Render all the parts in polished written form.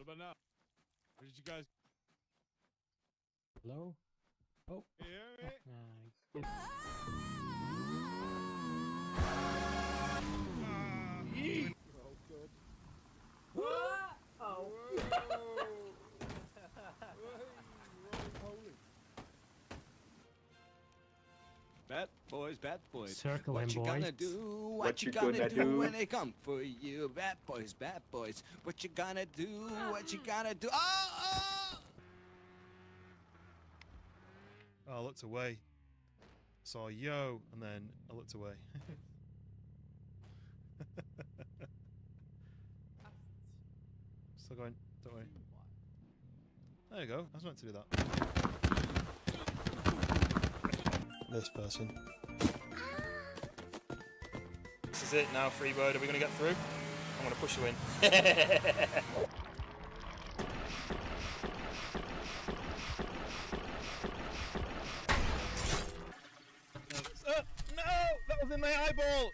What about now? Where did you guys? Hello? Oh. You hear me? Good. Oh, good. Oh. Bad boys. Circle What him, you boys. gonna do? What you gonna do when they come for you? Bad boys, bad boys. What you gonna do? What you gonna do? Oh! Oh, I looked away. Saw yo, and then I looked away. Still going, don't worry. There you go, I was meant to do that. This person. This is it now, Freebird. Are we going to get through? I'm going to push you in. No! That was in my eyeball!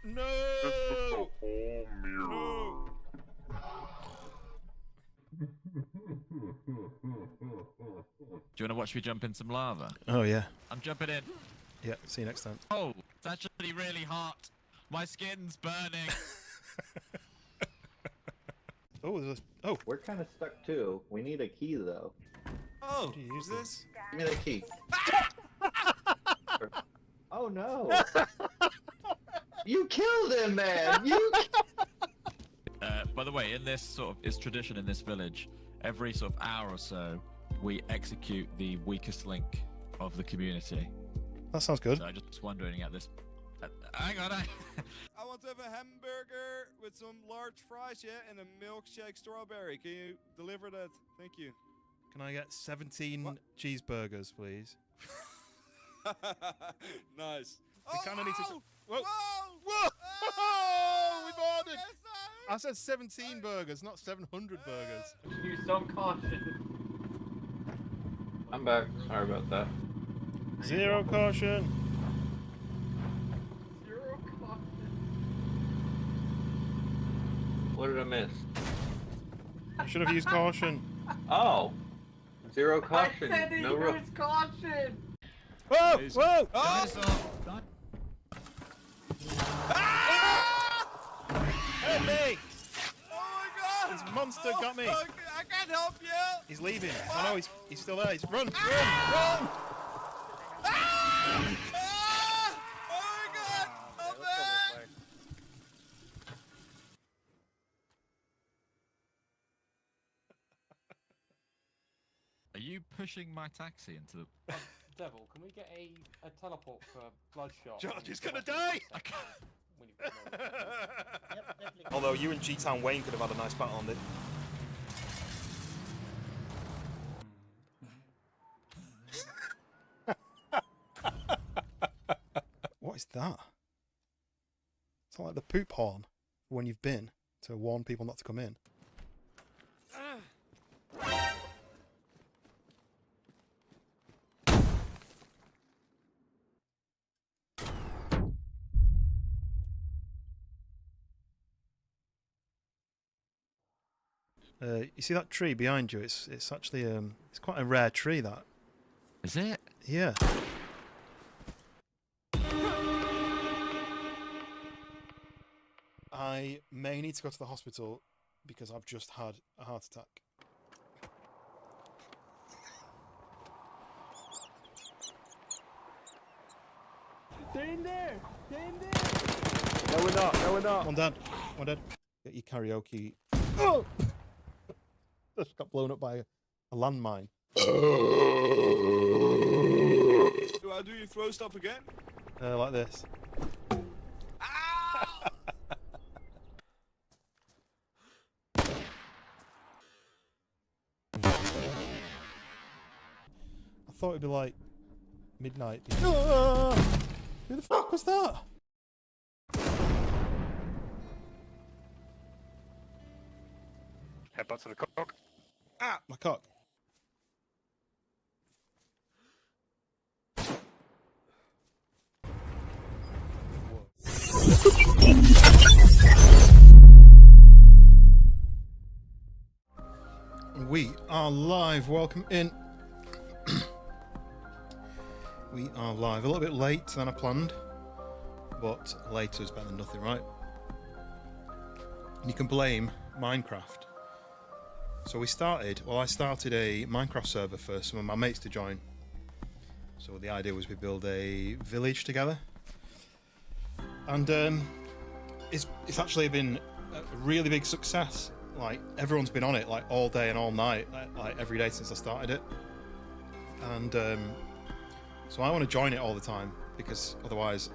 No! No! Do you want to watch me jump in some lava? Oh yeah. I'm jumping in. Yeah, see you next time. Oh, it's actually really hot. My skin's burning. Oh, there's a... Oh! We're kind of stuck too. We need a key though. Oh, Do you use this? Give me the key. Oh no! You killed him, man! You. By the way, in this sort of, it's tradition in this village, every sort of hour or so, we execute the weakest link of the community. That sounds good. So I'm just wondering at this... hang on, I want to have a hamburger with some large fries, yeah, and a milkshake strawberry. Can you deliver that? Thank you. Can I get 17 cheeseburgers, please? Nice. We kinda need to... Whoa! Whoa! Whoa! Oh! We've ordered! Yes, I said 17 burgers, not 700 burgers. Use some caution. I'm back. Sorry about that. Zero caution. Zero caution. What did I miss? I should have used caution. Oh! Zero I caution. said to No ro- use caution. Whoa! Nice. Whoa! Oh! Help me! Oh my god! This monster got me. I can't help you! He's leaving. I know he's still there. He's run! Run! Run! Ah! Ah! Oh my god! I'm back! Are you pushing my taxi into the... Devil, can we get a teleport for Bloodshot? George is gonna die! I can't... Although you and G-Town Wayne could have had a nice battle on this. What is that? It's like the poop horn when you've been to warn people not to come in. You see that tree behind you? It's actually it's quite a rare tree. That Is it? yeah. I may need to go to the hospital because I've just had a heart attack. Stay in there! Stay in there! No, we're not. No, we're not. One dead. One dead. Get your karaoke. Oh! Just got blown up by a landmine. How do you throw stuff again? Like this. Ow! I thought it'd be like midnight. Ah! Who the fuck was that? Headbutt to the cock. Ah! My cock. are live. Welcome in. We are live. A little bit late than I planned, but later is better than nothing, right? You can blame Minecraft. So I started a Minecraft server for some of my mates to join. So the idea was we build a village together. And it's actually been a really big success. Like, everyone's been on it like all day and all night, like every day since I started it. And so I want to join it all the time, because otherwise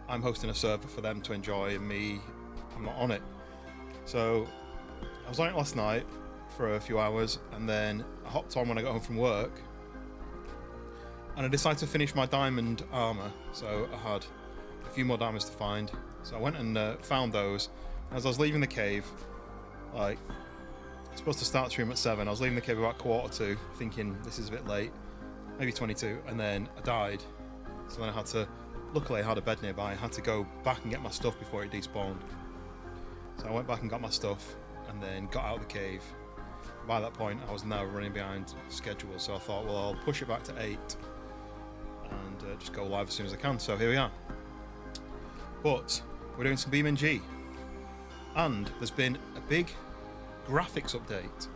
I'm hosting a server for them to enjoy and I'm not on it. So I was on it last night for a few hours, and then I hopped on when I got home from work, and I decided to finish my diamond armor. So I had a few more diamonds to find, so I went and found those. As I was leaving the cave, like, I'm supposed to start stream at 7, I was leaving the cave about 1:45, thinking this is a bit late, maybe 22, and then I died. So then I had to, luckily I had a bed nearby, I had to go back and get my stuff before it despawned. So I went back and got my stuff, and then got out of the cave. By that point I was now running behind schedule, so I thought, well, I'll push it back to 8 and just go live as soon as I can. So here we are. But we're doing some BeamNG, and there's been a big graphics update.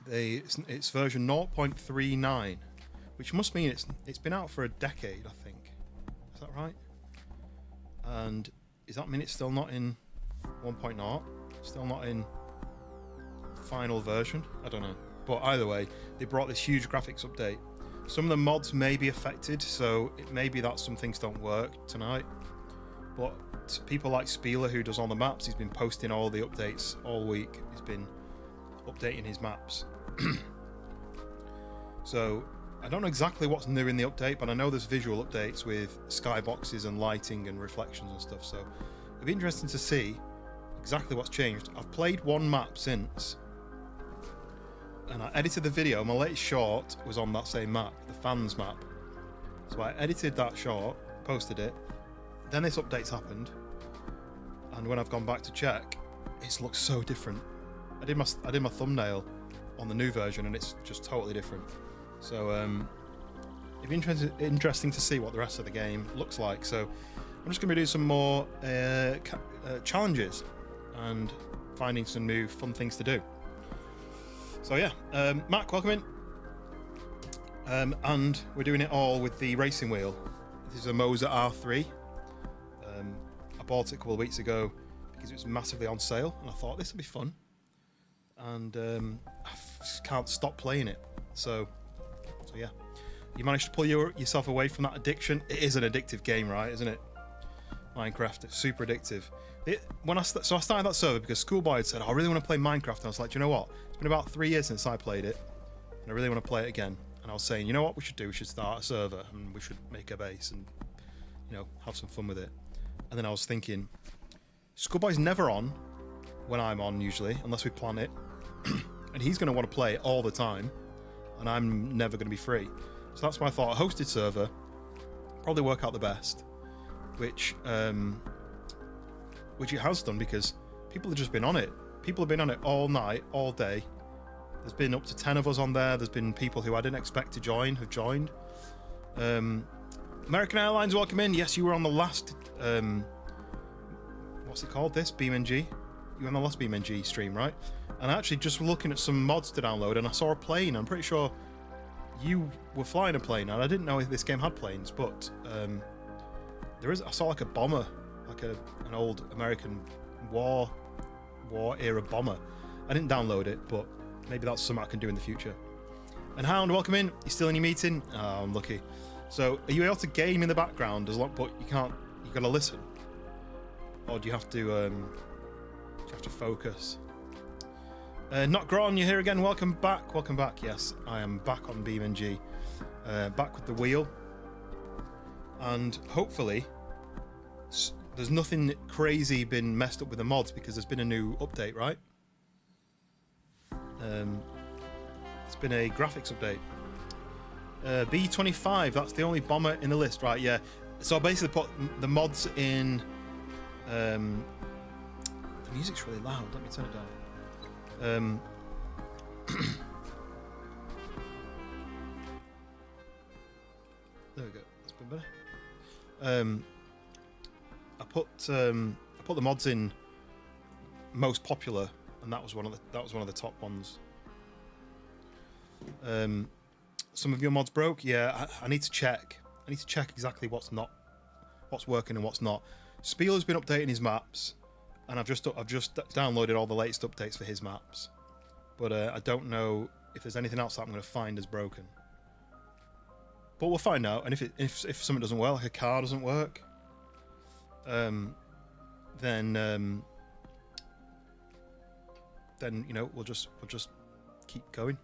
It's version 0.39, which must mean it's been out for a decade, I think. Is that right? And does that mean it's still not in 1.0? Still not in final version? I don't know. But either way, they brought this huge graphics update. Some of the mods may be affected, so it may be that some things don't work tonight. But people like Spieler, who does all the maps, he's been posting all the updates all week. He's been updating his maps. So I don't know exactly what's new in the update, but I know there's visual updates with skyboxes and lighting and reflections and stuff. So it'd be interesting to see exactly what's changed. I've played one map since, and I edited the video. My latest short was on that same map, the fans map. So I edited that short, posted it. Then this update's happened, and when I've gone back to check, it looks so different. I did my thumbnail on the new version, and it's just totally different. So it'd be interesting to see what the rest of the game looks like. So I'm just going to do some more challenges and finding some new fun things to do. So yeah, Mac, welcome in. And we're doing it all with the racing wheel. This is a Moser R3. I bought it a couple of weeks ago because it was massively on sale, and I thought this would be fun. And I just can't stop playing it. So yeah, you managed to pull yourself away from that addiction. It is an addictive game, right? Isn't it? Minecraft, it's super addictive. So I started that server because Schoolboy had said, oh, I really want to play Minecraft, and I was like, do you know what? It's been about 3 years since I played it, and I really want to play it again. And I was saying, you know what we should do? We should start a server, and we should make a base, and have some fun with it. And then I was thinking, Schoolboy's never on when I'm on usually, unless we plan it, and he's going to want to play all the time, and I'm never going to be free. So that's why I thought a hosted server probably work out the best, which it has done, because people have just been on it. People have been on it all night, all day. There's been up to 10 of us on there. There's been people who I didn't expect to join have joined. American Airlines, welcome in. Yes, you were on the last what's it called, this BeamNG? You were on the last BeamNG stream, right? And I actually just looking at some mods to download, and I saw a plane. I'm pretty sure you were flying a plane, and I didn't know if this game had planes, but I saw like a bomber, like an old American war era bomber. I didn't download it, but maybe that's something I can do in the future. And Hound, welcome in. You still in your meeting? Oh, I'm lucky. So are you able to game in the background but you can't, you gotta listen? Or do you have to focus? Not Gron, you're here again. Welcome back. Welcome back. Yes, I am back on BeamNG. Back with the wheel. And hopefully there's nothing crazy been messed up with the mods, because there's been a new update, right? It's been a graphics update. B25, that's the only bomber in the list, right? Yeah. So I basically put the mods in. The music's really loud. Let me turn it down. There we go. That's been better. I put the mods in most popular, and that was one of the top ones. Some of your mods broke. Yeah, I need to check. I need to check exactly what's working and what's not. Spieler's been updating his maps, and I've just downloaded all the latest updates for his maps. But I don't know if there's anything else that I'm going to find as broken. But we'll find out. And if something doesn't work, like a car doesn't work, then you know we'll just keep going.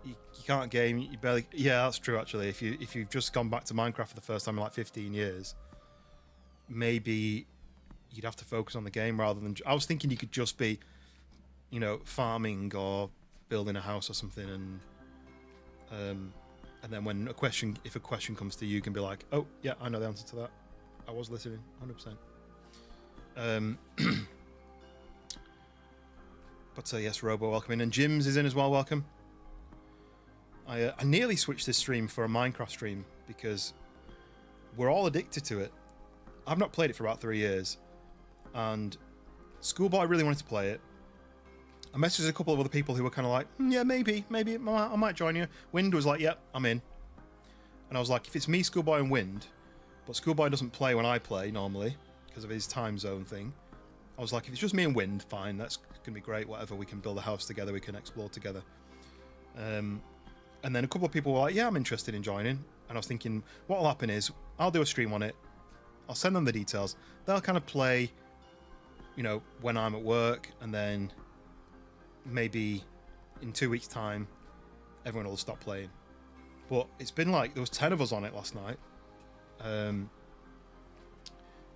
You can't game. You barely. Yeah, that's true. Actually, if you've just gone back to Minecraft for the first time in like 15 years, maybe you'd have to focus on the game rather than. I was thinking you could just be, you know, farming or building a house or something, and then when if a question comes to you, you can be like, oh yeah, I know the answer to that. I was listening, 100%. But yes, Robo, welcome in, and Jims is in as well. Welcome. I nearly switched this stream for a Minecraft stream because we're all addicted to it. I've not played it for about 3 years, and Schoolboy really wanted to play it. I messaged a couple of other people who were kind of like, yeah, maybe I might join you. Wind was like, yep, I'm in. And I was like, if it's me, Schoolboy, and Wind, but Schoolboy doesn't play when I play normally because of his time zone thing. I was like, if it's just me and Wind, fine, that's going to be great, whatever. We can build a house together, we can explore together. And then a couple of people were like, yeah, I'm interested in joining. And I was thinking, what will happen is, I'll do a stream on it, I'll send them the details, they'll kind of play, you know, when I'm at work, and then maybe in 2 weeks' time, everyone will stop playing. But it's been like, there was 10 of us on it last night.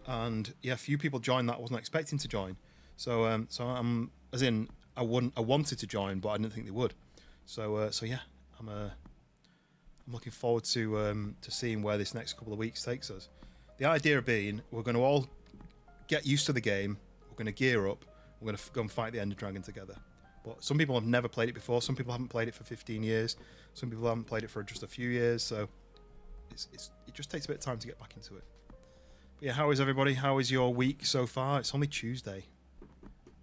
And yeah, a few people joined that I wasn't expecting to join. So I'm, as in, I wanted to join, but I didn't think they would. So yeah, I'm looking forward to seeing where this next couple of weeks takes us. The idea being, we're going to all get used to the game. We're going to gear up. We're going to go and fight the Ender Dragon together. But some people have never played it before. Some people haven't played it for 15 years. Some people haven't played it for just a few years. So it just takes a bit of time to get back into it. But yeah, how is everybody? How is your week so far? It's only Tuesday.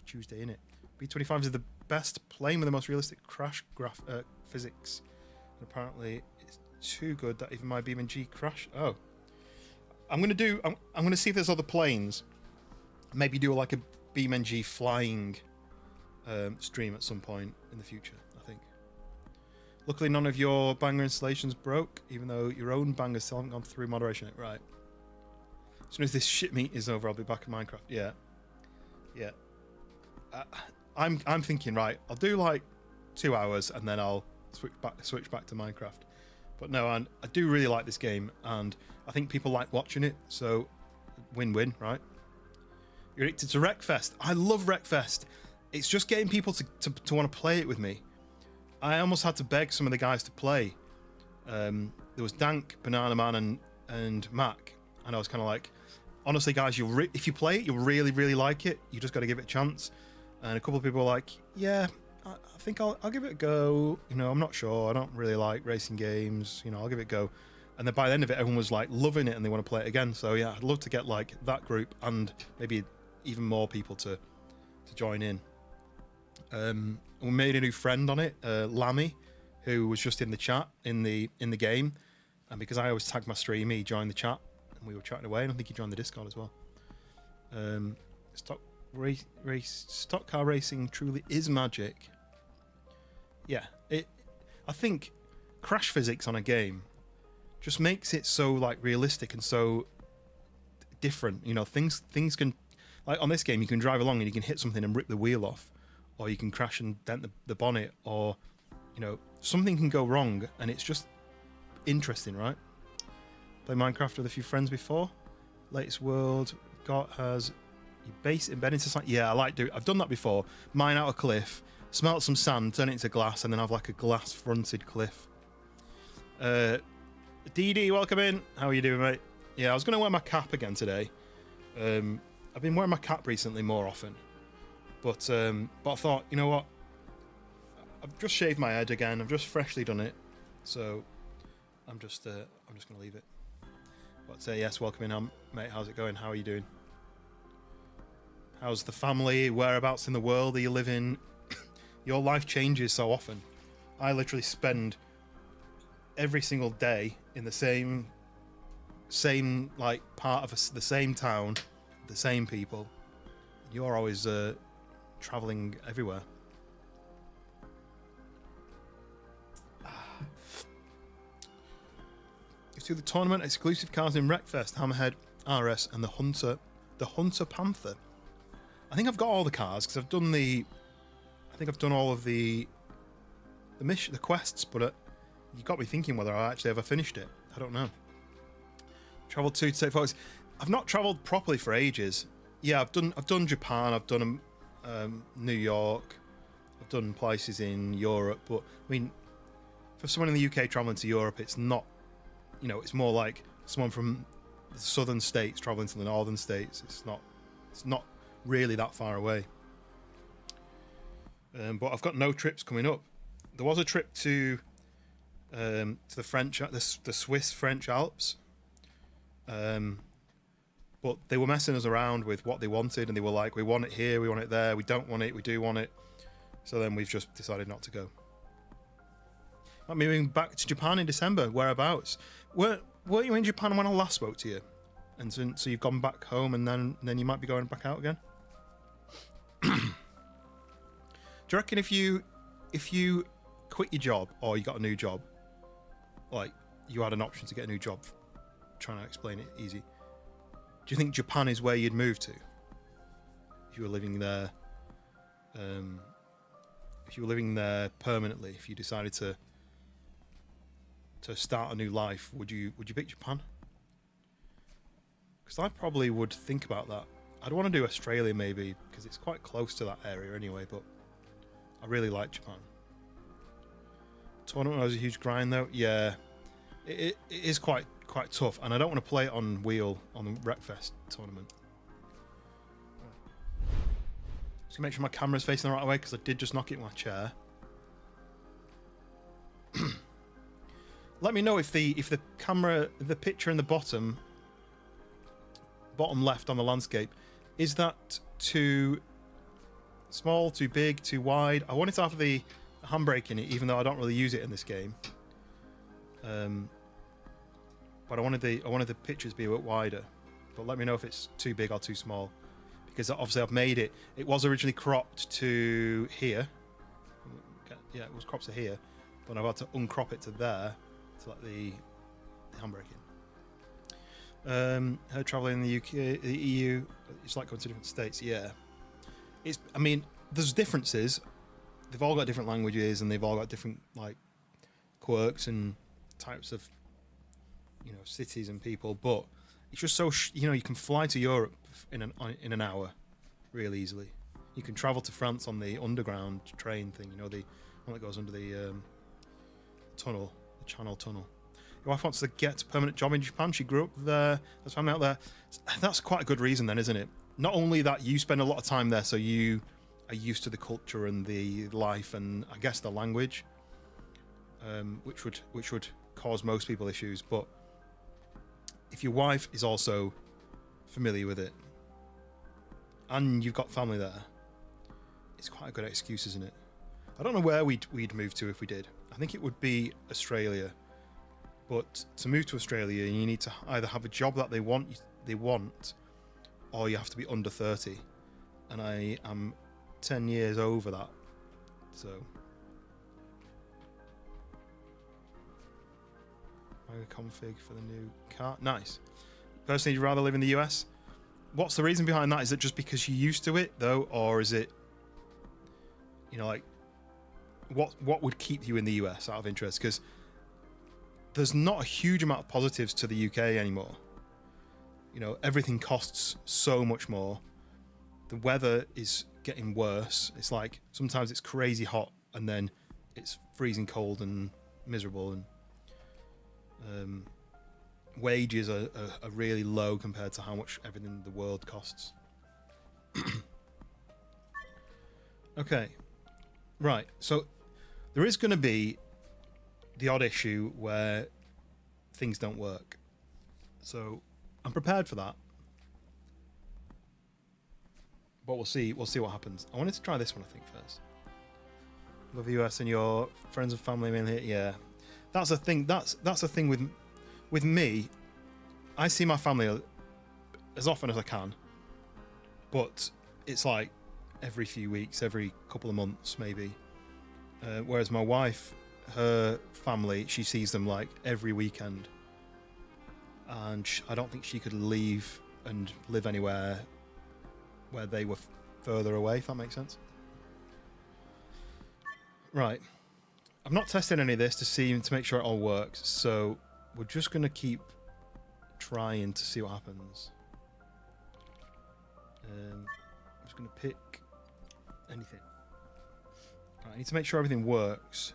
Tuesday, innit? B25 is the best, playing with the most realistic crash physics. And apparently it's too good that even my BeamNG crash. Oh. I'm gonna see if there's other planes. Maybe do like a BeamNG flying stream at some point in the future, I think. Luckily none of your banger installations broke, even though your own bangers still haven't gone through moderation. Right. As soon as this shit meet is over, I'll be back in Minecraft. Yeah. Yeah. I'm thinking, right, I'll do like 2 hours and then I'll switch back to Minecraft. But no, I do really like this game, and I think people like watching it, so win-win, right? You're addicted to Wreckfest. I love Wreckfest. It's just getting people to want to play it with me. I almost had to beg some of the guys to play. There was Dank, Banana Man, and Mac, and I was kind of like, honestly, guys, if you play it, you'll really, really like it. You just got to give it a chance. And a couple of people were like, yeah, I think I'll give it a go. You know, I'm not sure. I don't really like racing games. You know, I'll give it a go. And then by the end of it, everyone was like loving it and they want to play it again. So yeah, I'd love to get like that group and maybe even more people to join in. We made a new friend on it, Lammy, who was just in the chat in the game. And because I always tag my stream, he joined the chat and we were chatting away. And I think he joined the Discord as well. Stock car racing truly is magic. Yeah, I think crash physics on a game just makes it so like realistic and so different. You know, things can, like on this game, you can drive along and you can hit something and rip the wheel off, or you can crash and dent the bonnet, or you know, something can go wrong, and it's just interesting, right? Play Minecraft with a few friends before. Latest world has your base embedded into something. Yeah, I've done that before. Mine out a cliff, smelt some sand, turn it into glass, and then have like a glass fronted cliff. DD, welcome in. How are you doing, mate? Yeah, I was going to wear my cap again today. I've been wearing my cap recently more often. But I thought, you know what? I've just shaved my head again. I've just freshly done it, so I'm just gonna leave it. But yes, welcome in, mate. How's it going? How are you doing? How's the family? Whereabouts in the world are you living? Your life changes so often. I literally spend every single day in the same like part of the same town, the same people. You're always traveling everywhere. You see the tournament exclusive cars in Wreckfest, Hammerhead, RS, and the Hunter Panther. I think I've got all the cars because I've done all of the quests, but you got me thinking whether I actually ever finished it. I don't know. Traveled to take photos. I've not traveled properly for ages. Yeah, I've done Japan. I've done New York. I've done places in Europe. But I mean, for someone in the UK traveling to Europe, it's not. You know, it's more like someone from the southern states traveling to the northern states. It's not really that far away. But I've got no trips coming up. There was a trip to the Swiss French Alps. But they were messing us around with what they wanted, and they were like, we want it here, we want it there, we don't want it, we do want it. So then we've just decided not to go. I'm moving back to Japan in December. Whereabouts? Were you in Japan when I last spoke to you? And so you've gone back home, and then you might be going back out again? Do you reckon if you quit your job, or you got a new job, like you had an option to get a new job, trying to explain it easy, do you think Japan is where you'd move to if you were living there? If you were living there permanently, if you decided to start a new life, would you pick Japan? Because I probably would think about that. I'd want to do Australia maybe, because it's quite close to that area anyway, but I really like Japan. Tournament was a huge grind though. Yeah, it is quite tough, and I don't want to play it on wheel on the Wreckfest tournament. Just to make sure my camera's facing the right way, because I did just knock it in my chair. Let me know if the camera, the picture in the bottom left on the landscape, is that too small, too big, too wide? I wanted to have the handbrake in it, even though I don't really use it in this game. But I wanted the pictures to be a bit wider. But let me know if it's too big or too small, because obviously I've made it. It was originally cropped to here. Yeah, it was cropped to here, but I've had to uncrop it to there to let the handbrake in. Her traveling in the UK, the EU, it's like going to different states. Yeah, I mean, there's differences. They've all got different languages, and they've all got different like quirks and types of, you know, cities and people. But it's just so you can fly to Europe in an hour real easily. You can travel to France on the underground train thing, you know, the one that goes under the tunnel, the Channel Tunnel. Your wife wants to get a permanent job in Japan. She grew up there. There's family out there. That's quite a good reason then, isn't it? Not only that you spend a lot of time there, so you are used to the culture and the life and I guess the language, which would cause most people issues. But if your wife is also familiar with it and you've got family there, it's quite a good excuse, isn't it? I don't know where we'd move to if we did. I think it would be Australia. But to move to Australia, you need to either have a job that they want, or you have to be under 30. And I am 10 years over that. So config for the new car. Nice. Personally, you'd rather live in the US? What's the reason behind that? Is it just because you're used to it though, or is it, you know, like what would keep you in the US out of interest? Because there's not a huge amount of positives to the UK anymore. You know, everything costs so much more. The weather is getting worse. It's like sometimes it's crazy hot and then it's freezing cold and miserable, and wages are really low compared to how much everything in the world costs. Okay. Right. So there is going to be the odd issue where things don't work. So I'm prepared for that. But we'll see what happens. I wanted to try this one, I think, first. Love you, US, and your friends and family in here. Yeah. That's a thing. That's a thing with me. I see my family as often as I can. But it's like every few weeks, every couple of months, maybe. Whereas my wife, her family, she sees them like every weekend. And I don't think she could leave and live anywhere where they were further away, if that makes sense. Right. I'm not testing any of this to make sure it all works, so we're just going to keep trying to see what happens. I'm just going to pick anything. Right, I need to make sure everything works.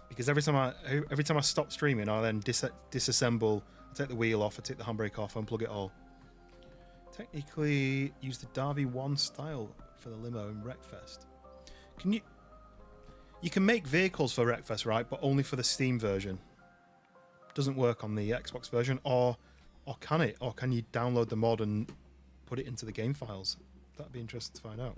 Because every time I stop streaming, I then disassemble, I take the wheel off, I take the handbrake off, unplug it all. Technically, use the Derby 1 style for the limo in Wreckfest. You can make vehicles for Wreckfest, right? But only for the Steam version. Doesn't work on the Xbox version, or can it? Or can you download the mod and put it into the game files? That'd be interesting to find out.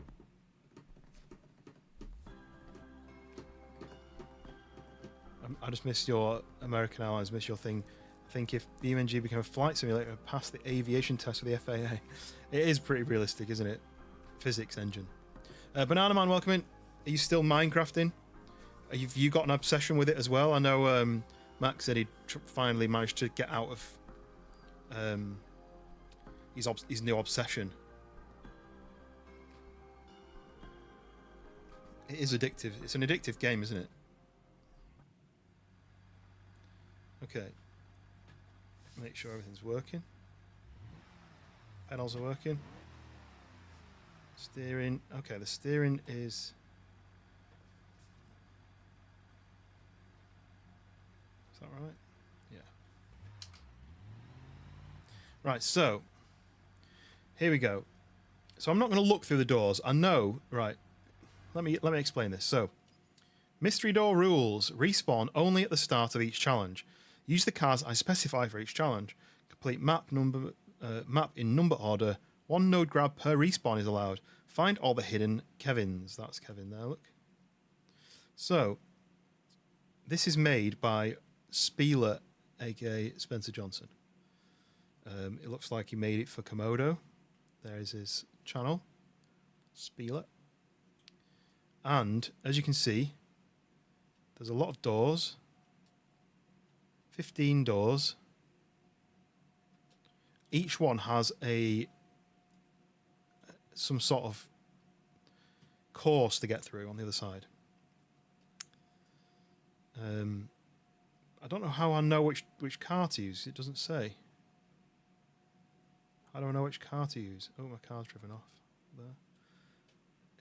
I just missed your American Airlines, missed your thing. I think if BeamNG became a flight simulator and passed the aviation test for the FAA, it is pretty realistic, isn't it? Physics engine. Banana Man, welcome in. Are you still Minecrafting? Have you got an obsession with it as well? I know Max said he finally managed to get out of his new obsession. It is addictive. It's an addictive game, isn't it? Okay. Make sure everything's working. Pedals are working. Steering. Okay, the steering is... Is that right? Yeah. Right, so... Here we go. So I'm not going to look through the doors. I know... Right. Let me explain this. So... Mystery door rules. Respawn only at the start of each challenge. Use the cars I specify for each challenge. Complete map in number order. 1 node grab per respawn is allowed. Find all the hidden Kevins. That's Kevin there, look. So, this is made by Spieler, aka Spencer Johnson. It looks like he made it for Komodo. There is his channel, Spieler. And, as you can see, there's a lot of doors. 15 doors. Each one has some sort of course to get through on the other side. I don't know how I know which car to use. It doesn't say. How do I know which car to use? Oh, my car's driven off. There.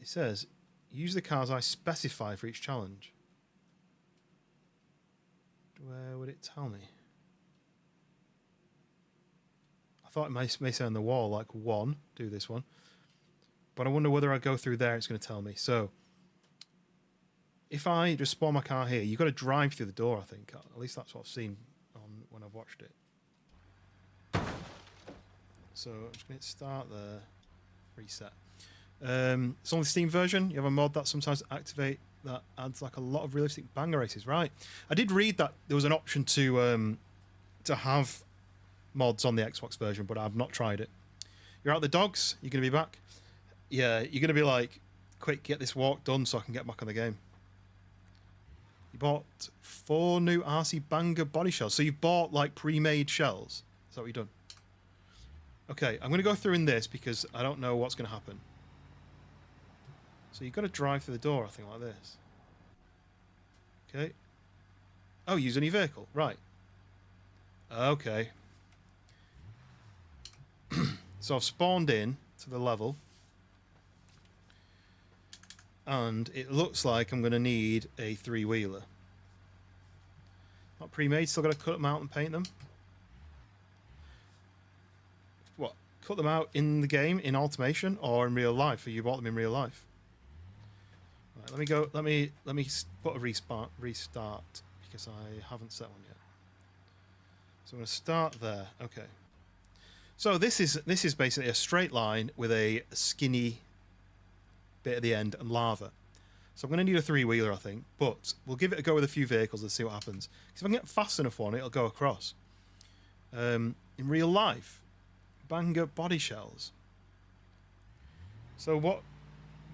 It says, use the cars I specify for each challenge. Where would it tell me? I thought it may say on the wall, like 1, do this one. But I wonder whether I go through there, it's going to tell me. So, if I just spawn my car here, you've got to drive through the door, I think. At least that's what I've seen when I've watched it. So, I'm just going to hit start there. Reset. It's on the Steam version. You have a mod that sometimes activate that adds like a lot of realistic banger races. Right. I did read that there was an option to have mods on the Xbox version, but I've not tried it. You're out the dogs. You're going to be back. Yeah, you're going to be like, quick, get this walk done so I can get back on the game. You bought 4 new RC Banger body shells. So you've bought like pre-made shells. Is that what you've done? Okay, I'm going to go through in this because I don't know what's going to happen. So you've got to drive through the door, I think, like this. Okay. Oh, use any vehicle. Right. Okay. So I've spawned in to the level. And it looks like I'm going to need a 3-wheeler. Not pre-made, still got to cut them out and paint them. What? cut them out in the game in automation or in real life? Or you bought them in real life? Right, let me go. Let me put a restart because I haven't set one yet. So I'm going to start there. Okay. So this is basically a straight line with a skinny bit at the end and lava. So I'm going to need a three-wheeler, I think, but we'll give it a go with a few vehicles and see what happens. Because if I can get fast enough on it, it'll go across. In real life, banger body shells. So what?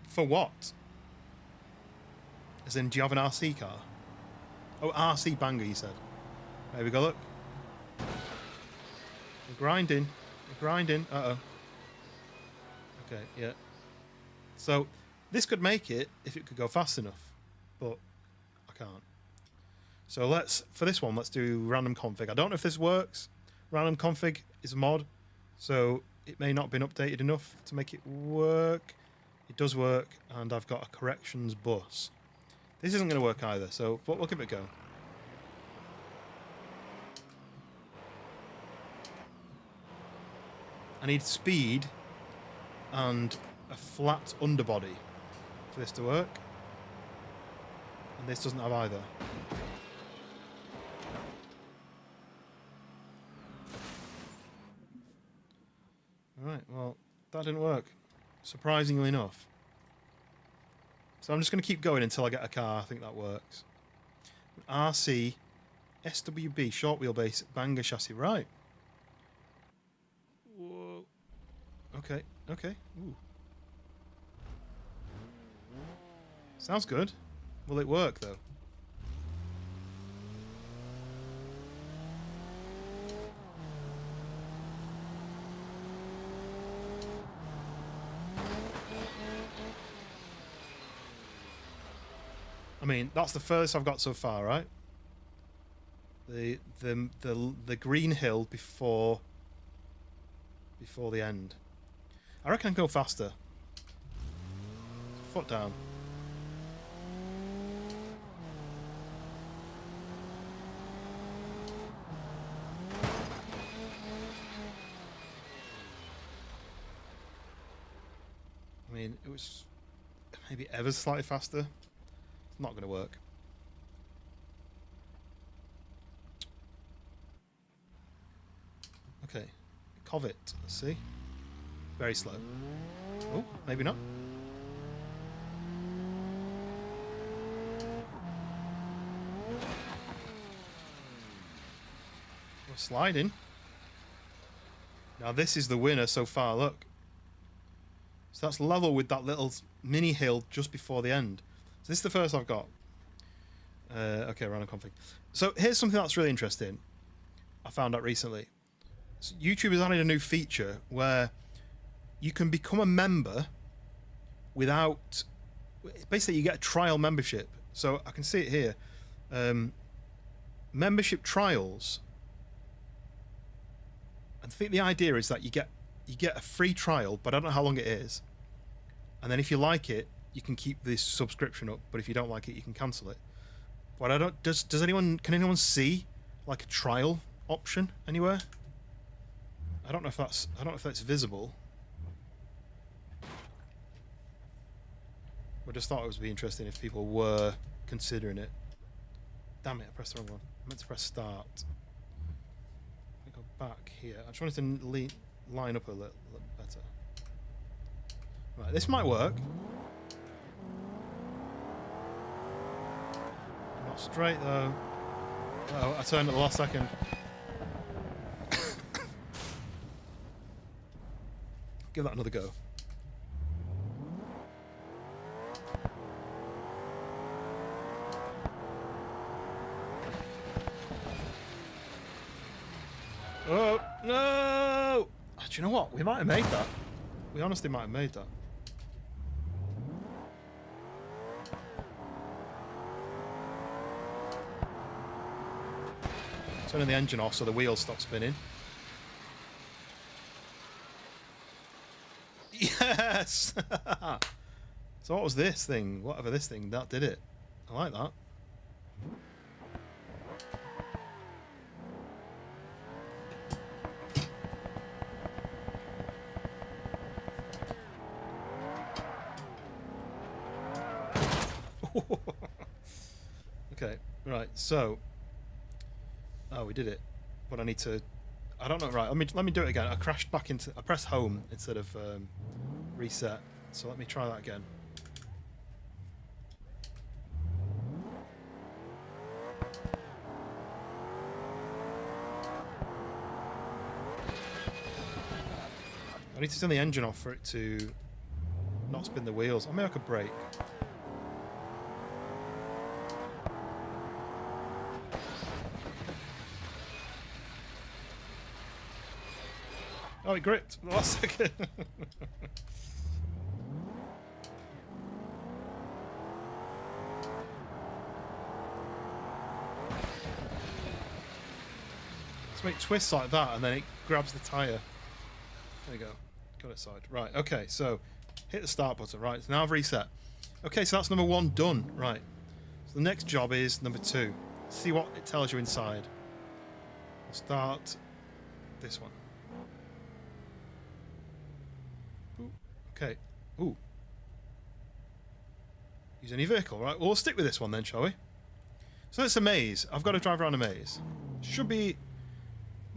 For what? As in, do you have an RC car? Oh, RC banger, you said. There we go, look. We're grinding. We're grinding. Uh-oh. Okay, yeah. So, this could make it if it could go fast enough. But, I can't. So for this one, let's do random config. I don't know if this works. Random config is a mod. So, it may not have been updated enough to make it work. It does work, and I've got a corrections bus. This isn't going to work either, so but we'll give it a go. I need speed and a flat underbody for this to work. And this doesn't have either. Alright, well, that didn't work. Surprisingly enough. So I'm just going to keep going until I get a car. I think that works. RC, SWB, short wheelbase, banger chassis. Right. Whoa. Okay, okay. Ooh. Sounds good. Will it work, though? I mean, that's the furthest I've got so far, right? The green hill before the end. I reckon I can go faster. Foot down. I mean, it was maybe ever slightly faster. It's not going to work. Okay, Covet, let's see. Very slow. Oh, maybe not. We're sliding. Now this is the winner so far, look. So that's level with that little mini hill just before the end. So this is the first I've got. Okay, random config. So here's something that's really interesting. I found out recently. So YouTube has added a new feature where you can become a member without... Basically, you get a trial membership. So I can see it here. Membership trials. I think the idea is that you get a free trial, but I don't know how long it is. And then if you like it, you can keep this subscription up. But if you don't like it, you can cancel it. But I don't... Does anyone... Can anyone see like a trial option anywhere? I don't know if that's visible. I just thought it would be interesting if people were considering it. Damn it, I pressed the wrong one. I meant to press start. Let me go back here. I just wanted to line up a little better. Right, this might work. Not straight though. Uh-oh, I turned at the last second. Give that another go. Oh, no! Do you know what? We might have made that. We honestly might have made that. Turning the engine off so the wheels stop spinning. Yes! So what was this thing? Whatever this thing, that did it. I like that. Okay, right, so... Oh, we did it. But I need to... I don't know, right, let me do it again. I crashed back into... I pressed home instead of reset. So let me try that again. I need to turn the engine off for it to not spin the wheels. I may I could brake. Oh, it gripped the last second. So it twists like that and then it grabs the tyre. There you go. Got it side. Right, okay, so hit the start button. Right, so now I've reset. Okay, so that's number 1 done. Right. So the next job is number 2. See what it tells you inside. We'll start this one. Ooh, okay. Ooh. Use any vehicle, right? Well, we'll stick with this one then, shall we? So it's a maze. I've got to drive around a maze. Should be...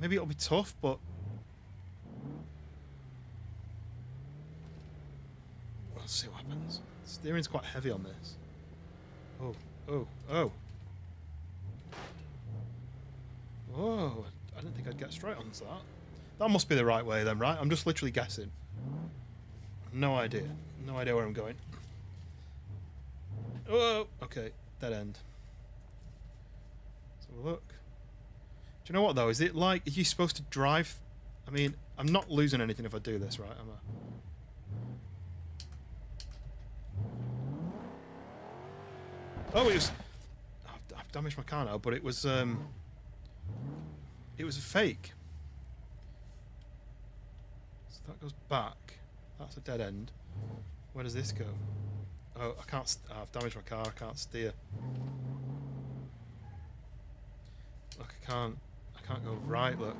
Maybe it'll be tough, but... We'll see what happens. Steering's quite heavy on this. Oh, oh, oh. Whoa, I didn't think I'd get straight onto that. That must be the right way then, right? I'm just literally guessing. No idea. No idea where I'm going. Oh, okay. Dead end. Let's have a look. Do you know what though? Is it like, are you supposed to drive? I mean, I'm not losing anything if I do this, right? Am I? Oh, it was... I've damaged my car now, but it was a fake. So that goes back. That's a dead end. Where does this go? Oh, I can't... I've damaged my car. I can't steer. Look, I can't go right, look.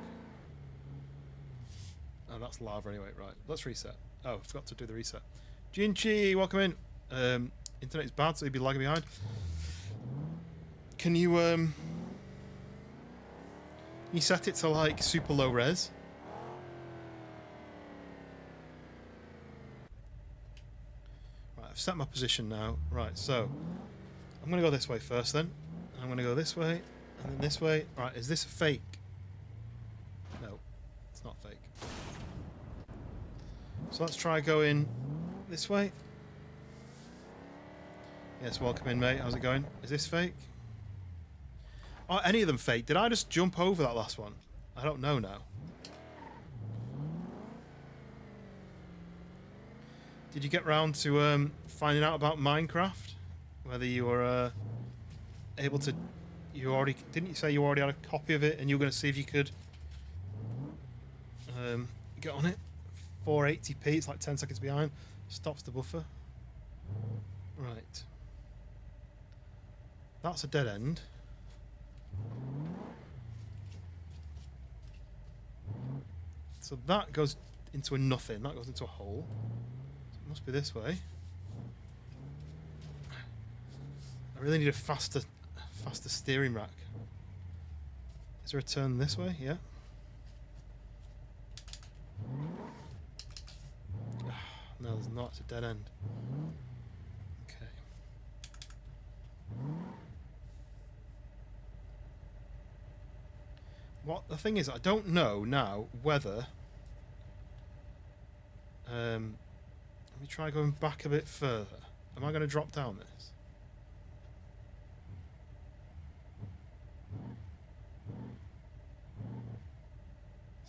Oh, that's lava anyway. Right, let's reset. Oh, I forgot to do the reset. Jinchi, welcome in. Internet's bad, so you'd be lagging behind. Can you set it to like super low res? Right, I've set my position now. Right, so I'm gonna go this way first then. I'm gonna go this way and then this way. Right, is this a fake? No, it's not fake. So let's try going this way. Yes, welcome in, mate. How's it going? Is this fake? Are any of them fake? Did I just jump over that last one? I don't know now. Did you get round to finding out about Minecraft? Whether you were able to... Didn't you say you already had a copy of it and you were going to see if you could get on it? 480p, it's like 10 seconds behind. Stops the buffer. Right. That's a dead end. So that goes into a nothing. That goes into a hole. So it must be this way. I really need a faster steering rack. Is there a turn this way? Yeah. No, there's not. It's a dead end. Okay. What the thing is, I don't know now whether... let me try going back a bit further. Am I going to drop down this?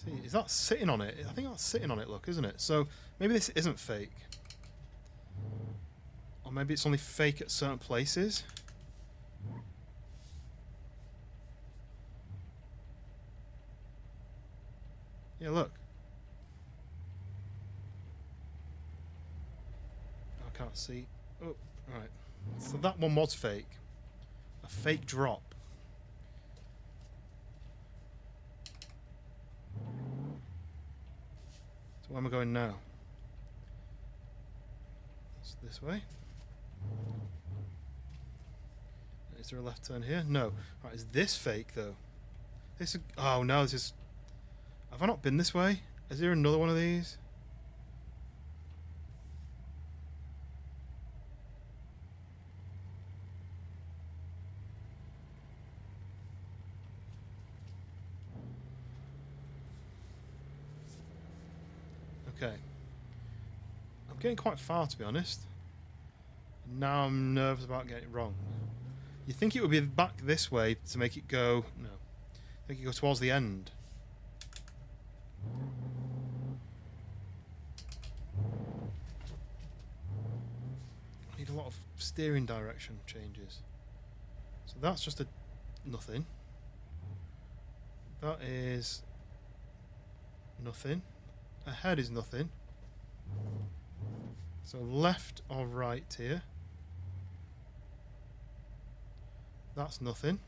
See, is that sitting on it? I think that's sitting on it, look, isn't it? So maybe this isn't fake. Or maybe it's only fake at certain places. Yeah, look. I can't see. Oh, right. So that one was fake. A fake drop. So where am I going now? It's this way. Is there a left turn here? No. Right, is this fake though? This is, oh no, this is... Have I not been this way? Is there another one of these? Okay. I'm getting quite far, to be honest. Now I'm nervous about getting it wrong. You think it would be back this way to make it go... No. Make it go towards the end. I need a lot of steering direction changes. So that's just a... nothing. That is... nothing. Ahead is nothing. So left or right here. That's nothing.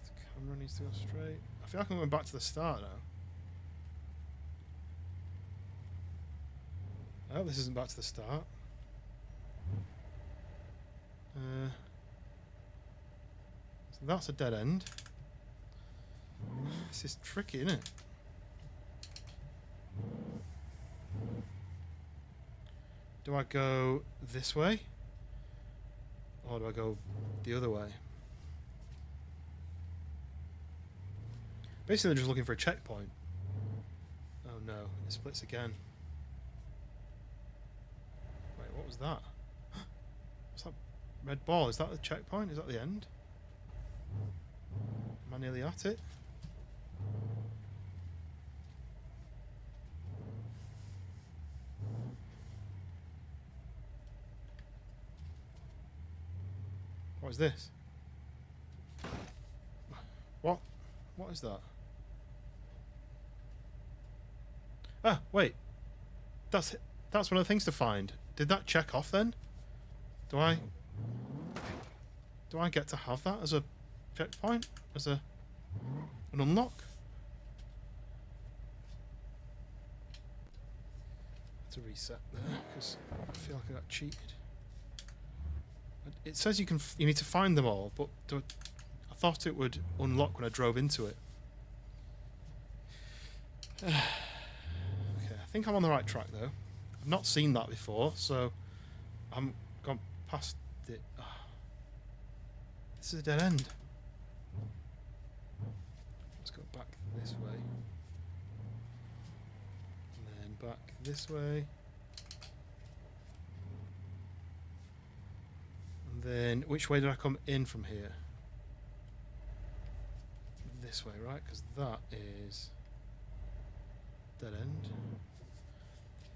The camera needs to go straight. I feel like I'm going back to the start now. Oh, this isn't back to the start. So that's a dead end. This is tricky, isn't it? Do I go this way? Or do I go the other way? Basically, they're just looking for a checkpoint. Oh no, it splits again. Wait, what was that? What's that red ball? Is that the checkpoint? Is that the end? Am I nearly at it? What is this? What? What is that? Ah, wait. That's one of the things to find. Did that check off then? Do I get to have that as a checkpoint? As an unlock? To reset there because I feel like I got cheated. It says you need to find them all, but I thought it would unlock when I drove into it. Okay, I think I'm on the right track though. I've not seen that before, so I'm gone past it. Oh, this is a dead end. Let's go back this way. And then back this way. Then, which way did I come in from here? This way, right? Because that is dead end.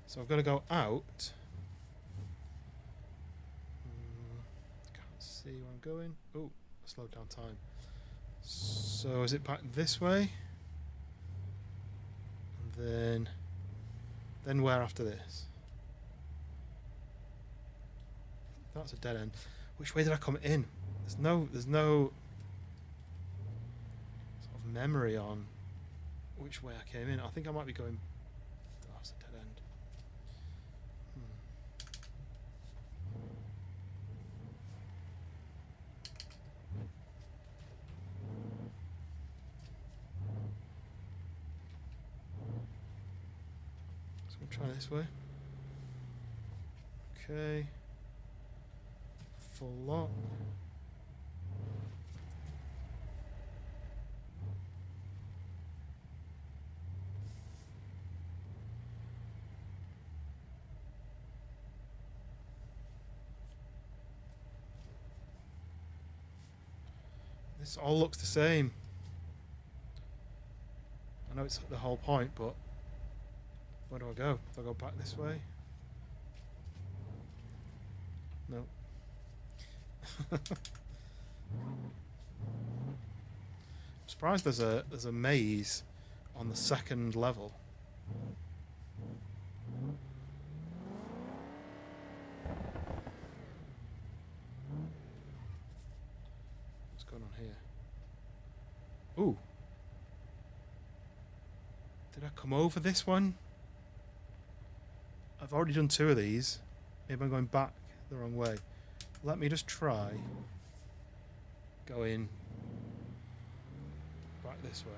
So I've got to go out. Can't see where I'm going. Oh, I slowed down time. So is it back this way? And then where after this? That's a dead end. Which way did I come in? There's no sort of memory on which way I came in. I think I might be going... Oh, it's a dead end. So we'll try this way. Okay. Full lock. This all looks the same. I know it's the whole point, but where do I go? Do I go back this way? No. I'm surprised there's a maze on the second level. What's going on here? Ooh. Did I come over this one? I've already done 2 of these. Maybe I'm going back the wrong way. Let me just try going back this way.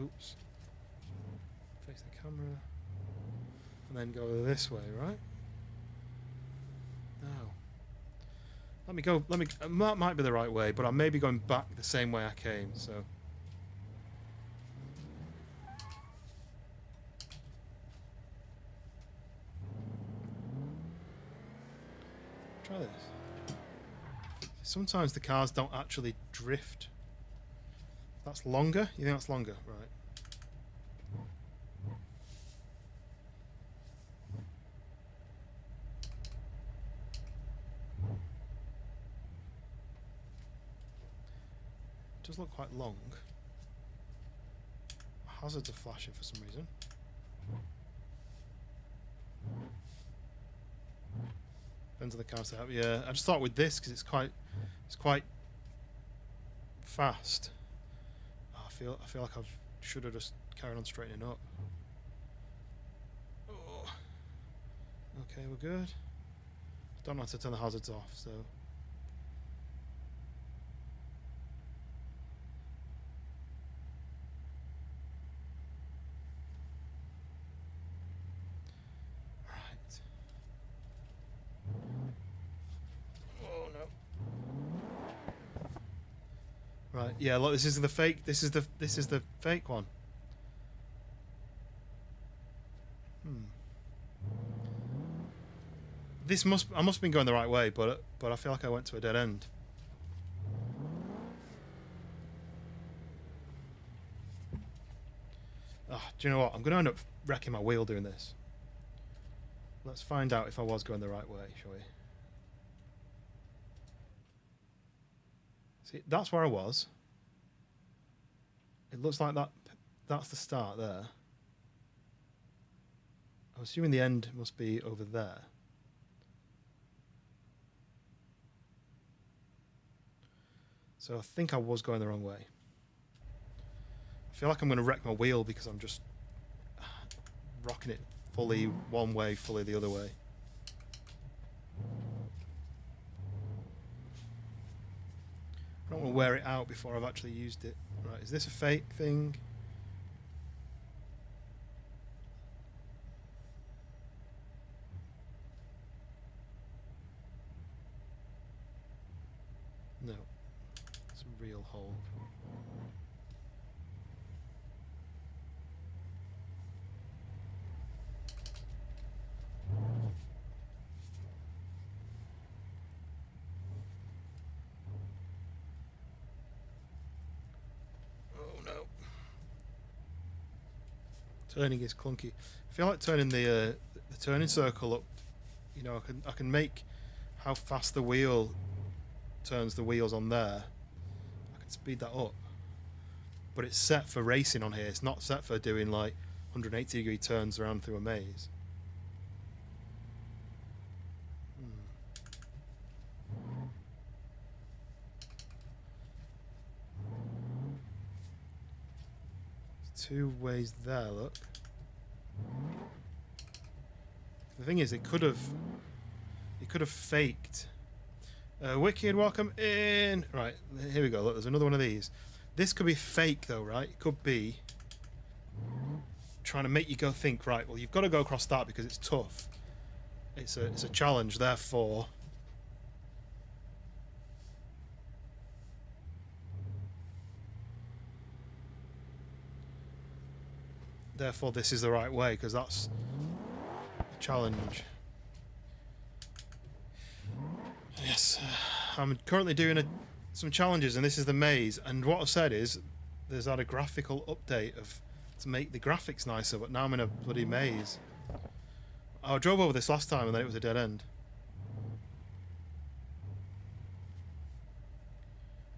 Oops. Face the camera. And then go this way, right? No. Let me go, that might be the right way, but I may be going back the same way I came, so. Try this. Sometimes the cars don't actually drift. That's longer? You think that's longer? Right. It does look quite long. Hazards are flashing for some reason. Depends on the car setup. Yeah, I just start with this because it's quite fast. Oh, I feel like I should have just carried on straightening up. Oh. Okay, we're good. Don't know how to turn the hazards off, so. Right, yeah, look, this is the fake fake one. I must have been going the right way, but I feel like I went to a dead end. Oh, do you know what? I'm going to end up wrecking my wheel doing this. Let's find out if I was going the right way, shall we? See, that's where I was. It looks like that's the start there. I'm assuming the end must be over there. So I think I was going the wrong way. I feel like I'm going to wreck my wheel because I'm just rocking it fully one way, fully the other way. I don't want to wear it out before I've actually used it. Right, is this a fake thing? No. It's a real hole. Turning is clunky. I feel like turning the turning circle up. You know, I can make how fast the wheel turns the wheels on there. I can speed that up. But it's set for racing on here. It's not set for doing like 180-degree turns around through a maze. Two ways there, look. The thing is, it could have faked. Wicked, welcome in. Right, here we go. Look, there's another one of these. This could be fake though, right? It could be trying to make you go think, right, well, you've got to go across that because it's tough. It's a challenge, therefore. Therefore, this is the right way because that's a challenge. Yes, I'm currently doing some challenges, and this is the maze. And what I've said is, there's had a graphical update to make the graphics nicer, but now I'm in a bloody maze. I drove over this last time, and then it was a dead end.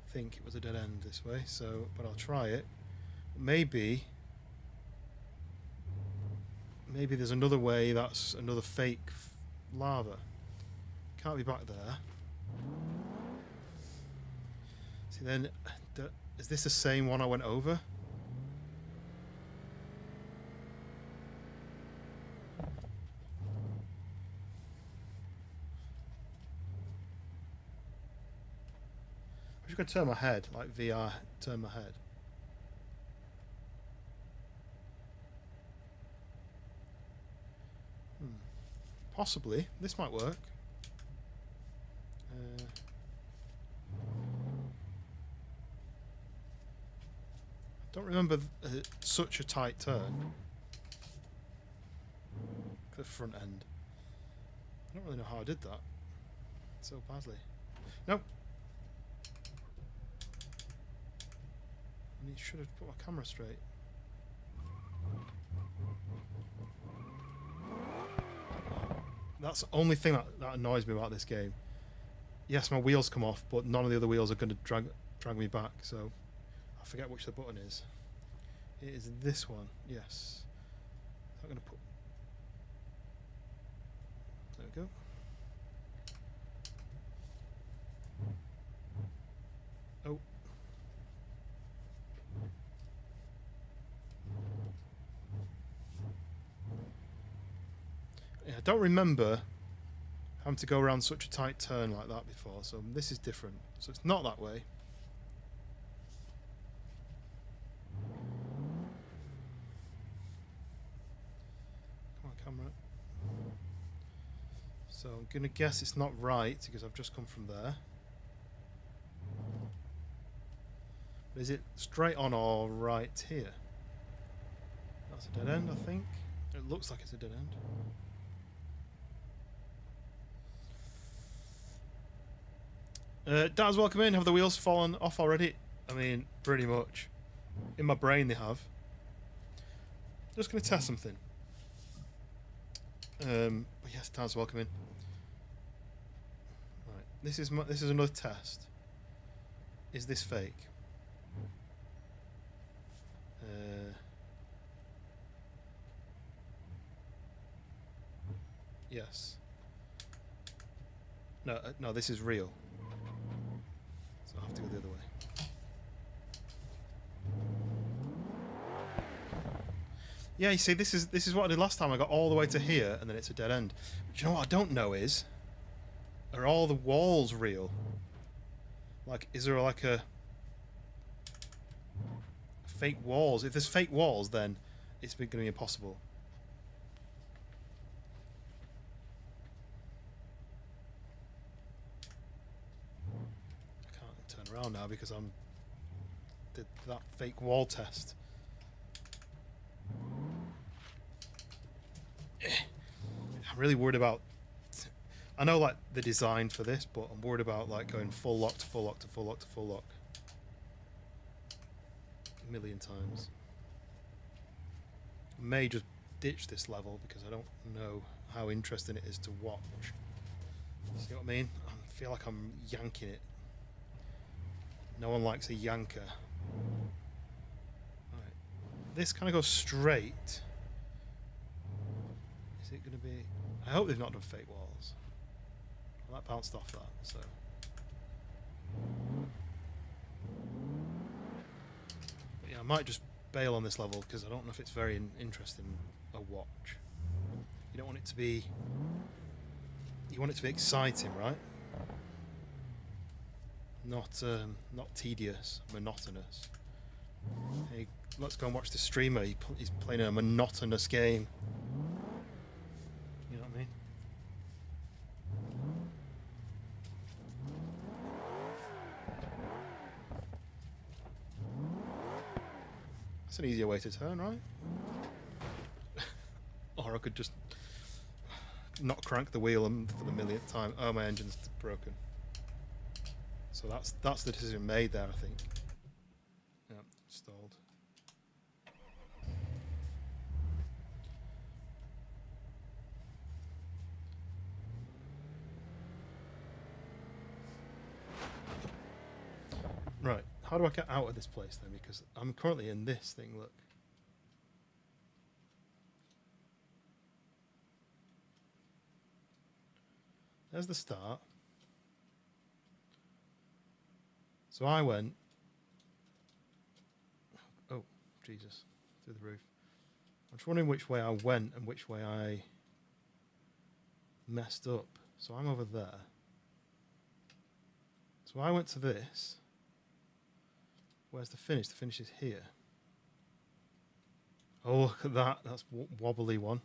I think it was a dead end this way, so but I'll try it. Maybe there's another way. That's another fake lava. Can't be back there. See, then is this the same one I went over? could turn my head, like VR, turn my head. Possibly. This might work. Don't remember such a tight turn. The front end. I don't really know how I did that so badly. Nope. I should have put my camera straight. That's the only thing that annoys me about this game. Yes, my wheels come off, but none of the other wheels are going to drag me back, so I forget which the button is. It is this one, yes. I'm going to put... There we go. Oh. Yeah, I don't remember having to go around such a tight turn like that before, so this is different. So it's not that way. Come on, camera. So I'm going to guess it's not right because I've just come from there. But is it straight on or right here? That's a dead end, I think. It looks like it's a dead end. Daz, welcome in. Have the wheels fallen off already? I mean, pretty much. In my brain they have. Just going to test something. But yes, Daz, welcome in. Right, this is another test. Is this fake? Yes. No, this is real. So I have to go the other way. Yeah, you see, this is what I did last time. I got all the way to here, and then it's a dead end. But you know what I don't know is, are all the walls real? Like, is there like a fake walls? If there's fake walls, then it's going to be impossible. I can't turn around now because did that fake wall test. I'm really worried about... I know like the design for this, but I'm worried about like going full lock to full lock to full lock to full lock. A million times. I may just ditch this level because I don't know how interesting it is to watch. See what I mean? I feel like I'm yanking it. No one likes a yanker. Right. This kind of goes straight. Is it going to be... I hope they've not done fake walls. Well, that bounced off that, so... But yeah, I might just bail on this level because I don't know if it's very interesting a watch. You don't want it to be... You want it to be exciting, right? Not tedious, monotonous. Hey, let's go and watch the streamer. He's playing a monotonous game. You know what I mean? That's an easier way to turn, right? Or I could just not crank the wheel for the millionth time. Oh, my engine's broken. So that's the decision made there, I think. Yeah, stalled. Right, how do I get out of this place then? Because I'm currently in this thing, look. There's the start. So I went... Oh, Jesus. Through the roof. I'm just wondering which way I went and which way I messed up. So I'm over there. So I went to this. Where's the finish? The finish is here. Oh, look at that. That's wobbly one.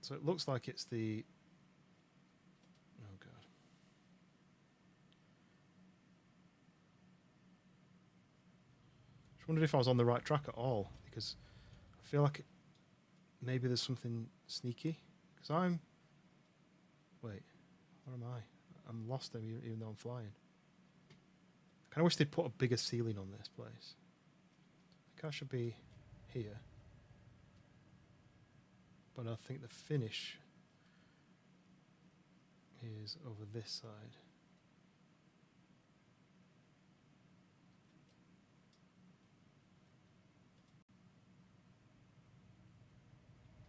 So it looks like it's the... Oh, God. Just wondered if I was on the right track at all, because I feel like maybe there's something sneaky. Because I'm... Wait, where am I? I'm lost even though I'm flying. I kind of wish they'd put a bigger ceiling on this place. I think I should be here. But I think the finish is over this side.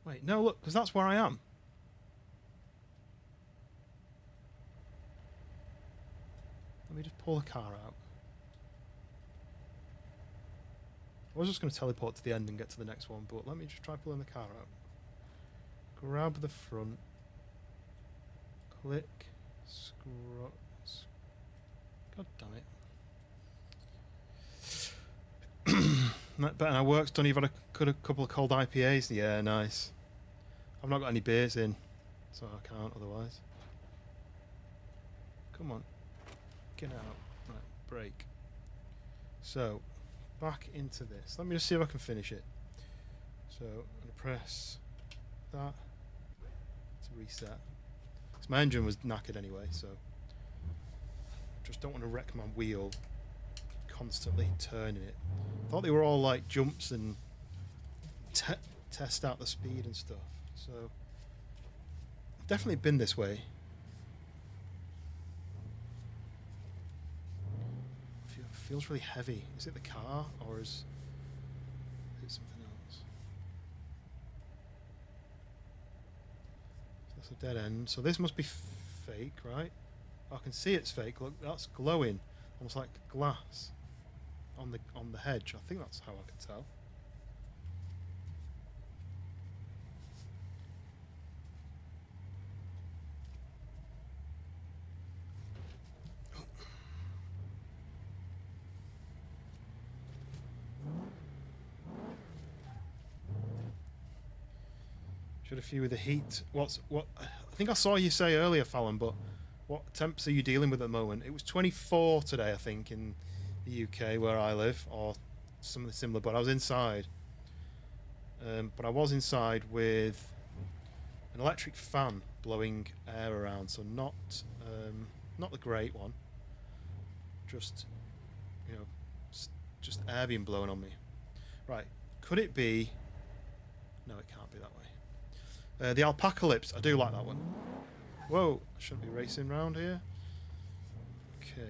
Wait, no, look, because that's where I am. Let me just pull the car out. I was just going to teleport to the end and get to the next one, but let me just try pulling the car out. Grab the front. Click. Scroll. God damn it. That better now works. Don't even have a couple of cold IPAs. Yeah, nice. I've not got any beers in, so I can't otherwise. Come on. Get out. Right, break. So, back into this. Let me just see if I can finish it. So, I'm going to press that to reset. Because my engine was knackered anyway, so just don't want to wreck my wheel constantly turning it. I thought they were all like jumps and test out the speed and stuff. So, I've definitely been this way. Feels really heavy. Is it the car or is it something else? So that's a dead end. So this must be fake, right? I can see it's fake. Look, that's glowing, almost like glass on the hedge. I think that's how I can tell. Should a few with the heat. What? I think I saw you say earlier, Fallon, but what temps are you dealing with at the moment? It was 24 today, I think, in the UK where I live, or something similar. But I was inside. But I was inside with an electric fan blowing air around, so not the great one. Just just air being blown on me. Right? Could it be? No, it can't be that way. The Alpacalypse, I do like that one. Whoa, I shouldn't be racing around here. Okay.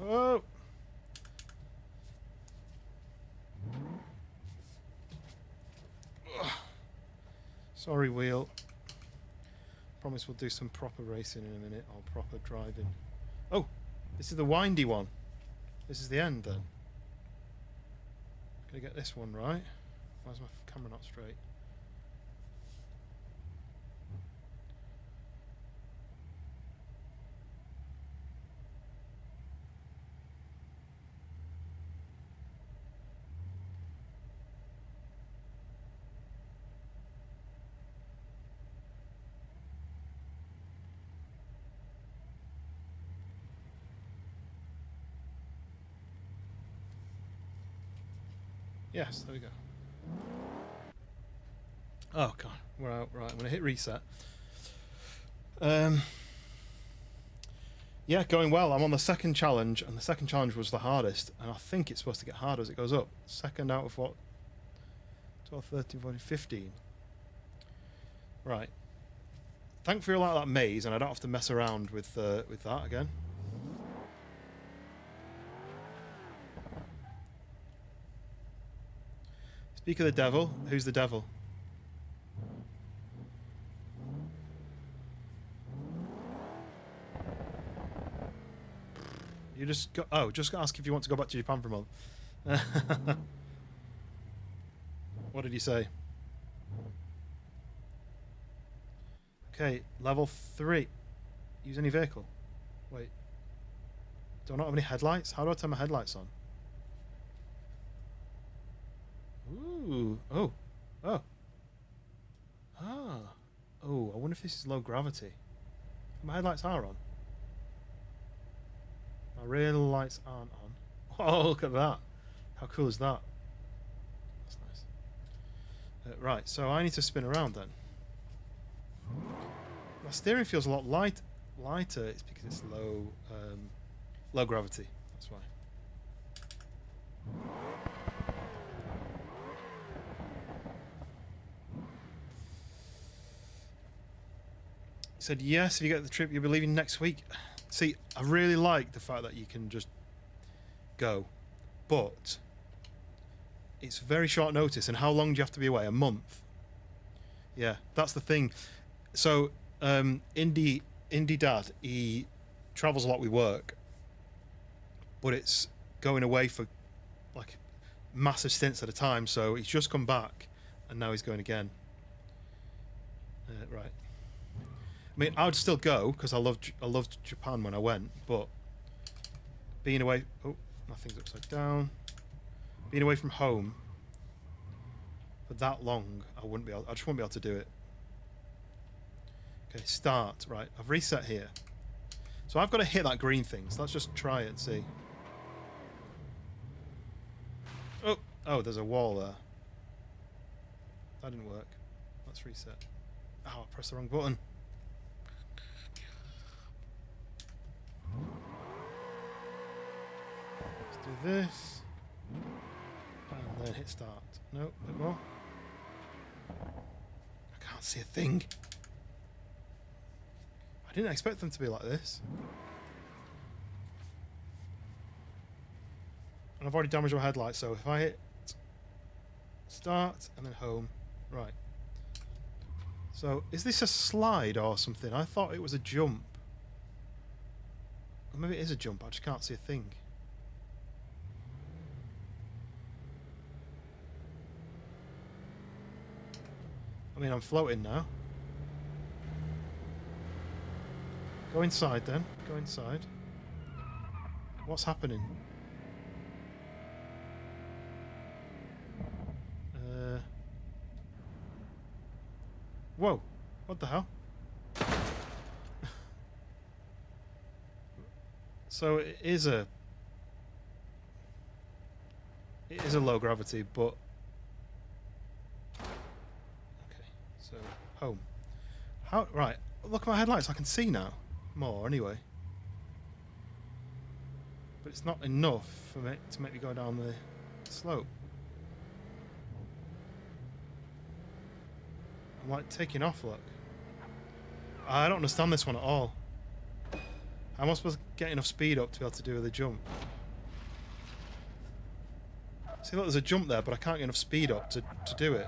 Oh! Sorry, wheel. Promise we'll do some proper racing in a minute, or proper driving. Oh, this is the windy one. This is the end then. Gonna get this one right. Why's my camera not straight? Yes, there we go. Oh god, we're out. Right, I'm gonna hit reset. Yeah, going well. I'm on the second challenge, and the second challenge was the hardest, and I think it's supposed to get harder as it goes up. Second out of what? 12, 13, 14, 15. Right. Thankfully I like that maze, and I don't have to mess around with that again. Speak of the devil. Who's the devil? You just go. Oh, just ask if you want to go back to Japan for a month. What did you say? Okay, level 3. Use any vehicle. Wait. Do I not have any headlights? How do I turn my headlights on? Ooh. Oh. Oh. Ah. Oh, I wonder if this is low gravity. My headlights are on. My rear lights aren't on. Oh, look at that. How cool is that? That's nice. Right, so I need to spin around then. My steering feels a lot lighter. It's because it's low gravity. That's why. He said yes. If you get the trip, you'll be leaving next week. See, I really like the fact that you can just go, but it's very short notice. And how long do you have to be away? A month. Yeah, that's the thing. So, Indie Dad, he travels a lot with work, but it's going away for like massive stints at a time. So he's just come back, and now he's going again. Right. I mean, I would still go because I loved Japan when I went, but being away. Oh, my thing's upside down. Being away from home for that long, I just wouldn't be able to do it. Okay, start. Right, I've reset here. So I've got to hit that green thing. So let's just try it and see. Oh, there's a wall there. That didn't work. Let's reset. Oh, I pressed the wrong button. Let's do this. And then hit start. No, a bit more. I can't see a thing. I didn't expect them to be like this. And I've already damaged my headlight, so if I hit start and then home. Right. So, is this a slide or something? I thought it was a jump. Or maybe it is a jump, I just can't see a thing. I mean, I'm floating now. Go inside then. Go inside. What's happening? Whoa. What the hell? So it is a low gravity, but okay. So home. How? Right. Look at my headlights. I can see now. More anyway. But it's not enough for me to make me go down the slope. I'm like taking off, look. I don't understand this one at all. How am I supposed to get enough speed up to be able to do the jump? See, look, there's a jump there, but I can't get enough speed up to do it.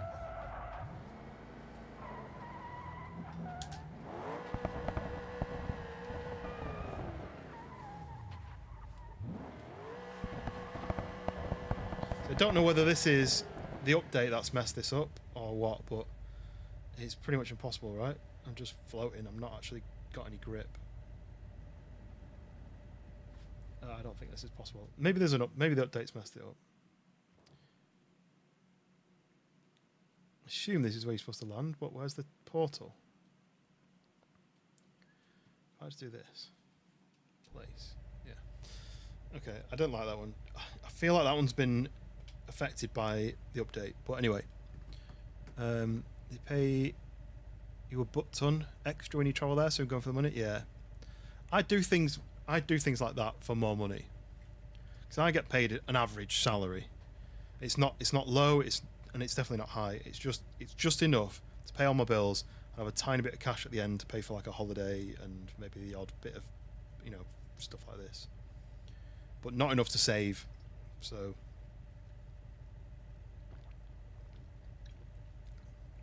So I don't know whether this is the update that's messed this up or what, but it's pretty much impossible, right? I'm just floating. I'm not actually got any grip. I don't think this is possible. Maybe there's maybe the update's messed it up. I assume this is where you're supposed to land, but where's the portal? I'll just do this. Place. Yeah. Okay, I don't like that one. I feel like that one's been affected by the update. But anyway. They pay you a butt ton extra when you travel there, so you're going for the money. Yeah, I do things like that for more money, because I get paid an average salary. It's not low. It's definitely not high. It's just enough to pay all my bills and have a tiny bit of cash at the end to pay for like a holiday and maybe the odd bit of, stuff like this. But not enough to save. So.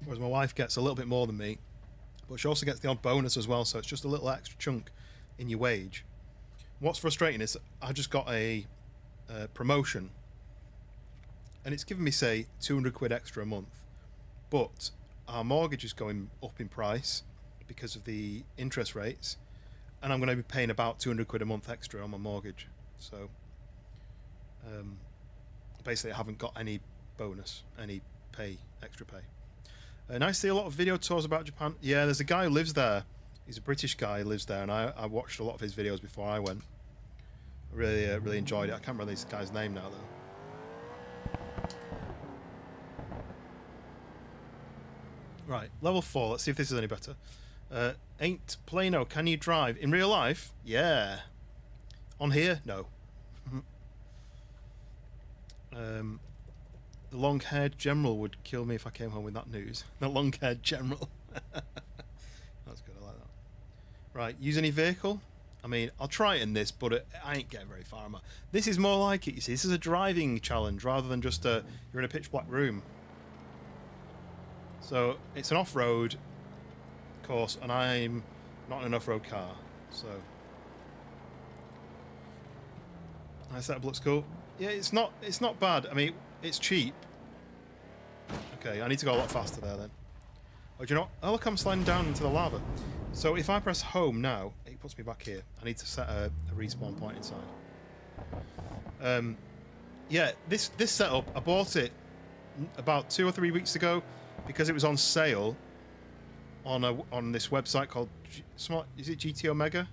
Whereas my wife gets a little bit more than me, but she also gets the odd bonus as well, so it's just a little extra chunk in your wage. what's frustrating is I just got a promotion, and it's given me, say, 200 quid extra a month, but our mortgage is going up in price because of the interest rates, and I'm going to be paying about 200 quid a month extra on my mortgage. So basically I haven't got any bonus, any extra pay. And I see a lot of video tours about Japan. Yeah, there's a guy who lives there. He's a British guy who lives there, and I watched a lot of his videos before I went. I really enjoyed it. I can't remember this guy's name now, though. Right, level 4. Let's see if this is any better. Ain't Plano, can you drive? In real life? Yeah. On here? No. The long-haired general would kill me if I came home with that news. The long-haired general. That's good, I like that. Right, use any vehicle? I mean, I'll try it in this, but I ain't getting very far. This is more like it, you see. This is a driving challenge rather than just you're in a pitch-black room. So, it's an off-road course, and I'm not in an off-road car, so... Nice, setup looks cool. Yeah, it's not bad. I mean, it's cheap. Okay, I need to go a lot faster there then. Oh, do you know what? Oh, look, I'm sliding down into the lava. So if I press home now, it puts me back here. I need to set a respawn point inside. Yeah, this setup, I bought it about 2 or 3 weeks ago because it was on sale on this website called is it GT Omega?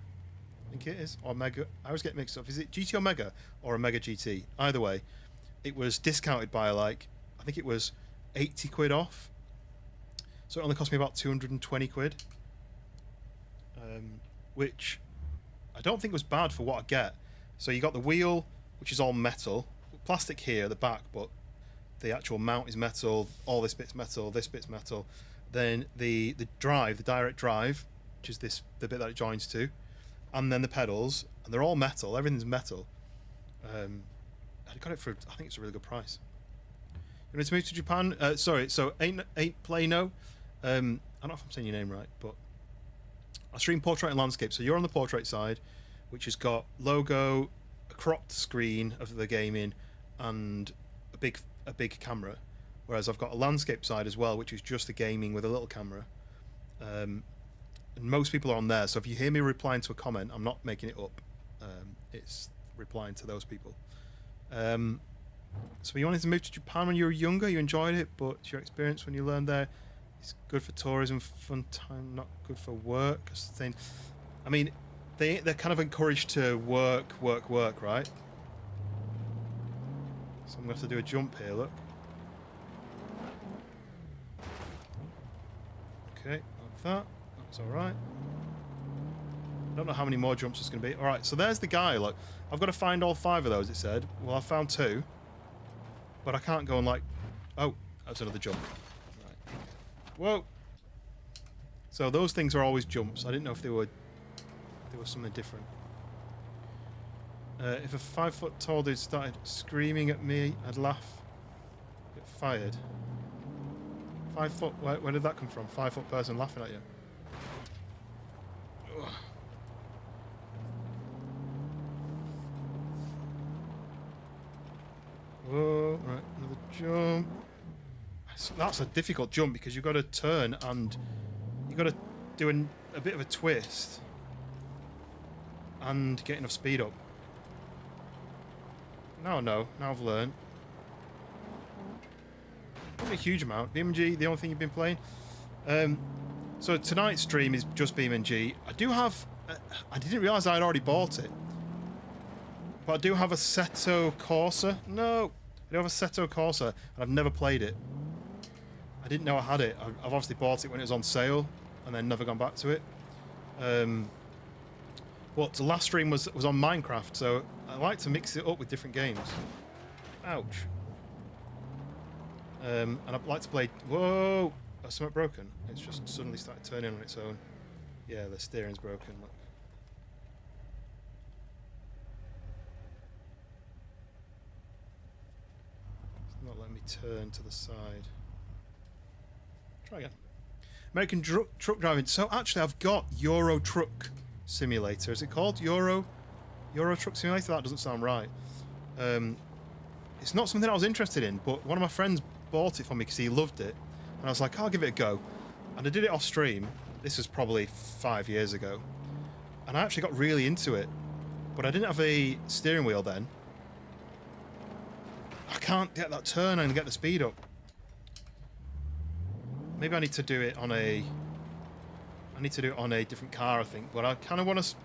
I think it is, or Mega. I always get mixed up. Is it GT Omega or Omega GT? Either way, it was discounted by like, I think it was 80 quid off. So it only cost me about 220 quid. Which I don't think was bad for what I get. So you got the wheel, which is all metal. Plastic here at the back, but the actual mount is metal. All this bit's metal, this bit's metal. Then the drive, the direct drive, which is the bit that it joins to. And then the pedals, and they're all metal. Everything's metal. I got it for, I think it's a really good price. You need to move to Japan? Sorry, so ain't Plano. I don't know if I'm saying your name right, but I stream portrait and landscape. So you're on the portrait side, which has got logo, a cropped screen of the gaming, and a big camera. Whereas I've got a landscape side as well, which is just the gaming with a little camera. And most people are on there, so if you hear me replying to a comment, I'm not making it up. It's replying to those people. So you wanted to move to Japan when you were younger, you enjoyed it, but your experience when you learned there, it's good for tourism, fun time, not good for work. I mean, they're kind of encouraged to work, right? So I'm going to have to do a jump here, look. Okay, like that. That's alright. I don't know how many more jumps there's going to be. Alright, so there's the guy, look. I've got to find all 5 of those, it said. Well, I found 2. But I can't go and like... Oh, that's another jump. Right. Whoa! So those things are always jumps. I didn't know if they were something different. If a 5-foot tall dude started screaming at me, I'd laugh. Get fired. 5 foot? Where did that come from? 5-foot person laughing at you. Ugh. Whoa, right, another jump. That's a difficult jump because you've got to turn and you've got to do a bit of a twist and get enough speed up. Now I've learned. Not a huge amount. BeamNG, the only thing you've been playing. So tonight's stream is just BeamNG. I do have... I didn't realise I'd already bought it. But I do have a Seto Corsa. No! I do have a Seto Corsa, and I've never played it. I didn't know I had it. I've obviously bought it when it was on sale, and then never gone back to it. But the last stream was on Minecraft, so I like to mix it up with different games. Ouch. And I'd like to play... Whoa! Is something broken? It's just suddenly started turning on its own. Yeah, the steering's broken. Look. It's not letting me turn to the side. Try again. American truck driving. So actually I've got Euro Truck Simulator. Is it called? Euro Euro Truck Simulator? That doesn't sound right. It's not something I was interested in, but one of my friends bought it for me because he loved it. And I was like, I'll give it a go. And I did it off stream. This was probably 5 years ago. And I actually got really into it. But I didn't have a steering wheel then. I can't get that turn and get the speed up. Maybe I need to do it on a... I need to do it on a different car, I think. But I kind of want to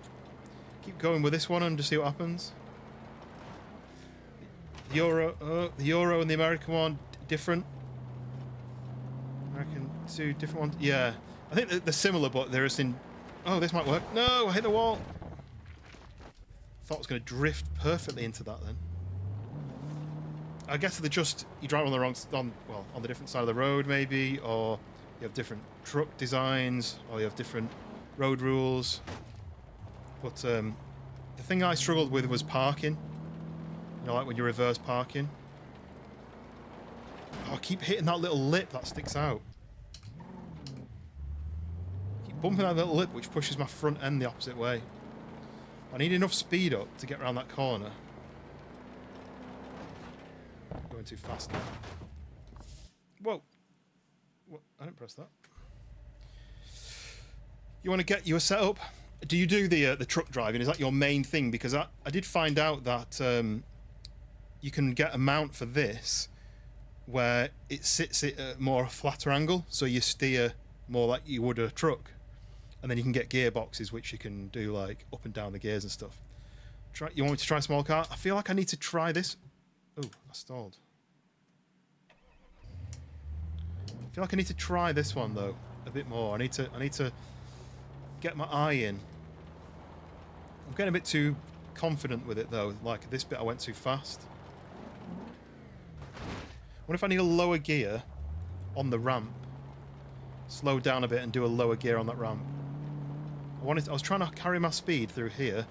keep going with this one and just see what happens. The Euro and the American one, different. American two different ones. Yeah, I think they're similar, but they're just in... Oh, this might work. No, I hit the wall. Thought I was going to drift perfectly into that then. I guess they're just... You drive on the wrong... on the different side of the road, maybe, or you have different truck designs, or you have different road rules. But the thing I struggled with was parking. You know, like when you're reverse parking. Oh, I keep hitting that little lip that sticks out. Keep bumping that little lip, which pushes my front end the opposite way. I need enough speed up to get around that corner. Going too fast now. Whoa. What? I didn't press that. You want to get your setup? Do you do the truck driving? Is that your main thing? Because I did find out that you can get a mount for this where it sits at a more flatter angle, so you steer more like you would a truck. And then you can get gearboxes, which you can do like up and down the gears and stuff. You want me to try a small car? I feel like I need to try this. Oh, I stalled. I feel like I need to try this one though a bit more. I need to get my eye in. I'm getting a bit too confident with it though. Like this bit I went too fast. What if I need a lower gear on the ramp? Slow down a bit and do a lower gear on that ramp. I was trying to carry my speed through here.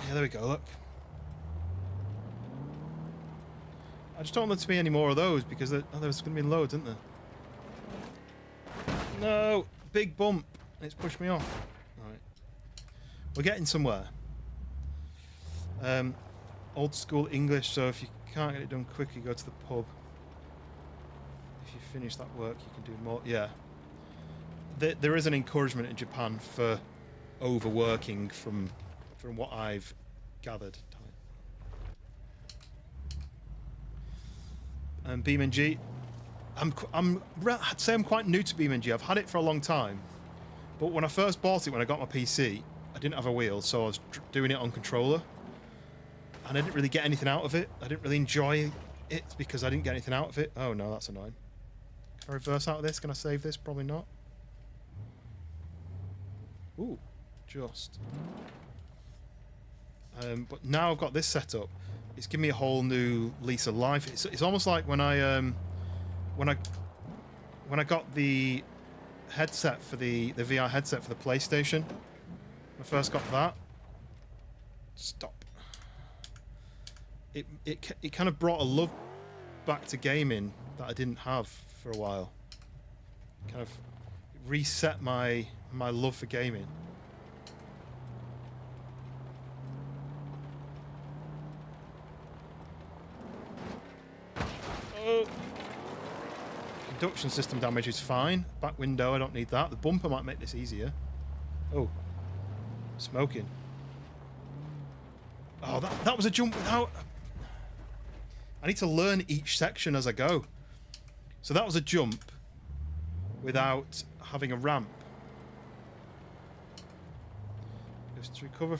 Yeah, there we go, look. I just don't want there to be any more of those because there's going to be loads, isn't there? No! Big bump. It's pushed me off. Right. We're getting somewhere. Old school English, so if you can't get it done quick, you go to the pub. If you finish that work, you can do more. Yeah. There is an encouragement in Japan for overworking from what I've gathered. BeamNG, I'd say I'm quite new to BeamNG. I've had it for a long time, but when I first bought it, when I got my PC, I didn't have a wheel, so I was doing it on controller, and I didn't really get anything out of it. I didn't really enjoy it because I didn't get anything out of it. Oh no, that's annoying. Can I reverse out of this? Can I save this? Probably not. Ooh, just. But now I've got this set up. It's given me a whole new lease of life. It's almost like when I got the headset for the VR headset for the PlayStation. When I first got that. Stop. It kind of brought a love back to gaming that I didn't have for a while. Kind of reset my love for gaming. Oh. Induction system damage is fine. Back window, I don't need that. The bumper might make this easier. Oh. Smoking. Oh, that was a jump without... I need to learn each section as I go. So that was a jump without having a ramp. Just to recover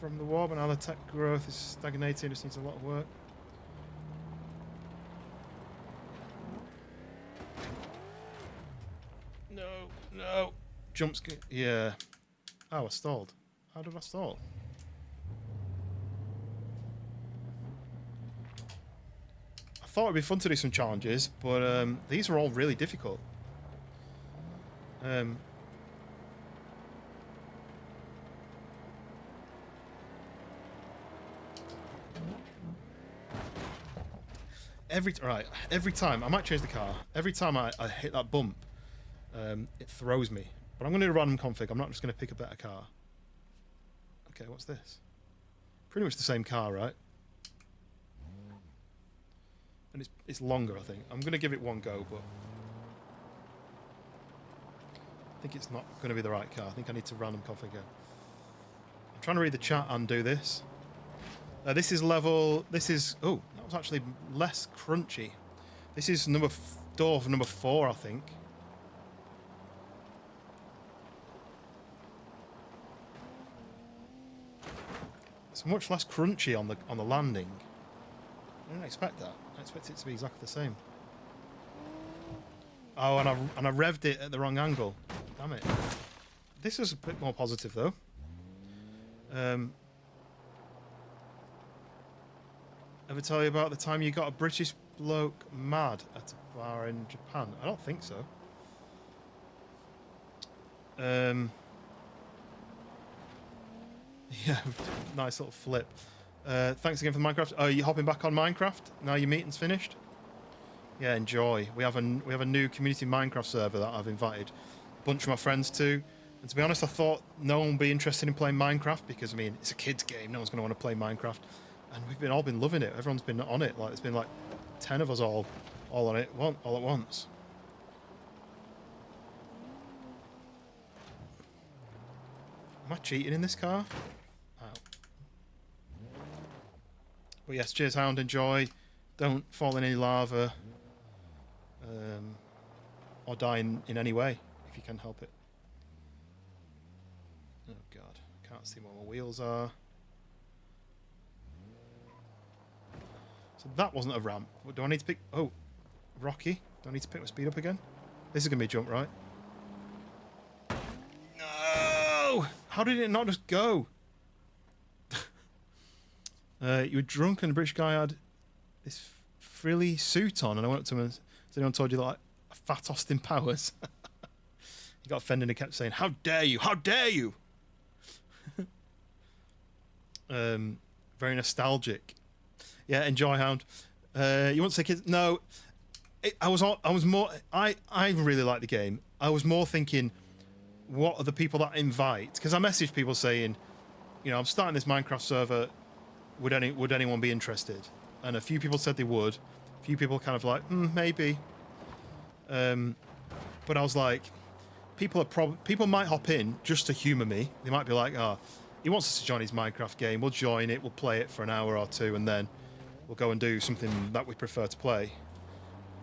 from the war, but now the tech growth is stagnating. Just needs a lot of work. No. Jumps. Yeah. Oh, I stalled. How did I stall? I thought it'd be fun to do some challenges, but these are all really difficult. Every time I might change the car. Every time I hit that bump, it throws me. But I'm going to do a random config. I'm not just going to pick a better car. Okay, what's this? Pretty much the same car, right? And it's longer, I think. I'm going to give it one go, but I think it's not going to be the right car. I think I need to random configure. I'm trying to read the chat and do this. This is level... This is... Oh, that was actually less crunchy. This is door number 4, I think. It's much less crunchy on the landing. I didn't expect that. I expect it to be exactly the same. Oh, and I revved it at the wrong angle. Damn it. This is a bit more positive though. Ever tell you about the time you got a British bloke mad at a bar in Japan? I don't think so. Yeah, nice little flip. Thanks again for the Minecraft. Oh, are you hopping back on Minecraft now your meeting's finished? Yeah, enjoy. We have a new community Minecraft server that I've invited a bunch of my friends to. And to be honest, I thought no one would be interested in playing Minecraft because I mean it's a kids game. No one's going to want to play Minecraft, and we've all been loving it. Everyone's been on it. Like there's been like 10 of us all on it all at once. Am I cheating in this car? But yes, cheers, Hound. Enjoy. Don't fall in any lava, or die in any way if you can help it. Oh God, can't see what my wheels are. So that wasn't a ramp. What do I need to pick? Oh, Rocky. Do I need to pick my speed up again? This is gonna be a jump, right? No! How did it not just go? You were drunk and the British guy had this frilly suit on, and I went up to him and said, "Has anyone told you like a fat Austin Powers?" He got offended and kept saying, "How dare you? How dare you?" Very nostalgic. Yeah, enjoy, Hound. You want to say kids? No, I was more. I really like the game. I was more thinking, what are the people that I invite? Because I messaged people saying, you know, I'm starting this Minecraft server. Would anyone be interested? And a few people said they would. A few people kind of like, maybe. But I was like, people might hop in just to humour me. They might be like, oh, he wants us to join his Minecraft game. We'll join it. We'll play it for an hour or two, and then we'll go and do something that we prefer to play,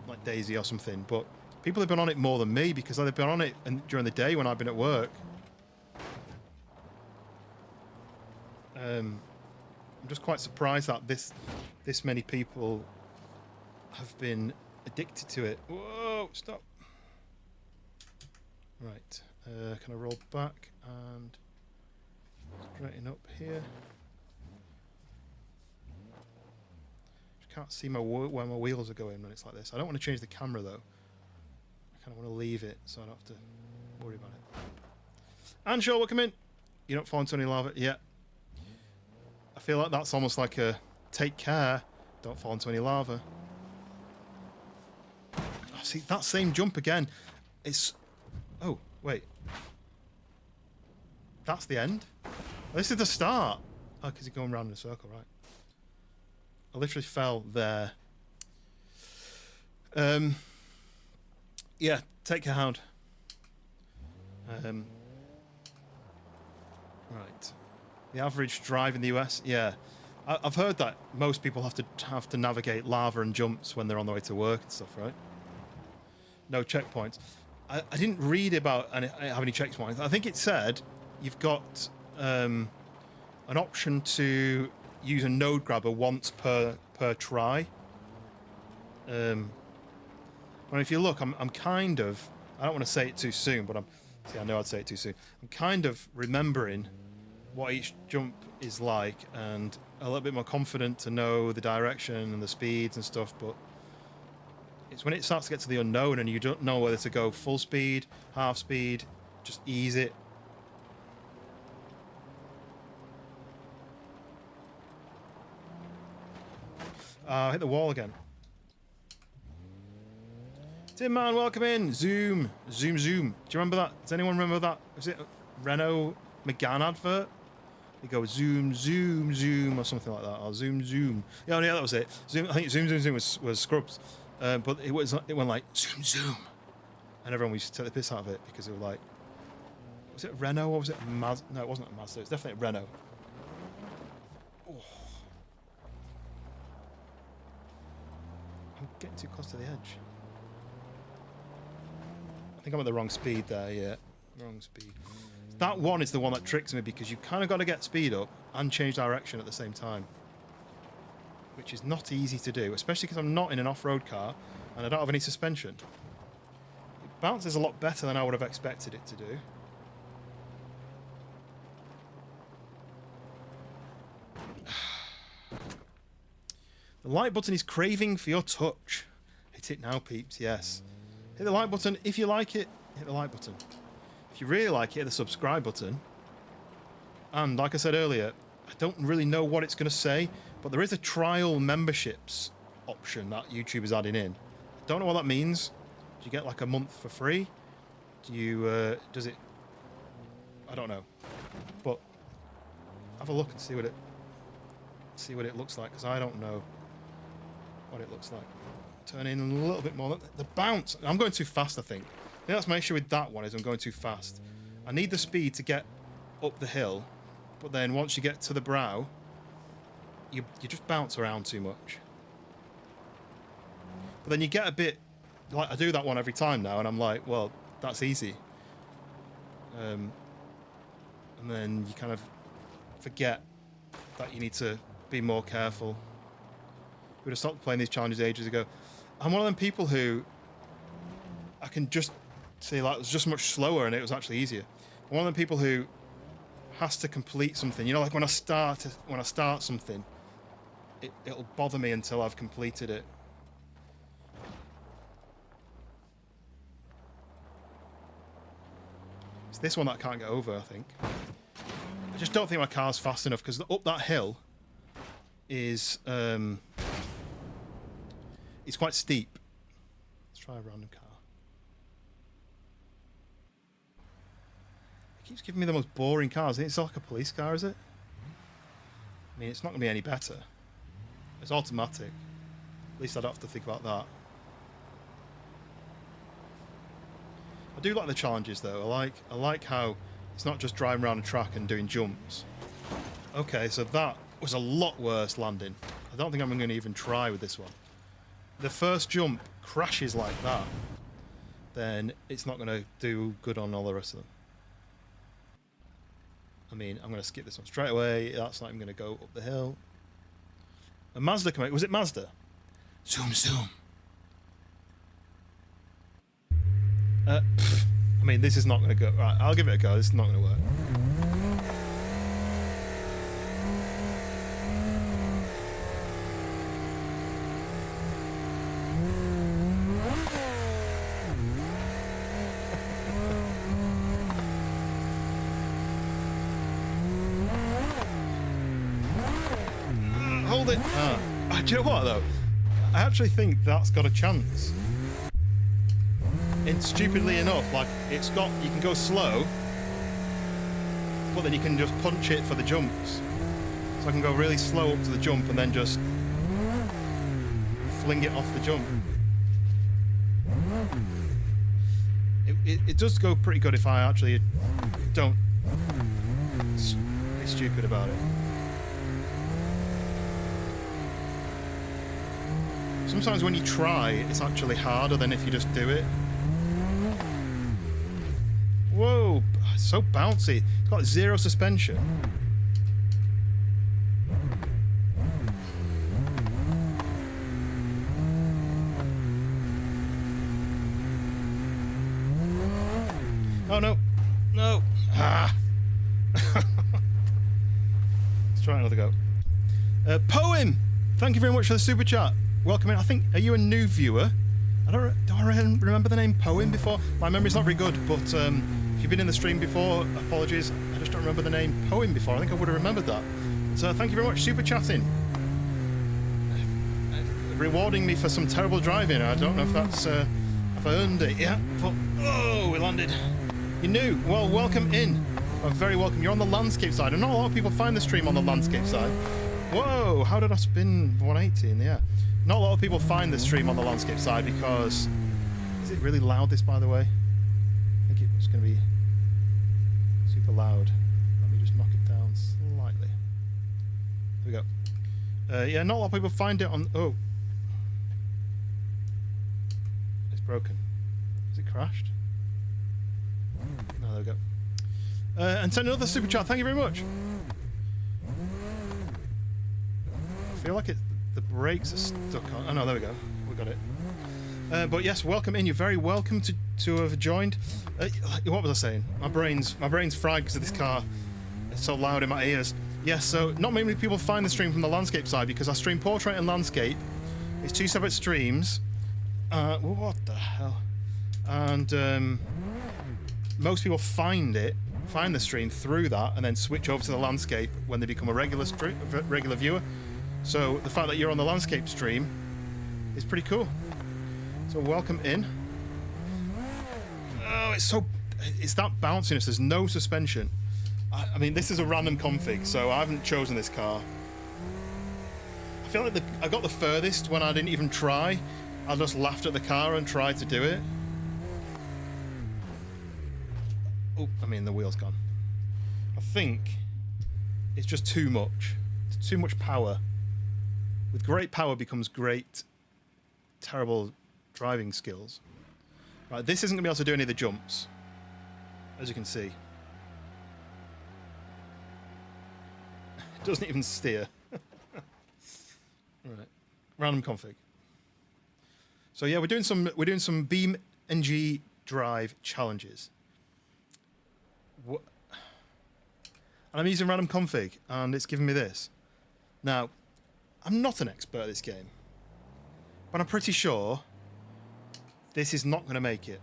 like Daisy or something. But people have been on it more than me because they've been on it during the day when I've been at work. I'm just quite surprised that this many people have been addicted to it. Whoa, stop. Right, can I roll back and straighten up here? Just can't see where my wheels are going when it's like this. I don't want to change the camera though. I kind of want to leave it so I don't have to worry about it. And sure, welcome in. You don't fall into any lava yet. I feel like that's almost like a take care, don't fall into any lava. Oh, see, that same jump again. It's... Oh, wait. That's the end? This is the start. Oh, because you're going round in a circle, right? I literally fell there. Yeah, take care, Hound. Right. The average drive in the US, yeah. I've heard that most people have to navigate lava and jumps when they're on the way to work and stuff, right? No checkpoints. I didn't read about have any checkpoints. I think it said you've got an option to use a node grabber once per try. Well, if you look, I'm kind of... I don't want to say it too soon, but I know I'd say it too soon. I'm kind of remembering what each jump is like and a little bit more confident to know the direction and the speeds and stuff, but it's when it starts to get to the unknown and you don't know whether to go full speed, half speed, just ease it. I hit the wall again. Tim Man, welcome in. Zoom. Do you remember that? Does anyone remember that? Was it a Renault Megane advert? You go zoom, zoom, zoom, or something like that, or zoom, zoom. Yeah, that was it. Zoom. I think zoom, zoom, zoom was Scrubs, but it went like zoom, zoom, and everyone used to take the piss out of it because it was like, was it a Renault or was it a Mazda? No, it wasn't a Mazda. It's definitely a Renault. Oh. I'm getting too close to the edge. I think I'm at the wrong speed there. Yeah, wrong speed. That one is the one that tricks me because you kind of got to get speed up and change direction at the same time, which is not easy to do, especially because I'm not in an off-road car and I don't have any suspension. It bounces a lot better than I would have expected it to do. The like button is craving for your touch. Hit it now, peeps, yes. Hit the like button. If you like it, hit the like button. If you really like it, hit the subscribe button. And like I said earlier, I don't really know what it's going to say, but there is a trial memberships option that YouTube is adding in. I don't know what that means. Do you get like a month for free? Do you, does it, I don't know. But have a look and see what it looks like, because I don't know what it looks like. Turn in a little bit more. The bounce, I'm going too fast, I think. I think that's my issue with that one, is I'm going too fast. I need the speed to get up the hill, but then once you get to the brow, you just bounce around too much. But then you get a bit, like I do that one every time now, and I'm like, well, that's easy. And then you kind of forget that you need to be more careful. We would have stopped playing these challenges ages ago. I'm one of them people who I can just say like it was just much slower and it was actually easier. I'm one of them people who has to complete something. You know, like when I start something, it'll bother me until I've completed it. It's this one that I can't get over, I think. I just don't think my car's fast enough because up that hill is it's quite steep. Let's try a random car. It keeps giving me the most boring cars. It's like a police car, is it? I mean, it's not going to be any better. It's automatic. At least I don't have to think about that. I do like the challenges, though. I like how it's not just driving around a track and doing jumps. Okay, so that was a lot worse landing. I don't think I'm going to even try with this one. The first jump crashes like that, then it's not going to do good on all the rest of them. I mean, I'm going to skip this one straight away. That's not even going to go up the hill. A Mazda came out. Was it Mazda? Zoom, zoom. I mean, this is not going to go. Right, I'll give it a go. This is not going to work. Hold it. Do you know what, though? I actually think that's got a chance. And stupidly enough, like, you can go slow, but then you can just punch it for the jumps. So I can go really slow up to the jump and then just fling it off the jump. It does go pretty good if I actually don't be stupid about it. Sometimes when you try, it's actually harder than if you just do it. Whoa, it's so bouncy. It's got zero suspension. Oh no, no. Ah. Let's try another go. Poem, thank you very much for the super chat. Welcome in. I think, are you a new viewer? Do I remember the name Poem before? My memory's not very good, but if you've been in the stream before, apologies. I just don't remember the name Poem before. I think I would have remembered that. So thank you very much, super chatting. Rewarding me for some terrible driving. I don't know if that's, if I earned it yet, but, oh, we landed. You're new. Well, welcome in. Oh, very welcome. You're on the landscape side, and not a lot of people find the stream on the landscape side. Whoa, how did I spin 180 in the air? Not a lot of people find the stream on the landscape side because... Is it really loud, this, by the way? I think it's going to be super loud. Let me just knock it down slightly. There we go. Yeah, not a lot of people find it on... Oh. It's broken. Has it crashed? No, there we go. And send another super chat. Thank you very much. I feel like the brakes are stuck on. Oh no, there we go. We got it. But yes, welcome in. You're very welcome to have joined. What was I saying? My brain's fried because of this car. It's so loud in my ears. Yes, so not many people find the stream from the landscape side because I stream portrait and landscape. It's two separate streams. What the hell? And most people find the stream through that and then switch over to the landscape when they become a regular viewer. So the fact that you're on the landscape stream is pretty cool. So welcome in. Oh, it's that bounciness. There's no suspension. I mean, this is a random config, so I haven't chosen this car. I feel like I got the furthest when I didn't even try. I just laughed at the car and tried to do it. Oh, I mean, the wheel's gone. I think it's just too much. It's too much power. With great power becomes great, terrible driving skills. Right, this isn't going to be able to do any of the jumps, as you can see. It doesn't even steer. Right, random config. So yeah, we're doing some BeamNG.drive challenges. And I'm using random config, and it's giving me this. Now, I'm not an expert at this game, but I'm pretty sure this is not going to make it.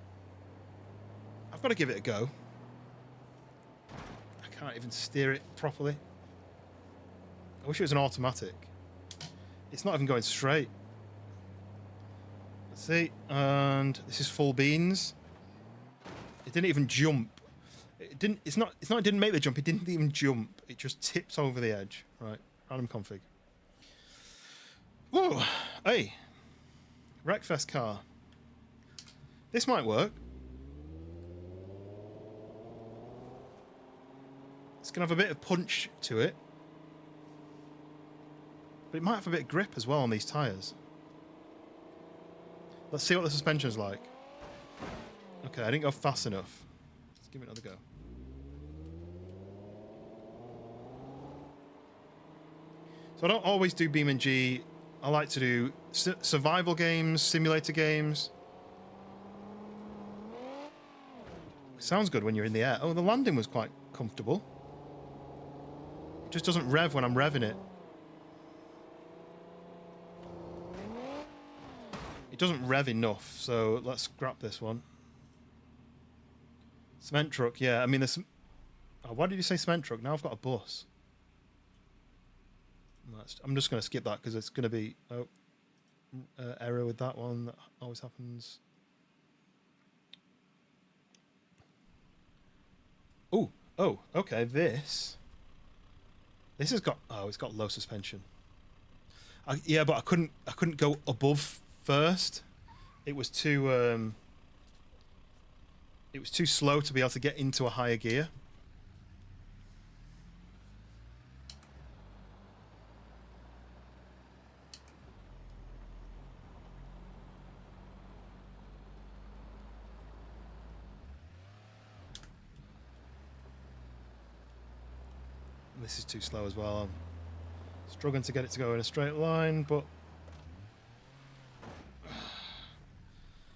I've got to give it a go. I can't even steer it properly. I wish it was an automatic. It's not even going straight. Let's see, and this is full beans. It didn't even jump. It didn't make the jump, it didn't even jump. It just tips over the edge. Right, random config. Whoa, hey. Wreckfest car. This might work. It's going to have a bit of punch to it. But it might have a bit of grip as well on these tyres. Let's see what the suspension's like. Okay, I didn't go fast enough. Let's give it another go. So I don't always do BeamNG. I like to do survival games, simulator games. It sounds good when you're in the air. Oh, the landing was quite comfortable. It just doesn't rev when I'm revving it. It doesn't rev enough, so let's scrap this one. Cement truck, yeah. I mean, there's some... Oh, why did you say cement truck? Now I've got a bus. I'm just going to skip that because it's going to be... Oh, error with that one. That always happens. Oh, okay. This has got... Oh, it's got low suspension. Yeah, but I couldn't go above first. It was too slow to be able to get into a higher gear. This is too slow as well. I'm struggling to get it to go in a straight line, but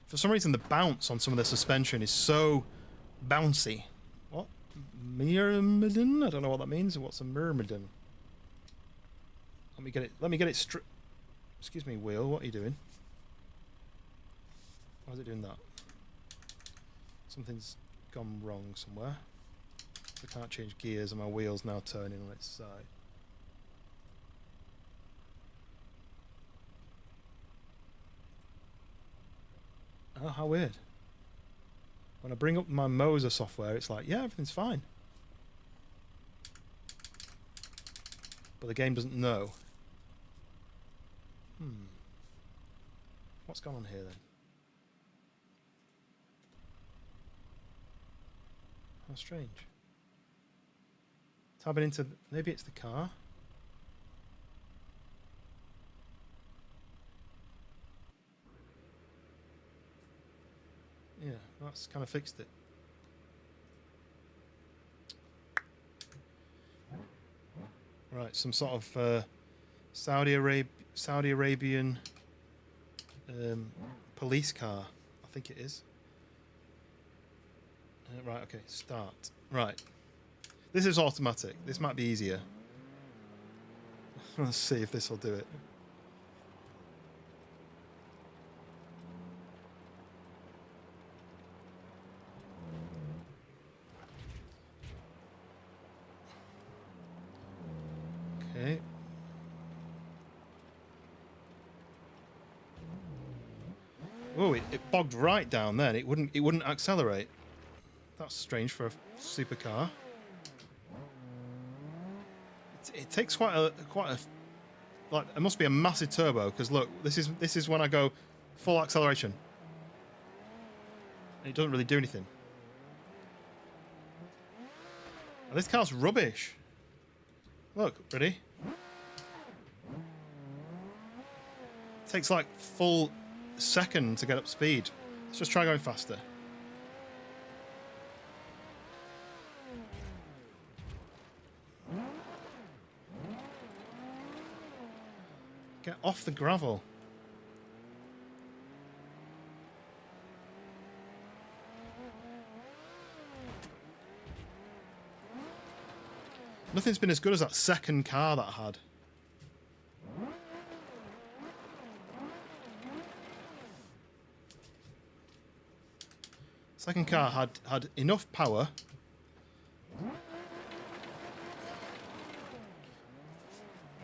for some reason the bounce on some of the suspension is so bouncy. What? Myrmidon? I don't know what that means. What's a myrmidon? Let me get it straight. Excuse me, wheel. What are you doing? Why is it doing that? Something's gone wrong somewhere. I can't change gears and my wheel's now turning on its side. Oh, how weird. When I bring up my Moser software, it's like, yeah, everything's fine. but the game doesn't know. What's going on here then? How strange. Tabbing into... maybe it's the car? Yeah, that's kind of fixed it. Right, some sort of Saudi Arabian police car, I think it is. Right, okay, start. Right. This is automatic. This might be easier. Let's see if this will do it. Okay. Oh, it bogged right down then. It wouldn't accelerate. That's strange for a supercar. It takes quite a like, it must be a massive turbo, because look, this is when I go full acceleration. And it doesn't really do anything. And this car's rubbish. Look, ready? It takes like full second to get up speed. Let's just try going faster. Get off the gravel. Nothing's been as good as that second car that I had. Second car had enough power.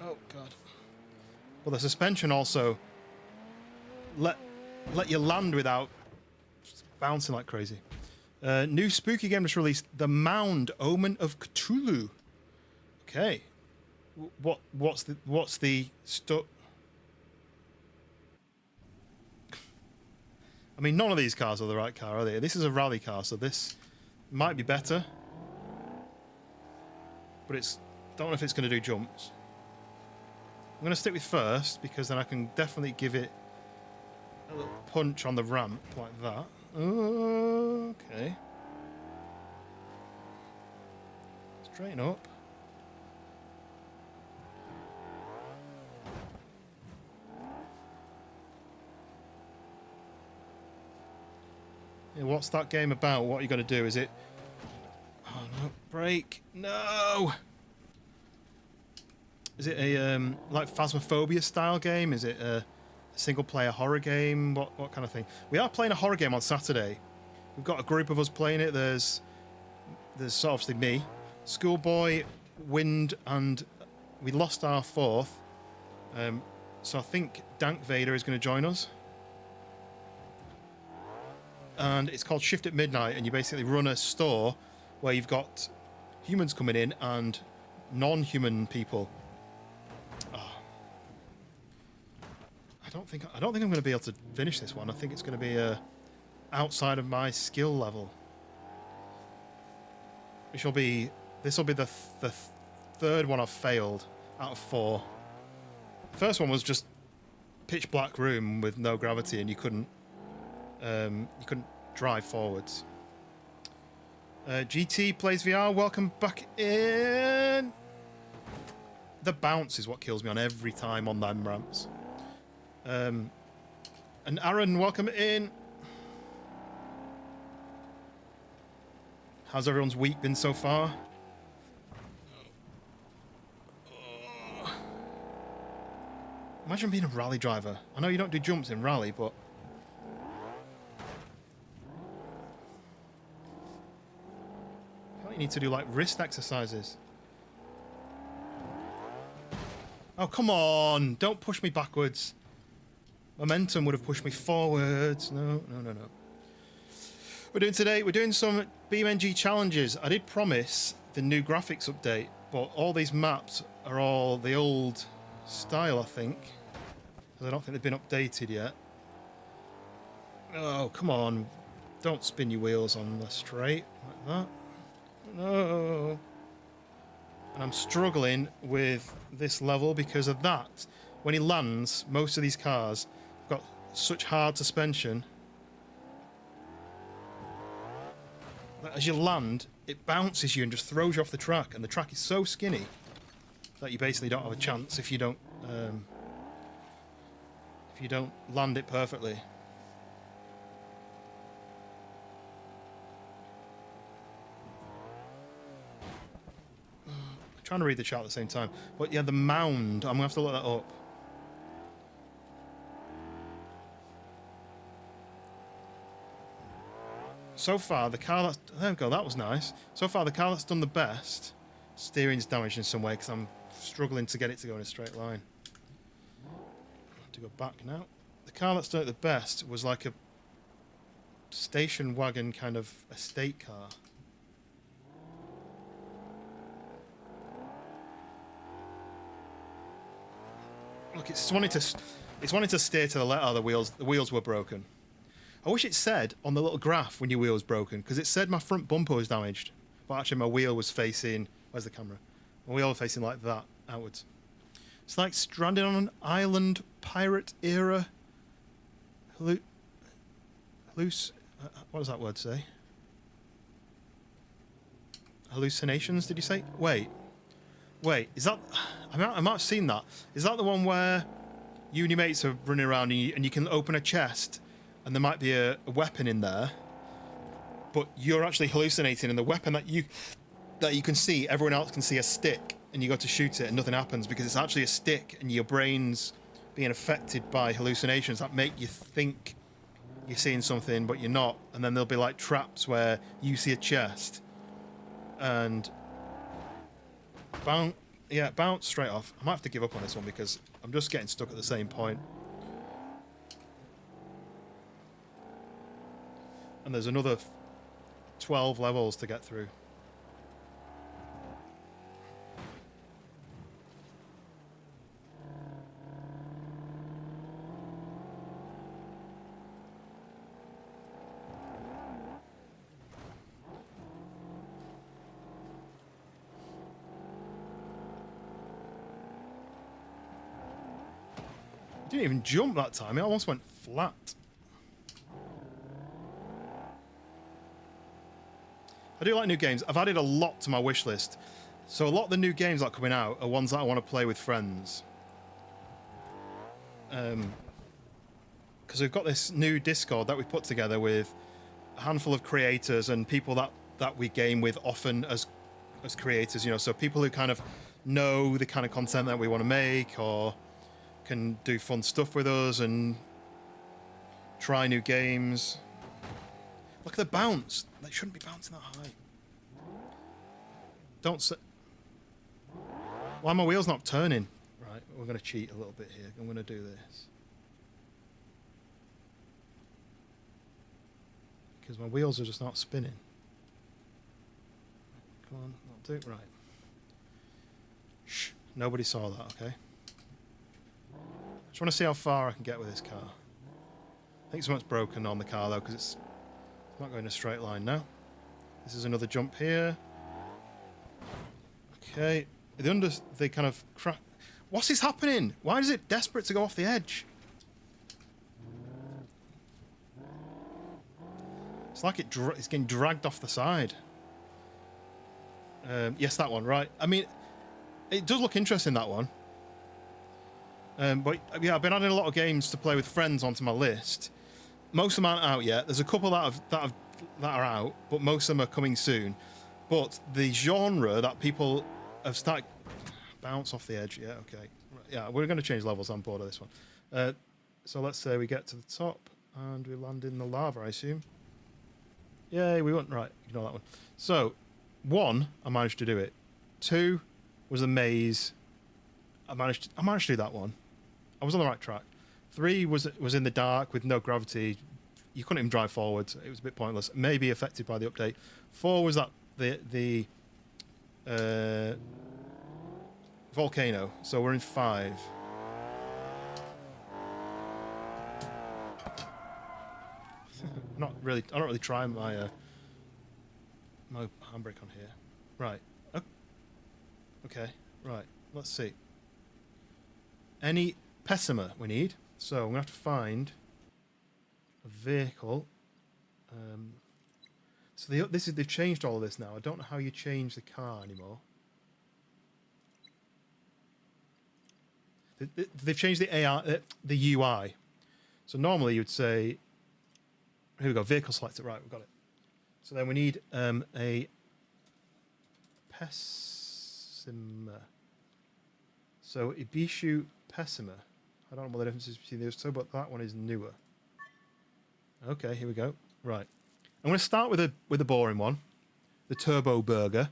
Oh god. Well, the suspension also let you land without bouncing like crazy. New spooky game just released, The Mound: Omen of Cthulhu. Okay, what's the stuff? I mean, none of these cars are the right car, are they? This is a rally car, so this might be better, but don't know if it's going to do jumps. I'm going to stick with first, because then I can definitely give it a little punch on the ramp like that. Okay. Straighten up. Yeah, what's that game about? What are you going to do? Is it... oh no, brake. No! Is it a like Phasmophobia style game? Is it a single player horror game? What kind of thing? We are playing a horror game on Saturday. We've got a group of us playing it. There's obviously me, Schoolboy, Wind, and we lost our fourth. So I think Dank Vader is going to join us. And it's called Shift at Midnight, and you basically run a store where you've got humans coming in and non-human people. I don't think I'm going to be able to finish this one. I think it's going to be outside of my skill level. This will be the third one I've failed out of 4. The first one was just pitch black room with no gravity, and you couldn't drive forwards. GT plays VR. Welcome back in. The bounce is what kills me on every time on them ramps. And Aaron, welcome in. How's everyone's week been so far? Imagine being a rally driver. I know you don't do jumps in rally, but I feel like you need to do like wrist exercises. Oh, come on. Don't push me backwards. Momentum would have pushed me forwards. No. We're doing some BeamNG challenges. I did promise the new graphics update, but all these maps are all the old style, I think. I don't think they've been updated yet. Oh, come on. Don't spin your wheels on the straight like that. No. And I'm struggling with this level because of that. When he lands, most of these cars have got such hard suspension that as you land, it bounces you and just throws you off the track. And the track is so skinny that you basically don't have a chance if you don't land it perfectly. Trying to read the chart at the same time, but yeah, the mound. I'm gonna have to look that up. So far, the car that's there we go. That was nice. So far, the car that's done the best. Steering's damaged in some way because I'm struggling to get it to go in a straight line. I have to go back now. The car that's done it the best was like a station wagon kind of estate car. Look, it's wanting to steer to the left. Oh, the wheels were broken. I wish it said on the little graph when your wheel was broken, because it said my front bumper was damaged, but actually my wheel was facing. Where's the camera? My wheel was facing like that outwards. It's like stranded on an island, pirate era. What does that word say? Hallucinations? Did you say? Wait, is that... I might have seen that. Is that the one where you and your mates are running around and you can open a chest and there might be a weapon in there, but you're actually hallucinating, and the weapon that you can see, everyone else can see a stick, and you go to shoot it and nothing happens because it's actually a stick, and your brain's being affected by hallucinations that make you think you're seeing something but you're not, and then there'll be like traps where you see a chest and bounce straight off. I might have to give up on this one because I'm just getting stuck at the same point. And there's another 12 levels to get through. I didn't even jump that time. It almost went flat. I do like new games. I've added a lot to my wish list. So a lot of the new games that are coming out are ones that I want to play with friends. Because we've got this new Discord that we put together with a handful of creators and people that we game with often as creators, you know, so people who kind of know the kind of content that we want to make or can do fun stuff with us and try new games. Look at the bounce. They shouldn't be bouncing that high. Don't say... Why are my wheels not turning? Right, we're going to cheat a little bit here. I'm going to do this. Because my wheels are just not spinning. Come on, I'll do it right. Shh, nobody saw that, okay? Just want to see how far I can get with this car. I think something's broken on the car though, because it's not going in a straight line now. This is another jump here. Okay, they kind of crack. What's this happening? Why is it desperate to go off the edge? It's like it's getting dragged off the side. Yes, that one, right. I mean, it does look interesting, that one. But yeah, I've been adding a lot of games to play with friends onto my list. Most of them aren't out yet. There's a couple that are out, but most of them are coming soon. But the genre that people have started... Bounce off the edge, yeah, okay. Yeah, we're going to change levels. I'm bored of this one. So let's say we get to the top and we land in the lava, I assume. Yay, we went right. Ignore that one. So, 1, I managed to do it. 2 was a maze. I managed to do that one. I was on the right track. 3 was in the dark with no gravity. You couldn't even drive forwards. It was a bit pointless. Maybe affected by the update. 4 was that the volcano. So we're in 5. Not really. I don't really try my my handbrake on here. Right. Okay. Right. Let's see. Any pessimer we need. So I'm gonna have to find a vehicle. So they've changed all of this now. I don't know how you change the car anymore. They've changed the UI. So normally you'd say, here we go, vehicle selector. Right, we've got it. So then we need a pessimer. So Ibishu pessimer. I don't know what the difference is between those two, but that one is newer. Okay, here we go. Right. I'm going to start with a boring one, the Turbo Burger.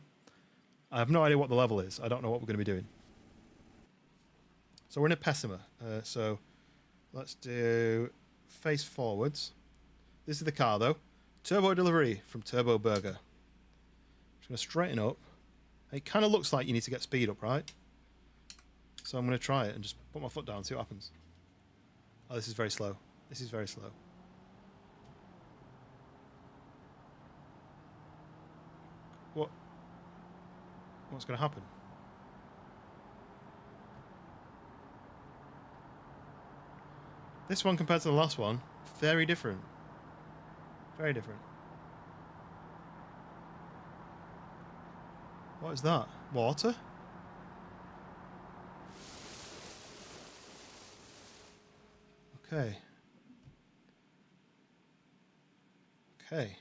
I have no idea what the level is. I don't know what we're going to be doing. So we're in a pessimer. So let's do face forwards. This is the car though. Turbo delivery from Turbo Burger. Just going to straighten up. It kind of looks like you need to get speed up, right? So I'm going to try it and just put my foot down and see what happens. Oh, this is very slow. This is very slow. What's going to happen? This one compared to the last one, very different. Very different. What is that? Water? Okay. Okay.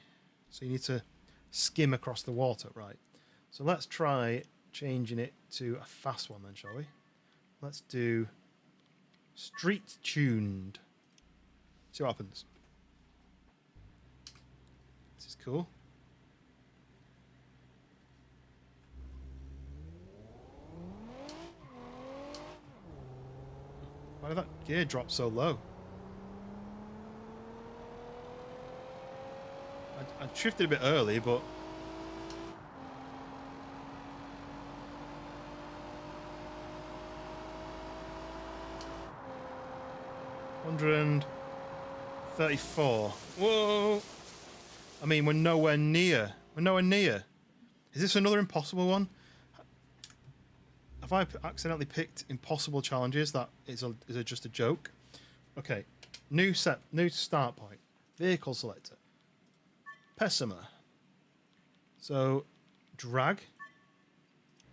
So you need to skim across the water, right? So let's try changing it to a fast one then, shall we? Let's do street tuned. See what happens. This is cool. Why did that gear drop so low? I shifted a bit early, but... $134. Whoa! I mean, we're nowhere near. We're nowhere near. Is this another impossible one? Have I accidentally picked impossible challenges? That is it just a joke? Okay. New start point. Vehicle selector. Pessimer. So, drag.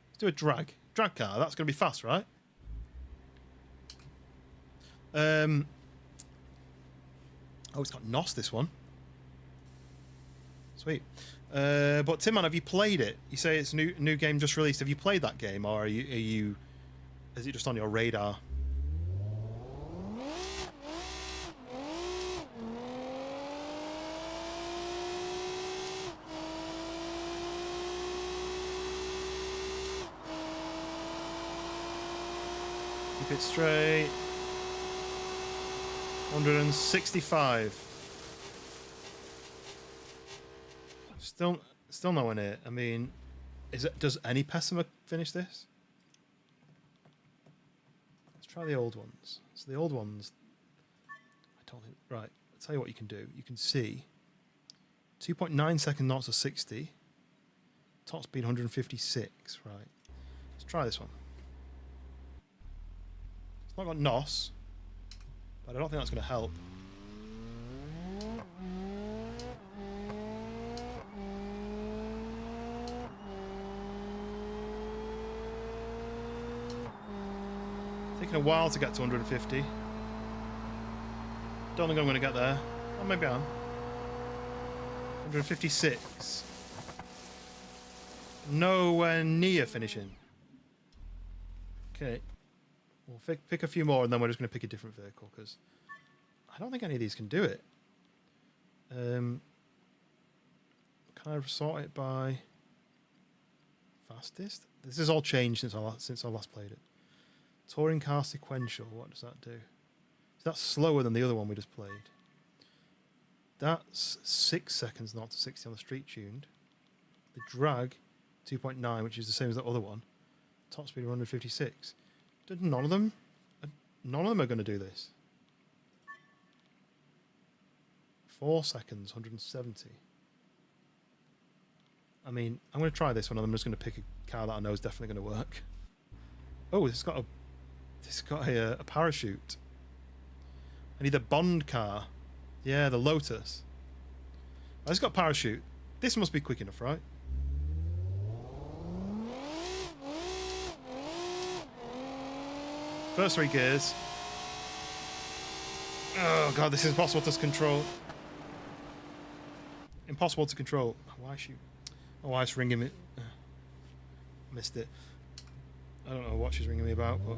Let's do a drag. Drag car. That's going to be fast, right? Oh, it's got NOS, this one. Sweet. But Tim, man, have you played it? You say it's new game just released. Have you played that game, or is it just on your radar? Keep it straight. 165. Still nowhere near. I mean, does any pessimer finish this? Let's try the old ones. So the old ones, I don't think. Right. I'll tell you what you can do. You can see 2.9 second knots of 60. Top speed 156. Right. Let's try this one. It's not got NOS, but I don't think that's going to help. Taking a while to get to 150. Don't think I'm going to get there. Oh, maybe I am. 156. Nowhere near finishing. Okay. We'll pick a few more and then we're just going to pick a different vehicle because I don't think any of these can do it. Can I sort it by fastest? This has all changed since I last played it. Touring car sequential, what does that do? So that's slower than the other one we just played. That's 6 seconds not to 60 on the street tuned. The drag, 2.9, which is the same as the other one. top speed 156. None of them are going to do this. 4 seconds, 170. I mean, I'm going to try this one. I'm just going to pick a car that I know is definitely going to work. Oh, it's got a parachute. I need a Bond car. Yeah, the Lotus. Oh, it's got parachute. This must be quick enough, right? First 3 gears. Oh god, this is impossible to control. Impossible to control. Why is she? Oh, why is ringing me? Missed it. I don't know what she's ringing me about, but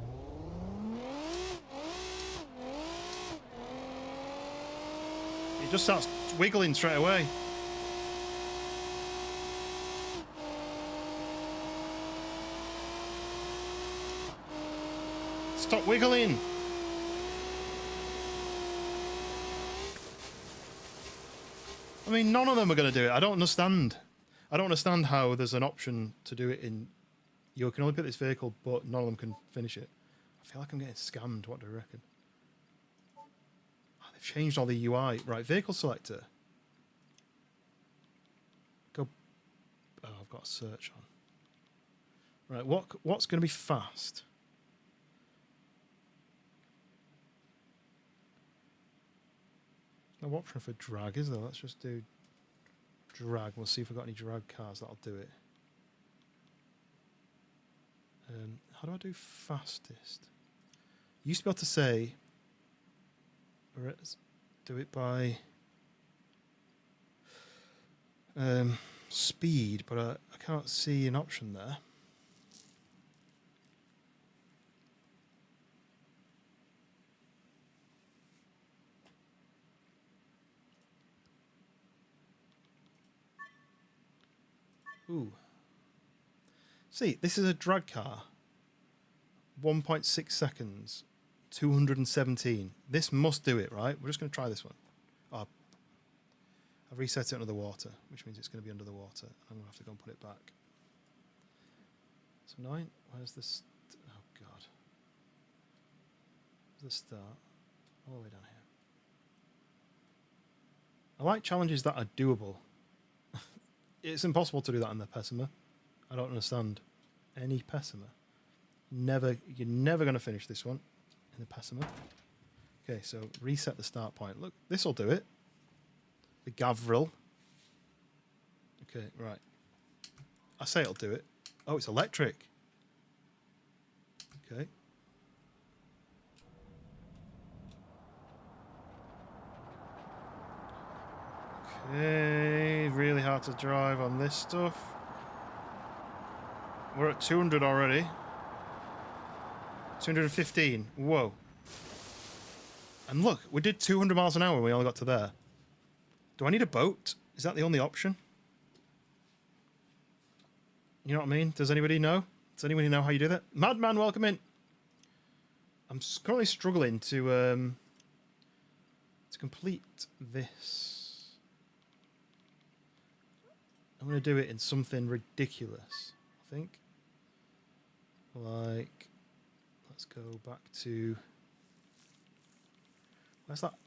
it just starts wiggling straight away. Stop wiggling! I mean, none of them are going to do it. I don't understand. I don't understand how there's an option to do it in... You can only pick this vehicle, but none of them can finish it. I feel like I'm getting scammed. What do you reckon? Oh, they've changed all the UI. Right, vehicle selector. Go... Oh, I've got a search on. Right, what's going to be fast? No option for drag, is there? Let's just do drag. We'll see if we've got any drag cars that'll do it. How do I do fastest? You used to be able to say, do it by speed, but I can't see an option there. Ooh. See, this is a drag car. 1.6 seconds. 217. This must do it, right? We're just going to try this one. Oh, I've reset it under the water, which means it's going to be under the water. I'm going to have to go and put it back. So 9. Where's this? Oh, God. Where's the start? All the way down here. I like challenges that are doable. It's impossible to do that in the Pessima. I don't understand any Pessima. You're never going to finish this one in the Pessima. Okay, so reset the start point. Look, this will do it. The Gavril. Okay, right. I say it'll do it. Oh, it's electric. Okay. Okay, really hard to drive on this stuff. We're at 200 already. 215. Whoa. And look, we did 200 miles an hour when we only got to there. Do I need a boat? Is that the only option? You know what I mean? Does anybody know? Does anybody know how you do that? Madman, welcome in. I'm currently struggling to complete this. I'm going to do it in something ridiculous, I think. Like, let's go back to...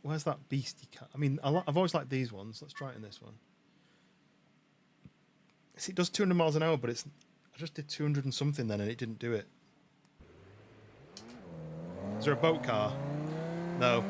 Where's that beastie cat? I mean, I've always liked these ones. Let's try it in this one. See, it does 200 miles an hour, but I just did 200 and something then, and it didn't do it. Is there a boat car? No.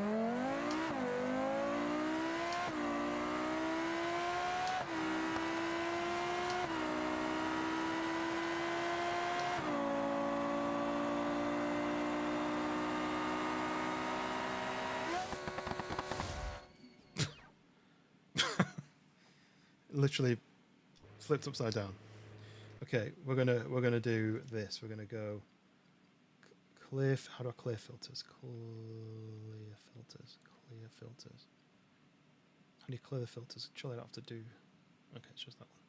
Literally flipped upside down. Okay, we're gonna do this. We're gonna go clear. How do I clear filters? Clear filters. Clear filters. How do you clear the filters? Surely I don't have to do. Okay, it's just that one.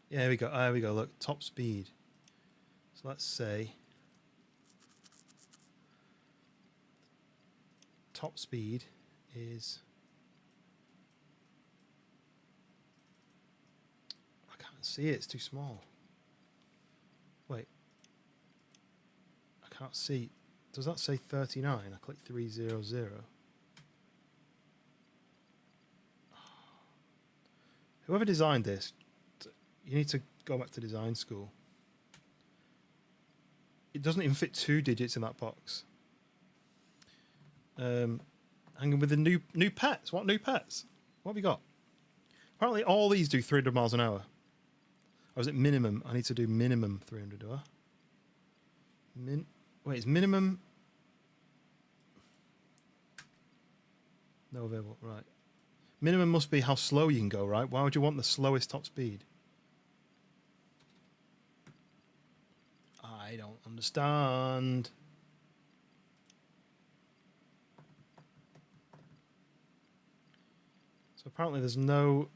Yeah, there we go. There we go. Look, top speed. So let's say top speed is. See it, it's too small. can't see. Does that say 39? I click 300. Whoever designed this, you need to go back to design school. It doesn't even fit 2 digits in that box. Hanging with the new pets. What new pets? What have we got? Apparently all these do 300 miles an hour. Or is it minimum? I need to do minimum 300, do I? Wait, is minimum... No available, right. Minimum must be how slow you can go, right? Why would you want the slowest top speed? I don't understand. So apparently there's no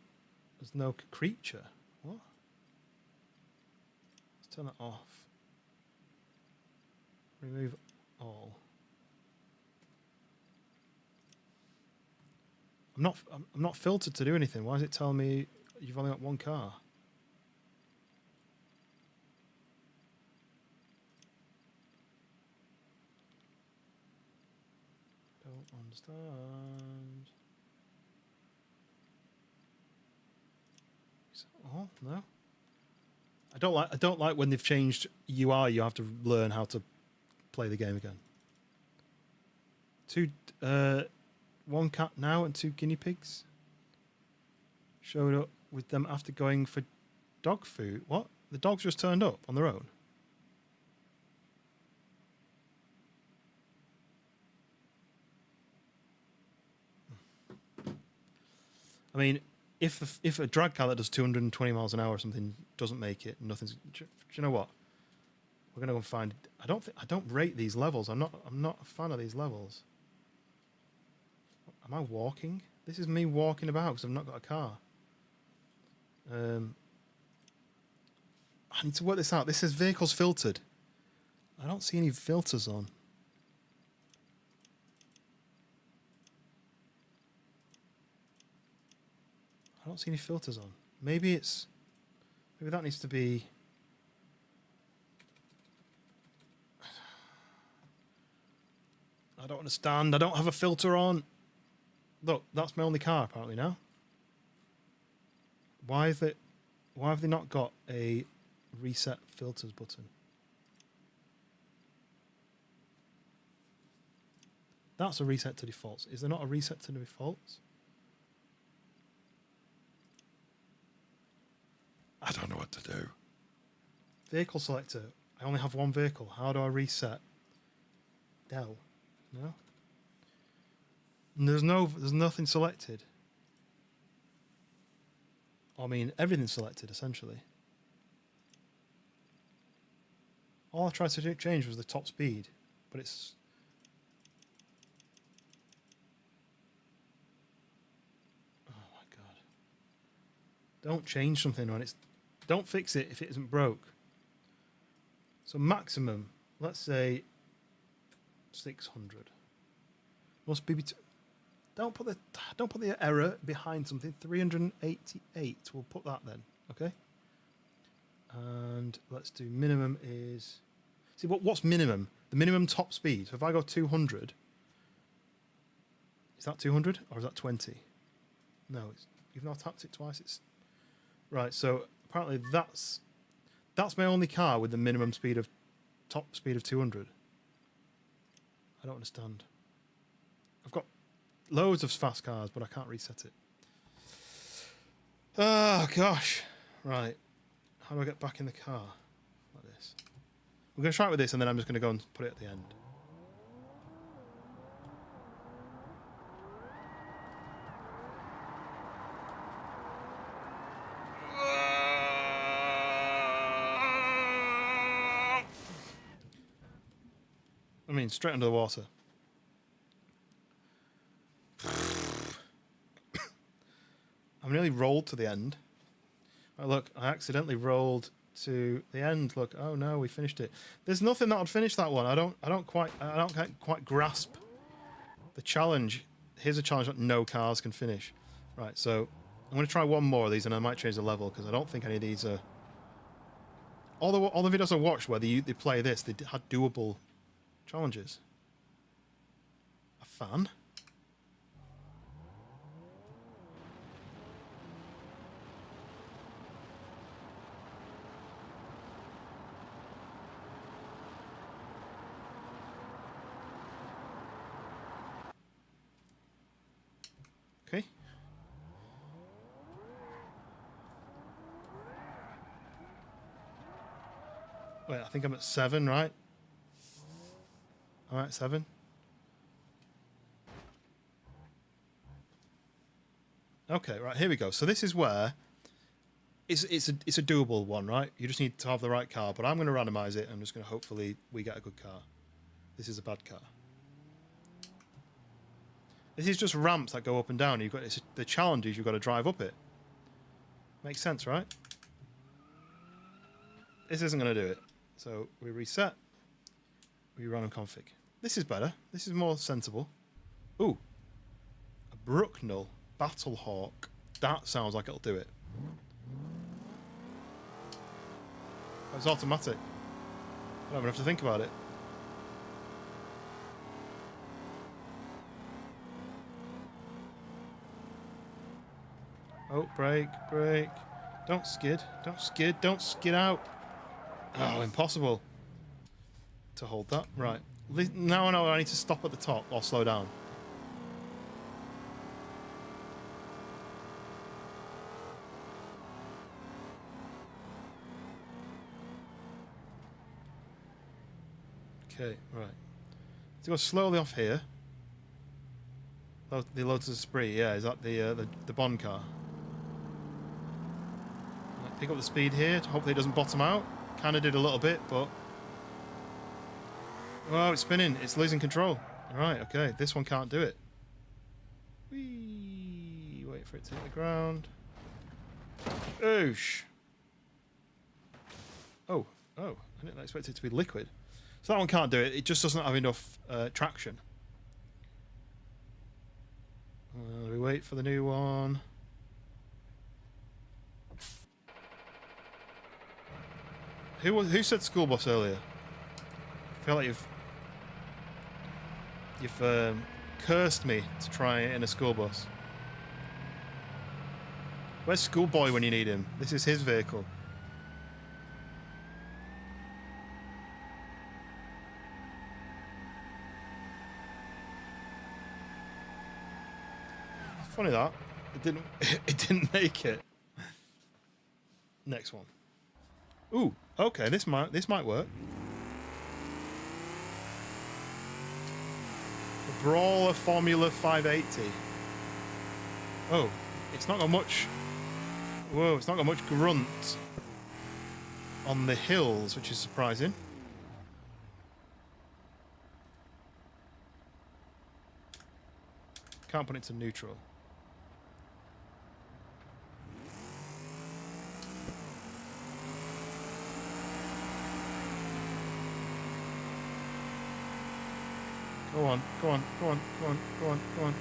creature. What? Let's turn that off. Remove all. I'm not filtered to do anything. Why is it telling me you've only got 1 car? Don't understand. Oh no. I don't like when they've changed UI. You have to learn how to play the game again. 1 cat now and 2 guinea pigs showed up with them after going for dog food. What? The dogs just turned up on their own? I mean, if a drag car that does 220 miles an hour or something doesn't make it, nothing's. Do you know what? We're gonna go and find. I don't rate these levels. I'm not a fan of these levels. Am I walking? This is me walking about because I've not got a car. I need to work this out. This says vehicles filtered. I don't see any filters on. I don't see any filters on. Maybe that needs to be... I don't understand. I don't have a filter on. Look, that's my only car apparently now. Why have they not got a reset filters button? That's a reset to defaults. Is there not a reset to the defaults? I don't know what to do. Vehicle selector. I only have 1 vehicle. How do I reset? Dell. No. And there's nothing selected. I mean, everything's selected essentially. All I tried to change was the top speed, but it's. Oh my god! Don't change something when it's. Don't fix it if it isn't broke. So maximum, let's say 600. Must be. Don't put the error behind something. 388. We'll put that then. Okay. And let's do minimum is. See what's minimum? The minimum top speed. So if I go 200, is that 200 or is that 20? No, you've not tapped it twice. It's right. So apparently that's my only car with the minimum speed of top speed of 200. I don't understand. I've got loads of fast cars, but I can't reset it. Oh gosh. Right. How do I get back in the car? Like this. We're going to try it with this, and then I'm just going to go and put it at the end. I mean, straight under the water. I've nearly rolled to the end. Oh, look, I accidentally rolled to the end. Look, oh no, we finished it. There's nothing that would finish that one. I don't quite grasp the challenge. Here's a challenge that no cars can finish. Right, so I'm going to try one more of these, and I might change the level because I don't think any of these are. All the videos I watched where they play this, they had doable Challenges. A fan. Okay. Wait, I think I'm at 7, right? I'm at 7. Okay, right, here we go. So this is where it's a doable one, right? You just need to have the right car, but I'm going to randomize it. I'm just going to hopefully we get a good car. This is a bad car. This is just ramps that go up and down. You've got the challenge is you've got to drive up it. Makes sense, right? This isn't going to do it. So we reset. We run and config. This is better. This is more sensible. Ooh. A Brucknell Battlehawk. That sounds like it'll do it. It's automatic. I don't even have to think about it. Oh, brake, brake. Don't skid. Don't skid. Don't skid out. Oh, impossible to hold that. Right. Now I know I need to stop at the top or slow down. Okay, right. Let's go slowly off here. The loads of spree, yeah, is that the Bond car? Right, pick up the speed here, hopefully it doesn't bottom out. Kinda did a little bit, but... Oh, it's spinning, it's losing control. Alright, okay, this one can't do it. Whee! Wait for it to hit the ground. Oosh! Oh, I didn't expect it to be liquid. So that one can't do it, it just doesn't have enough traction. We wait for the new one. Who said school bus earlier? I feel like you've cursed me to try it in a school bus. Where's Schoolboy when you need him? This is his vehicle. Funny that it didn't make it. Next one. Ooh, okay, this might work. The Brawler Formula 580. Oh, it's not got much. Whoa, it's not got much grunt on the hills, which is surprising. Can't put it to neutral. Go on, go on, go on, go on, go on, go on.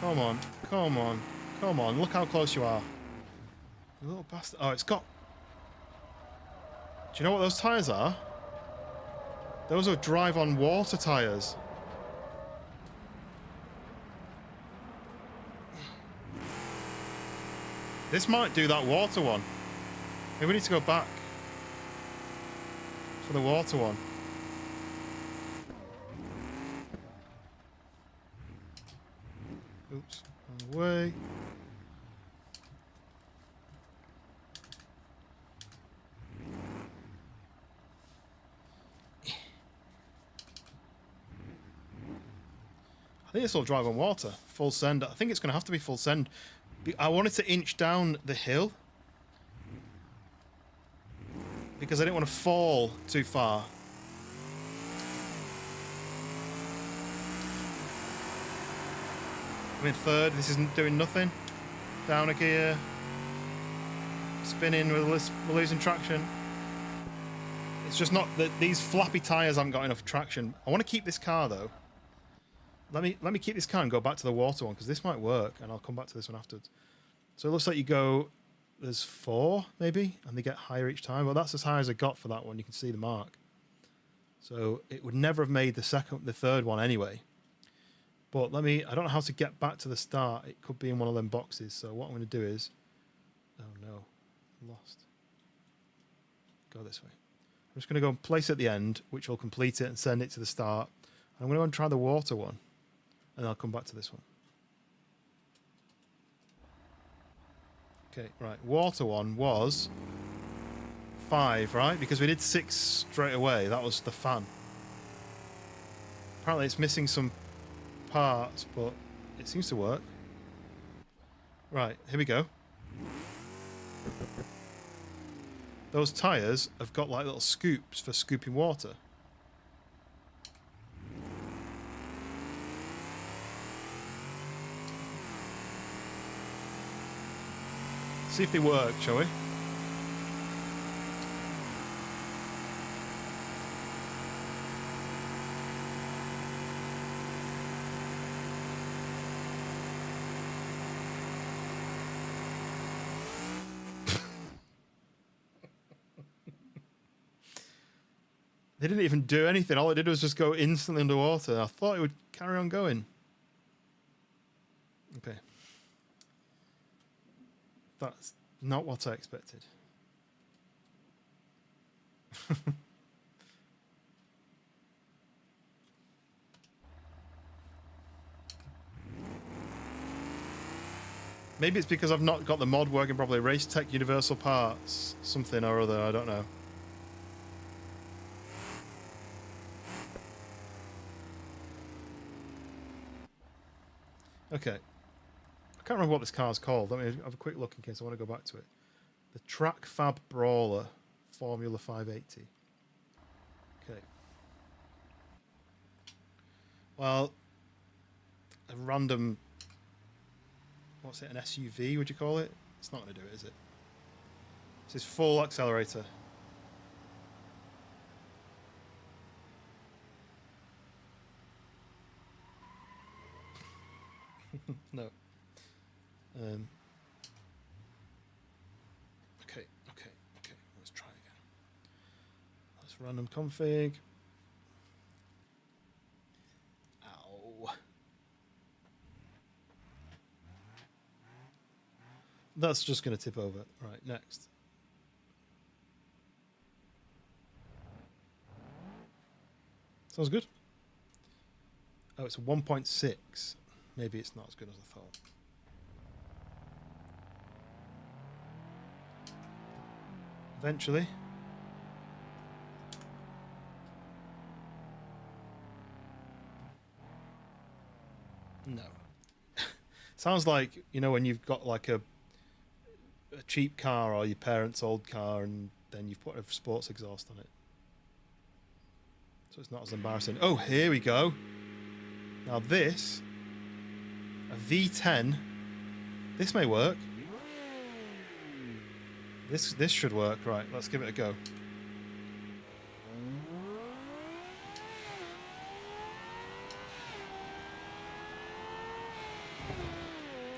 Come on, come on, come on. Look how close you are. You little bastard. Oh, it's got... Do you know what those tyres are? Those are drive-on water tyres. This might do that water one. Maybe we need to go back for the water one. Oops, on the way. I think this will drive on water. Full send. I think it's going to have to be full send. I wanted to inch down the hill because I didn't want to fall too far. I'm in third. This isn't doing nothing. Down a gear. Spinning. We're losing traction. It's just not that these flappy tyres haven't got enough traction. I want to keep this car though. Let me keep this car and go back to the water one because this might work, and I'll come back to this one afterwards. So it looks like you go there's 4 maybe, and they get higher each time. Well, that's as high as I got for that one. You can see the mark. So it would never have made the third one anyway. But I don't know how to get back to the start. It could be in one of them boxes. So what I'm going to do is, oh no, lost. Go this way. I'm just going to go and place it at the end, which will complete it and send it to the start. I'm going to go and try the water one, and I'll come back to this one. Okay, right. Water one was 5, right? Because we did 6 straight away. That was the fan. Apparently it's missing some parts, but it seems to work. Right, here we go. Those tyres have got like little scoops for scooping water. See if they work, shall we? They didn't even do anything. All it did was just go instantly underwater. I thought it would carry on going. Okay. That's not what I expected. Maybe it's because I've not got the mod working properly. Race Tech Universal Parts. Something or other, I don't know. Okay. I can't remember what this car's called. Let me have a quick look in case I want to go back to it. The Track Fab Brawler Formula 580. Okay. Well, a random... What's it, an SUV, would you call it? It's not going to do it, is it? This is full accelerator. No. Okay. Let's try again. Let's random config. Ow. That's just going to tip over. Right, next. Sounds good. Oh, it's a 1.6. Maybe it's not as good as I thought. Eventually. No. Sounds like, you know, when you've got like a cheap car or your parents' old car and then you've put a sports exhaust on it. So it's not as embarrassing. Oh, here we go. Now this... A V10. This may work. This should work. Right, let's give it a go.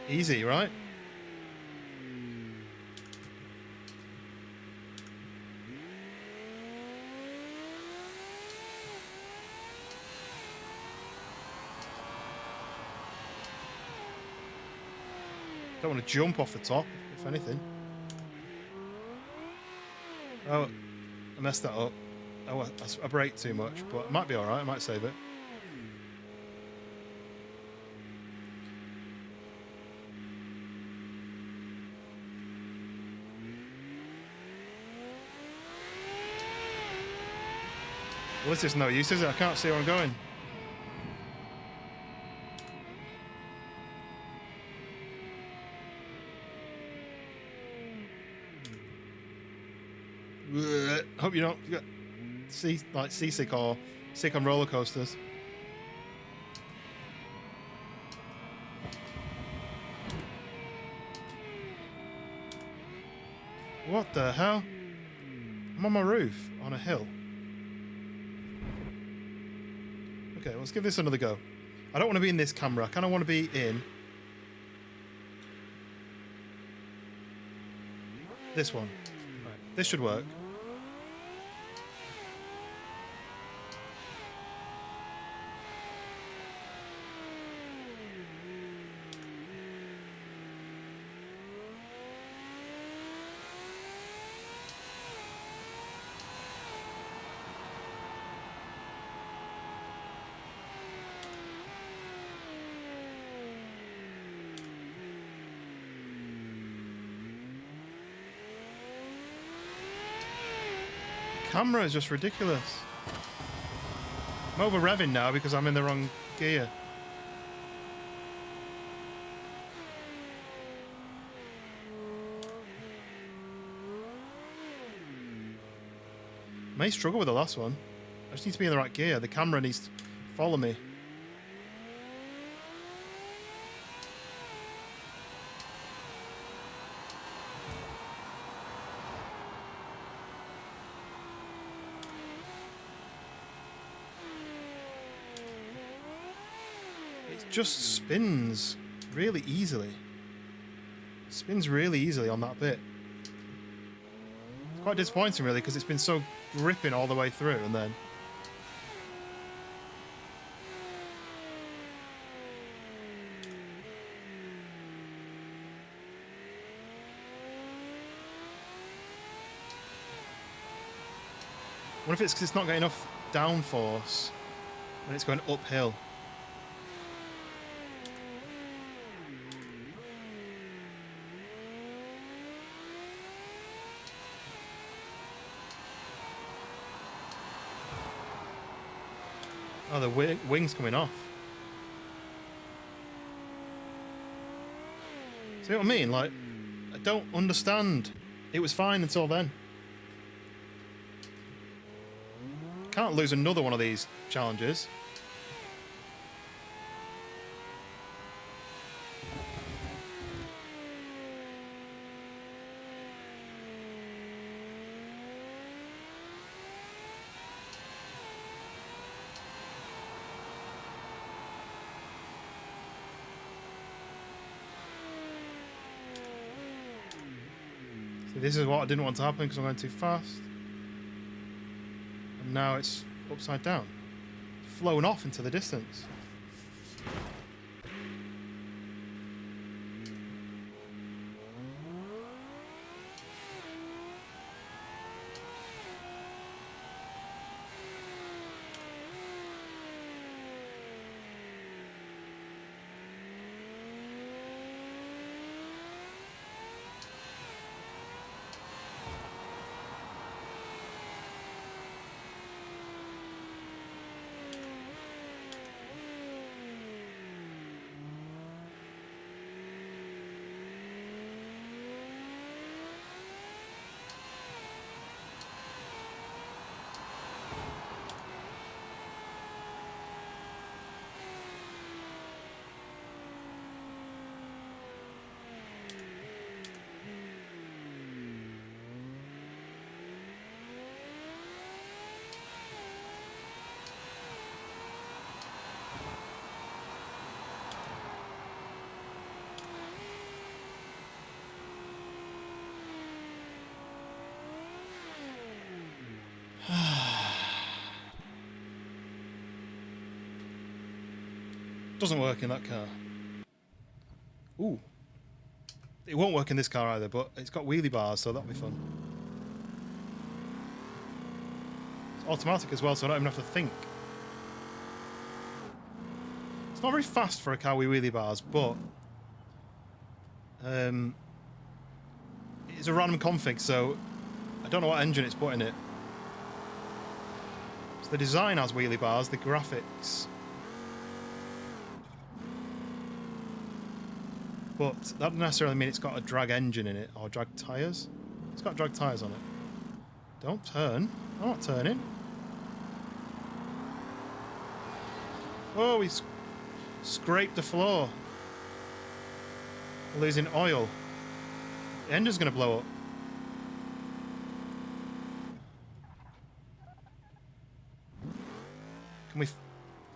Easy, right? Don't want to jump off the top, if anything. Oh, I messed that up. Oh, I braked too much, but it might be alright. I might save it. Well, this is no use, is it? I can't see where I'm going. Hope you don't get seasick or sick on roller coasters. What the hell? I'm on my roof on a hill. Okay, let's give this another go. I don't want to be in this camera. I kind of want to be in. This one. Right. This should work. Camera is just ridiculous. I'm over revving now because I'm in the wrong gear. May struggle with the last one. I just need to be in the right gear. The camera needs to follow me. Just spins really easily. Spins really easily on that bit. It's quite disappointing really because it's been so gripping all the way through and then what if it's because it's not getting enough downforce when it's going uphill? Oh, the wing's coming off. See what I mean? Like, I don't understand. It was fine until then. Can't lose another one of these challenges. This is what I didn't want to happen because I'm going too fast. And now it's upside down. It's flown off into the distance. Doesn't work in that car. Ooh. It won't work in this car either, but it's got wheelie bars, so that'll be fun. It's automatic as well, so I don't even have to think. It's not very fast for a car with wheelie bars, but it's a random config, so I don't know what engine it's put in it. So the design has wheelie bars, the graphics. But that doesn't necessarily mean it's got a drag engine in it, or drag tyres. It's got drag tyres on it. Don't turn. I'm not turning. Oh, we scraped the floor. We're losing oil. The engine's going to blow up. Can we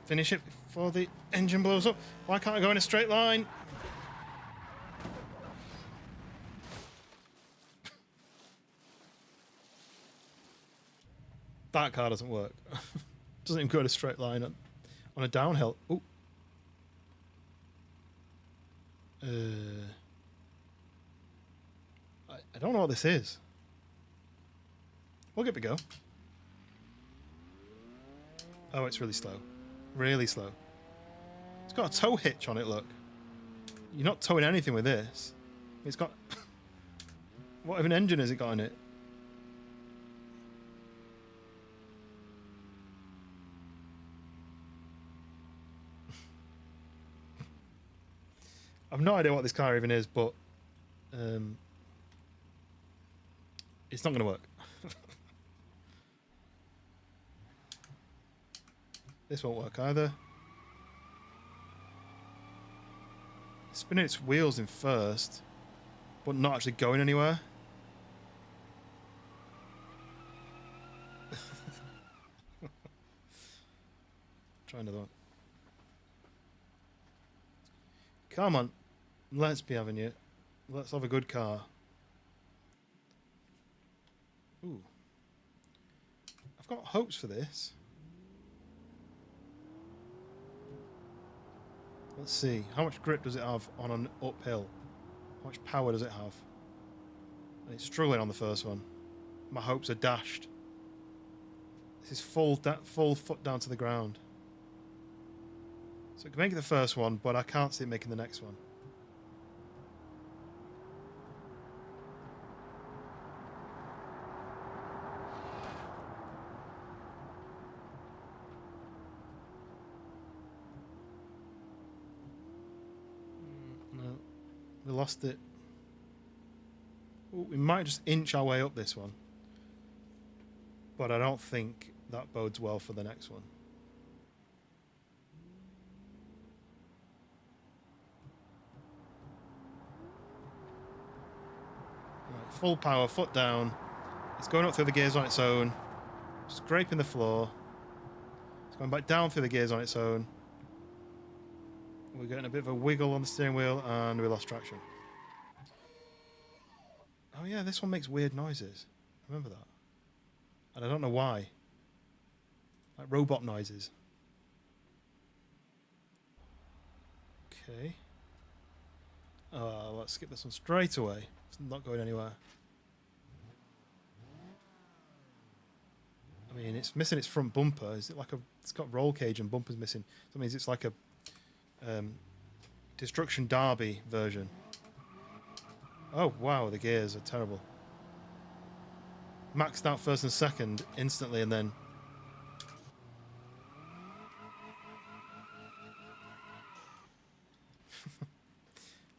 finish it before the engine blows up? Why can't I go in a straight line? that car doesn't work. Doesn't even go in a straight line on a downhill. Ooh. I don't know what this is. We'll give it a go. Oh, it's really slow. Really slow. It's got a tow hitch on it, look. You're not towing anything with this. It's got... What of an engine has it got in it? I've no idea what this car even is, but it's not going to work. This won't work either. It's spinning its wheels in first, but not actually going anywhere. Try another one. Come on. Let's be having you. Let's have a good car. Ooh. I've got hopes for this. Let's see. How much grip does it have on an uphill? How much power does it have? And it's struggling on the first one. My hopes are dashed. This is full foot down to the ground. So it can make it the first one, but I can't see it making the next one. No, we lost it. Ooh, we might just inch our way up this one, but I don't think that bodes well for the next one. Right, full power, foot down. It's going up through the gears on its own, scraping the floor. It's going back down through the gears on its own. We're getting a bit of a wiggle on the steering wheel, and we lost traction. Oh yeah, this one makes weird noises. Remember that? And I don't know why. Like robot noises. Okay. Let's skip this one straight away. It's not going anywhere. I mean, it's missing its front bumper. Is it like a... It's got roll cage and bumper's missing. So that means it's like a... Destruction Derby version. Oh, wow, the gears are terrible. Maxed out first and second instantly, and then...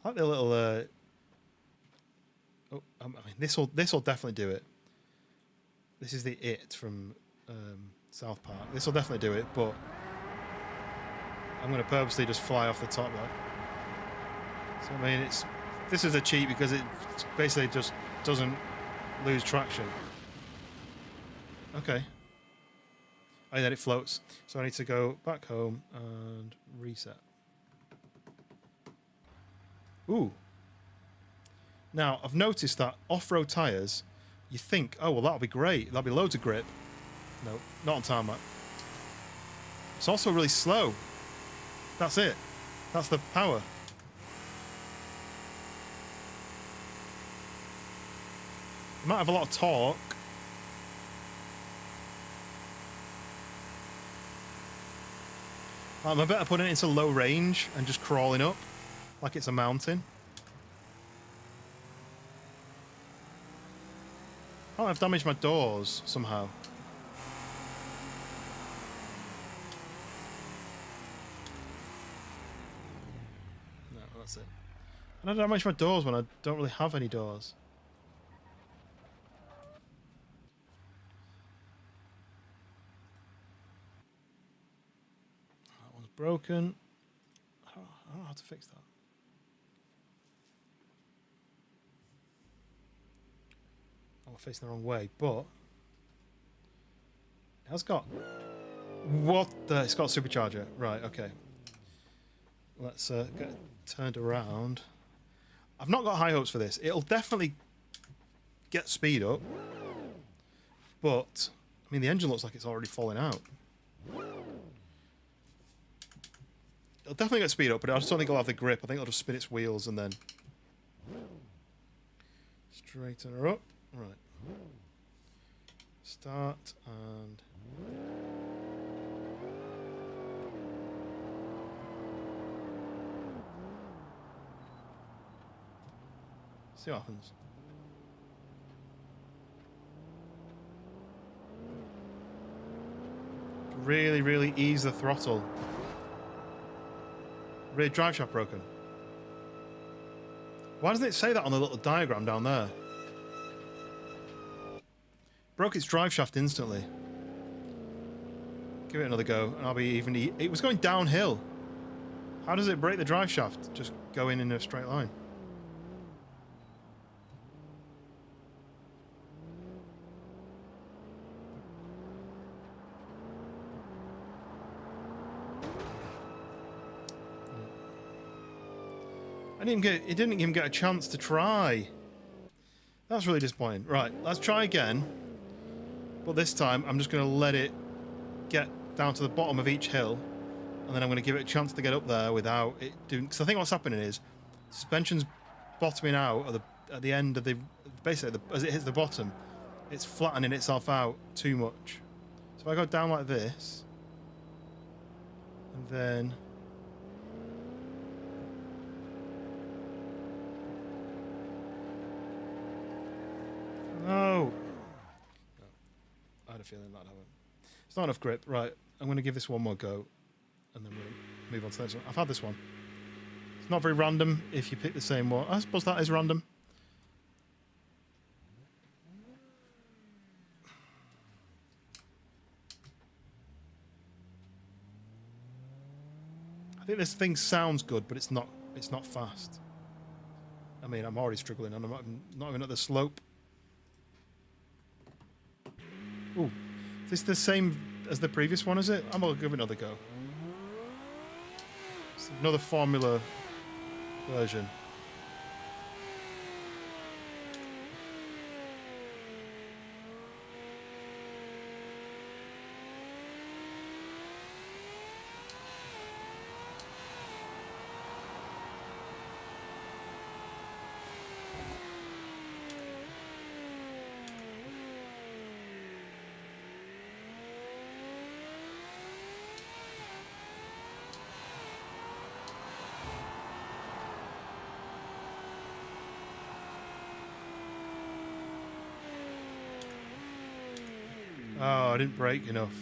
I like the little... Oh, I mean, this will definitely do it. This is the It from South Park. This will definitely do it, but I'm going to purposely just fly off the top right. So I mean, this is a cheat because it basically just doesn't lose traction. Okay. And then it floats. So I need to go back home and reset. Ooh. Now, I've noticed that off-road tyres, you think, oh, well, that'll be great. That'll be loads of grip. No, not on tarmac. It's also really slow. That's it. That's the power. It might have a lot of torque. I'm better putting it into low range and just crawling up like it's a mountain. Oh, I've damaged my doors somehow. No, that's it. And I damage my doors when I don't really have any doors. That one's broken. I don't know how to fix that. I'm facing the wrong way, but it has got... What the... It's got a supercharger. Right, okay. Let's get it turned around. I've not got high hopes for this. It'll definitely get speed up, but mean, the engine looks like it's already falling out. It'll definitely get speed up, but I just don't think it'll have the grip. I think it'll just spin its wheels and then straighten her up. Right. Start and... see what happens. Really, really ease the throttle. Rear drive shaft broken. Why doesn't it say that on the little diagram down there? Broke its drive shaft instantly. Give it another go, and I'll be even. It was going downhill. How does it break the drive shaft? Just go in a straight line. It didn't even get a chance to try. That's really disappointing. Right, let's try again. But this time, I'm just going to let it get down to the bottom of each hill, and then I'm going to give it a chance to get up there without it doing... Because I think what's happening is suspension's bottoming out at the end of the... Basically, as it hits the bottom, it's flattening itself out too much. So if I go down like this, and then... No! I had a feeling that'd happen. It's not enough grip. Right, I'm going to give this one more go, and then we'll move on to the next one. I've had this one. It's not very random if you pick the same one. I suppose that is random. I think this thing sounds good, but it's not fast. I mean, I'm already struggling, and I'm not even at the slope. Ooh, is this the same as the previous one, is it? I'm going to give it another go. It's another formula version. Oh, I didn't brake enough.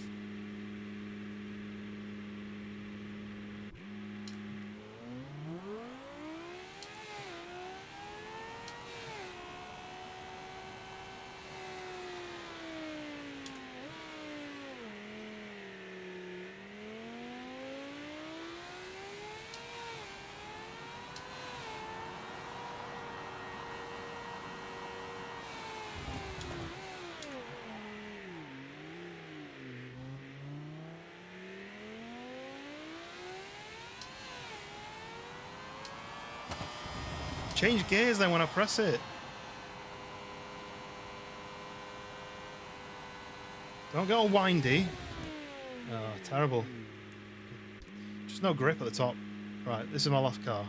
Change gears then when I press it. Don't get all windy. Oh, terrible. Just no grip at the top. Right, this is my last car.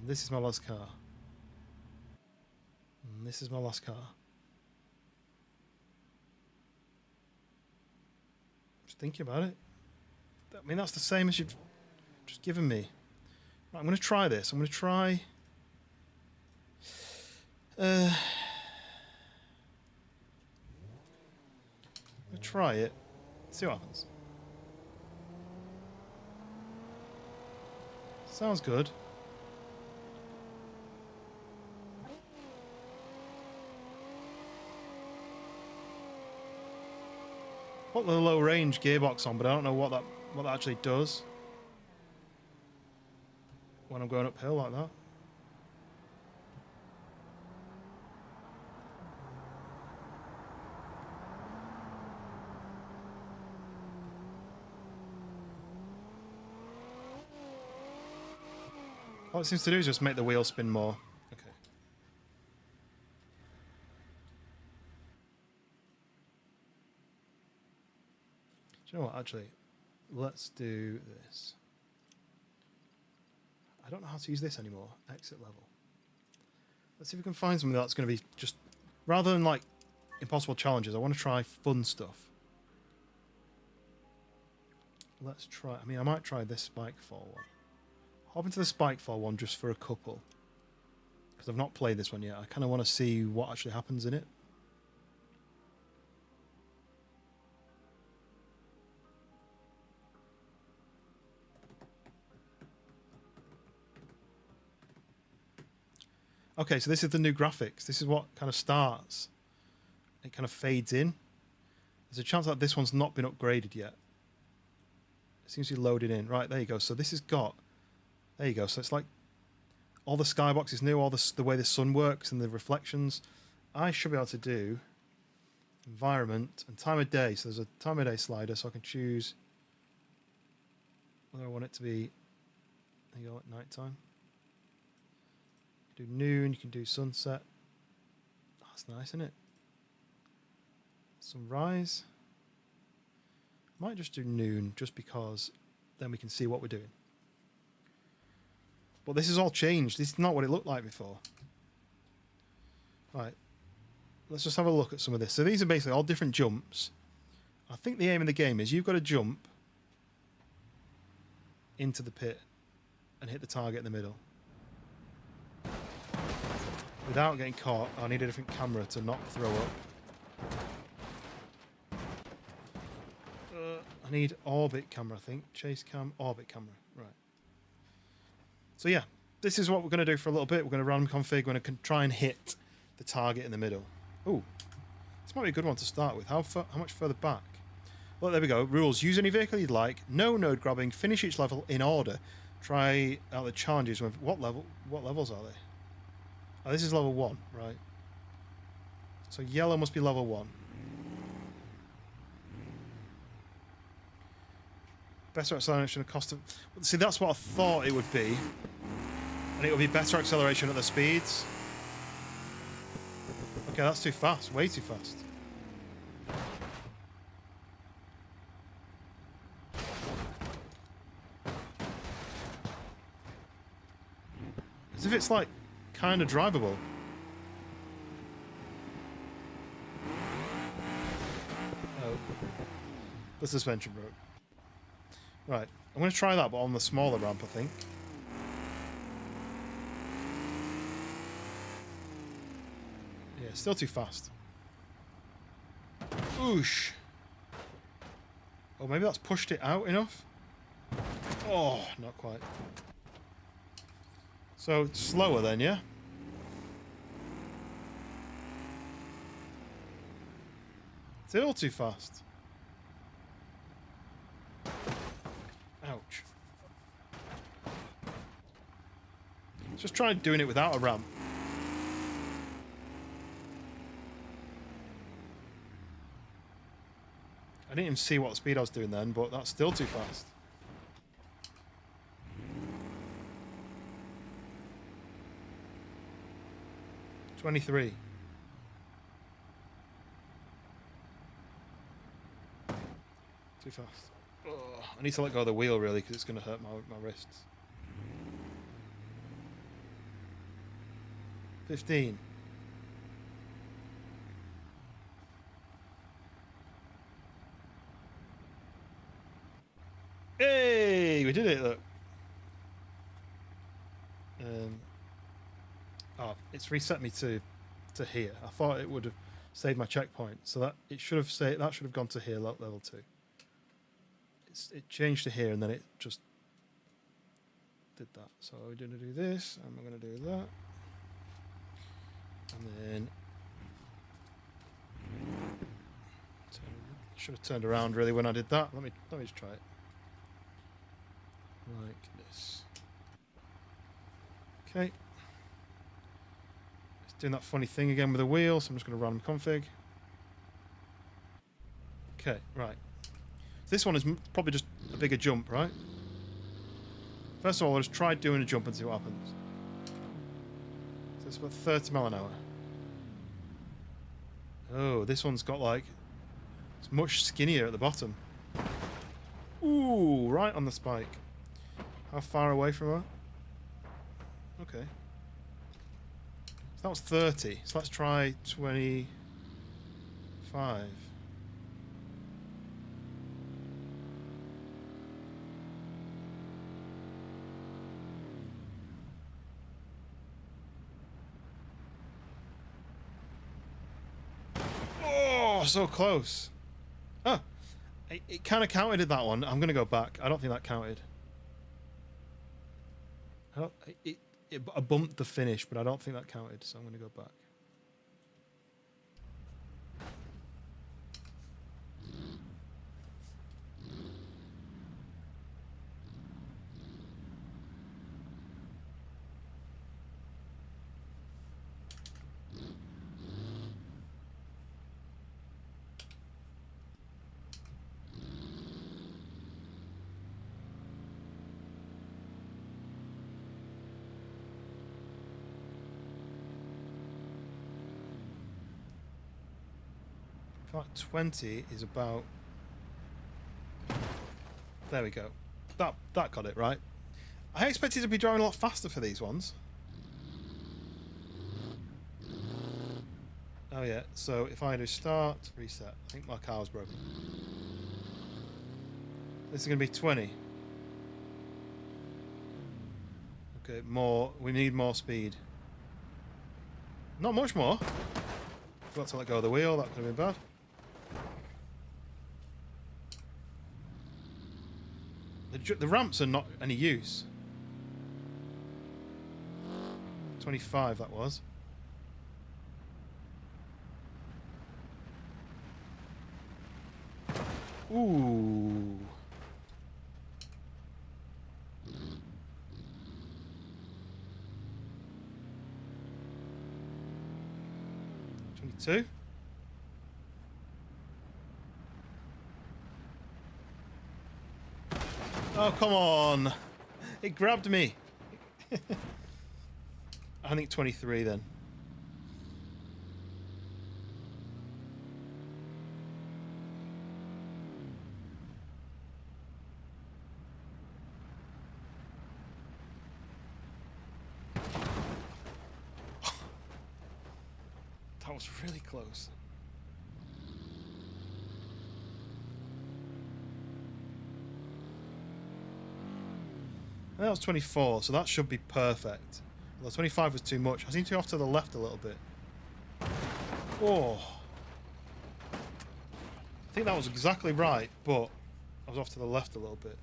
This is my last car. This is my last car. Just thinking about it. I mean, that's the same as you've just given me. Right, I'm going to try this. I'm going to try... I'm going to try it. See what happens. Sounds good. Put the low range gearbox on, but I don't know what that actually does when I'm going uphill like that. All it seems to do is just make the wheel spin more. Okay. you know what? Actually, let's do this. I don't know how to use this anymore. Exit level. Let's see if we can find something that's going to be just, rather than like impossible challenges, I want to try fun stuff. Let's try, I mean, I might try this spike fall one. Hop into the spike fall one just for a couple. Because I've not played this one yet. I kind of want to see what actually happens in it. Okay, so this is the new graphics. This is what kind of starts. It kind of fades in. There's a chance that this one's not been upgraded yet. It seems to be loaded in. Right, there you go. So this has got... There you go. So it's like all the skyboxes new, all the way the sun works and the reflections. I should be able to do environment and time of day. So there's a time of day slider, so I can choose whether I want it to be... There you go, at night time. Do noon, you can do sunset. That's nice, isn't it? Sunrise. Might just do noon, just because then we can see what we're doing. But this has all changed. This is not what it looked like before. Right. Let's just have a look at some of this. So these are basically all different jumps. I think the aim of the game is you've got to jump into the pit and hit the target in the middle. Without getting caught. I need a different camera to not throw up. I need orbit camera, I think. Chase cam, orbit camera. Right. So yeah, this is what we're going to do for a little bit. We're going to random config. We're going to try and hit the target in the middle. Ooh, this might be a good one to start with. How much further back? Well, there we go. Rules. Use any vehicle you'd like. No node grabbing. Finish each level in order. Try out the challenges. With what levels are they? Oh, this is level 1, right? So yellow must be level 1. Better acceleration at cost of... See, that's what I thought it would be. And it would be better acceleration at the speeds. Okay, that's too fast. Way too fast. As if it's like kind of drivable. Oh. The suspension broke. Right, I'm going to try that, but on the smaller ramp, I think. Yeah, still too fast. Oosh. Oh, maybe that's pushed it out enough? Oh, not quite. So, slower then, yeah? Still too fast. Ouch. Let's just try doing it without a ramp. I didn't even see what speed I was doing then, but that's still too fast. $23. Too fast. Oh, I need to let go of the wheel really because it's going to hurt my wrists. 15. Hey, we did it, look. Oh, it's reset me to here. I thought it would have saved my checkpoint, so that it should have gone to here, level 2. It changed to here, and then it just did that. So we're going to do this, and we're going to do that, and then should have turned around really when I did that. Let me just try it like this. Okay. It's doing that funny thing again with the wheel, so I'm just going to random config. Okay, right. This one is probably just a bigger jump, right? First of all, I'll just try doing a jump and see what happens. So it's about 30 miles an hour. Oh, this one's got like... It's much skinnier at the bottom. Ooh, right on the spike. How far away from her? Okay. So that was 30. So let's try 25. Oh, so close. Oh, it kind of counted at that one. I'm going to go back. I don't think that counted. I bumped the finish, but I don't think that counted, so I'm going to go back. I feel like 20 is about... There we go. That got it, right? I expected to be driving a lot faster for these ones. Oh yeah, so if I do start, reset, I think my car was broken. This is going to be 20. Okay, more. We need more speed. Not much more. Forgot to let go of the wheel, that could have been bad. The ramps are not any use. 25 that was. Ooh. Two. Oh, come on. It grabbed me. I think 23 then. That was really close. That was 24, so that should be perfect. Although 25 was too much. I seem to be off to the left a little bit. Oh. I think that was exactly right, but I was off to the left a little bit.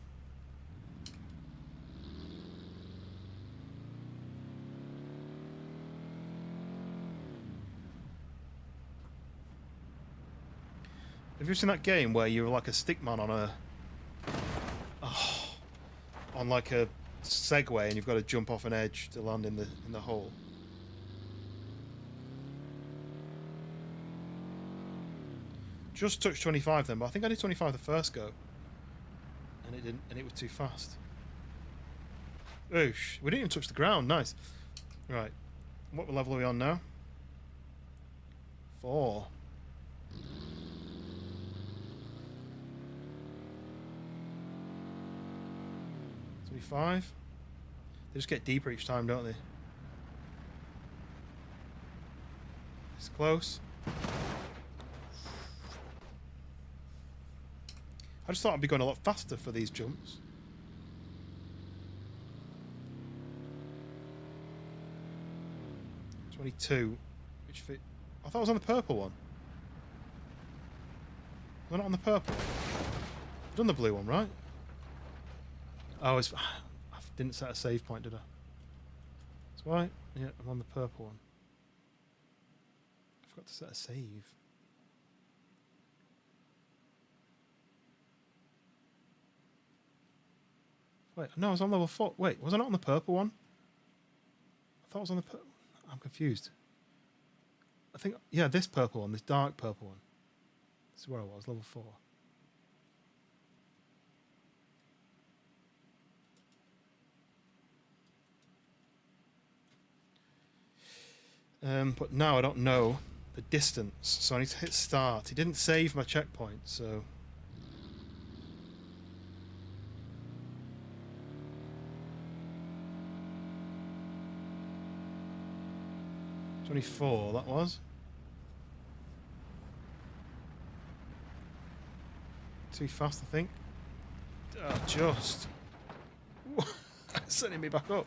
Have you seen that game where you're like a stickman on a... Oh, on like a Segway and you've got to jump off an edge to land in the hole? Just touched 25 then, but I think I did 25 the first go. And it didn't, and it was too fast. Oosh, we didn't even touch the ground, nice. Right, what level are we on now? 4. 25. They just get deeper each time, don't they? It's close. I just thought I'd be going a lot faster for these jumps. .22, which fit. I thought I was on the purple one. Was I not on the purple one? I've done the blue one, right? Oh, I didn't set a save point, did I? That's right. Yeah, I'm on the purple one. I forgot to set a save. Wait, no, I was on level 4. Wait, was I not on the purple one? I thought I was on the purple. I'm confused. I think, yeah, this purple one, this dark purple one. This is where I was, level 4. But now I don't know the distance, so I need to hit start. He didn't save my checkpoint, so... 24, that was. Too fast, I think. Just. Sending me back up.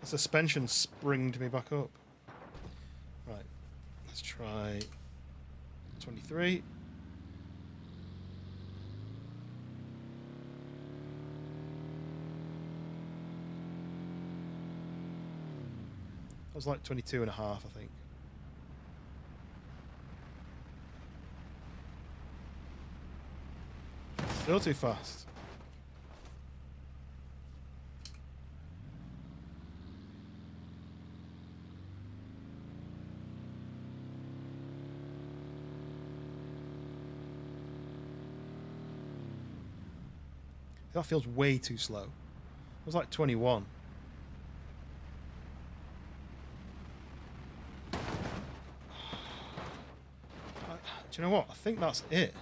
The suspension springed me back up. Right. Let's try 23. That was like 22 and a half, I think. Still too fast. That feels way too slow. It was like 21. Do you know what? I think that's it.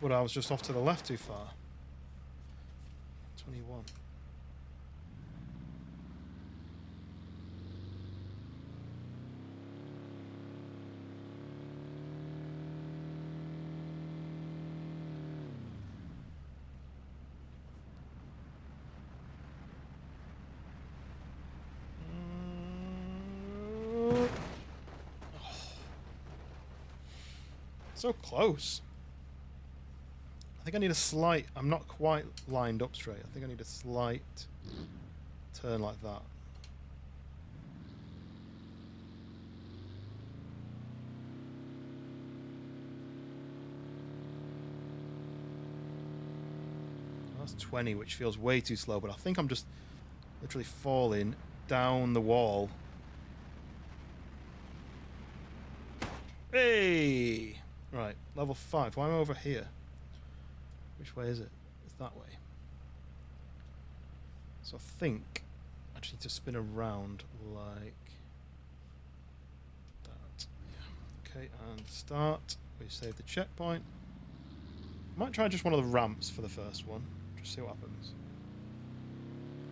But I was just off to the left too far. 21. So close. I think I need a slight... I'm not quite lined up straight. I think I need a slight turn like that. That's 20, which feels way too slow, but I think I'm just literally falling down the wall. Hey! Right, level 5. Why am I over here? Which way is it? It's that way. So I think I just need to spin around like that. Yeah. Okay, and start. We save the checkpoint. Might try just one of the ramps for the first one. Just see what happens.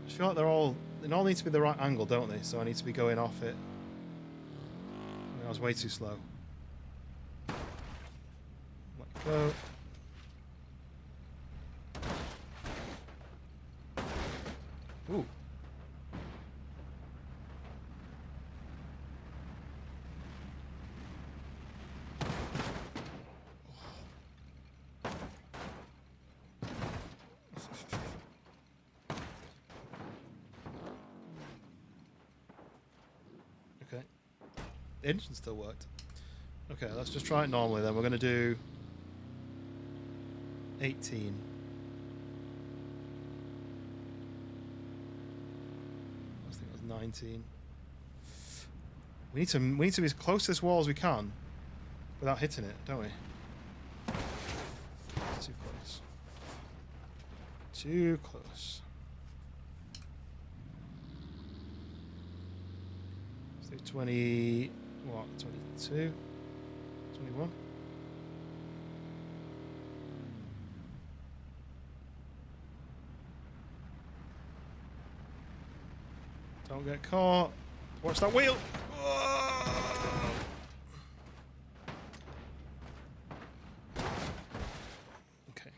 I just feel like they all need to be the right angle, don't they? So I need to be going off it. I was way too slow. Let go. Ooh. Okay. The engine still worked. Okay, let's just try it normally then. We're going to do 18. I think it was 19. We need to be as close to this wall as we can without hitting it, don't we? Too close. Too close. So 20, what, 22? 21? Don't get caught. Watch that wheel. Whoa. Okay.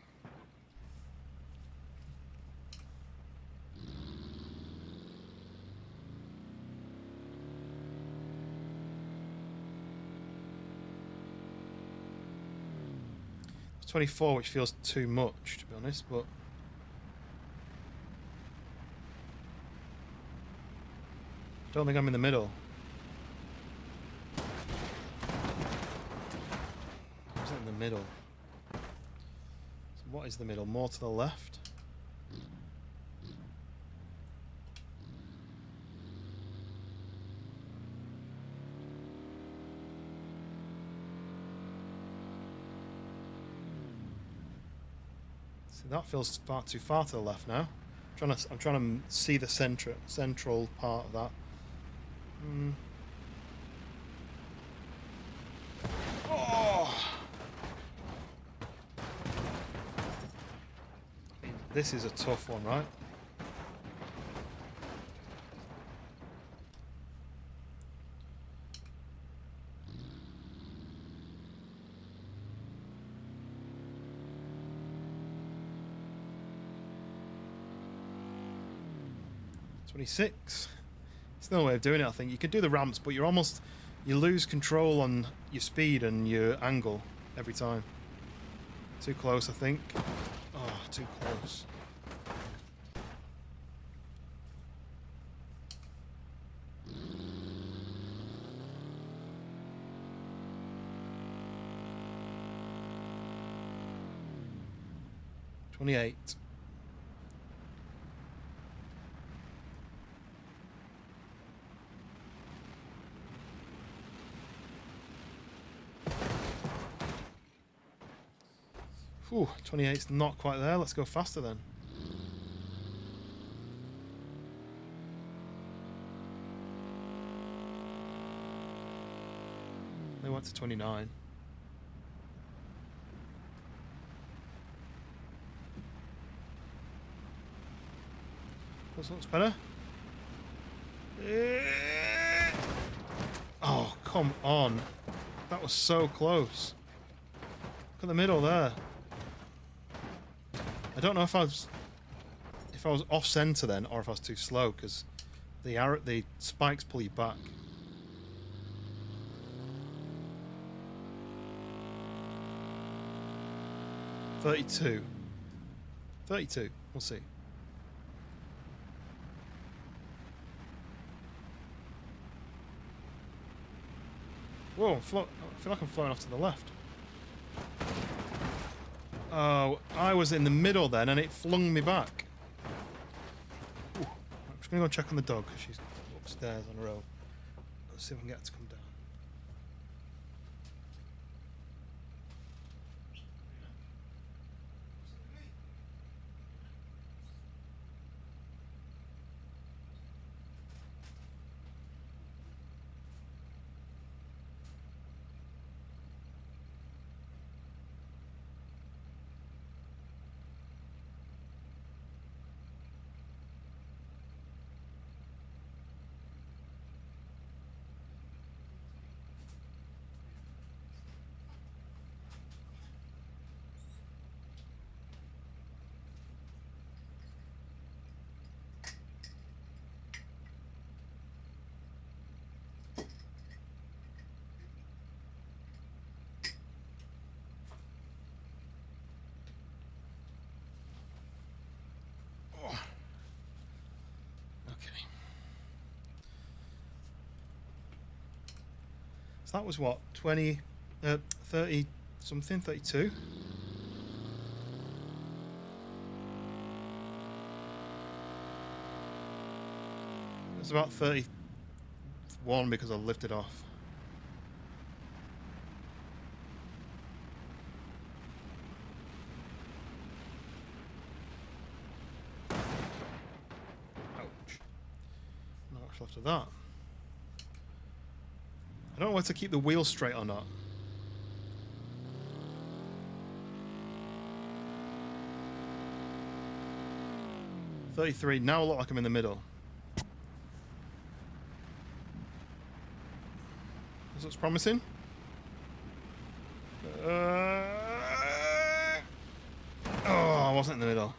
It's 24, which feels too much, to be honest, but don't think I'm in the middle. I was in the middle. So what is the middle? More to the left? See, that feels far too far to the left now. I'm trying to see the central part of that. Oh! I mean, this is a tough one, right? 26. It's no way of doing it, I think. You can do the ramps, but you lose control on your speed and your angle every time. Too close, I think. Oh, too close. $28. Whew, 28's not quite there. Let's go faster then. They went to 29. This looks better. Oh, come on. That was so close. Look at the middle there. I don't know if I was off center then, or if I was too slow, because the spikes pull you back. $32. We'll see. Whoa, I feel like I'm flying off to the left. Oh, I was in the middle then, and it flung me back. Ooh, I'm just going to go and check on the dog, because she's upstairs on her own. Let's see if I can get her to come down. So that was what, 30 something, 32? It's about 31 because I lifted off. Ouch. Not much left of that. I don't know whether to keep the wheel straight or not. $33. Now I look like I'm in the middle. This looks promising. Oh, I wasn't in the middle.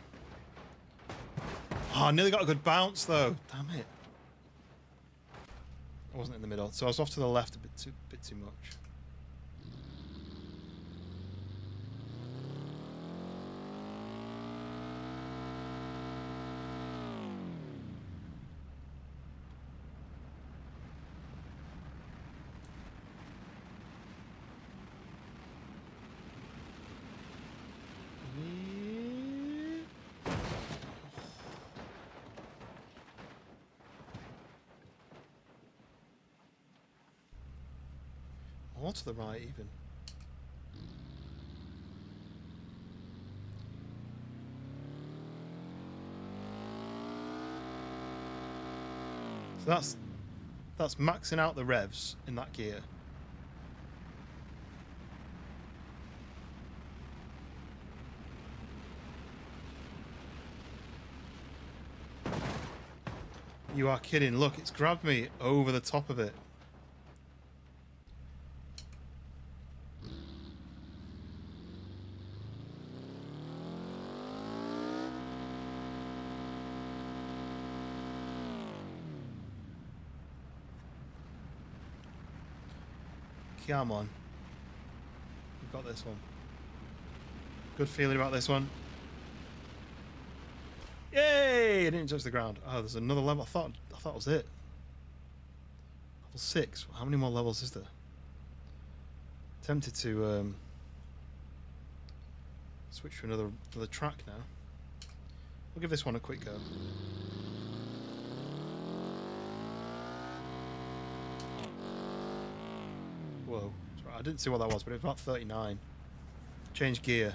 Oh, I nearly got a good bounce though. Damn it. I wasn't in the middle, so I was off to the left a bit too much. Or to the right, even. So that's maxing out the revs in that gear. You are kidding. Look, it's grabbed me over the top of it. Come on. We've got this one. Good feeling about this one. Yay! I didn't touch the ground. Oh, there's another level. I thought it was it. Level 6. How many more levels is there? Tempted to switch to another track now. We'll give this one a quick go. Whoa. Sorry, I didn't see what that was, but it was about 39. Change gear.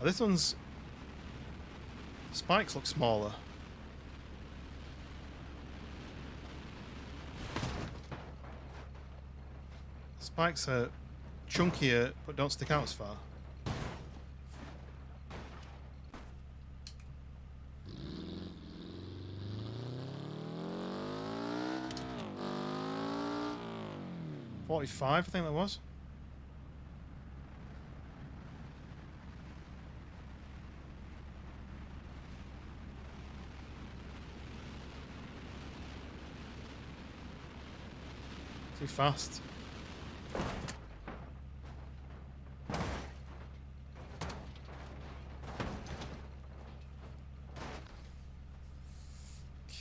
Oh, this one's... spikes look smaller. Spikes are chunkier, but don't stick out as far. $45, I think that was. Too fast.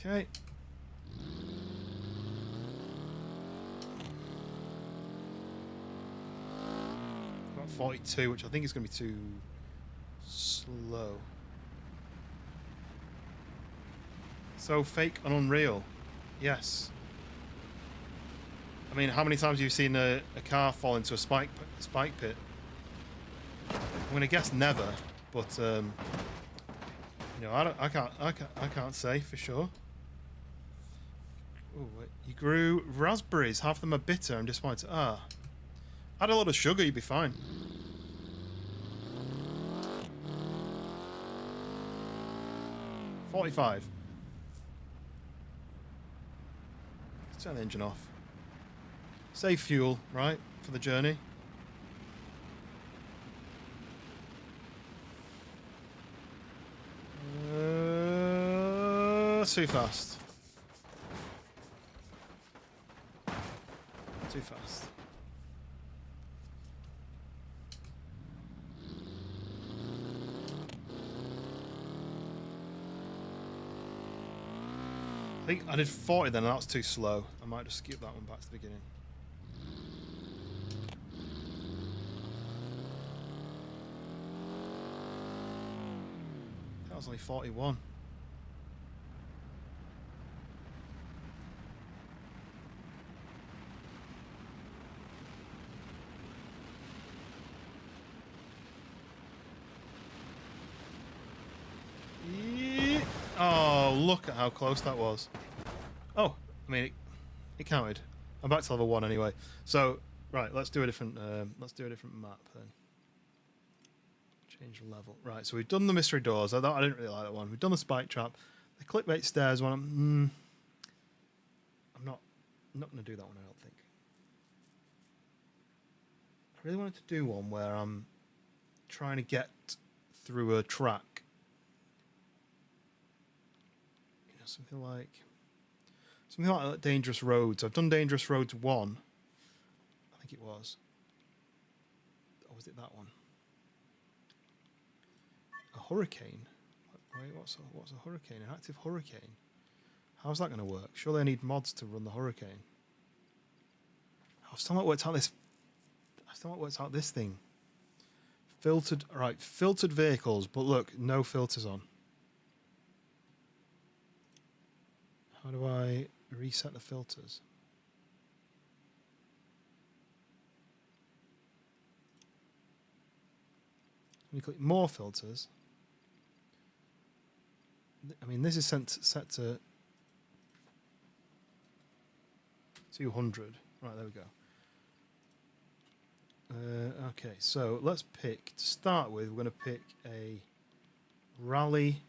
Okay. About 42, which I think is going to be too slow. So fake and unreal. Yes. I mean, how many times have you seen a car fall into a spike pit? I'm going to guess never, but you know, I can't say for sure. Ooh, you grew raspberries. Half of them are bitter. I'm disappointed. Add a lot of sugar, you'd be fine. $45. Let's turn the engine off. Save fuel, right, for the journey. Too fast. Too fast. I think I did 40 then, and that was too slow. I might just skip that one back to the beginning. That was only 41. Oh, look at how close that was. Oh, I mean, it counted. I'm back to level 1 anyway. So, right, let's do a different map then. Change the level. Right, so we've done the mystery doors. I didn't really like that one. We've done the spike trap. The clickbait stairs one. I'm not going to do that one, I don't think. I really wanted to do one where I'm trying to get through a track. You know, something like Dangerous Roads. I've done Dangerous Roads 1. I think it was. Or was it that one? A hurricane? Wait, what's a hurricane? An active hurricane? How's that going to work? Surely I need mods to run the hurricane. I've still not worked out this thing. Filtered vehicles, but look, no filters on. How do I reset the filters? When you click more filters, I mean, this is set to 200. Right, there we go. Okay, so let's pick, to start with, we're going to pick a rally,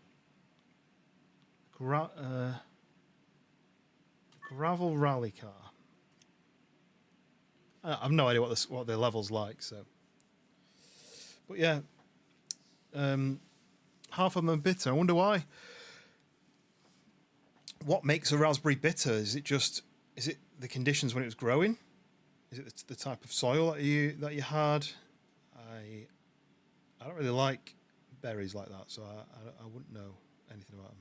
gravel rally car. I have no idea what the level's like, so. But yeah, half of them are bitter. I wonder why. What makes a raspberry bitter? Is it just Is it the conditions when it was growing? Is it the type of soil that you had? I don't really like berries like that, so I wouldn't know anything about them.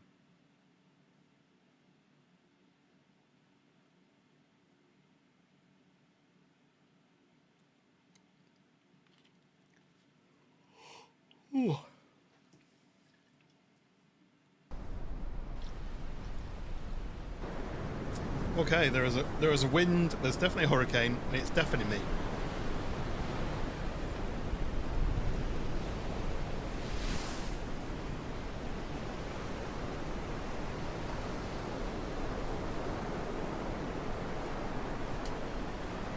Ooh. Okay, there is a wind. There's definitely a hurricane, and it's definitely me.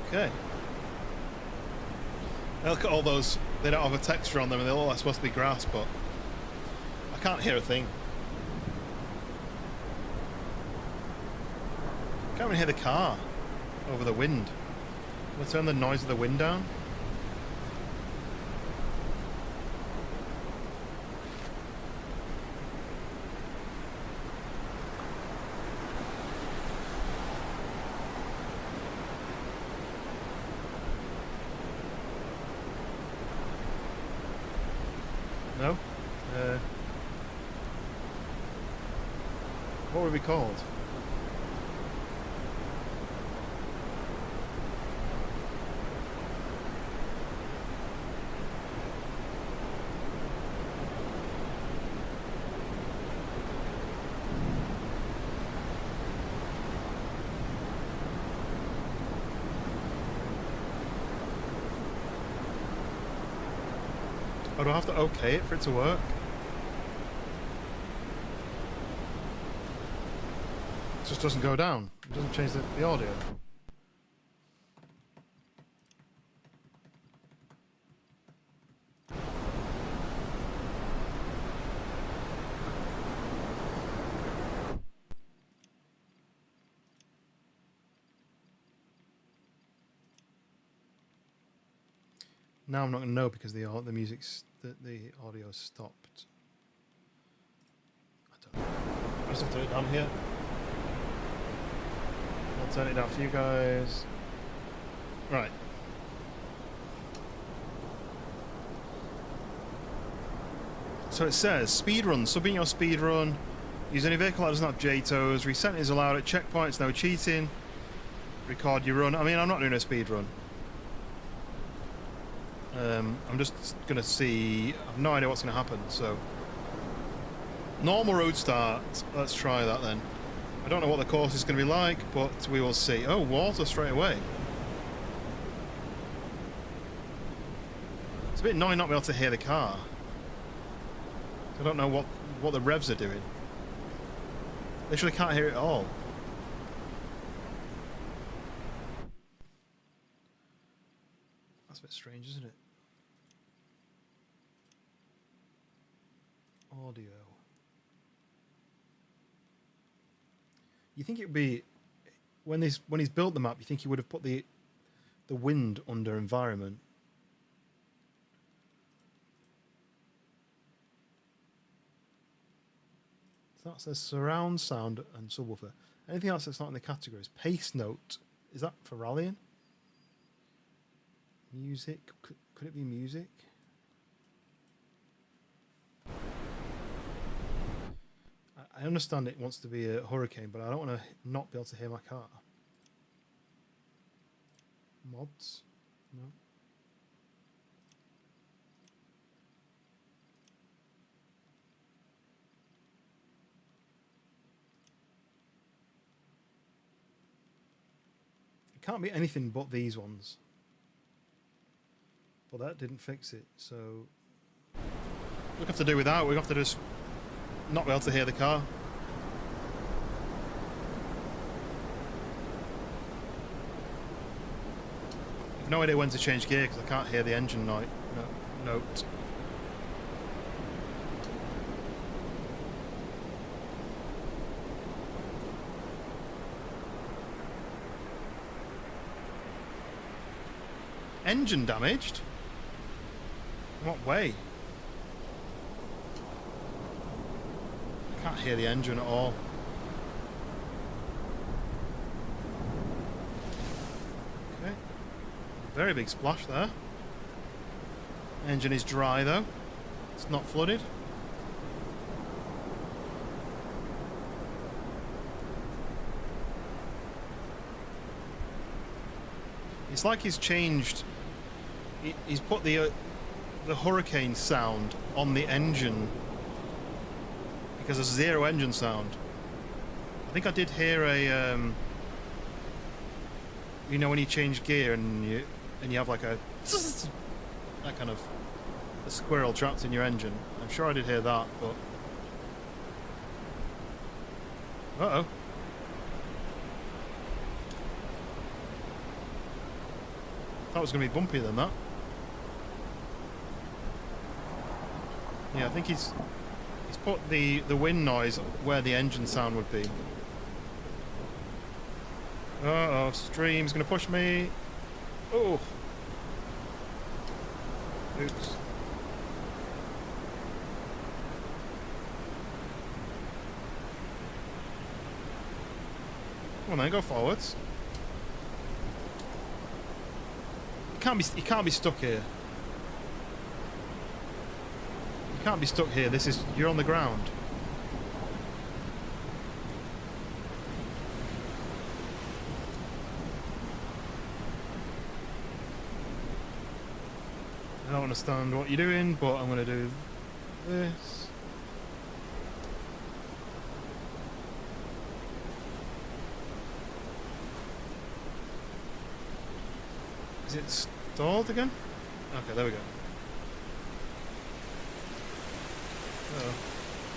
Okay. Now look at all those. They don't have a texture on them, and they're all supposed to be grass, but I can't hear a thing. I can't even hear the car over the wind. I'm gonna turn the noise of the wind down. No? What would it be called? Oh, do I have to okay it for it to work? It just doesn't go down. It doesn't change the audio. Now I'm not going to know because the music's the audio's stopped. I don't know. I just have to turn it down here. I'll turn it down for you guys. Right. So it says speedrun. Subbing your speedrun. Use any vehicle that does not have JTOs. Resetting is allowed at checkpoints. No cheating. Record your run. I mean, I'm not doing a speedrun. I'm just gonna see. I have no idea what's gonna happen. So, normal road start. Let's try that then. I don't know what the course is gonna be like, but we will see. Oh, water straight away. It's a bit annoying not being able to hear the car. I don't know what the revs are doing. Literally can't hear it at all. That's a bit strange, isn't it? Audio. You think it would be when he's built the map? You think he would have put the wind under environment? So that says surround sound and subwoofer. Anything else that's not in the categories? Pace note. Is that for rallying? Music. Could it be music? I understand it wants to be a hurricane, but I don't want to not be able to hear my car. Mods? No. It can't be anything but these ones. But that didn't fix it, so we'll have to do without. We'll have to just not be able to hear the car. I've no idea when to change gear because I can't hear the engine note. Engine damaged? In what way? I can't hear the engine at all. Very big splash there. Engine is dry though. It's not flooded. It's like he's changed. He's put the hurricane sound on the engine because there's zero engine sound. I think I did hear a you know when you change gear and you have like a that kind of a squirrel trapped in your engine. I'm sure I did hear that, but uh-oh. Thought it was going to be bumpier than that. Yeah, I think he's put the wind noise where the engine sound would be. Uh-oh, stream's going to push me. Oh. Oops. Come on then, go forwards. You can't be stuck here. You can't be stuck here. You're on the ground. I don't understand what you're doing, but I'm going to do this. Is it stalled again? Okay, there we go. Uh-oh.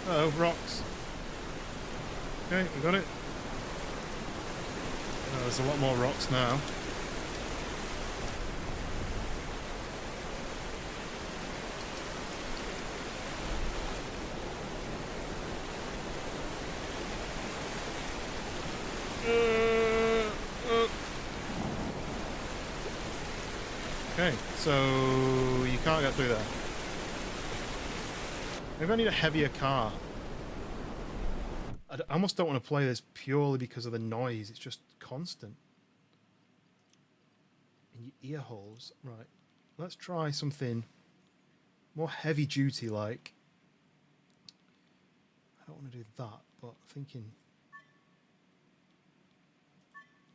Uh-oh, rocks. Okay, we got it. Oh, there's a lot more rocks now. Okay, so you can't get through there. Maybe I need a heavier car. I almost don't want to play this purely because of the noise. It's just constant. In your ear holes. Right. Let's try something more heavy duty like. I don't want to do that, but I'm thinking...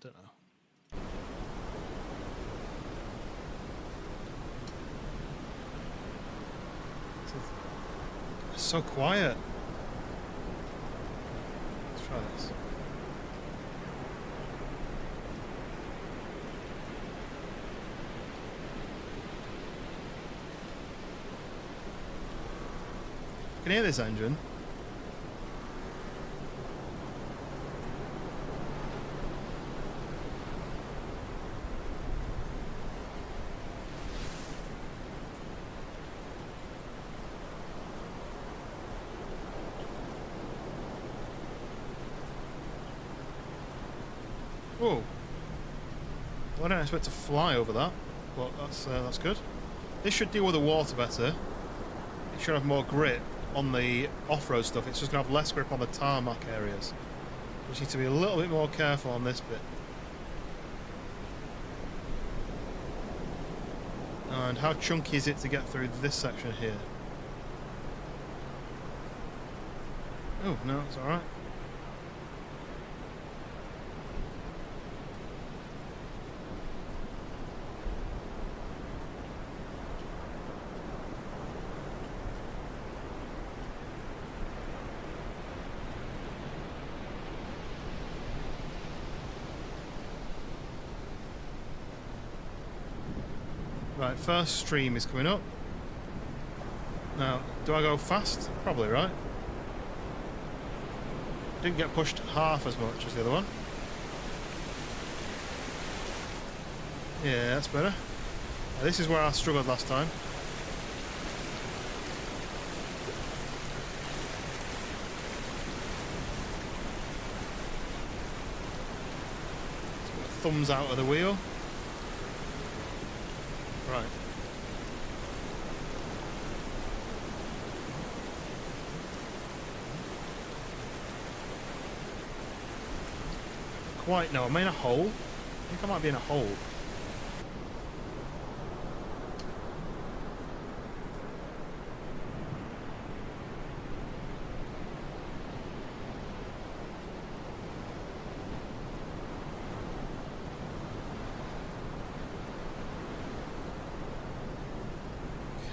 Don't know. It's so quiet. Let's try this. Can you hear this engine? Oh, well, I don't expect to fly over that, but that's good. This should deal with the water better. It should have more grip on the off-road stuff. It's just going to have less grip on the tarmac areas. We just need to be a little bit more careful on this bit. And how chunky is it to get through this section here? Oh, no, it's alright. Right, first stream is coming up. Now, do I go fast? Probably, right? Didn't get pushed half as much as the other one. Yeah, that's better. This is where I struggled last time. Thumbs out of the wheel. Right. Quite, no, I'm in a hole. I think I might be in a hole.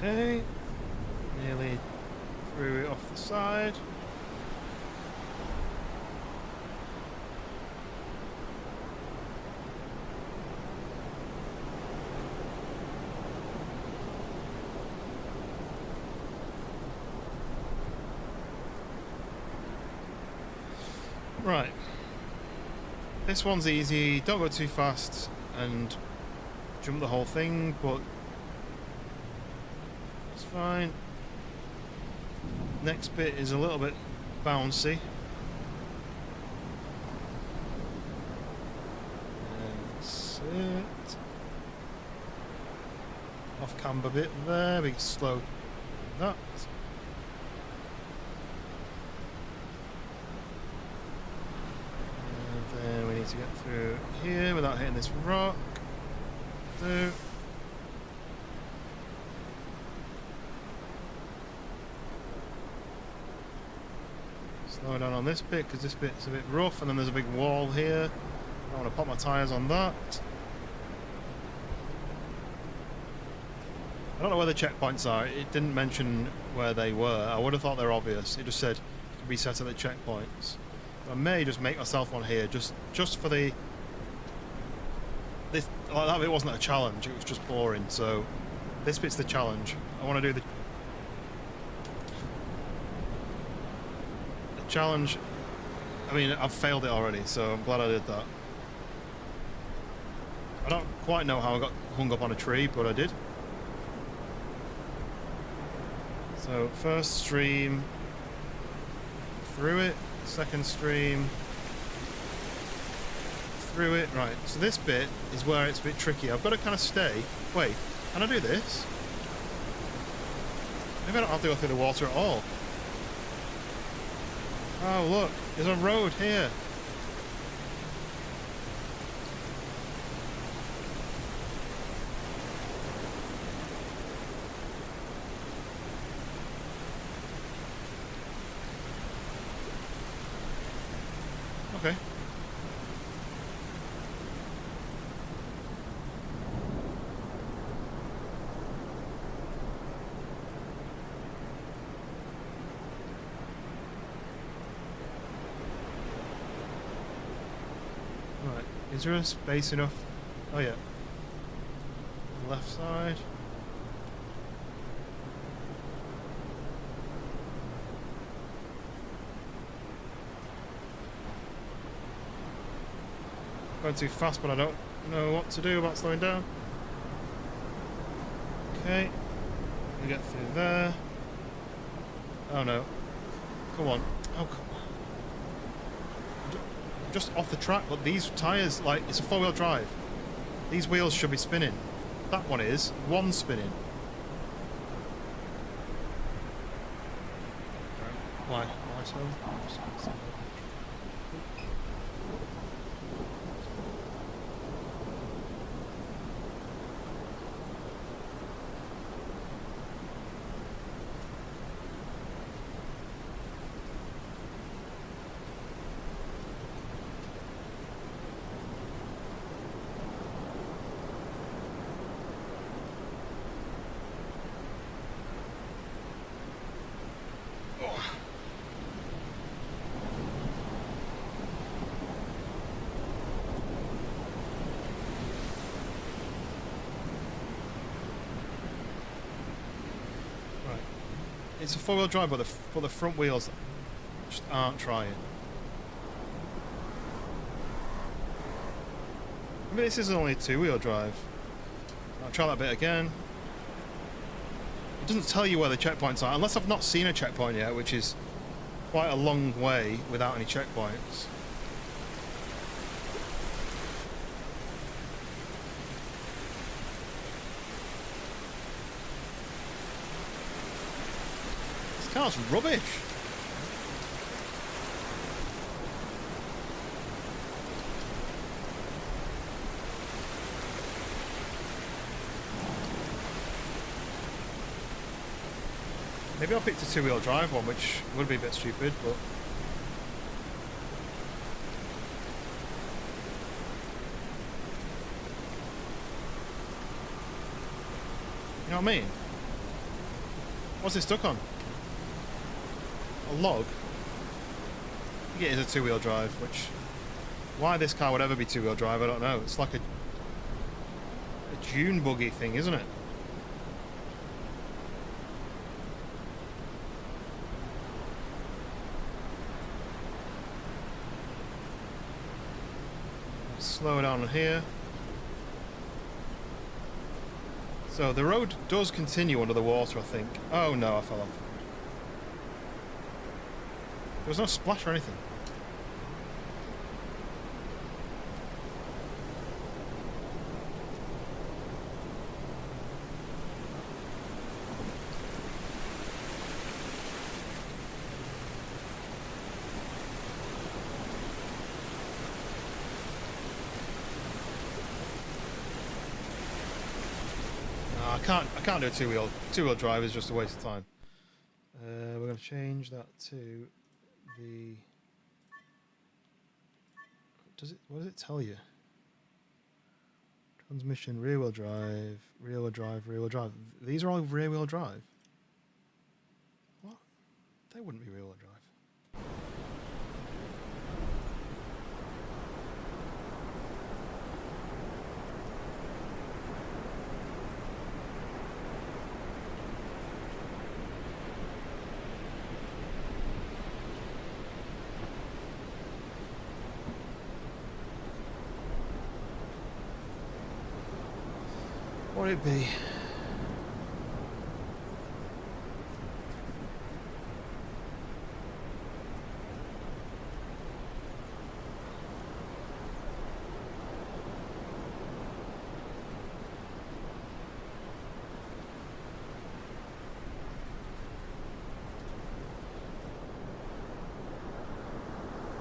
Okay. Nearly threw it off the side. Right. This one's easy. Don't go too fast and jump the whole thing, but it's fine. Next bit is a little bit bouncy. That's it. Off camber bit there, we can slow that. And then we need to get through here without hitting this rock. Do. Slow down on this bit because this bit's a bit rough, and then there's a big wall here. I want to pop my tyres on that. I don't know where the checkpoints are. It didn't mention where they were. I would have thought they're obvious. It just said reset at the checkpoints. I may just make myself one here, just for the. This like that bit wasn't a challenge. It was just boring. So this bit's the challenge. I want to do the challenge. I mean, I've failed it already, so I'm glad I did that. I don't quite know how I got hung up on a tree, but I did. So first stream through it, second stream through it. Right, so this bit is where it's a bit tricky. I've got to kind of stay. Wait, can I do this? Maybe I don't have to go through the water at all. Oh look, there's a road here. Okay. Right, is there a space enough? Oh yeah. Left side. Going too fast, but I don't know what to do about slowing down. Okay. We get through there. Oh no. Come on. Oh, come on. Just off the track, but these tyres, like, it's a four-wheel drive. These wheels should be spinning. That one is. One's spinning. Why? Why so? It's a four-wheel drive, but the front wheels just aren't trying. I mean, this is only a two-wheel drive. I'll try that bit again. It doesn't tell you where the checkpoints are, unless I've not seen a checkpoint yet, which is quite a long way without any checkpoints. This car's rubbish. Maybe I picked a two-wheel drive one, which would be a bit stupid, but... You know what I mean? What's it stuck on? A log? I think it is a two-wheel drive, which... Why this car would ever be two-wheel drive, I don't know. It's like a dune buggy thing, isn't it? Slow down on here. So the road does continue under the water, I think. Oh no, I fell off. There was no splash or anything. I can't do a two-wheel drive. Is just a waste of time. We're going to change that to the. What does it tell you? Transmission, rear-wheel drive, rear-wheel drive, rear-wheel drive. These are all rear-wheel drive. What? They wouldn't be rear-wheel drive. What would it be?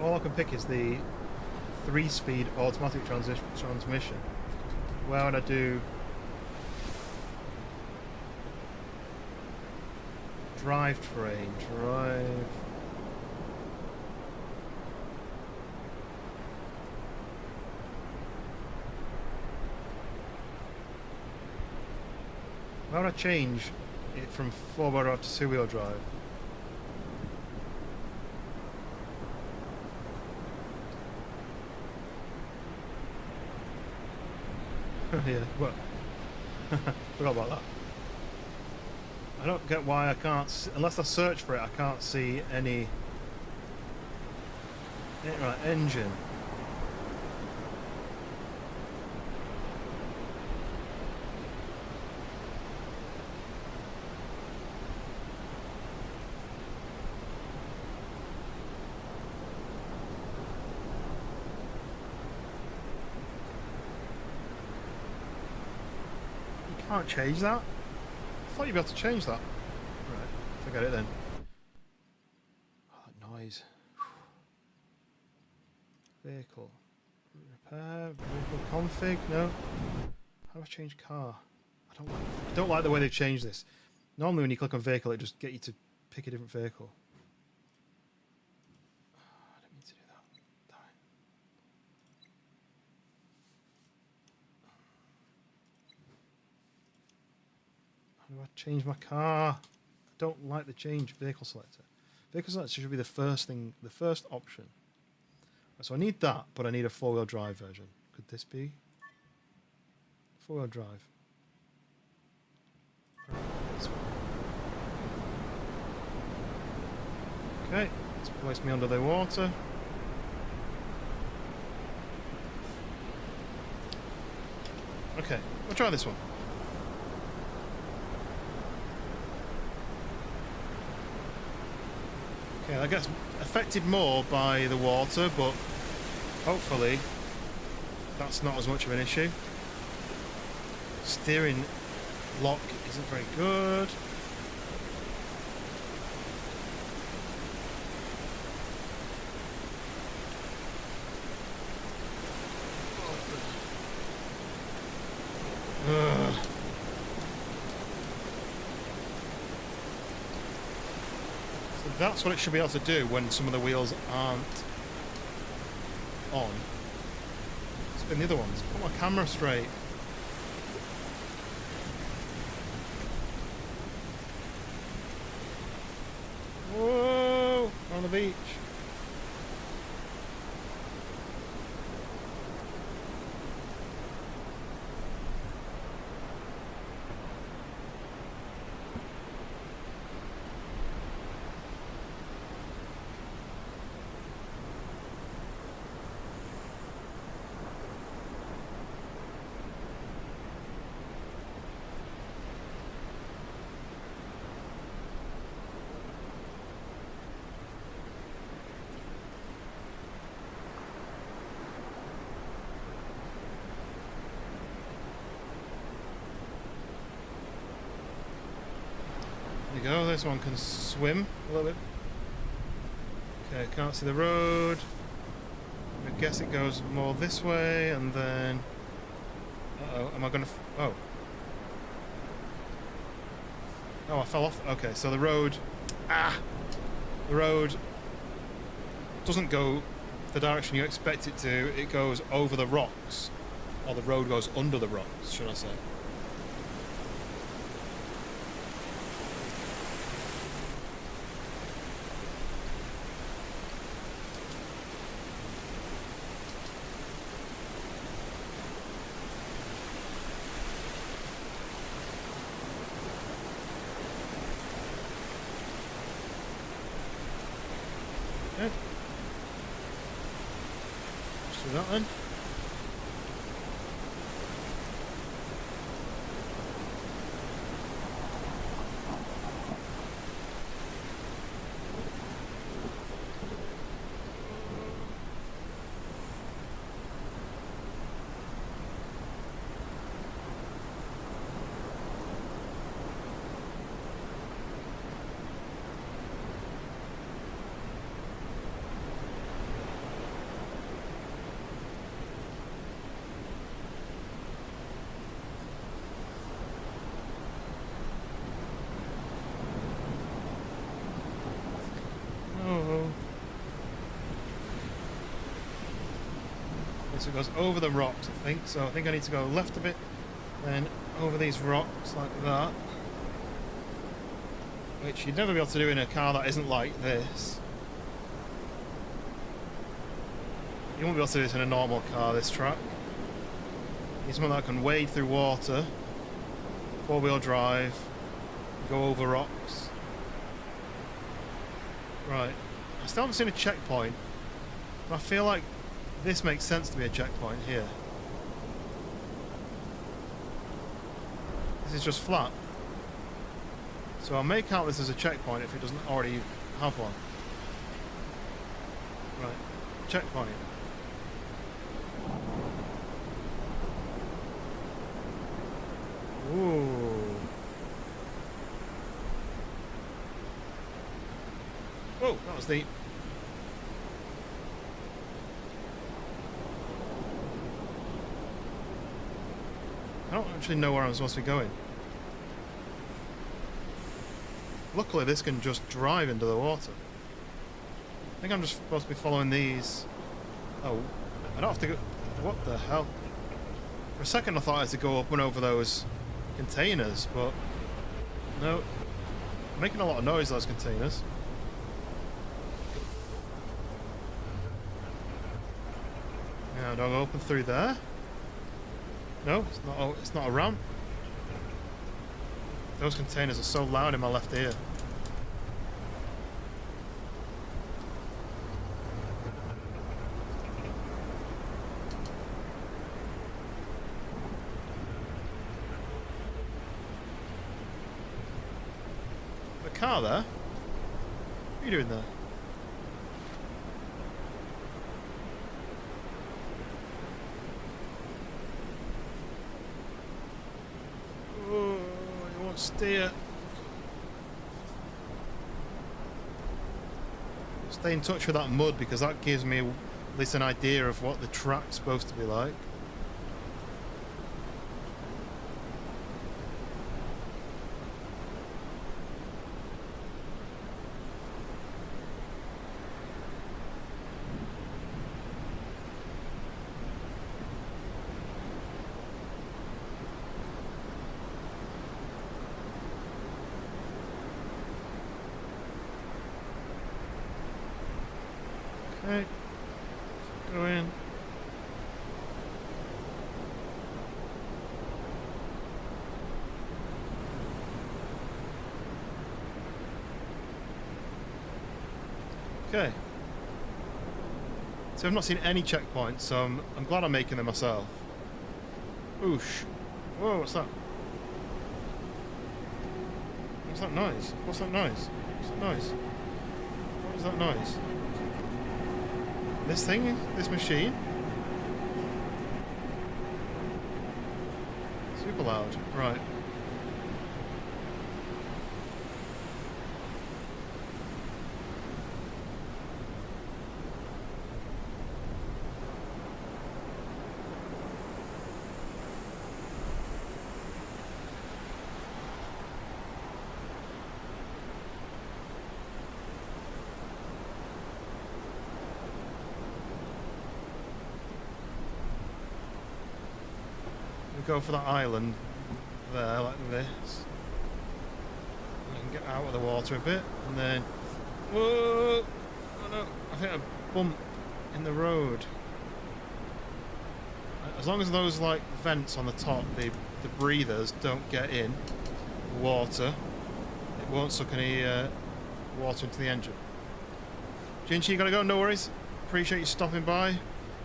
All I can pick is the 3-speed automatic transmission. Where would I do drivetrain, drive. Why would I change it from 4-wheel drive to 2-wheel drive? Yeah, what? Forgot about that. I don't get why I can't, unless I search for it, I can't see any. Right, engine. You can't change that? I thought you'd be able to change that. Right, forget it then. Oh, that noise. Vehicle. Repair, vehicle config, no. How do I change car? I don't like the way they've changed this. Normally when you click on vehicle it just get you to pick a different vehicle. I didn't mean to do that. Damn it. How do I change my car? I don't like the change vehicle selector. Vehicle selector should be the first thing, the first option. So I need that, but I need a 4-wheel drive version. Could this be 4-wheel drive? Okay, let's place me under the water. Okay, we'll try this one. Okay, that gets affected more by the water, but hopefully that's not as much of an issue. Steering lock isn't very good. So that's what it should be able to do when some of the wheels aren't on. Spin the other ones. Put my camera straight. beach. There you go, this one can swim a little bit. Okay, can't see the road. I guess it goes more this way and then... Uh-oh, am I gonna... Oh. Oh, I fell off. Okay, so the road... Ah! The road doesn't go the direction you expect it to. It goes over the rocks. Or the road goes under the rocks, should I say. Okay. Let's do that then. So it goes over the rocks, I think. So I think I need to go left a bit, then over these rocks like that. Which you'd never be able to do in a car that isn't like this. You won't be able to do this in a normal car, this track. It's one that can wade through water, 4-wheel drive, go over rocks. Right. I still haven't seen a checkpoint, but I feel like this makes sense to be a checkpoint here. This is just flat. So I'll make out this as a checkpoint if it doesn't already have one. Right, checkpoint. Ooh. Whoa, that was deep. I don't actually know where I'm supposed to be going. Luckily this can just drive into the water. I think I'm just supposed to be following these. Oh, I don't have to go... What the hell? For a second I thought I had to go up and over those containers, but... No. Making a lot of noise, those containers. Now, do I go open through there? No, it's not. Oh, it's not a ramp. Those containers are so loud in my left ear. The car there? What are you doing there? Steer. Stay in touch with that mud because that gives me at least an idea of what the track's supposed to be like. Okay. Go in. Okay. So I've not seen any checkpoints, so I'm glad I'm making them myself. Oosh. Whoa, what's that? What's that noise? What's that noise? What's that noise? What is that noise? This thing? This machine? Super loud. Right. Go for that island there, like this. And get out of the water a bit, and then. Whoa! Oh no! I think I bumped in the road. As long as those like vents on the top, the breathers, don't get in water, it won't suck any water into the engine. Ginchi, you gotta go. No worries. Appreciate you stopping by.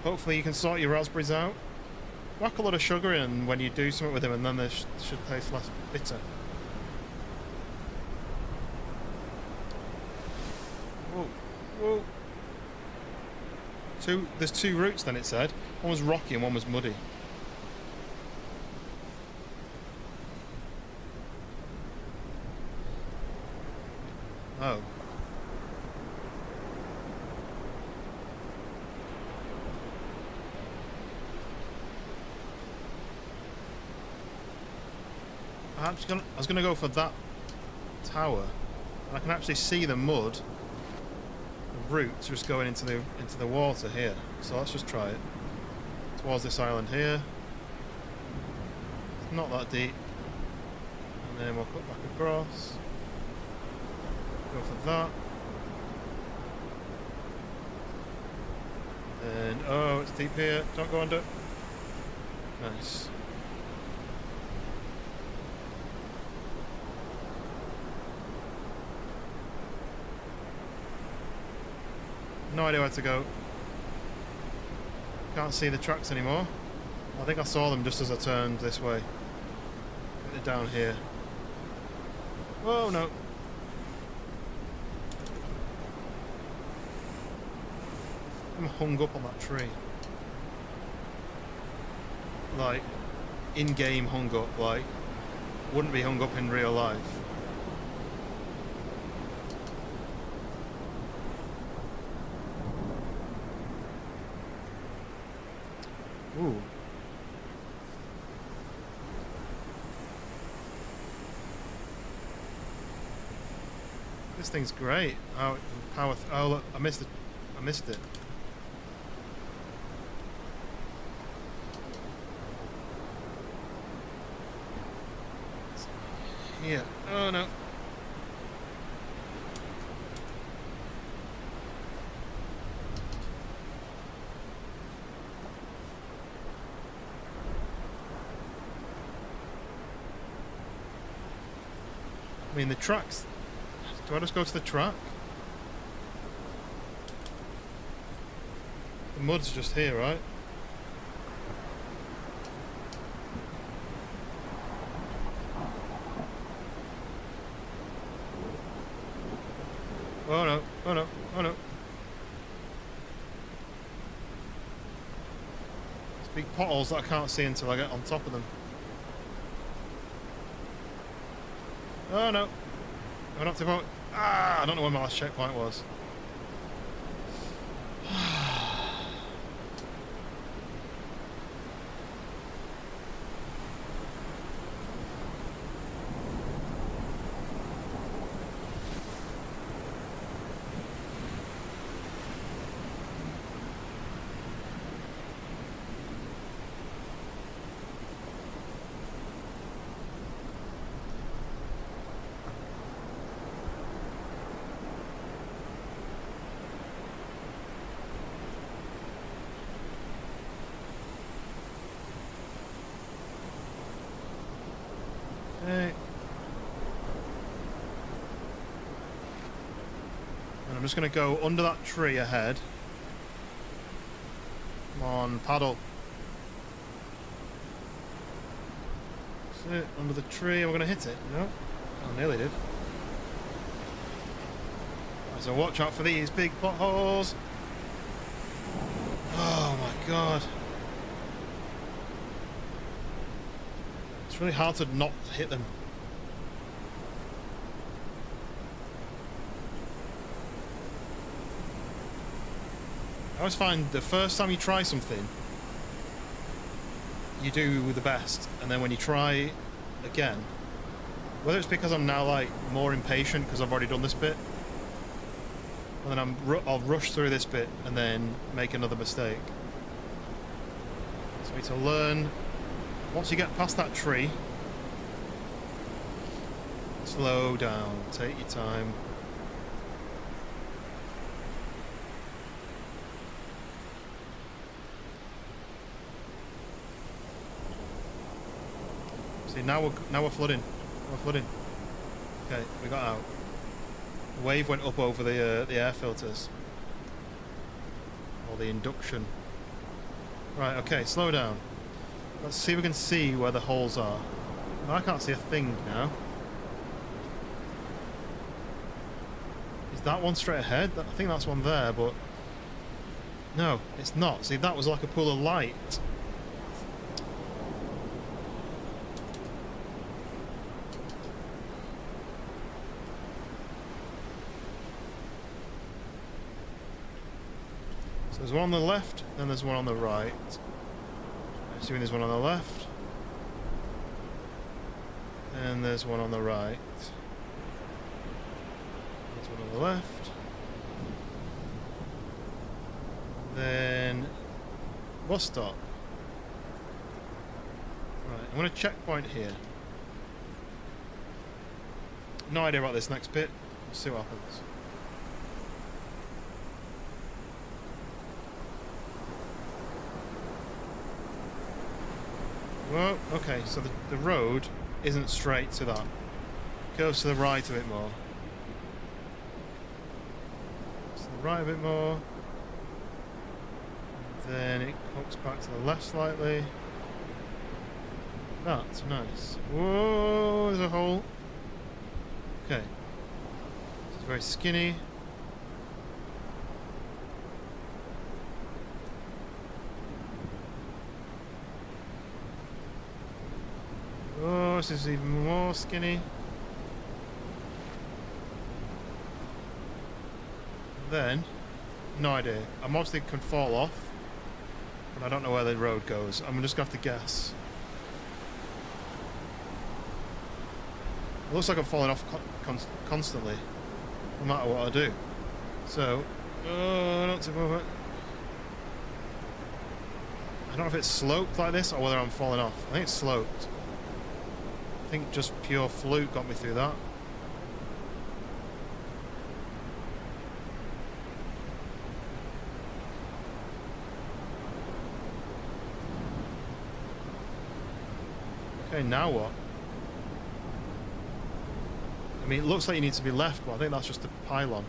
Hopefully you can sort your raspberries out. Whack a lot of sugar in when you do something with them, and then they should taste less bitter. Whoa, whoa. There's two routes then, it said. One was rocky and one was muddy. Oh. I was gonna go for that tower. I can actually see the mud, the roots just going into the water here. So let's just try it. Towards this island here. It's not that deep. And then we'll cut back across. Go for that. And oh, it's deep here. Don't go under. Nice. No idea where to go. Can't see the tracks anymore. I think I saw them just as I turned this way. They're down here. Oh no. I'm hung up on that tree. Like, in-game hung up, like, wouldn't be hung up in real life. Ooh. This thing's great. Oh, power. Oh, look, I missed it. I missed it. Here. Oh no. I mean, the tracks. Do I just go to the track? The mud's just here, right? Oh no, oh no, oh no. There's big potholes that I can't see until I get on top of them. Oh no. I'm not to vote. Ah, I don't know where my last checkpoint was. I'm just going to go under that tree ahead. Come on, paddle. That's it, under the tree. Am I going to hit it? No. I nearly did. Right, so watch out for these big potholes. Oh my god. It's really hard to not hit them. I always find the first time you try something, you do the best, and then when you try again, whether it's because I'm now like more impatient because I've already done this bit, and then I'll rush through this bit and then make another mistake. So we need to learn, once you get past that tree, slow down, take your time. See, now we're flooding. We're flooding. Okay, we got out. The wave went up over the air filters. Or the induction. Right, okay, slow down. Let's see if we can see where the holes are. No, I can't see a thing now. Is that one straight ahead? I think that's one there, but... No, it's not. See, that was like a pool of light. So there's one on the left, then there's one on the right. I'm assuming there's one on the left. And there's one on the right. There's one on the left. Then bus stop. Right, I'm going to checkpoint here. No idea about this next bit. We'll see what happens. Well, okay, so the road isn't straight to that. It goes to the right a bit more. To the right a bit more. Then it hooks back to the left slightly. That's nice. Whoa, there's a hole. Okay. This is very skinny. Oh, this is even more skinny. Then, no idea. I obviously can fall off, but I don't know where the road goes. I'm just gonna have to guess. It looks like I'm falling off constantly, no matter what I do. So, I don't know if it's sloped like this or whether I'm falling off. I think it's sloped. I think just pure fluke got me through that. Okay, now what? I mean, it looks like you need to be left, but I think that's just a pylon.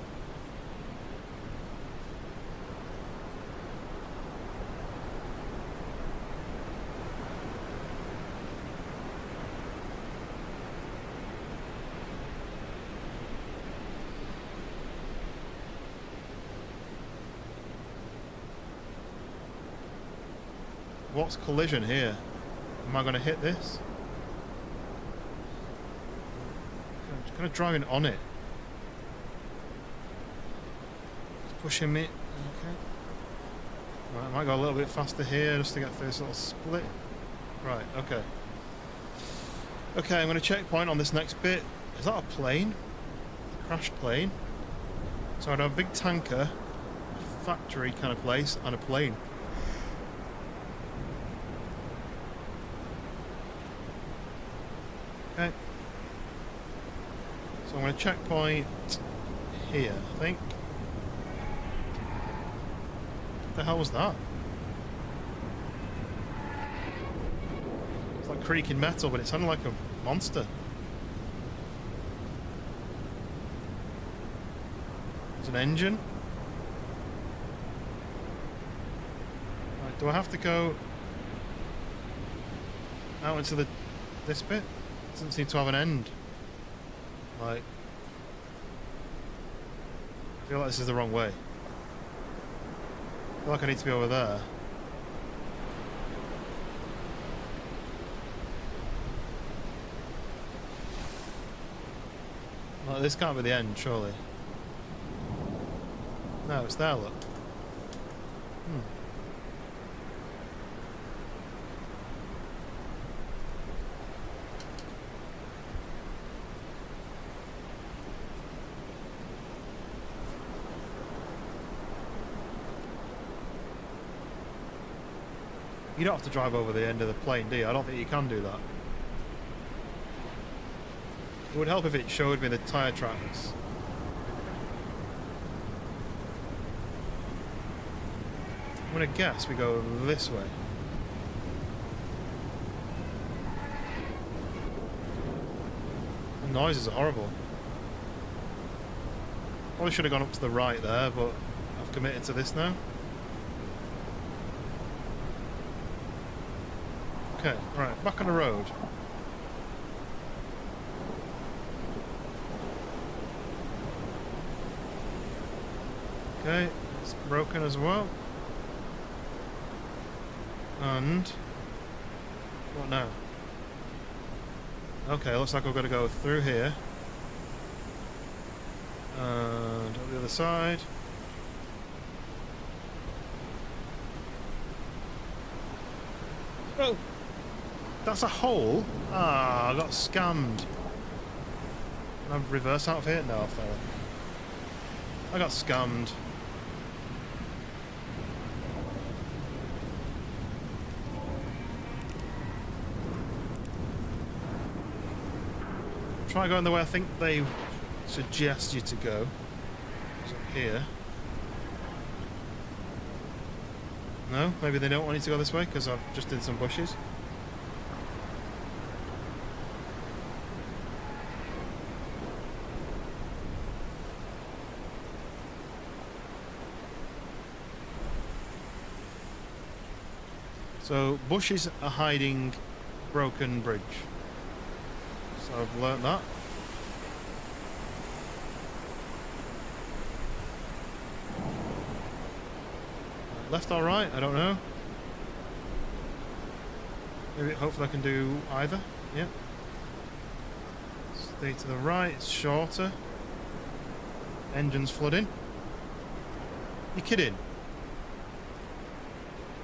What's collision here? Am I going to hit this? I'm just kind of driving on it. It's pushing me. Okay. Right, I might go a little bit faster here just to get through this little split. Right, okay. Okay, I'm going to checkpoint on this next bit. Is that a plane? A crashed plane? So I'd have a big tanker, a factory kind of place, and a plane. Okay. So I'm going to checkpoint here, I think. What the hell was that? It's like creaking metal, but it sounded like a monster. There's an engine. Right, do I have to go out into this bit? It doesn't seem to have an end. Like, I feel like this is the wrong way. I feel like I need to be over there. Like, this can't be the end, surely. No, it's there, look. You don't have to drive over the end of the plane, do you? I don't think you can do that. It would help if it showed me the tyre tracks. I'm gonna guess we go this way. The noises are horrible. Probably should have gone up to the right there, but I've committed to this now. Okay, right, back on the road. Okay, it's broken as well. And what now? Okay, looks like we've got to go through here. And on the other side. Oh! That's a hole? Ah, I got scammed. Can I reverse out of here? No, I fell. I got scammed. Try going the way I think they suggest you to go. It's up here. No? Maybe they don't want you to go this way because I've just did some bushes. So, bushes are hiding broken bridge. So I've learnt that. Left or right? I don't know. Maybe, hopefully I can do either. Yeah. Stay to the right, it's shorter. Engine's flooding. You're kidding?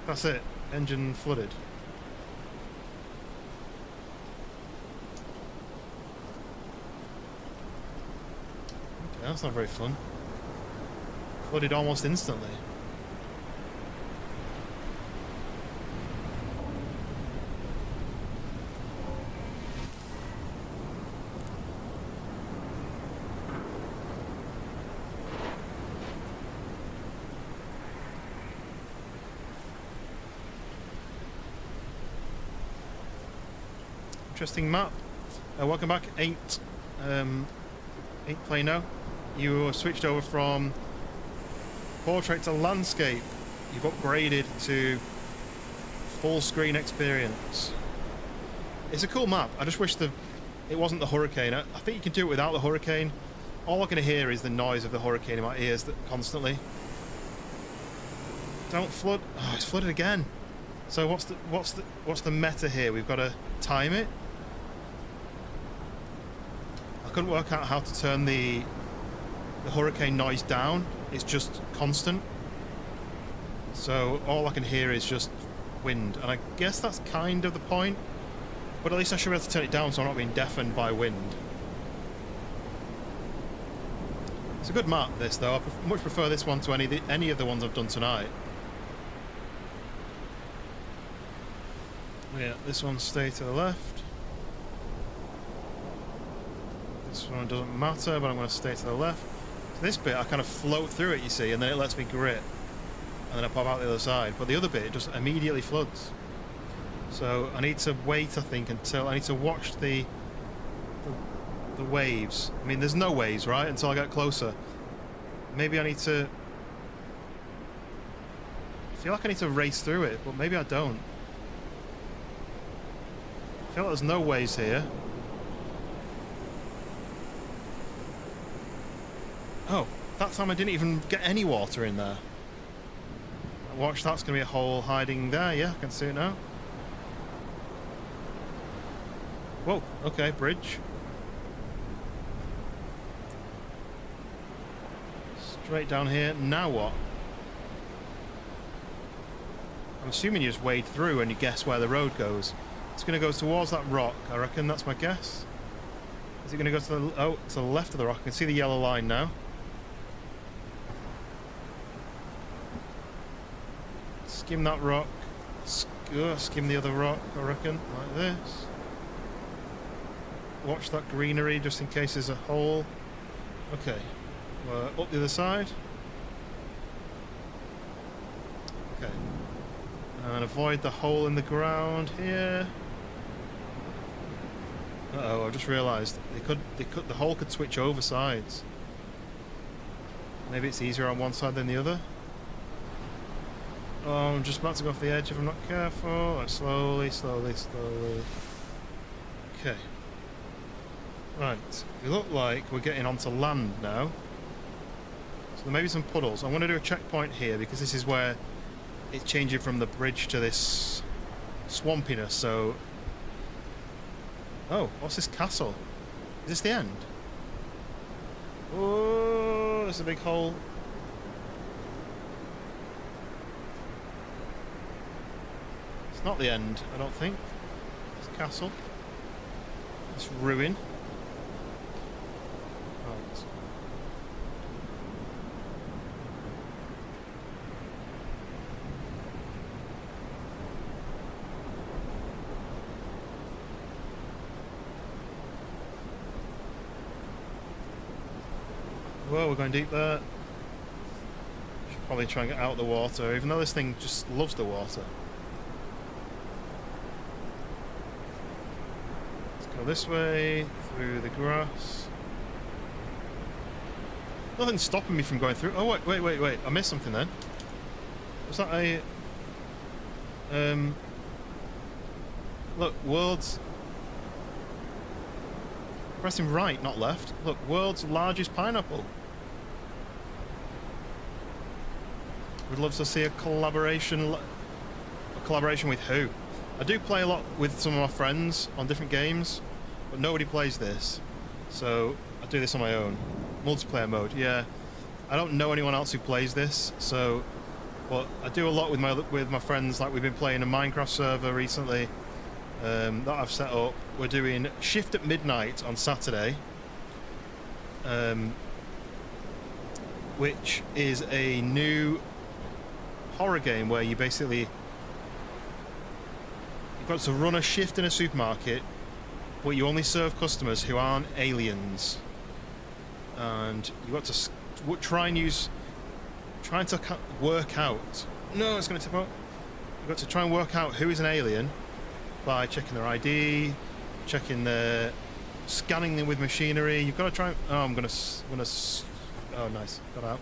That's it. Engine flooded. Okay, that's not very fun. Flooded almost instantly. Interesting map. Welcome back, 8 play now. You switched over from portrait to landscape. You've upgraded to full screen experience. It's a cool map. I just wish it wasn't the hurricane. I think you can do it without the hurricane. All I can hear is the noise of the hurricane in my ears constantly. Don't flood. Oh, it's flooded again. So what's the meta here? We've got to time it. I couldn't work out how to turn the hurricane noise down. It's just constant. So all I can hear is just wind, and I guess that's kind of the point. But at least I should be able to turn it down so I'm not being deafened by wind. It's a good map, this though. I much prefer this one to any of the ones I've done tonight. Yeah, this one stay to the left. This one doesn't matter, but I'm going to stay to the left. So this bit I kind of float through it, you see, and then it lets me grit, and then I pop out the other side. But the other bit it just immediately floods. So I need to wait, I think, until I need to watch the waves. I mean, there's no waves, right, until I get closer. maybe I need to... I feel like I need to race through it, but maybe I don't. I feel like there's no ways here. Oh, that time I didn't even get any water in there. Watch, that's going to be a hole hiding there. Yeah, I can see it now. Whoa, okay, bridge. Straight down here. Now what? I'm assuming you just wade through and you guess where the road goes. It's going to go towards that rock, I reckon. That's my guess. Is it going to go to the... Oh, to the left of the rock. I can see the yellow line now. Skim that rock. Skim the other rock, I reckon. Like this. Watch that greenery just in case there's a hole. Okay. Up the other side. Okay. And avoid the hole in the ground here. Uh-oh, I just realised the hole could switch over sides. Maybe it's easier on one side than the other. Oh, I'm just about to go off the edge if I'm not careful. Slowly, slowly, slowly. Okay. Right. We look like we're getting onto land now. So there may be some puddles. I want to do a checkpoint here because this is where it's changing from the bridge to this swampiness, so... Oh, what's this castle? Is this the end? Oh, there's a big hole. It's not the end, I don't think. This castle. This ruin. Right. Whoa, we're going deep there. Should probably try and get out of the water, even though this thing just loves the water. Let's go this way, through the grass. Nothing's stopping me from going through. Oh, wait. I missed something then. Was that a... Look, world's... Pressing right, not left. Look, world's largest pineapple. Would love to see a collaboration. A collaboration with who? I do play a lot with some of my friends on different games, but nobody plays this. So I do this on my own. Multiplayer mode, yeah. I don't know anyone else who plays this, so... But I do a lot with my friends, like we've been playing a Minecraft server recently. That I've set up. We're doing Shift at Midnight on Saturday, which is a new horror game where you basically you've got to run a shift in a supermarket, but you only serve customers who aren't aliens, and you've got to trying to work out. No, it's going to tip out. You've got to try and work out who is an alien by checking their ID, scanning them with machinery. You've got to try. Oh, I'm gonna. Oh, nice, got out.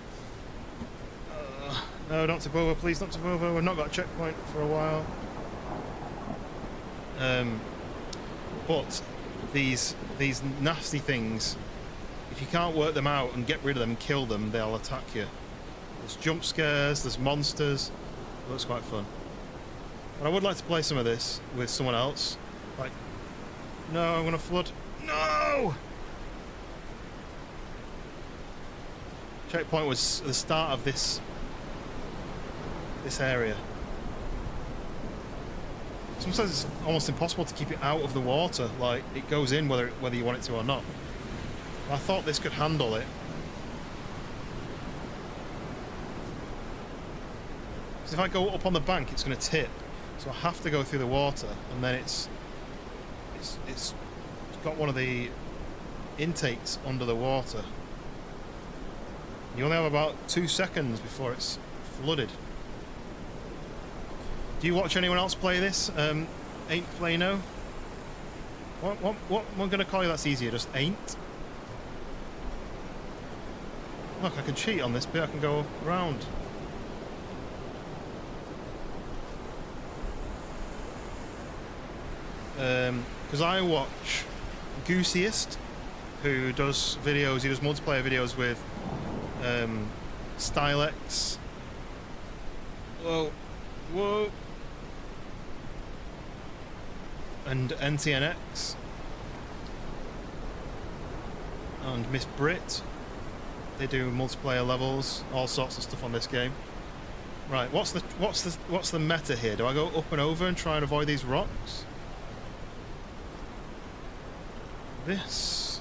No, don't tip over, please, don't tip over. We've not got a checkpoint for a while. But these nasty things, if you can't work them out and get rid of them, kill them, they'll attack you. There's jump scares, there's monsters. It looks quite fun. But I would like to play some of this with someone else. Like, no, I'm gonna flood. No! Checkpoint was the start of this area. Sometimes it's almost impossible to keep it out of the water. Like, it goes in whether you want it to or not. I thought this could handle it. Because if I go up on the bank, it's going to tip. So I have to go through the water, and then it's got one of the intakes under the water. You only have about 2 seconds before it's flooded. Do you watch anyone else play this? Ain't play no? What am I going to call you that's easier? Just ain't? Look, I can cheat on this bit. I can go around. Because I watch Goosiest, who does videos. He does multiplayer videos with Stylex. Whoa, whoa, and NTNX and Miss Brit. They do multiplayer levels, all sorts of stuff on this game. Right, what's the meta here? Do I go up and over and try and avoid these rocks? This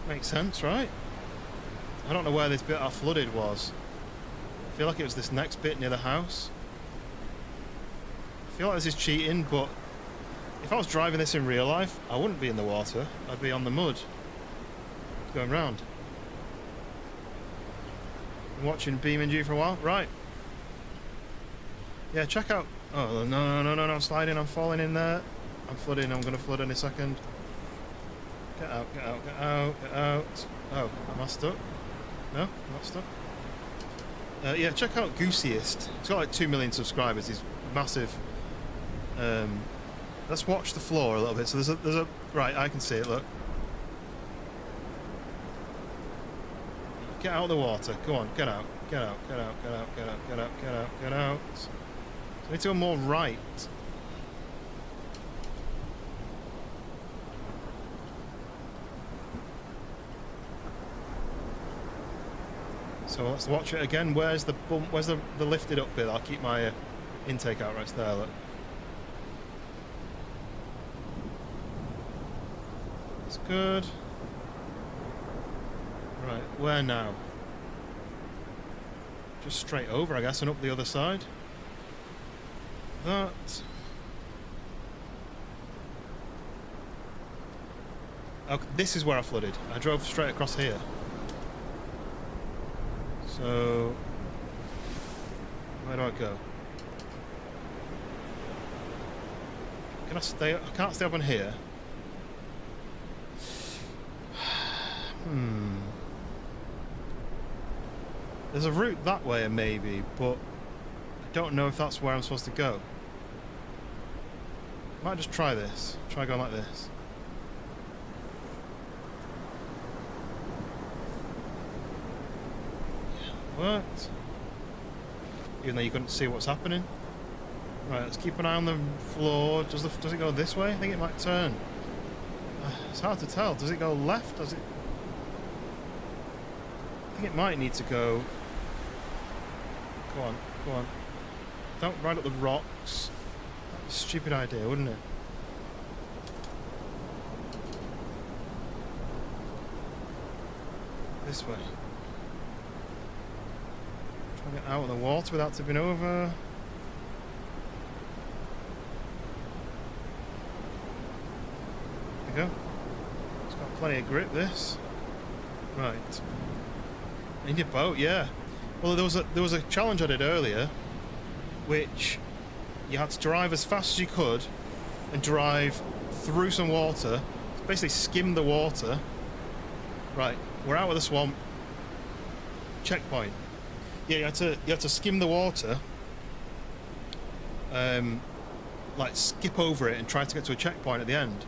makes sense, right? I don't know where this bit I flooded was. I feel like it was this next bit near the house. I feel like this is cheating, but if I was driving this in real life, I wouldn't be in the water. I'd be on the mud, going round. Been watching BeamNG for a while, right? Yeah, check out. Oh no! I'm sliding. I'm falling in there. I'm flooding. I'm gonna flood in a second. Get out! Get out! Get out! Get out! Oh, am I stuck? No, I'm not stuck. Yeah, check out Goosiest. He's got like 2 million subscribers. He's massive. Let's watch the floor a little bit. So there's a right. I can see it. Look. Get out of the water. Go on. Get out. Get out. Get out. Get out. Get out. Get out. Get out. Get out. So I need to go more right. So let's watch it again. Where's the bump? Where's the lifted up bit? I'll keep my intake out right there. Look. That's good. Right, where now? Just straight over, I guess, and up the other side. That. Okay, this is where I flooded. I drove straight across here. So, where do I go? Can I stay? I can't stay up on here. There's a route that way, maybe, but I don't know if that's where I'm supposed to go. Might just try this. Try going like this. Worked. Even though you couldn't see what's happening. Right, let's keep an eye on the floor. Does it go this way? I think it might turn. It's hard to tell. Does it go left? Does it? I think it might need to go. Go on, go on. Don't ride up the rocks. That'd be a stupid idea, wouldn't it? This way. Try to get out of the water without tipping over. There we go. It's got plenty of grip, this. Right. I need a boat, yeah. Well, there was a challenge I did earlier, which you had to drive as fast as you could and drive through some water. Basically, skim the water. Right, we're out of the swamp. Checkpoint. Yeah, you had to skim the water, like skip over it and try to get to a checkpoint at the end.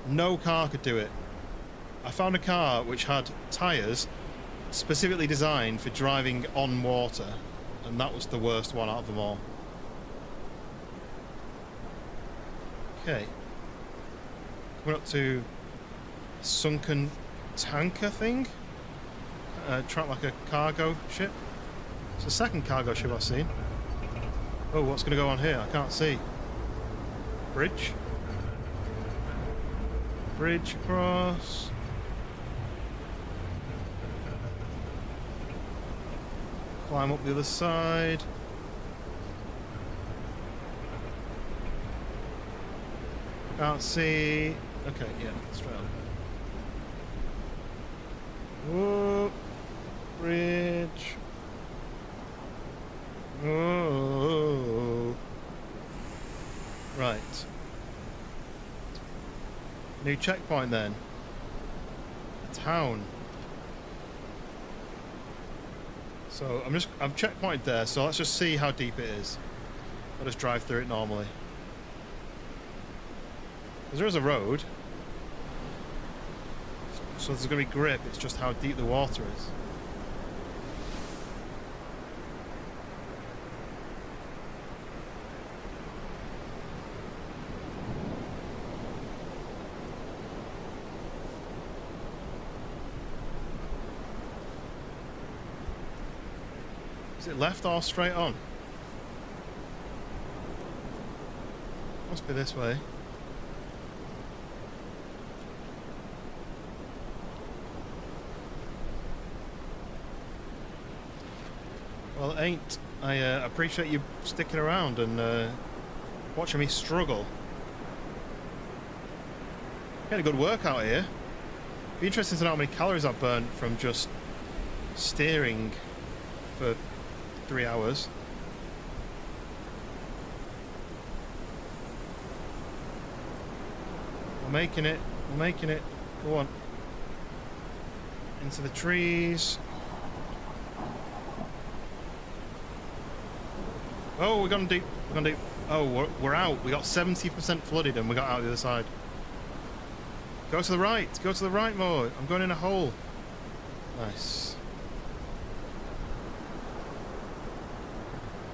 No car could do it. I found a car which had tyres specifically designed for driving on water, and that was the worst one out of them all. Okay. We're up to a sunken tanker thing. Track like a cargo ship. It's the second cargo ship I've seen. Oh, what's going to go on here? I can't see. Bridge. Bridge across. Climb up the other side. Can't see. Okay, yeah, straight on. Whoa. Bridge. Oh. Right. New checkpoint then. town. So I've checkpointed there, so let's just see how deep it is. I'll just drive through it normally. Because there is a road. So there's going to be grip, it's just how deep the water is. Is it left or straight on? Must be this way. Well, it ain't. I appreciate you sticking around and watching me struggle. Getting a good workout here. Be interesting to know how many calories I've burnt from just steering for 3 hours. We're making it. We're making it. Go on. Into the trees. Oh, we're gone deep. We're gone deep. Oh, we're out. We got 70% flooded and we got out the other side. Go to the right. Go to the right more. I'm going in a hole. Nice.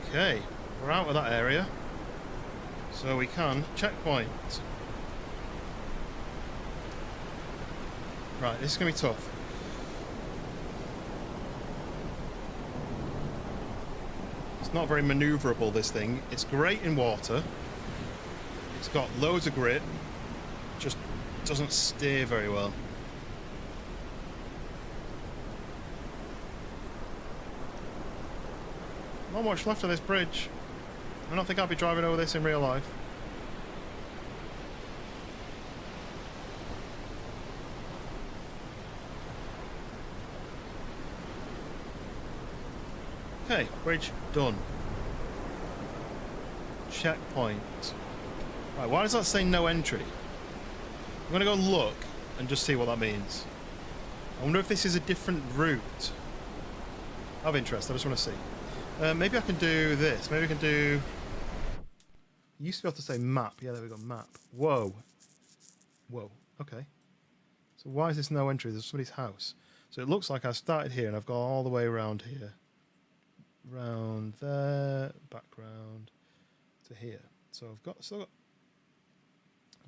Okay. We're out of that area. So we can checkpoint. Right, this is going to be tough. It's not very manoeuvrable, this thing. It's great in water. It's got loads of grip. Just doesn't steer very well. Not much left of this bridge. I don't think I'll be driving over this in real life. Okay, bridge done. Checkpoint. Right, why does that say no entry? I'm gonna go look and just see what that means. I wonder if this is a different route. Of interest, I just want to see. Maybe I can do this. Maybe I can do... You used to be able to say map. Yeah, there we go, map. Whoa. Whoa, okay. So why is this no entry? There's somebody's house. So it looks like I started here and I've gone all the way around here. Round there, back round to here. So I've still got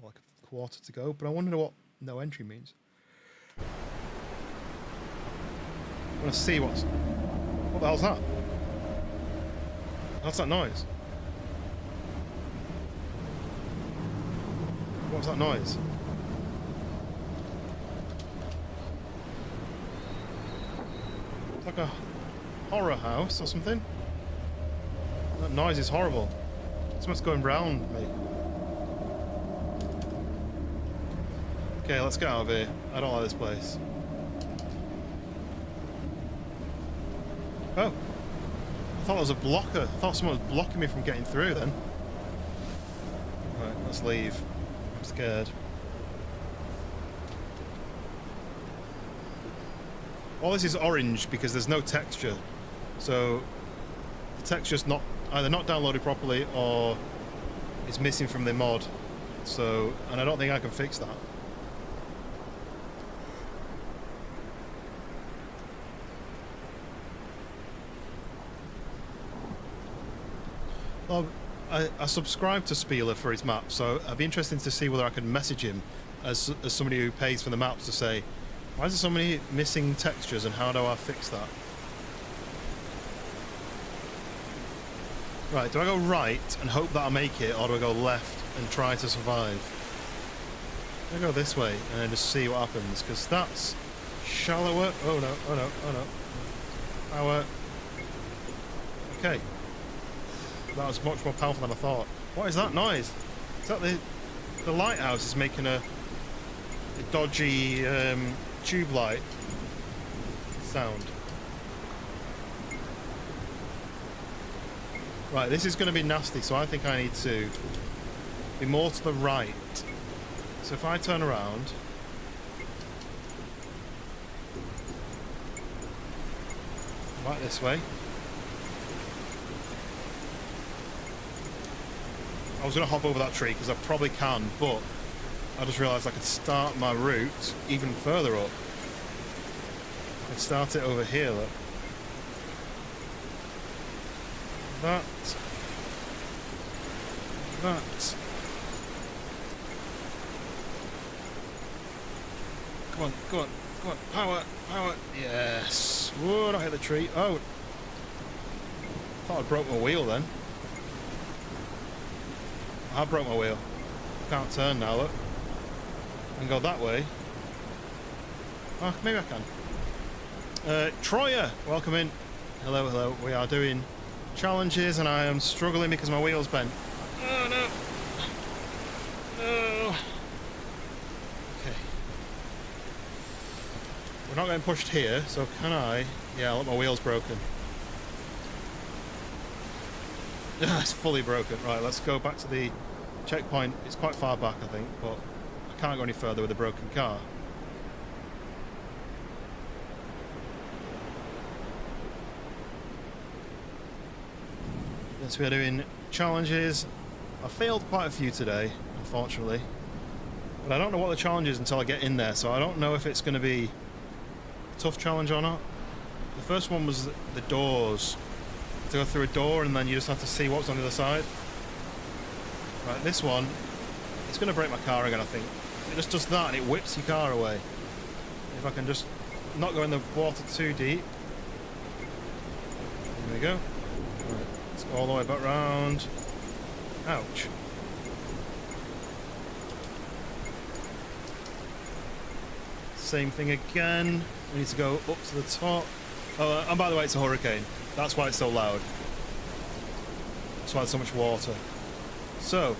like a quarter to go, but I wonder what no entry means. I want to see what the hell's that? What's that noise? What's that noise? It's like a horror house or something. That noise is horrible. Something's going round me. Okay, let's get out of here. I don't like this place. Oh. I thought there was a blocker. I thought someone was blocking me from getting through then. Right, let's leave. I'm scared. All this is orange because there's no texture. So the texture's not either not downloaded properly or it's missing from the mod. So, and I don't think I can fix that. Well, I subscribe to Spieler for his map, so I'd be interested to see whether I can message him as somebody who pays for the maps to say, why is there so many missing textures and how do I fix that? Right, do I go right and hope that I make it, or do I go left and try to survive? I go this way and then just see what happens, because that's shallower. Oh no, oh no, oh no. Power. Okay. That was much more powerful than I thought. What is that noise? Is that the lighthouse is making a dodgy tube light sound? Right, this is going to be nasty, so I think I need to be more to the right. So if I turn around, Right this way. I was going to hop over that tree because I probably can, but I just realised I could start my route even further up. I could start it over here, look. That. Come on, come on, come on. Power, power. Yes. Whoa, don't hit the tree. Oh. Thought I broke my wheel then. I broke my wheel. Can't turn now, look. I can go that way. Oh, maybe I can. Troya, welcome in. Hello, hello. We are doing challenges and I am struggling because my wheel's bent. Oh, no. No. Okay. We're not getting pushed here, so can I? Yeah, look, my wheel's broken. It's fully broken. Right, let's go back to the checkpoint. It's quite far back, I think, but I can't go any further with a broken car. Yes, we are doing challenges. I failed quite a few today, unfortunately. But I don't know what the challenge is until I get in there, so I don't know if it's going to be a tough challenge or not. The first one was the doors. To go through a door and then you just have to see what's on the other side. Right, this one, it's going to break my car again, I think. It just does that and it whips your car away. If I can just not go in the water too deep. There we go. Right, let's go all the way back round. Ouch. Same thing again. We need to go up to the top. Oh, and by the way, it's a hurricane. That's why it's so loud. That's why there's so much water. So,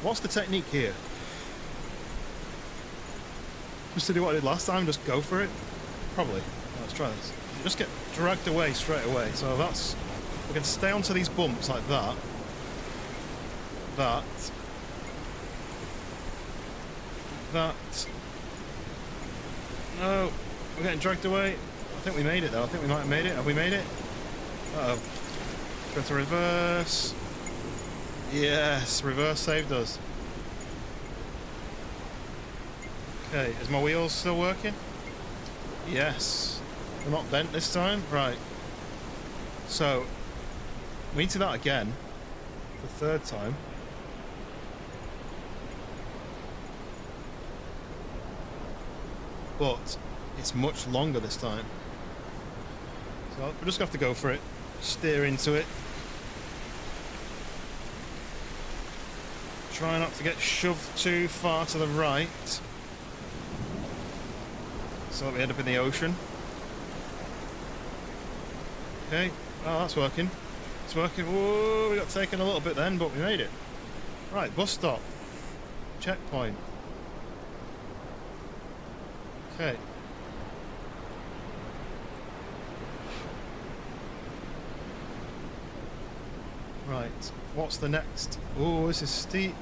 what's the technique here? Just to do what I did last time, just go for it? Probably. Let's try this. Just get dragged away straight away. So that's... we can stay onto these bumps like that. That. No, we're getting dragged away. I think we made it though. I think we might have made it. Have we made it? Uh-oh. Go to reverse. Yes, reverse saved us. Okay, is my wheels still working? Yes. They're not bent this time? Right. So, we need to do that again. The third time. But it's much longer this time. So we're just going to have to go for it. Steer into it. Try not to get shoved too far to the right. So that we end up in the ocean. Okay. Oh, that's working. It's working. Whoa, we got taken a little bit then, but we made it. Right, bus stop. Checkpoint. Okay. Right, what's the next? Oh, this is steep.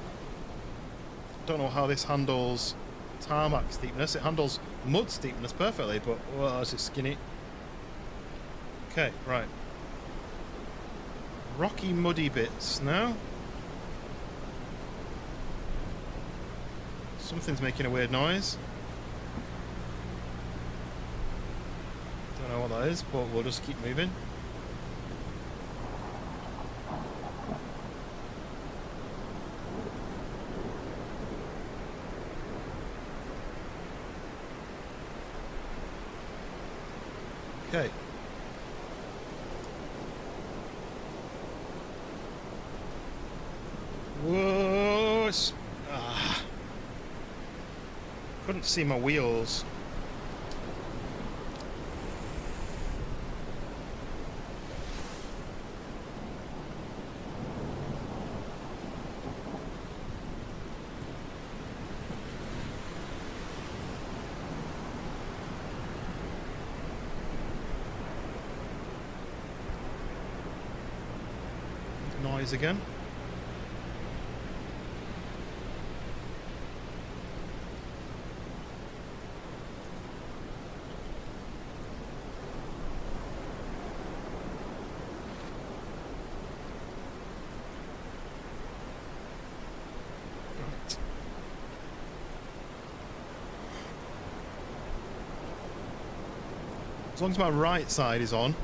Don't know how this handles tarmac steepness. It handles mud steepness perfectly, but oh, this is skinny. Okay, right. Rocky, muddy bits now. Something's making a weird noise. Don't know what that is, but we'll just keep moving. Okay. Whoa! Couldn't see my wheels. Noise again. As long as my right side is on,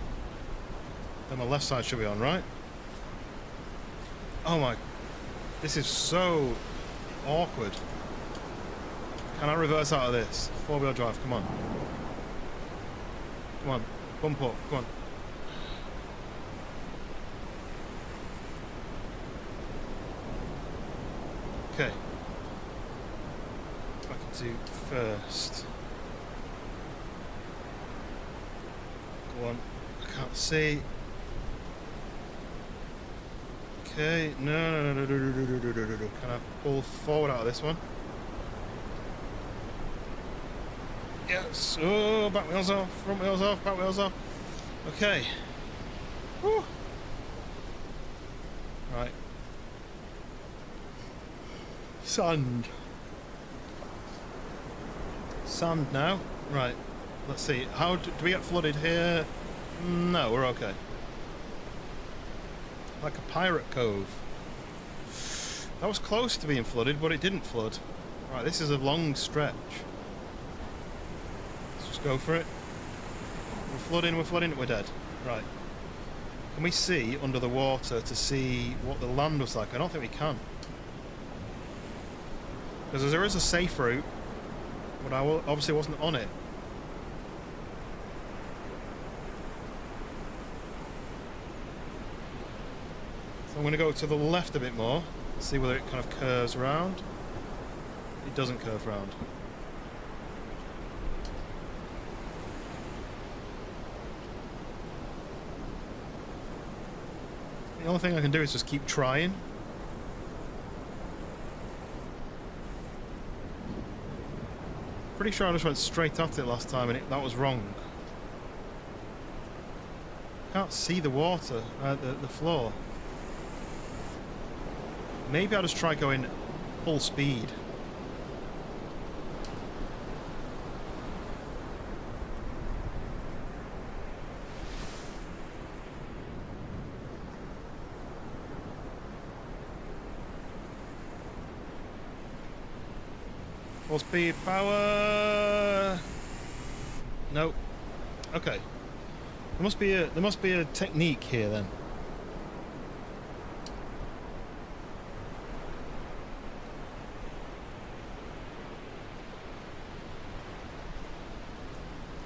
then my left side should be on, right? Oh my... This is so awkward. Can I reverse out of this? 4-wheel drive, come on. Come on, bump up, come on. Okay. What I can do first. Go on. I can't see. Okay. No. Can I pull forward out of this one? Yes. Oh, back wheels off, front wheels off, back wheels off. Okay. Whew. Right. Sand. Sand now. Right. Let's see. How do we get flooded here? No, we're okay. Like a pirate cove. That was close to being flooded, but it didn't flood. Right, this is a long stretch. Let's just go for it. We're flooding, we're dead. Right. Can we see under the water to see what the land was like? I don't think we can. Because there is a safe route, but I obviously wasn't on it. So I'm going to go to the left a bit more, see whether it kind of curves around. It doesn't curve around. The only thing I can do is just keep trying. Pretty sure I just went straight at it last time and that was wrong. Can't see the water, the floor. Maybe I'll just try going full speed. Full speed, power. No. Okay. There must be a technique here then.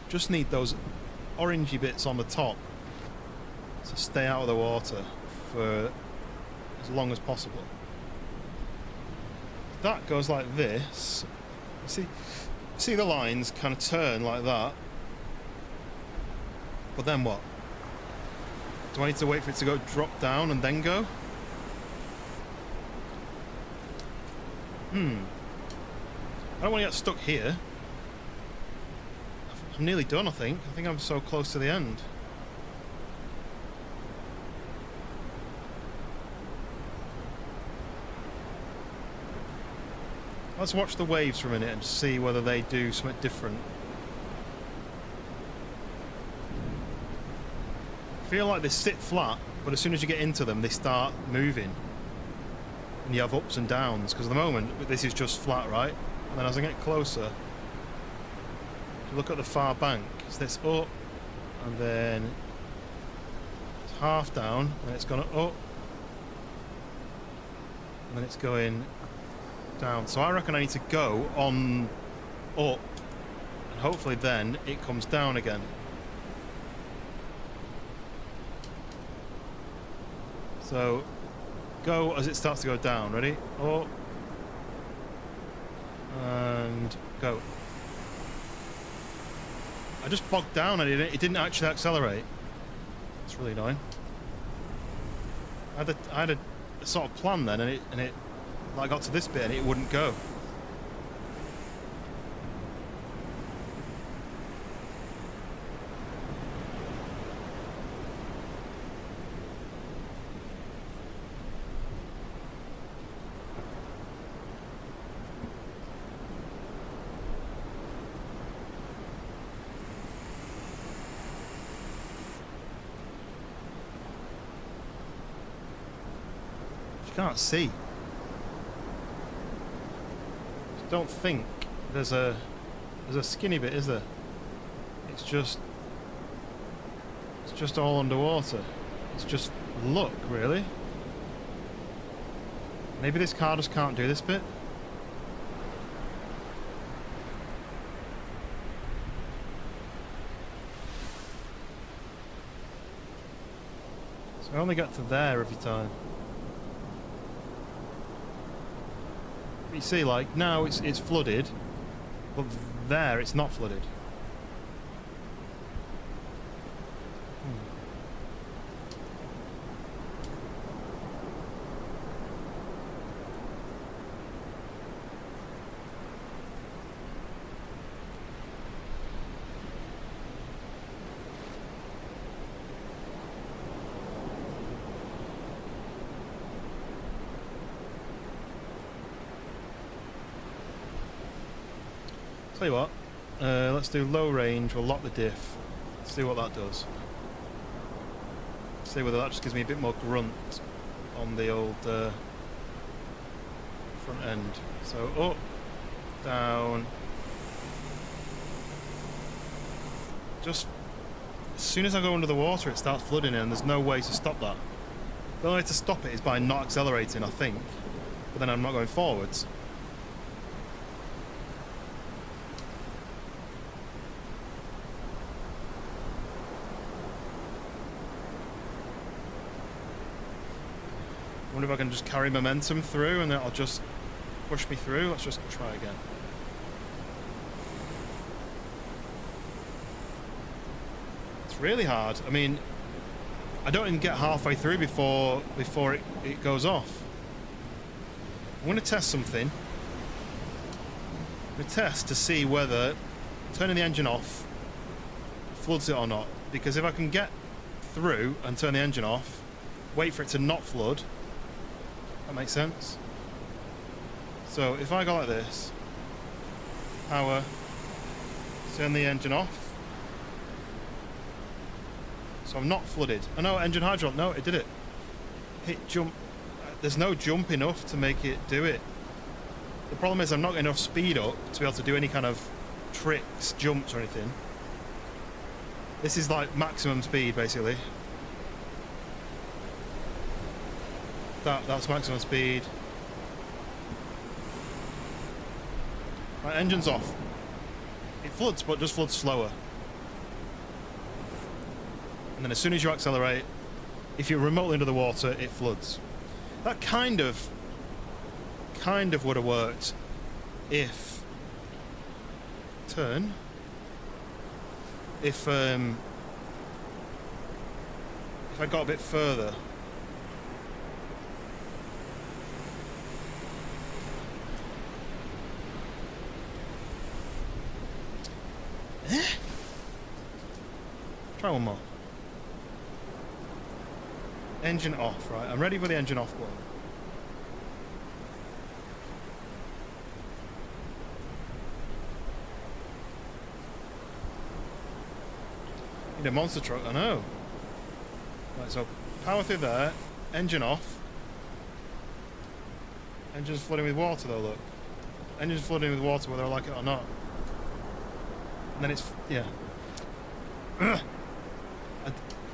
Just need those orangey bits on the top to stay out of the water for as long as possible. That goes like this. See the lines kind of turn like that. But then what? Do I need to wait for it to go drop down and then go? I don't want to get stuck here. I'm nearly done, I think. I think I'm so close to the end. Let's watch the waves for a minute and see whether they do something different. I feel like they sit flat, but as soon as you get into them, they start moving. And you have ups and downs, because at the moment, this is just flat, right? And then as I get closer, if you look at the far bank, it's this up, and then it's half down, and it's gone up, and then it's going down. So I reckon I need to go on up, and hopefully then it comes down again. So go as it starts to go down. Ready? Up and go. I just bogged down and it didn't actually accelerate. It's really annoying. I had a sort of plan then, and it like got to this bit and it wouldn't go. Can't see. Don't think there's a skinny bit, is there? It's just just all underwater. It's just luck, really. Maybe this car just can't do this bit. So I only get to there every time. You see, like, now it's flooded, but there it's not flooded. Tell you what, let's do low range. We'll lock the diff. See what that does. See whether that just gives me a bit more grunt on the old front end. So up, down. Just as soon as I go under the water, it starts flooding, and there's no way to stop that. The only way to stop it is by not accelerating, I think. But then I'm not going forwards. I wonder if I can just carry momentum through and that'll just push me through. Let's just try again. It's really hard. I mean, I don't even get halfway through before it goes off. I'm going to test something. I'm going to test to see whether turning the engine off floods it or not. Because if I can get through and turn the engine off, wait for it to not flood, that makes sense. So if I go like this, power, turn the engine off. So I'm not flooded. Oh no, engine hydraulic, no, it did it. Hit jump. There's no jump enough to make it do it. The problem is I'm not getting enough speed up to be able to do any kind of tricks, jumps or anything. This is like maximum speed basically. That's maximum speed. Right, engine's off. It floods, but just floods slower. And then as soon as you accelerate, if you're remotely under the water, it floods. That kind of would have worked if if I got a bit further. Try one more. Engine off, right? I'm ready for the engine off one. Need a monster truck, I know. Right, so power through there, engine off. Engine's flooding with water though, look. Engine's flooding with water whether I like it or not. And then it's, yeah.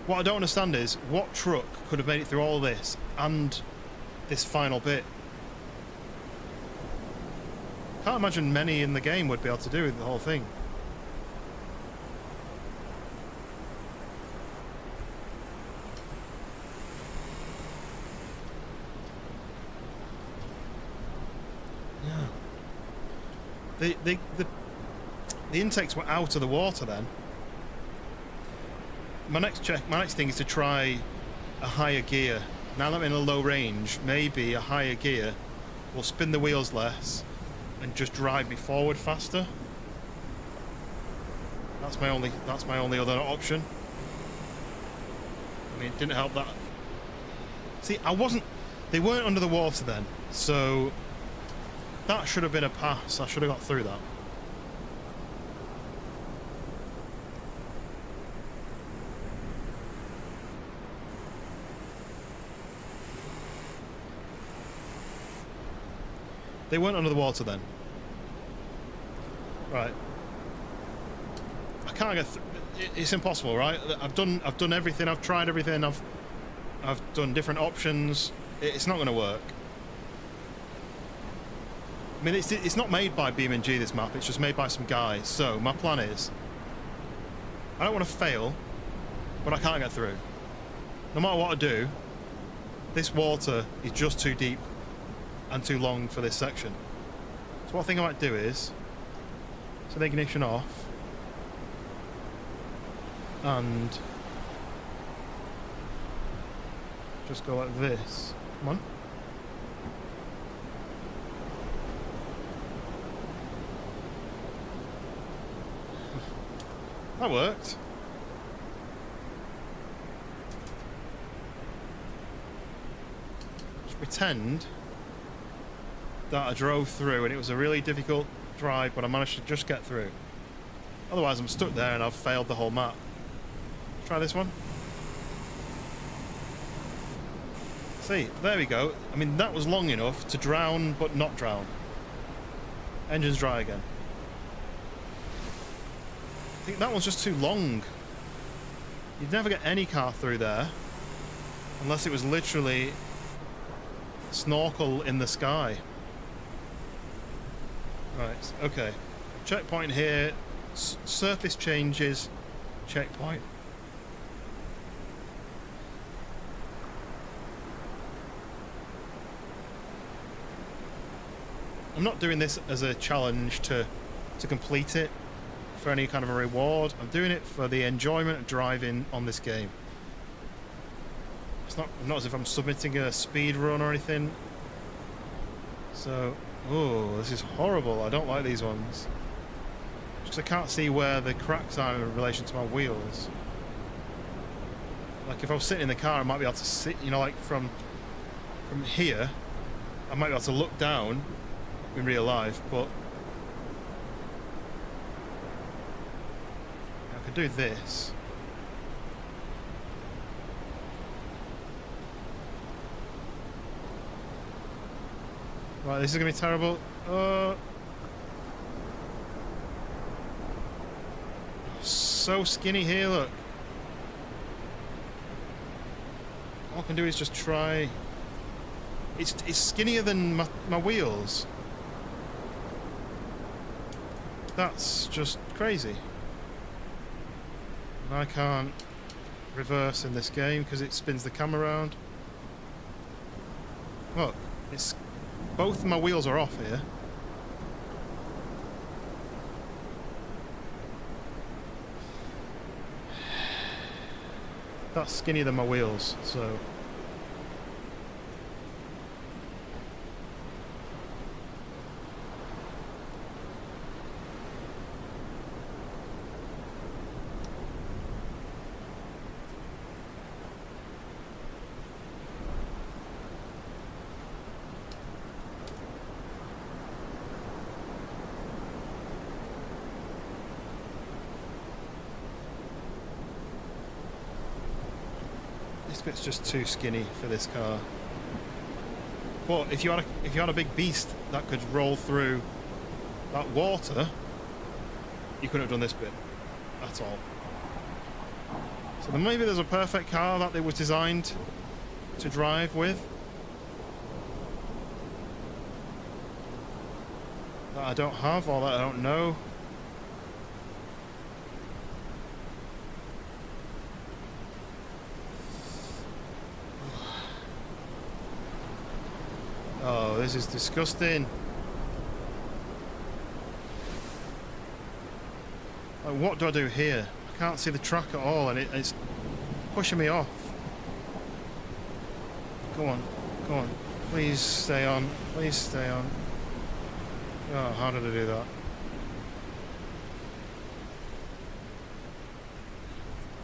What I don't understand is, what truck could have made it through all this and this final bit? Can't imagine many in the game would be able to do the whole thing. Yeah. The intakes were out of the water then. My next thing is to try a higher gear. Now that I'm in a low range, maybe a higher gear will spin the wheels less and just drive me forward faster. That's my only other option. I mean, it didn't help that. See, they weren't under the water then, so that should have been a pass. I should have got through that. They weren't under the water then. Right. I can't get it's impossible, right? I've done everything. I've tried everything. I've done different options. It's not going to work. I mean, it's not made by BeamNG, this map. It's just made by some guys. So my plan is, I don't want to fail, but I can't get through. No matter what I do, this water is just too deep and too long for this section. So what I think I might do is, set the ignition off, and just go like this. Come on. That worked. Just pretend that I drove through and it was a really difficult drive, but I managed to just get through. Otherwise I'm stuck there and I've failed the whole map. Try this one. See, there we go. I mean, that was long enough to drown, but not drown. Engine's dry again. I think that was just too long. You'd never get any car through there unless it was literally snorkel in the sky. Right, okay. Checkpoint here. Surface changes. Checkpoint. I'm not doing this as a challenge to complete it for any kind of a reward. I'm doing it for the enjoyment of driving on this game. It's not as if I'm submitting a speed run or anything. So, oh, this is horrible. I don't like these ones. Just I can't see where the cracks are in relation to my wheels. Like if I was sitting in the car, I might be able to sit, you know, like from here, I might be able to look down in real life, but I could do this. Right, this is gonna be terrible. So skinny here, look. All I can do is just try. It's skinnier than my wheels. That's just crazy. And I can't reverse in this game because it spins the camera around. Look, it's both of my wheels are off here. That's skinnier than my wheels, so. This bit's just too skinny for this car. But if you had a big beast that could roll through that water, you couldn't have done this bit at all. So then maybe there's a perfect car that they were designed to drive with that I don't have or that I don't know. Oh, this is disgusting. Like, what do I do here? I can't see the track at all and it's pushing me off. Go on, go on. Please stay on. Please stay on. Oh, how did I do that?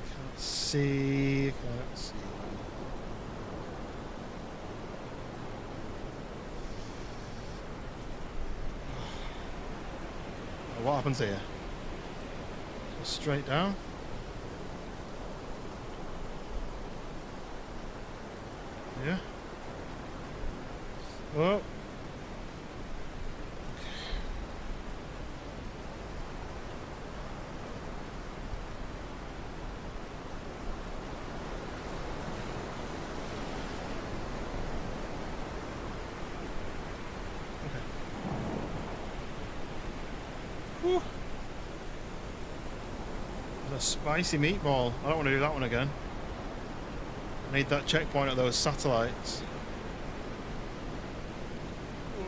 Can't see. Can't see. What happens here? Straight down. Yeah. Well. Whew. There's a spicy meatball. I don't want to do that one again. I need that checkpoint at those satellites.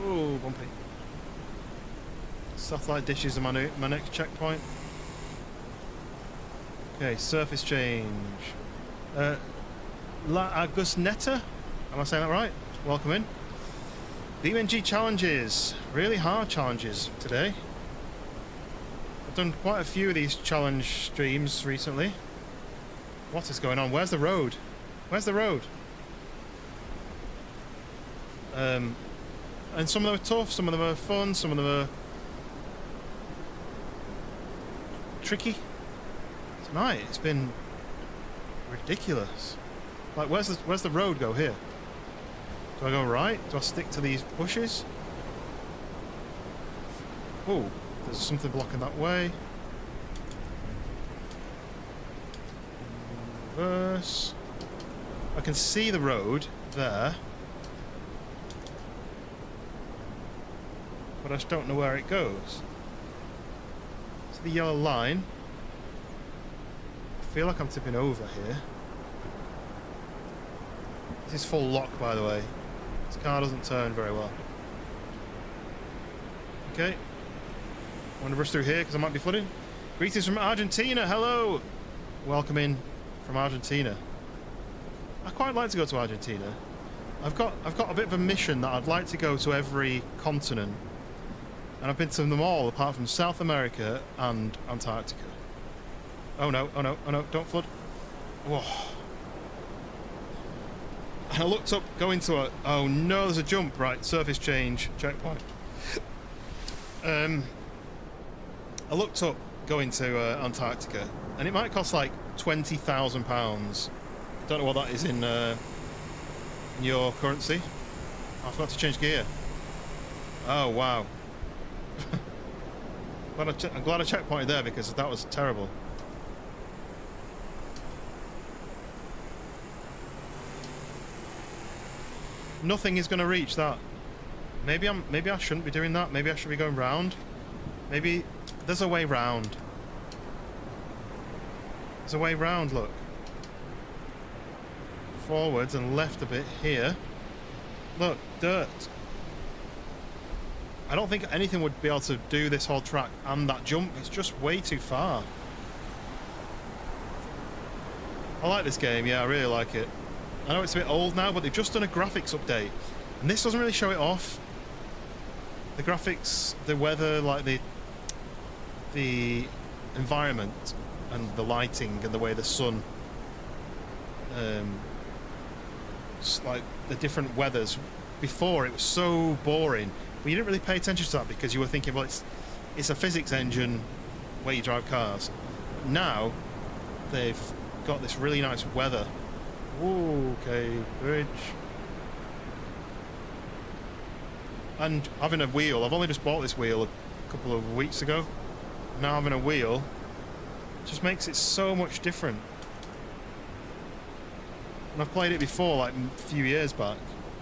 Ooh, bumpy. Satellite dishes are my next checkpoint. Okay, surface change. La Agusneta? Am I saying that right? Welcome in. BeamNG challenges. Really hard challenges today. I've done quite a few of these challenge streams recently. What is going on? Where's the road? Where's the road? And some of them are tough, some of them are fun, some of them are tricky. Tonight it's been ridiculous. Like, where's the road go here? Do I go right? Do I stick to these bushes? Oh, there's something blocking that way. Reverse. I can see the road there, but I just don't know where it goes. It's the yellow line. I feel like I'm tipping over here. This is full lock, by the way. This car doesn't turn very well. Okay. I want to rush through here because I might be flooding. Greetings from Argentina. Hello. Welcome in from Argentina. I quite like to go to Argentina. I've got a bit of a mission that I'd like to go to every continent, and I've been to them all apart from South America and Antarctica. Oh no! Oh no! Oh no! Don't flood! Whoa! And I looked up, going to a... Oh no! There's a jump. Right, surface change checkpoint. I looked up going to Antarctica, and it might cost like £20,000. Don't know what that is in your currency. I forgot to change gear. Oh wow! I'm glad I checkpointed there because that was terrible. Nothing is going to reach that. Maybe I shouldn't be doing that. Maybe I should be going round. Maybe there's a way round. There's a way round. Look. Forwards and left a bit here. Look, dirt. I don't think anything would be able to do this whole track and that jump. It's just way too far. I like this game. Yeah, I really like it. I know it's a bit old now, but they've just done a graphics update, and this doesn't really show it off. The graphics, the weather, like the environment and the lighting and the way the sun, like the different weathers. Before it was so boring, but you didn't really pay attention to that because you were thinking, well, it's a physics engine where you drive cars. Now they've got this really nice weather. Ooh, okay, bridge. And having a wheel, I've only just bought this wheel a couple of weeks ago. Now having a wheel just makes it so much different. And I've played it before, like a few years back.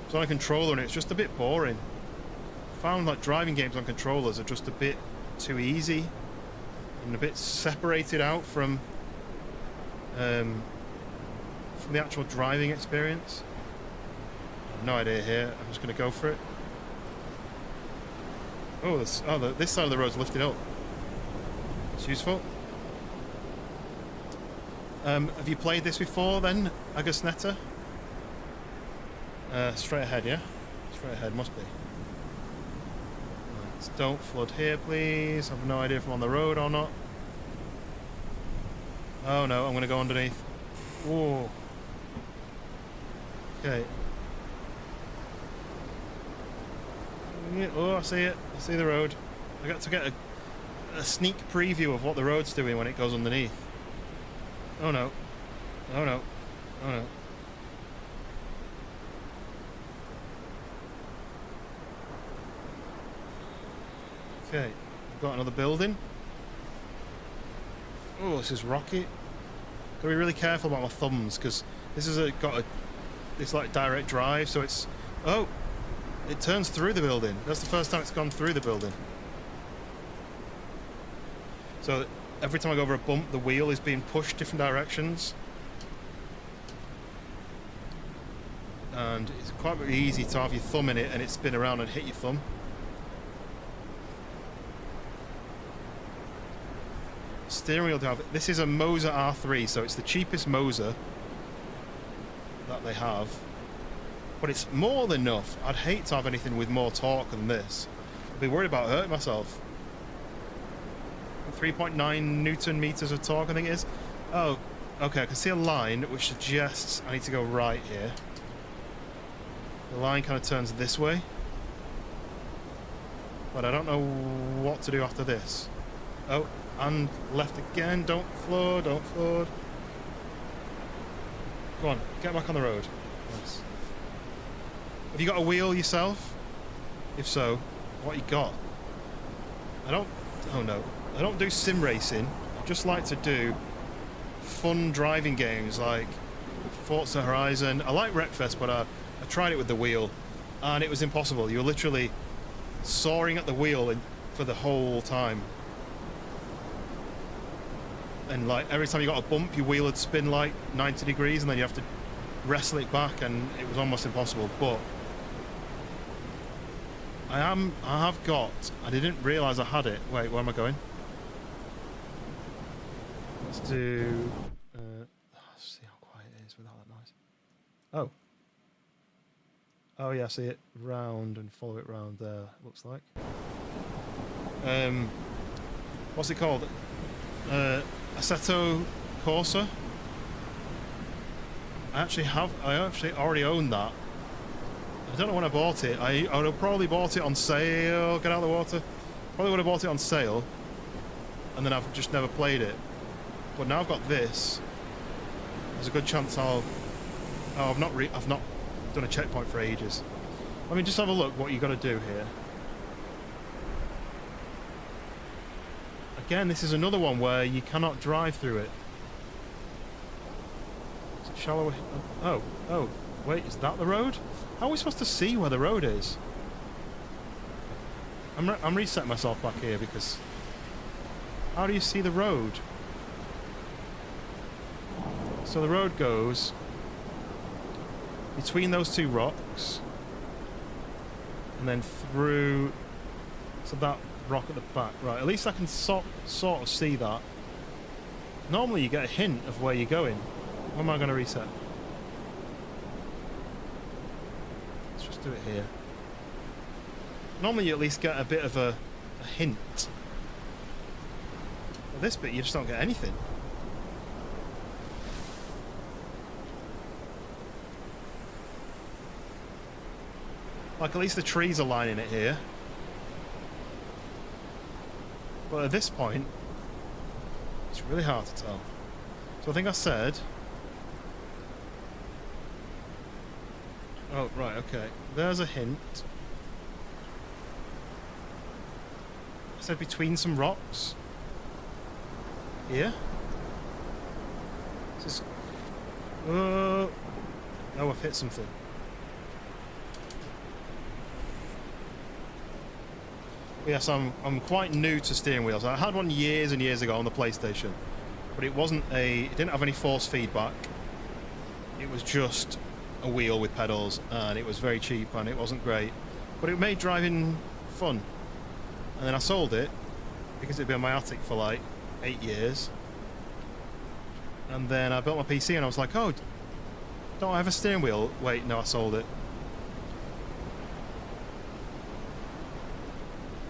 It's on a controller and it's just a bit boring. I found like driving games on controllers are just a bit too easy and a bit separated out from the actual driving experience. I have no idea here. I'm just going to go for it. Oh, this side of the road's lifted up. It's useful. Have you played this before then, Agusneta? Straight ahead, yeah? Straight ahead, must be. Right, don't flood here, please. I have no idea if I'm on the road or not. Oh no, I'm going to go underneath. Whoa. Okay. Yeah, oh, I see it. I see the road. I got to get a sneak preview of what the road's doing when it goes underneath. Oh no. Oh no. Oh no. Okay. We've got another building. Oh, this is rocky. Gotta be really careful about my thumbs because this has it's like direct drive, so it's... Oh! It turns through the building. That's the first time it's gone through the building. So every time I go over a bump, the wheel is being pushed different directions. And it's quite easy to have your thumb in it and it spin around and hit your thumb. Steering wheel drive. This is a Moser R3, so it's the cheapest Moser that they have. But it's more than enough. I'd hate to have anything with more torque than this. I'd be worried about hurting myself. 3.9 Newton meters of torque, I think it is. Oh, okay, I can see a line which suggests I need to go right here. The line kind of turns this way. But I don't know what to do after this. Oh, and left again. Don't flood, don't flood. Go on, get back on the road. Nice. Have you got a wheel yourself? If so, what you got? Oh no. I don't do sim racing. I just like to do fun driving games like Forza Horizon. I like Wreckfest, but I tried it with the wheel and it was impossible. You were literally soaring at the wheel for the whole time. And like every time you got a bump, your wheel would spin like 90 degrees and then you have to wrestle it back, and it was almost impossible. But I didn't realise I had it. Wait, where am I going? Let's do let's see how quiet it is without that noise. Oh yeah, I see it round and follow it round there, looks like. What's it called? Assetto Corsa. I actually already own that. I don't know when I bought it. I would have probably bought it on sale. Get out of the water. Probably would have bought it on sale, and then I've just never played it. But now I've got this. There's a good chance I'll. Oh, I've not done a checkpoint for ages. I mean, just have a look what you got to do here. Again, this is another one where you cannot drive through it. Is it shallow? Oh, wait, is that the road? How are we supposed to see where the road is? I'm resetting myself back here because how do you see the road? So the road goes between those two rocks and then through to that rock at the back. Right, at least I can sort of see that. Normally you get a hint of where you're going. When am I going to reset? Let's just do it here. Normally you at least get a bit of a hint. But this bit you just don't get anything. Like, at least the trees are lining it here. But at this point, it's really hard to tell. So I think I said... Oh, right, okay. There's a hint. I said between some rocks. Here. Is this... Oh, I've hit something. Yes, I'm quite new to steering wheels. I had one years and years ago on the PlayStation, but it didn't have any force feedback. It was just a wheel with pedals, and it was very cheap and it wasn't great, but it made driving fun. And then I sold it because it'd been in my attic for like 8 years. And then I built my PC and I was like, oh, don't I have a steering wheel? Wait, no, I sold it.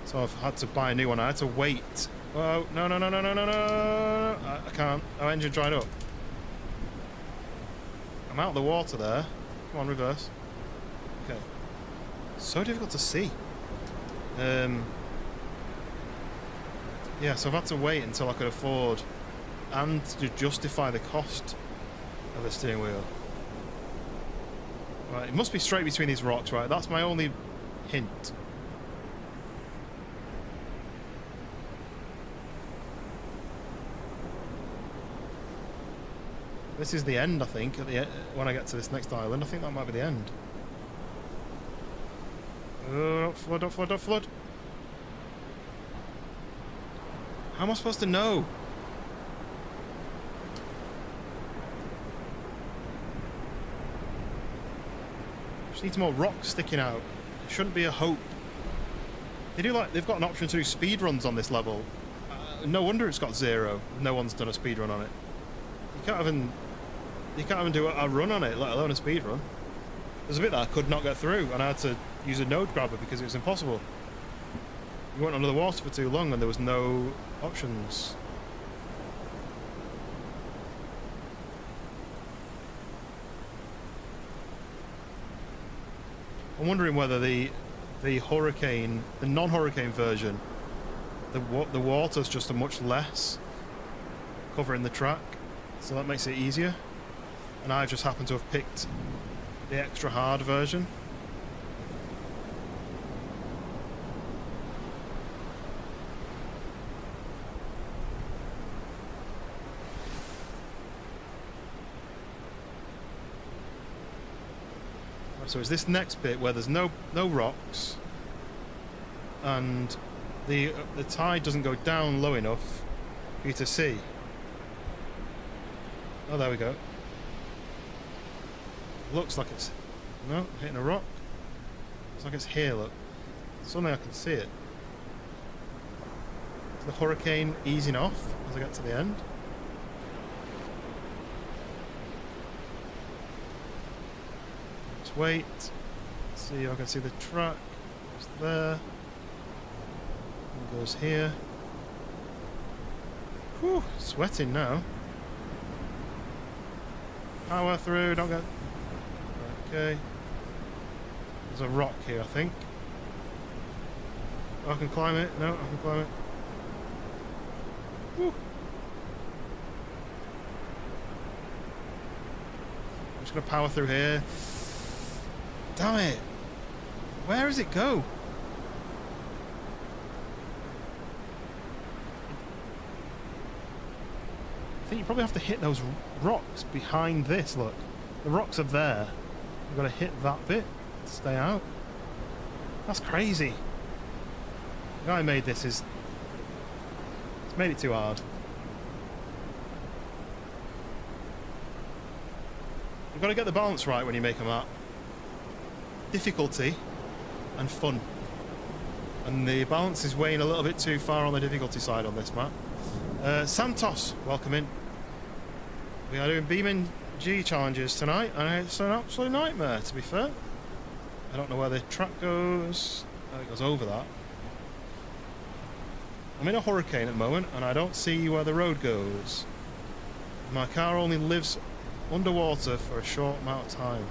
So I've had to buy a new one. I had to wait. Oh, no. I can't. Oh, engine dried up. I'm out of the water there. Come on, reverse. Okay. So difficult to see. Yeah, so I've had to wait until I could afford and to justify the cost of a steering wheel. Right, it must be straight between these rocks, right? That's my only hint. This is the end, I think, when I get to this next island. I think that might be the end. Don't flood. How am I supposed to know? Just needs more rocks sticking out. It shouldn't be a hope. They've got an option to do speed runs on this level. No wonder it's got 0. No one's done a speed run on it. You can't even do a run on it, let alone a speed run. There's a bit that I could not get through, and I had to use a node grabber because it was impossible. You went under the water for too long and there was no options. I'm wondering whether the hurricane, the non-hurricane version, the water's just a much less covering the track, so that makes it easier. And I've just happened to have picked the extra hard version. So it's this next bit where there's no rocks, and the tide doesn't go down low enough for you to see. Oh, there we go. Looks like it's hitting a rock. Looks like it's here. Look, suddenly I can see it. Is the hurricane easing off as I get to the end? Wait, see if I can see the track. It's there. It goes here. Whew, sweating now. Power through, don't get. Okay. There's a rock here, I think. Oh, I can climb it. No, I can climb it. Whew. I'm just going to power through here. Damn it! Where does it go? I think you probably have to hit those rocks behind this, look. The rocks are there. You've got to hit that bit to stay out. That's crazy. The guy who made this it's made it too hard. You've got to get the balance right when you make a map. Difficulty and fun, and the balance is weighing a little bit too far on the difficulty side on this map. Santos, welcome in. We are doing BeamNG challenges tonight, and it's an absolute nightmare, to be fair. I don't know where the track goes. Oh, it goes over that. I'm in a hurricane at the moment, and I don't see where the road goes. My car only lives underwater for a short amount of time.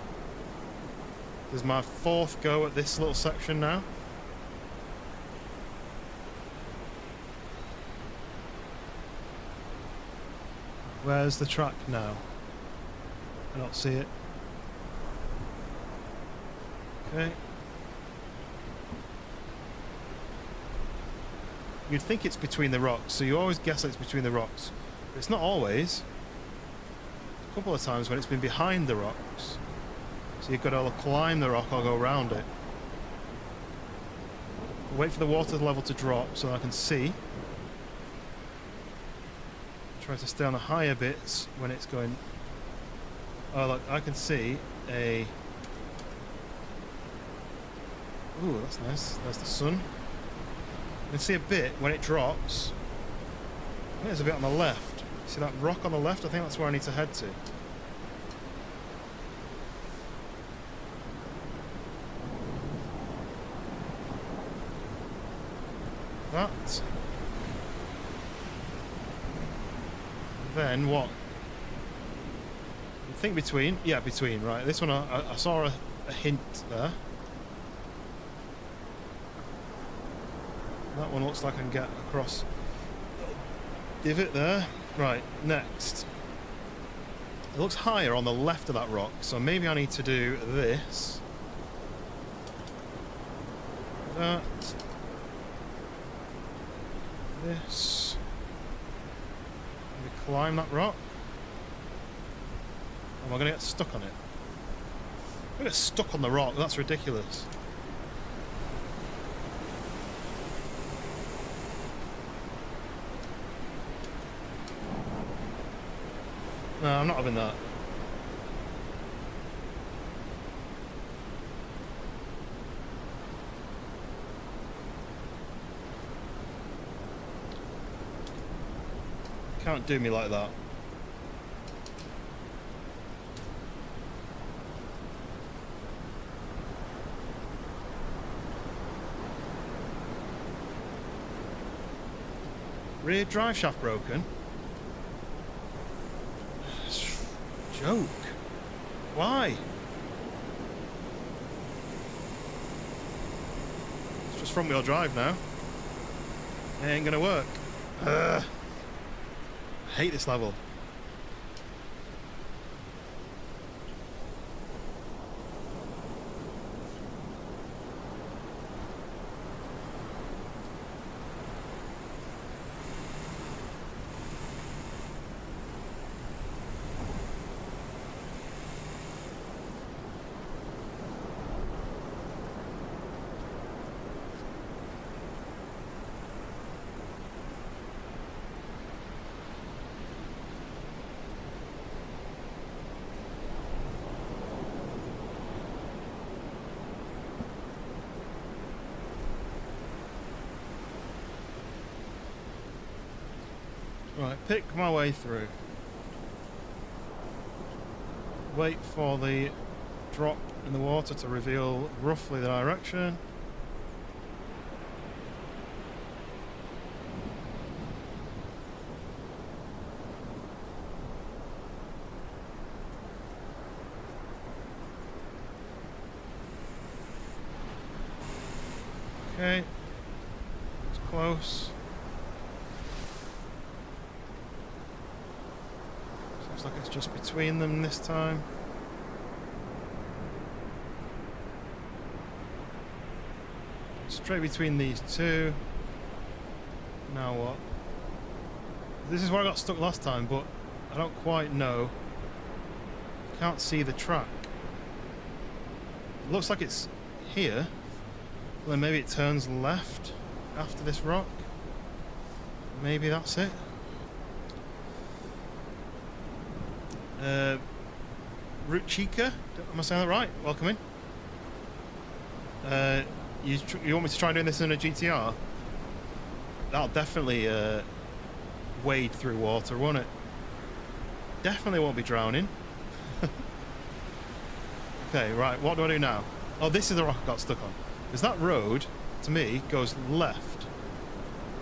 This is my 4th go at this little section now. Where's the track now? I don't see it. Okay. You'd think it's between the rocks, so you always guess it's between the rocks. But it's not always. A couple of times when it's been behind the rocks. So you've got to climb the rock or go around it. Wait for the water level to drop so I can see. Try to stay on the higher bits when it's going. Oh look, I can see a. Ooh, that's nice. There's the sun. You can see a bit when it drops. I think there's a bit on the left. See that rock on the left? I think that's where I need to head to. That. Then what? I think between. Yeah, between. Right. This one I saw a hint there. That one looks like I can get across. Divot there. Right. Next. It looks higher on the left of that rock, so maybe I need to do this. That. This. Maybe climb that rock. Am I going to get stuck on it? I'm going to get stuck on the rock. That's ridiculous. No, I'm not having that. Can't do me like that. Rear drive shaft broken? Joke. Why? It's just front wheel drive now. It ain't gonna work. I hate this level. Right, pick my way through. Wait for the drop in the water to reveal roughly the direction. Okay, it's close. Looks like it's just between them this time. Straight between these two. Now what? This is where I got stuck last time, but I don't quite know. Can't see the track. It looks like it's here. Well, then maybe it turns left after this rock. Maybe that's it. Ruchika, am I saying that right? Welcome in. You want me to try doing this in a GTR? That'll definitely wade through water, won't it? Definitely won't be drowning. Okay, right, what do I do now? Oh, this is the rock I got stuck on. Because that road, to me, goes left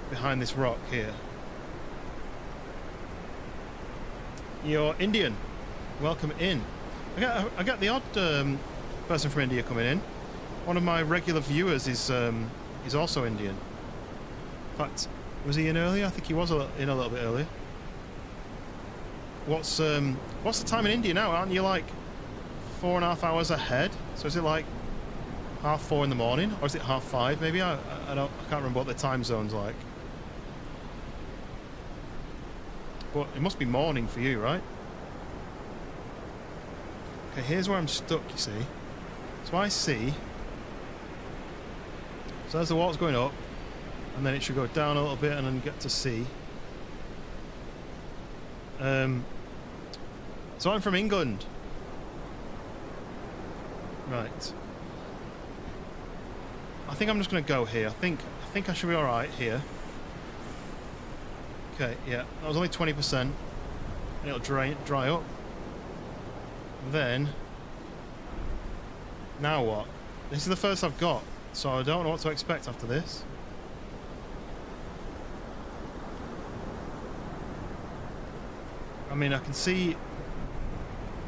behind this rock here. You're Indian. Welcome in. I got the odd person from India coming in. One of my regular viewers is also Indian. In fact, was he in earlier? I think he was in a little bit earlier. What's the time in India now? Aren't you like 4.5 hours ahead? So is it like 4:30 in the morning, or is it 5:30 maybe? I can't remember what the time zone's like. But it must be morning for you, right? Okay, here's where I'm stuck, you see. So I see. So as the water's going up, and then it should go down a little bit and then get to C. So I'm from England. Right. I think I'm just going to go here. I think I should be alright here. Okay, yeah, that was only 20%. And it'll dry up. Then, now what? This is the first I've got, so I don't know what to expect after this. I mean, I can see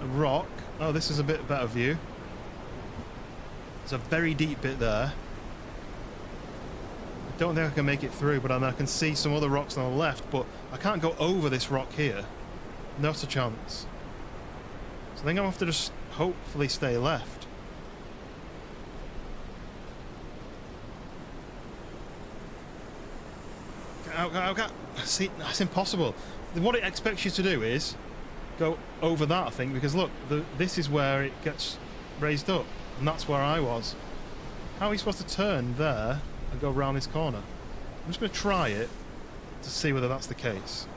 a rock. Oh, this is a bit better view. There's a very deep bit there. I don't think I can make it through, but I can see some other rocks on the left, but I can't go over this rock here. Not a chance. So I think I'll have to just hopefully stay left. See, that's impossible. What it expects you to do is go over that, I think, because look, this is where it gets raised up, and that's where I was. How are you supposed to turn there and go around this corner? I'm just going to try it to see whether that's the case.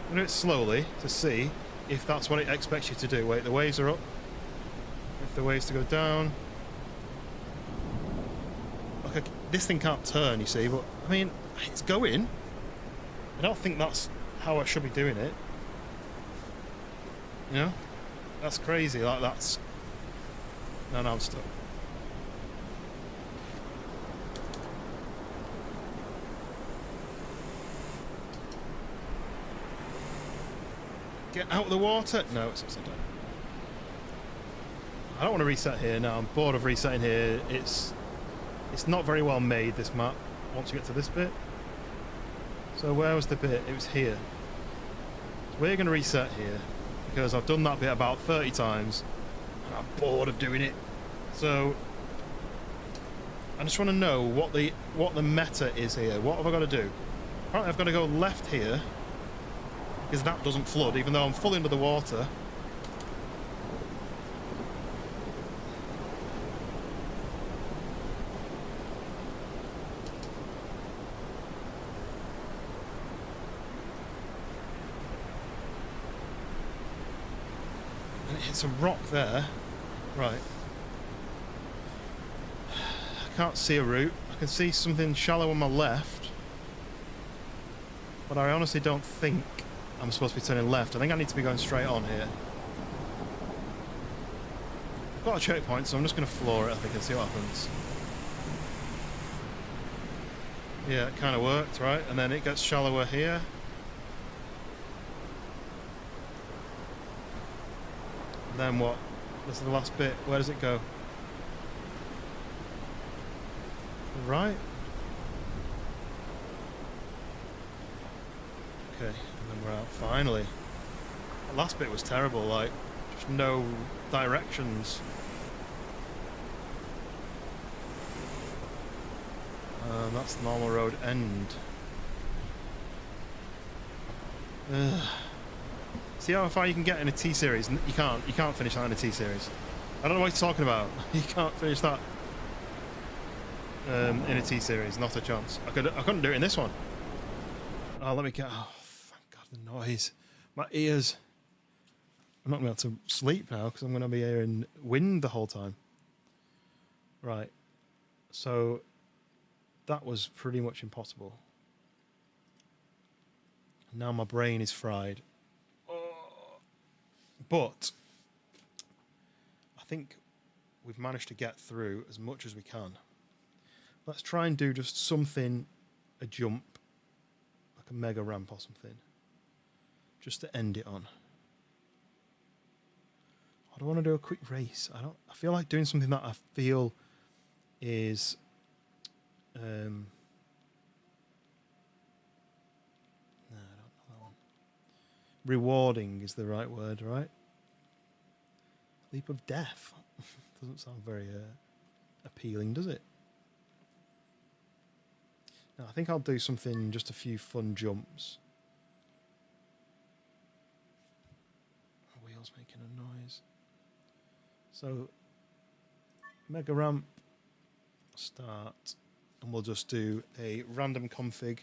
I'm going to do it slowly to see if that's what it expects you to do. Wait, the waves are up. If the waves to go down. Okay, this thing can't turn, you see, but I mean, it's going. I don't think that's how I should be doing it. You know? That's crazy. Like, that's... No, I'm stuck. Get out of the water! No, it's upside down. I don't want to reset here now. I'm bored of resetting here. It's not very well made, this map, once you get to this bit. So where was the bit? It was here. So we're going to reset here, because I've done that bit about 30 times, and I'm bored of doing it. So I just want to know what the meta is here. What have I got to do? Apparently I've got to go left here, because that doesn't flood, even though I'm fully under the water. And it hits a rock there. Right. I can't see a route. I can see something shallow on my left, but I honestly don't think I'm supposed to be turning left. I think I need to be going straight on here. I've got a checkpoint, so I'm just going to floor it, I think, and see what happens. Yeah, it kind of worked, right? And then it gets shallower here. And then what? This is the last bit. Where does it go? Right. Okay, and then we're out. Finally. The last bit was terrible, like, just no directions. That's the normal road end. Ugh. See how far you can get in a T-series? You can't finish that in a T-series. I don't know what you're talking about. You can't finish that in a T-series, not a chance. I couldn't do it in this one. Oh, let me get... Oh, thank God, the noise. My ears. I'm not going to be able to sleep now because I'm going to be hearing wind the whole time. Right. So that was pretty much impossible. Now my brain is fried. Oh. But I think we've managed to get through as much as we can. Let's try and do just something, a jump, like a mega ramp or something, just to end it on. I don't want to do a quick race. I feel like doing something that I feel is no, I don't know that one. Rewarding is the right word, right? Leap of death. Doesn't sound very appealing, does it? No, I think I'll do something, just a few fun jumps. My wheel's making a noise. So, mega ramp, start, and we'll just do a random config.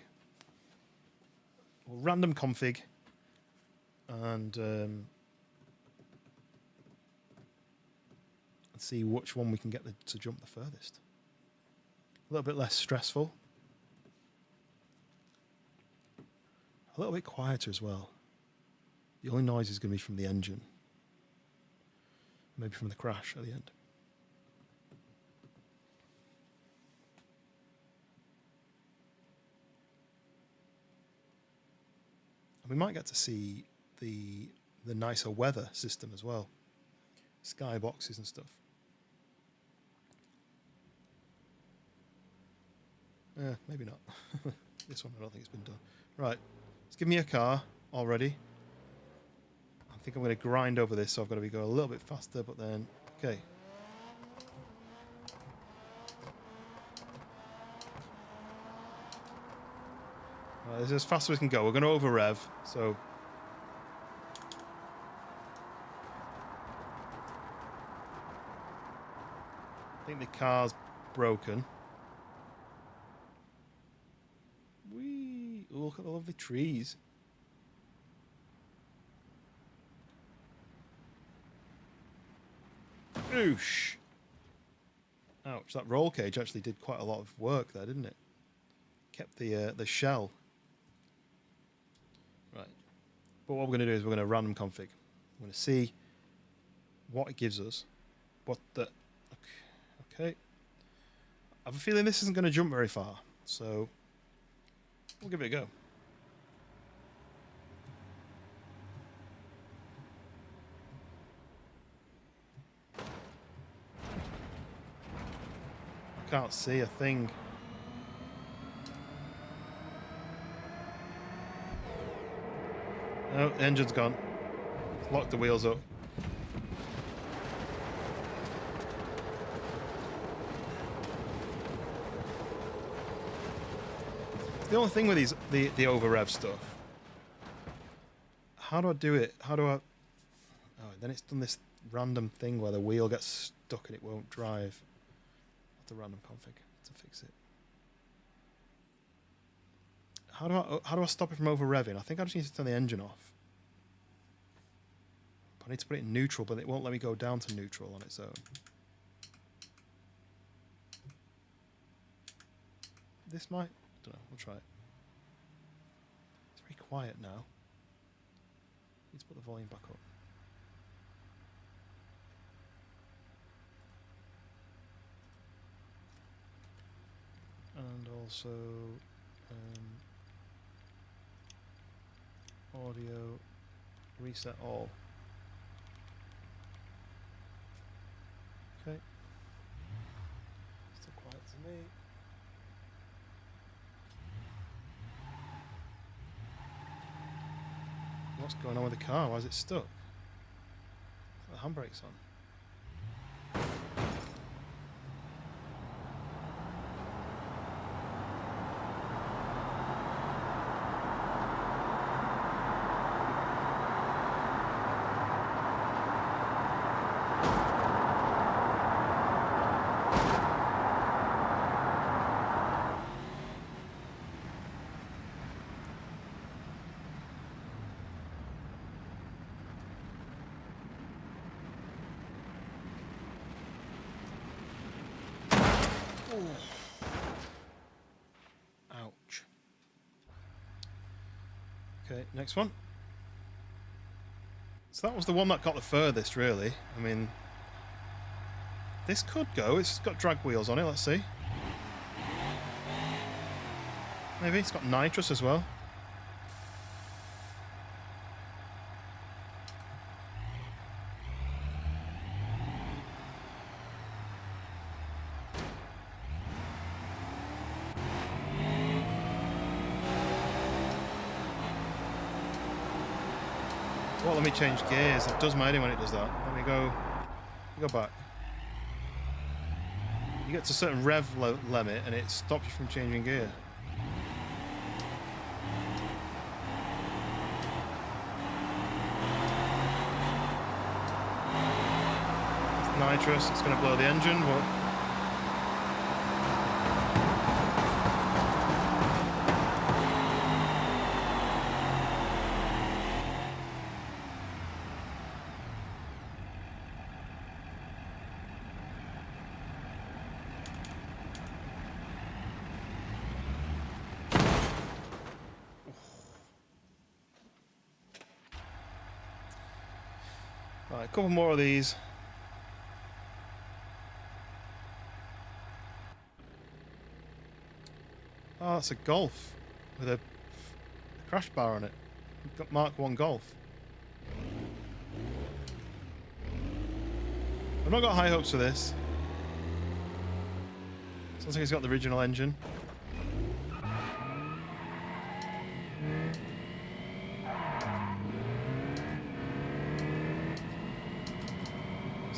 Or random config, and see which one we can get to jump the furthest. A little bit less stressful. A little bit quieter as well. The only noise is going to be from the engine. Maybe from the crash at the end. And we might get to see the nicer weather system as well. Skyboxes and stuff. Maybe not. This one I don't think it's been done. Right. It's given me a car already. I think I'm going to grind over this, so I've got to go a little bit faster, but then... Okay. Right, this is as fast as we can go. We're going to over-rev, so... I think the car's broken. Whee! Ooh, look at the lovely trees. Boosh! Ouch, that roll cage actually did quite a lot of work there, didn't it? Kept the shell. Right. But what we're going to do is we're going to random config. We're going to see what it gives us. What the... Okay. I have a feeling this isn't going to jump very far, so we'll give it a go. I can't see a thing. Oh, the engine's gone. Lock the wheels up. The only thing with the over rev stuff. How do I do it? How do I? Oh, then it's done this random thing where the wheel gets stuck and it won't drive. That's a random config to fix it. How do I stop it from over revving? I think I just need to turn the engine off. I need to put it in neutral, but it won't let me go down to neutral on its own. This might. I don't know. We'll try it. It's very quiet now. Need to put the volume back up. And also audio reset all. Okay. Still quiet to me. What's going on with the car? Why is it stuck? The handbrake's on. Ouch. Okay, next one. So that was the one that got the furthest, really. I mean, this could go. It's got drag wheels on it, let's see. Maybe it's got nitrous as well. Well, let me change gears. It does my head in when it does that. Let me go back. You get to a certain rev limit and it stops you from changing gear. It's nitrous. It's going to blow the engine, but... Right, a couple more of these. Oh, that's a Golf with a crash bar on it. We've got Mark 1 Golf. I've not got high hopes for this. Sounds like it's got the original engine.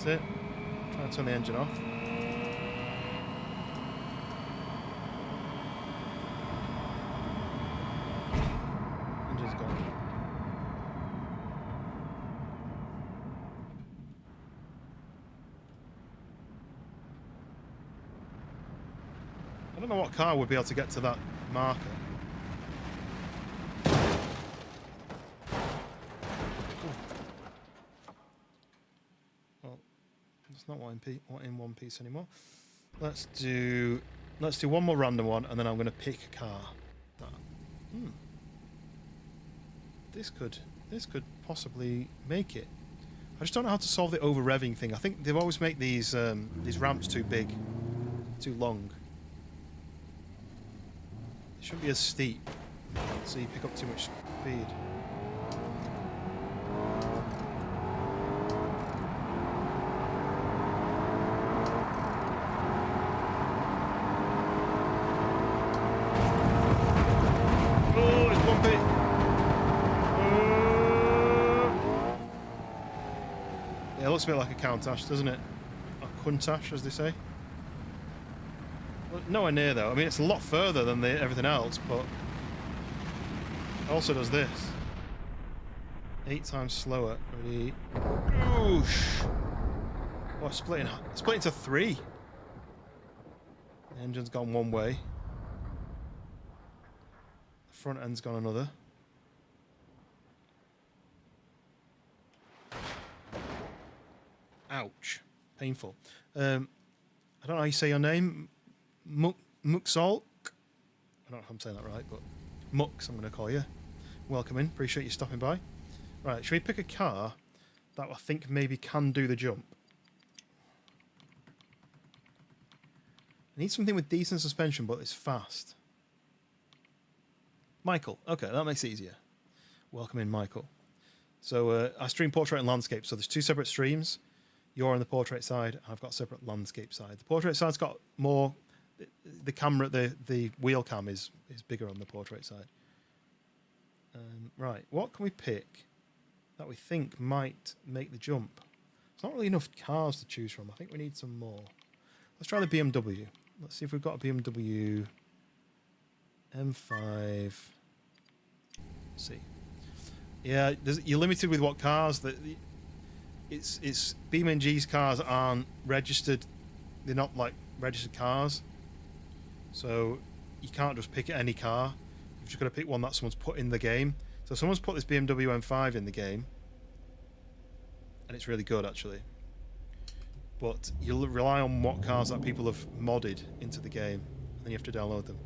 It. Try to turn the engine off. Engine's gone. I don't know what car would be able to get to that marker. It's not in one piece anymore. Let's do one more random one, and then I'm going to pick a car. This could possibly make it. I just don't know how to solve the over revving thing. I think they always make these ramps too big, too long. It shouldn't be as steep, so you pick up too much speed. Oh, it's bumpy. Yeah, it looks a bit like a Countach, doesn't it? A Countach, as they say. Well, nowhere near though. I mean, it's a lot further than everything else, but it also does this. 8 times slower. Ready? Whoosh! Oh, split into 3. The engine's gone one way. The front end's gone another. Ouch. Painful. I don't know how you say your name. Muxalk? I don't know if I'm saying that right, but Mux, I'm going to call you. Welcome in. Appreciate you stopping by. Right, should we pick a car that I think maybe can do the jump? I need something with decent suspension, but it's fast. Michael. Okay, that makes it easier. Welcome in, Michael. So I stream portrait and landscape, so there's 2 separate streams. You're on the portrait side, I've got a separate landscape side. The portrait side's got more... The camera, the wheel cam is bigger on the portrait side. Right, what can we pick that we think might make the jump? There's not really enough cars to choose from. I think we need some more. Let's try the BMW. Let's see if we've got a BMW M5. Let's see. Yeah, you're limited with what cars that... It's BeamNG's cars aren't registered. They're not like registered cars, so you can't just pick any car. You've just got to pick one that someone's put in the game. So someone's put this BMW M5 in the game, and it's really good actually. But you'll rely on what cars that people have modded into the game, and then you have to download them.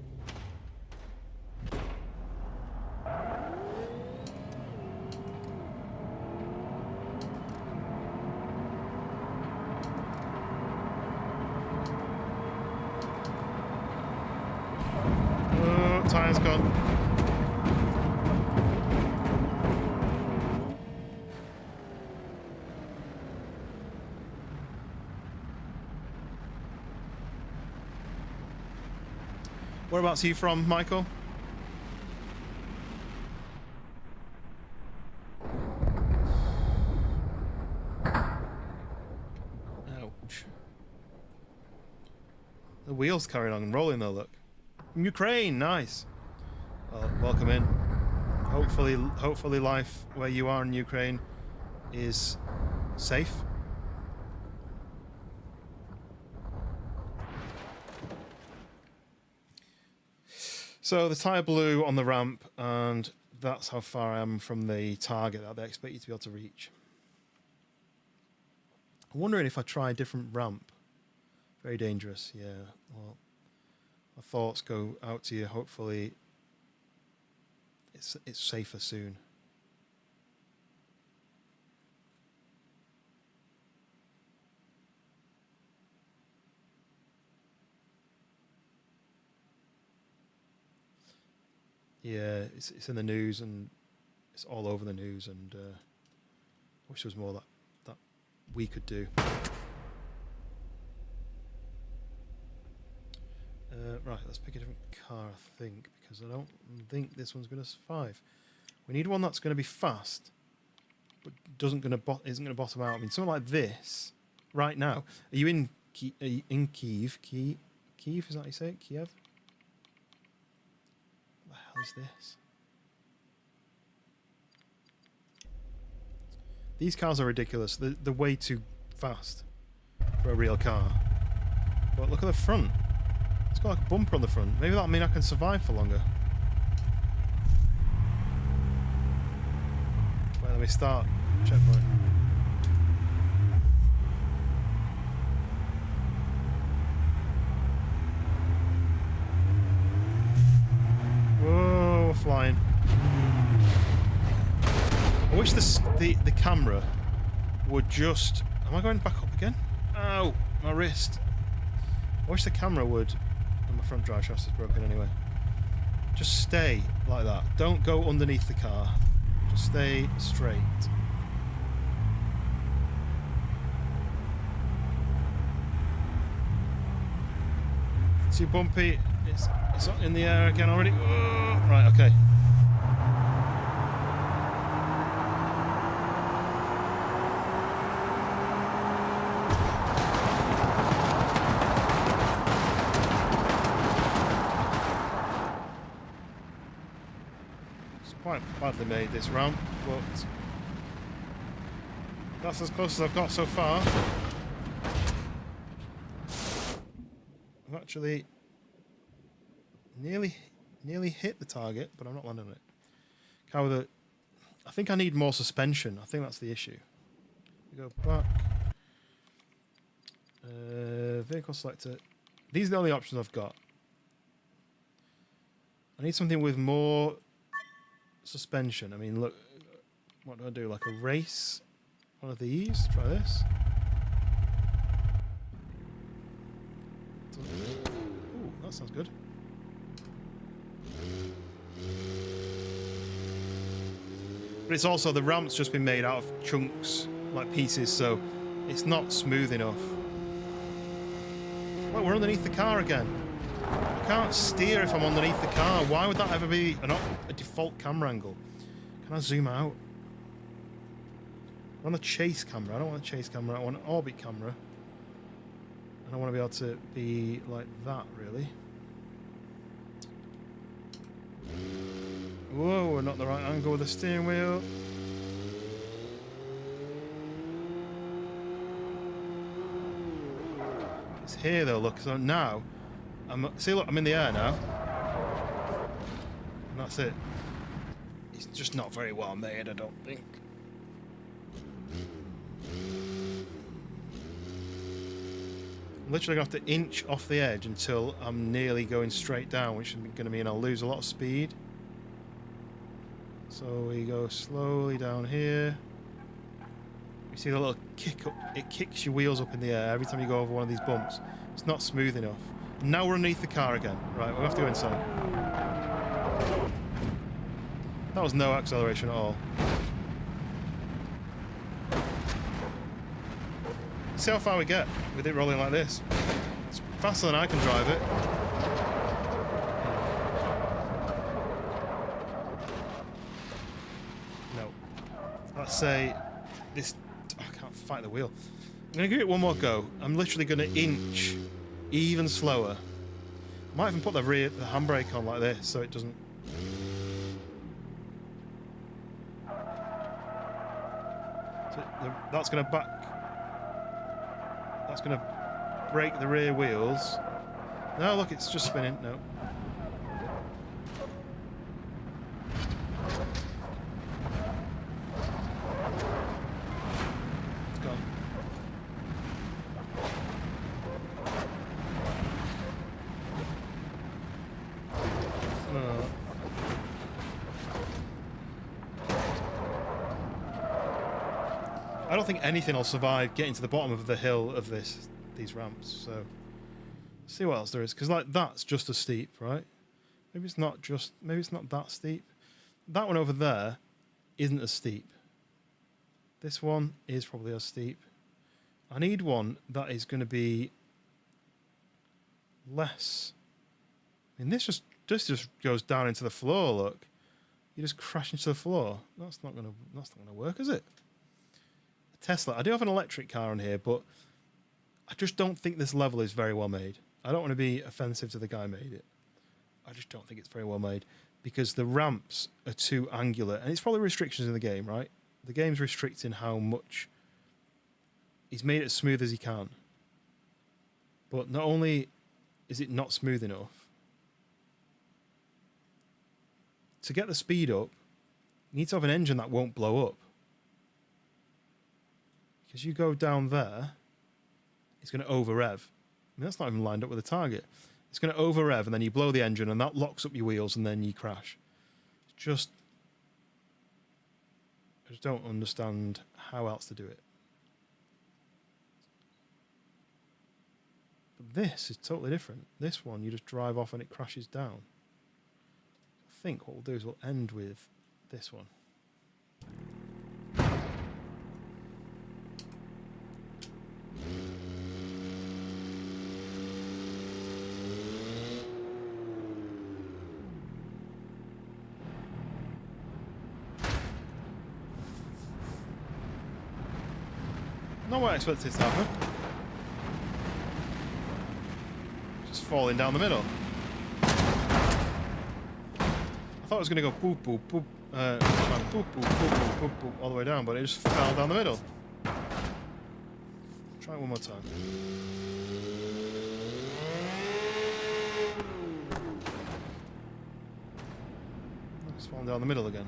Tire's gone. Whereabouts are you from, Michael? Ouch. The wheel's carrying on rolling though, look. Ukraine, nice. Well, welcome in. Hopefully life where you are in Ukraine is safe. So the tyre blew on the ramp, and that's how far I am from the target that they expect you to be able to reach. I'm wondering if I try a different ramp. Very dangerous, yeah. Well, my thoughts go out to you. Hopefully it's safer soon. Yeah, it's in the news, and it's all over the news, and I wish there was more that we could do. Right, let's pick a different car, I think, because I don't think this one's going to survive. We need one that's going to be fast, but isn't going to bottom out. I mean, something like this right now. Are you in Kiev? Kiev, is that how you say it? Kiev? What the hell is this? These cars are ridiculous. They're way too fast for a real car. But look at the front. It's got like a bumper on the front. Maybe that'll mean I can survive for longer. Right, let me start. Checkpoint. flying. I wish the camera would just... Am I going back up again? Ow, my wrist. I wish the camera would... Oh, my front drive shaft is broken anyway. Just stay like that. Don't go underneath the car. Just stay straight. Too bumpy. It's in the air again already. Oh, right, okay. It's quite badly made, this ramp, but that's as close as I've got so far. I've actually nearly hit the target, but I'm not landing on it. I think I need more suspension. I think that's the issue. We go back. Vehicle selector. These are the only options I've got. I need something with more suspension. I mean, look, what do I do? Like a race? One of these? Try this. Ooh, that sounds good. But it's also, the ramp's just been made out of chunks, like pieces, so it's not smooth enough. Well, we're underneath the car again. I can't steer if I'm underneath the car. Why would that ever be a default camera angle? Can I zoom out? I'm on the chase camera. I don't want a chase camera. I want an orbit camera. And I want to be able to be like that, really. Whoa, we're not the right angle with the steering wheel. It's here though, look. So now, see, look, I'm in the air now. And that's it. It's just not very well made, I don't think. I'm literally going to have to inch off the edge until I'm nearly going straight down, which is going to mean I'll lose a lot of speed. So we go slowly down here. You see the little kick up, it kicks your wheels up in the air every time you go over one of these bumps. It's not smooth enough. Now we're underneath the car again. Right, we'll have to go inside. That was no acceleration at all. See how far we get with it rolling like this. It's faster than I can drive it. No. Let's say this... Oh, I can't fight the wheel. I'm going to give it one more go. I'm literally going to inch even slower. I might even put the handbrake on like this so it doesn't... So that's going to back... That's going to break the rear wheels. No, look, it's just spinning. No. It's gone. No. I don't think anything will survive getting to the bottom of the hill of these ramps. So, let's see what else there is. Because like that's just as steep, right? Maybe it's not that steep. That one over there isn't as steep. This one is probably as steep. I need one that is going to be less. I mean, this just goes down into the floor. Look, you just crash into the floor. That's not gonna work, is it? Tesla. I do have an electric car on here, but I just don't think this level is very well made. I don't want to be offensive to the guy who made it. I just don't think it's very well made because the ramps are too angular, and it's probably restrictions in the game, right? The game's restricting how much he's made it as smooth as he can. But not only is it not smooth enough, to get the speed up, you need to have an engine that won't blow up. Because you go down there, it's going to over-rev. I mean, that's not even lined up with the target. It's going to over-rev, and then you blow the engine, and that locks up your wheels, and then you crash. just don't understand how else to do it. But this is totally different. This one, you just drive off and it crashes down. I think what we'll do is we'll end with this one. Not what I expected to happen. Just falling down the middle. I thought it was going to go boop, boop, boop, boop, boop, boop, boop, boop, boop, all the way down, but it just fell down the middle. Try it one more time. It's falling down the middle again.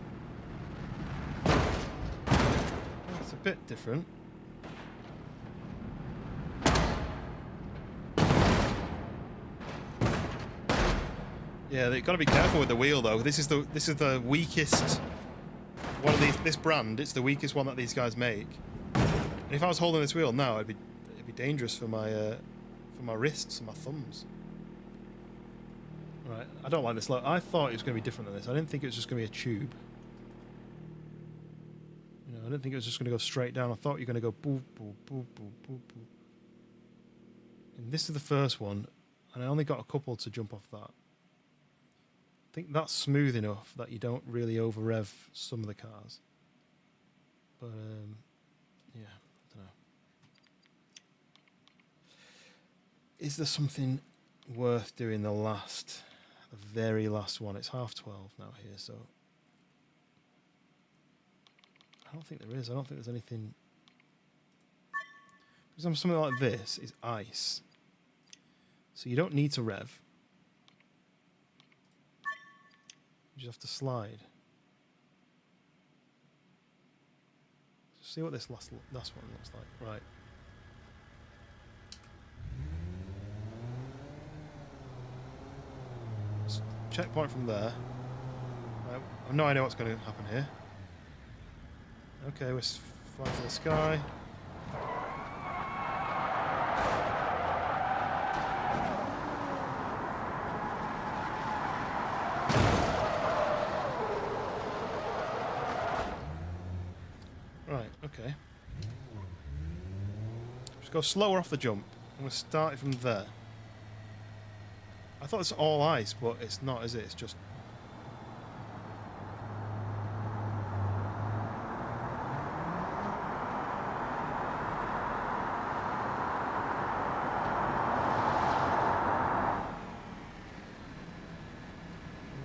It's a bit different. Yeah, they've got to be careful with the wheel though. This is the weakest one of these. This brand, it's the weakest one that these guys make. And if I was holding this wheel now, it'd be dangerous for my wrists and my thumbs. Right, I don't like this. I thought it was going to be different than this. I didn't think it was just going to be a tube. You know, I didn't think it was just going to go straight down. I thought you were going to go boop, boop, boop, boop, boop, boop. And this is the first one, and I only got a couple to jump off that. I think that's smooth enough that you don't really over rev some of the cars. But yeah, I don't know. Is there something worth doing the very last one? It's 12:30 now here, so I don't think there is. I don't think there's anything. For example, something like this is ice, so you don't need to rev. You just have to slide. See what this last one looks like. Right. Checkpoint from there. I have no idea what's going to happen here. Okay, we're flying to the sky. Okay. Just go slower off the jump. I'm going to start it from there. I thought it's all ice, but it's not, is it? It's just...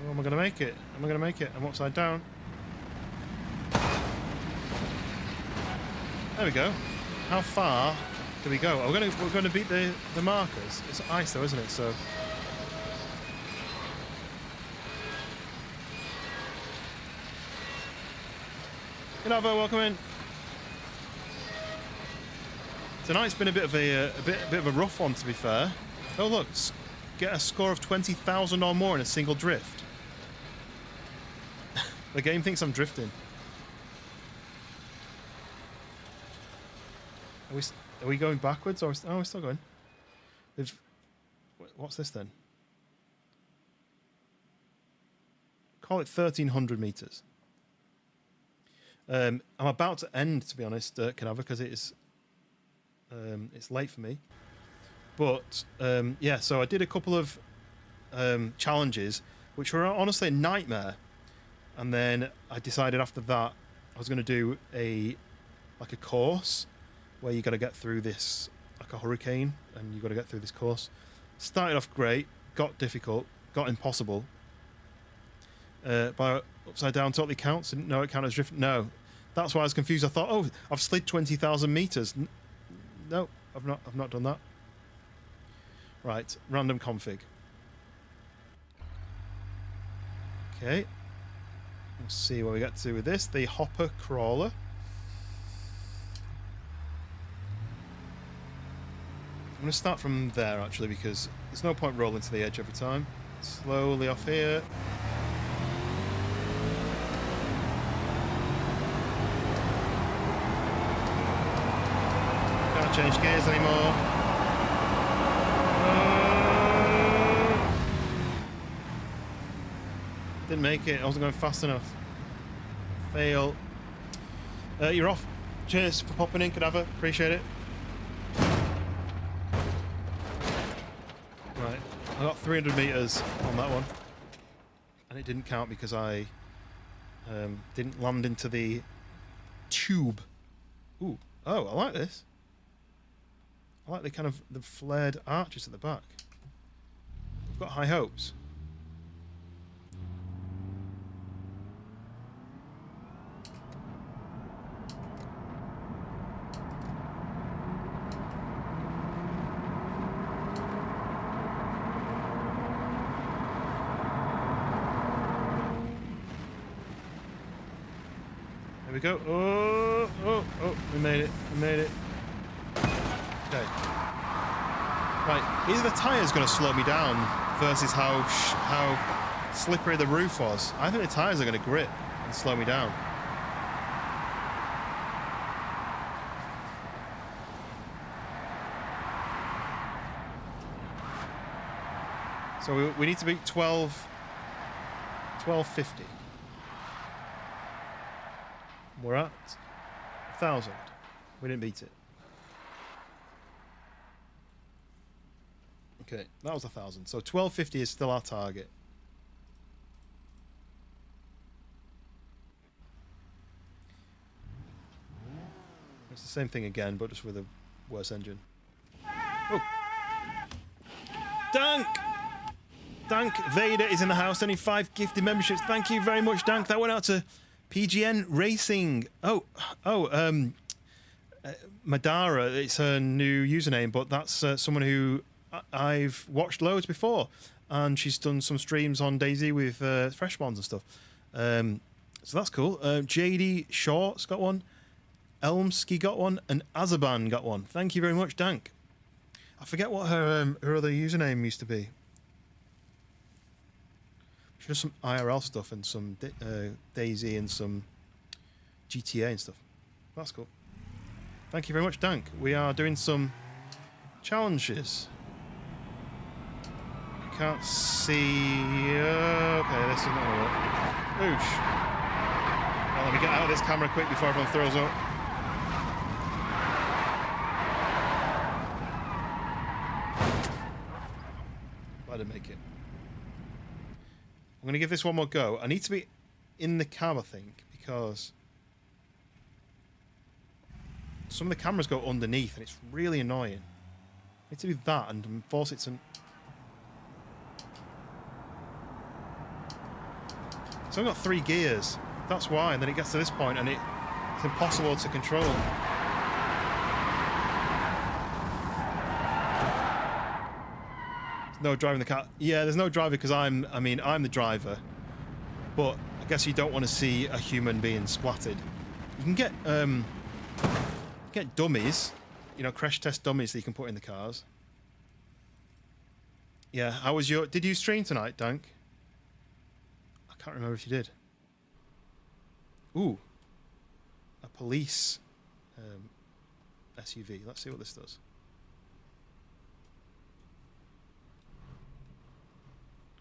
Oh, am I going to make it? Am I going to make it? I'm upside down. There we go. How far do we go? Oh, we're going to beat the markers. It's ice though, isn't it? So G'day, welcome in. Tonight's been a bit of a rough one, to be fair. Oh look, get a score of 20,000 or more in a single drift. The game thinks I'm drifting. Are we going backwards or we're still going? What's this then? Call it 1,300 meters. I'm about to end, to be honest, Canava, because it's late for me. But yeah, so I did a couple of challenges, which were honestly a nightmare. And then I decided after that I was going to do a course where you got to get through this, like a hurricane, and you got to get through this course. Started off great, got difficult, got impossible. By upside down totally counts. Didn't know it counted as drift. No, that's why I was confused. I thought, oh, I've slid 20,000 meters. No, I've not done that. Right, random config. Okay, let's see what we get to with this. The hopper crawler. I'm going to start from there, actually, because there's no point rolling to the edge every time. Slowly off here. change gears anymore. Didn't make it. I wasn't going fast enough. Fail. You're off. Cheers for popping in, Cadaver. Appreciate it. Right. I got 300 meters on that one. And it didn't count because I didn't land into the tube. Ooh. Oh, I like this. I like the kind of the flared arches at the back. I've got high hopes. There we go. Oh, we made it. We made it. Okay. Right, either the tyre's going to slow me down versus how slippery the roof was. I think the tyres are going to grip and slow me down. So we need to beat 1250. We're at 1,000. We didn't beat it. Okay, that was 1,000. So 1250 is still our target. It's the same thing again, but just with a worse engine. Oh. Dank Vader is in the house, sending 5 gifted memberships. Thank you very much, Dank. That went out to PGN Racing. Madara, it's her new username, but that's someone who I've watched loads before, and she's done some streams on DayZ with Fresh Bonds and stuff. So that's cool. JD Short's got one, Elmsky got one, and Azaban got one. Thank you very much, Dank. I forget what her other username used to be. She does some IRL stuff and some DayZ and some GTA and stuff. That's cool. Thank you very much, Dank. We are doing some challenges. I can't see. Okay, this is not gonna work. Oosh. Well, let me get out of this camera quick before everyone throws up. I didn't make it. I'm going to give this one more go. I need to be in the cab, I think, because some of the cameras go underneath and it's really annoying. I need to do that and force it to... So I've got 3 gears. That's why. And then it gets to this point and it's impossible to control. No driving the car. Yeah, there's no driver because I'm the driver. But I guess you don't want to see a human being splattered. You can get dummies, you know, crash test dummies that you can put in the cars. Yeah, how was your... Did you stream tonight, Dank? I can't remember if you did. Ooh. A police SUV. Let's see what this does.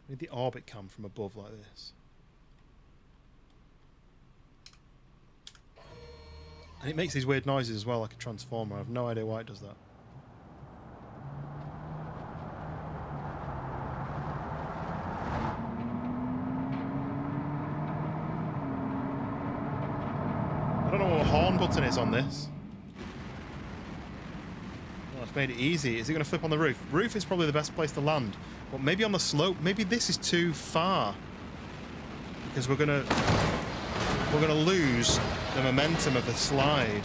I need the orbit cam from above like this. And it makes these weird noises as well, like a transformer. I have no idea why it does that. I don't know what the horn button is on this. Well, it's made it easy. Is it going to flip on the roof? Roof is probably the best place to land. But maybe on the slope, maybe this is too far. Because we're gonna lose the momentum of the slide.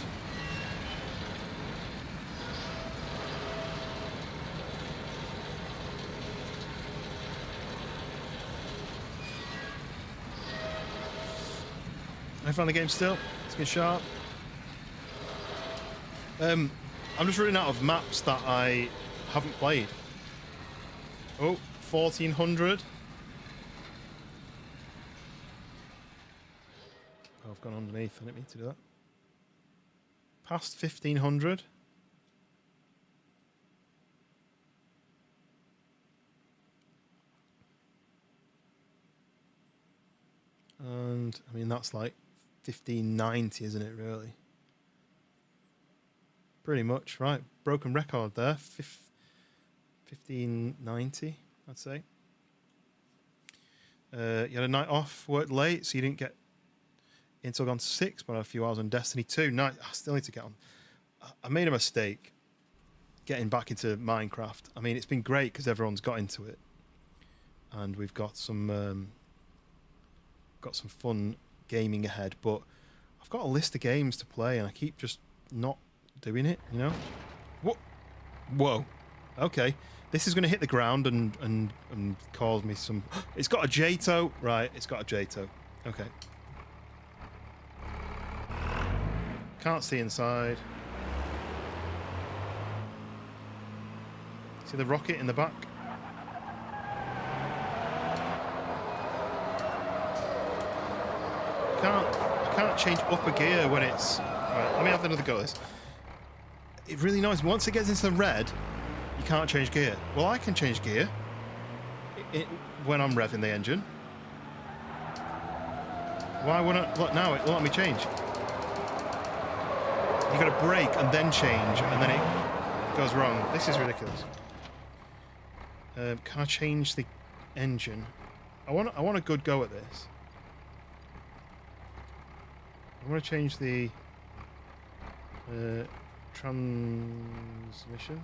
I found the game still. It's getting sharp. I'm just running out of maps that I haven't played. Oh, 1400. Oh, I've gone underneath. I didn't mean to do that. Past 1500. grand. I mean, that's like 1590, isn't it, really? Pretty much, right. Broken record there. 1590, I'd say. You had a night off, worked late, so you didn't get until gone 6, but I had a few hours on Destiny 2. Night, I still need to get on. I made a mistake getting back into Minecraft. I mean, it's been great because everyone's got into it, and we've got some fun gaming ahead. But I've got a list of games to play, and I keep just not doing it. You know? Whoa. Okay. This is going to hit the ground and cause me some... It's got a J-toe. Right, it's got a J-toe. Okay. Can't see inside. See the rocket in the back? I can't change up a gear when it's... Right, let me have another go at this. It really annoys me. Once it gets into the red, you can't change gear. Well, I can change gear when I'm revving the engine. Why wouldn't I? Look, now it won't let me change. You've got to brake and then change, and then it goes wrong. This is ridiculous. Can I change the engine? I want a good go at this. I want to change the transmission.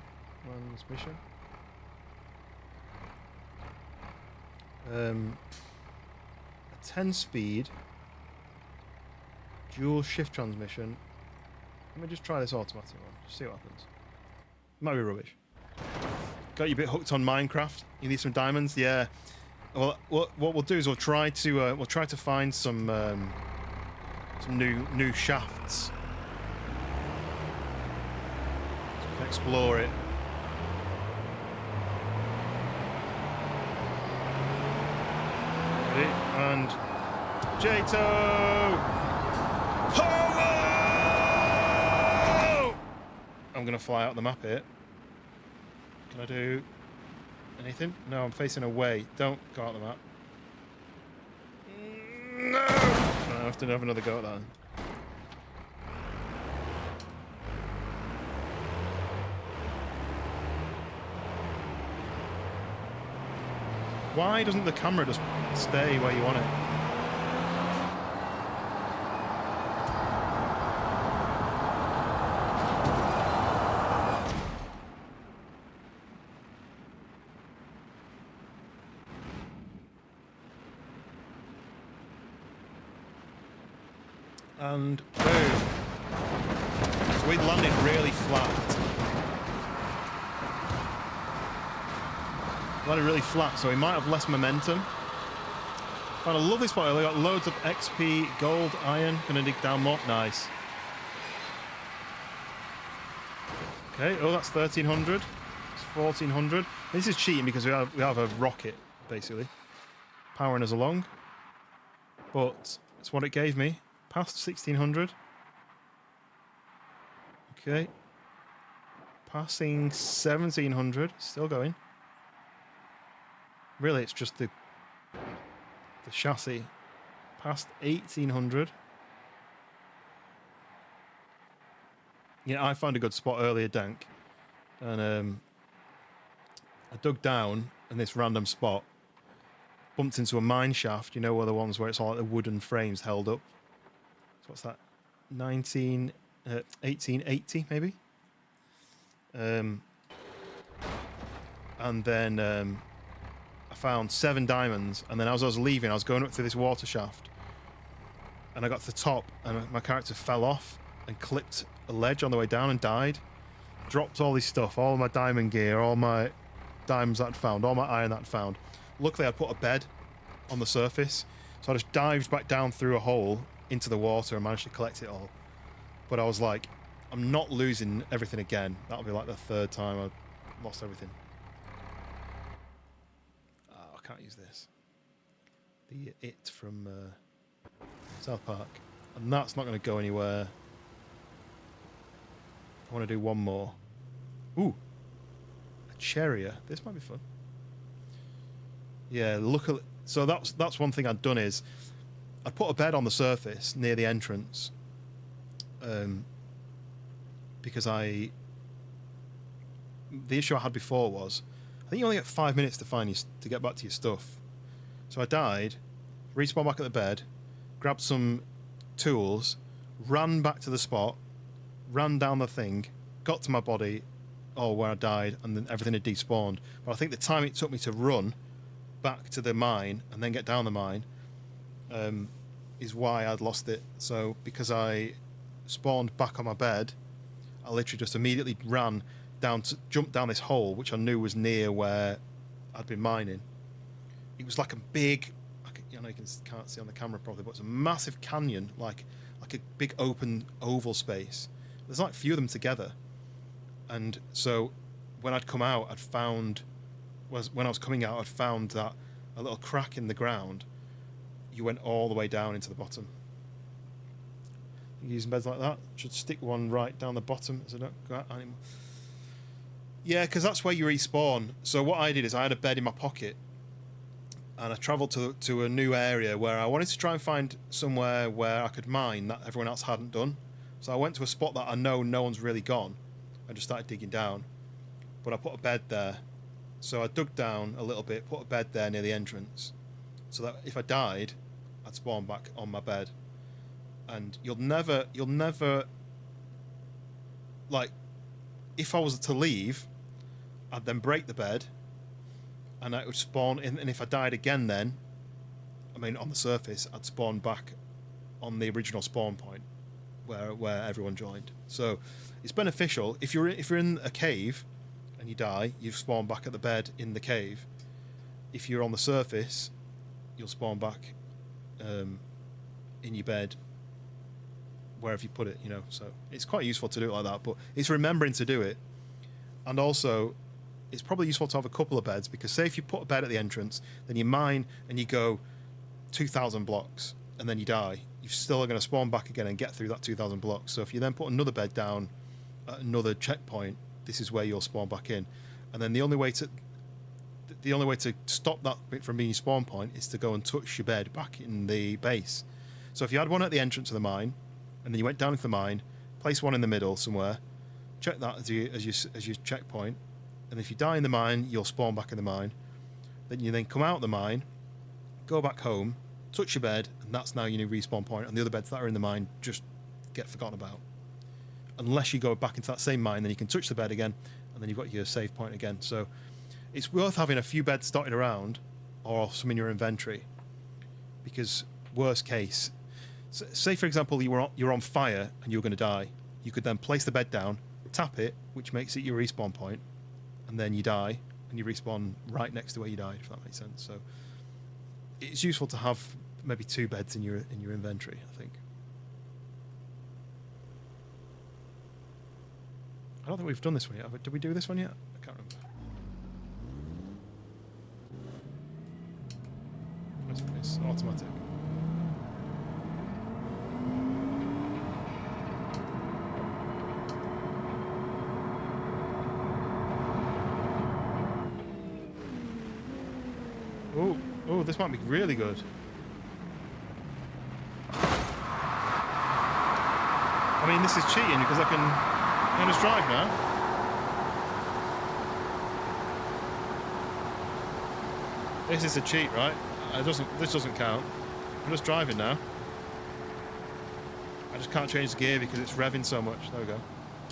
A 10-speed dual shift transmission. Let me just try this automatic one. Just see what happens. Might be rubbish. Got you a bit hooked on Minecraft. You need some diamonds, yeah. Well, what we'll do is we'll try to find some new shafts. So we can explore it. Ready? And J-toe! I'm gonna fly out the map here. Can I do anything? No, I'm facing away. Don't go out the map. No! I have to have another go at that. Why doesn't the camera just stay where you want it? And boom. So we landed really flat. Landed really flat, so we might have less momentum. Found a lovely spot earlier. Got loads of XP, gold, iron. Gonna dig down more. Nice. Okay. Oh, that's 1300. It's 1400. This is cheating because we have a rocket basically powering us along. But it's what it gave me. Past 1600. Okay. Passing 1700. Still going. Really, it's just the chassis. Past 1800. Yeah, I found a good spot earlier, Dank. And I dug down in this random spot. Bumped into a mine shaft. You know, where the ones where it's all like the wooden frames held up. What's that? 1880 maybe. And then I found 7 diamonds, and then as I was leaving, I was going up through this water shaft, and I got to the top, and my character fell off and clipped a ledge on the way down and died. Dropped all this stuff, all my diamond gear, all my diamonds that I'd found, all my iron that I'd found. Luckily, I'd put a bed on the surface, so I just dived back down through a hole into the water and managed to collect it all. But I was like, I'm not losing everything again. That'll be like the 3rd time I've lost everything. Oh, I can't use this. The It from South Park. And that's not going to go anywhere. I want to do one more. Ooh. A Cherrier. This might be fun. Yeah, look at... So that's one thing I'd done is... I put a bed on the surface near the entrance, because the issue I had before was, I think you only get 5 minutes to get back to your stuff. So I died, respawned back at the bed, grabbed some tools, ran back to the spot, ran down the thing, got to my body, where I died, and then everything had despawned. But I think the time it took me to run back to the mine and then get down the mine is why I'd lost it. So because I spawned back on my bed, I literally just immediately ran down to jump down this hole, which I knew was near where I'd been mining. It was like a big, you can't see on the camera probably, but it's a massive canyon, like a big open oval space. There's like a few of them together, and so when I'd come out, when I was coming out, I'd found that a little crack in the ground. You went all the way down into the bottom. Using beds like that, should stick one right down the bottom so I don't go out anymore. Yeah, because that's where you respawn. So what I did is I had a bed in my pocket, and I travelled to a new area where I wanted to try and find somewhere where I could mine that everyone else hadn't done. So I went to a spot that I know no one's really gone. I just started digging down, but I put a bed there. So I dug down a little bit, put a bed there near the entrance, so that if I died, I'd spawn back on my bed. And you'll never, like, if I was to leave, I'd then break the bed, and I would spawn in, and if I died again then, on the surface, I'd spawn back on the original spawn point where everyone joined. So it's beneficial. If you're in a cave and you die, you spawn back at the bed in the cave. If you're on the surface, you'll spawn back in your bed wherever you put it, so it's quite useful to do it like that, but it's remembering to do it. And also it's probably useful to have a couple of beds, because say if you put a bed at the entrance, then you mine and you go 2,000 blocks and then you die, you're still going to spawn back again and get through that 2,000 blocks. So if you then put another bed down at another checkpoint, this is where you'll spawn back in. And then the only way to stop that bit from being your spawn point is to go and touch your bed back in the base. So if you had one at the entrance of the mine, and then you went down into the mine, place one in the middle somewhere, check that as your checkpoint, and if you die in the mine, you'll spawn back in the mine. Then you come out of the mine, go back home, touch your bed, and that's now your new respawn point, and the other beds that are in the mine just get forgotten about. Unless you go back into that same mine, then you can touch the bed again, and then you've got your save point again. So it's worth having a few beds dotted around, or some in your inventory, because worst case, say for example you're on fire and you're going to die, you could then place the bed down, tap it, which makes it your respawn point, and then you die and you respawn right next to where you died, if that makes sense. So it's useful to have maybe 2 beds in your inventory, I think. I don't think we've done this one yet. Did we do this one yet? I can't remember. It's automatic. Oh, this might be really good. This is cheating because I can just drive now. This is a cheat, right? This doesn't count. I'm just driving now. I just can't change the gear because it's revving so much. There we go.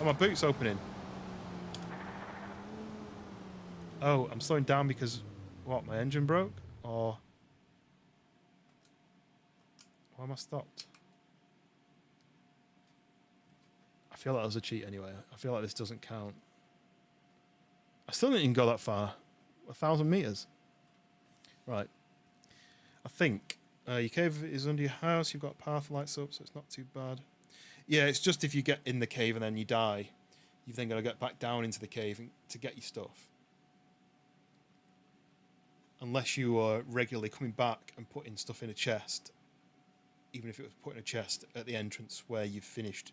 Oh, my boot's opening. Oh, I'm slowing down because, what, my engine broke? Or why am I stopped? I feel like that was a cheat anyway. I feel like this doesn't count. I still didn't even go that far. 1,000 meters. Right. I think your cave is under your house. You've got path lights up, so it's not too bad. Yeah, it's just if you get in the cave and then you die, you've then got to get back down into the cave to get your stuff. Unless you are regularly coming back and putting stuff in a chest, even if it was put in a chest at the entrance where you've finished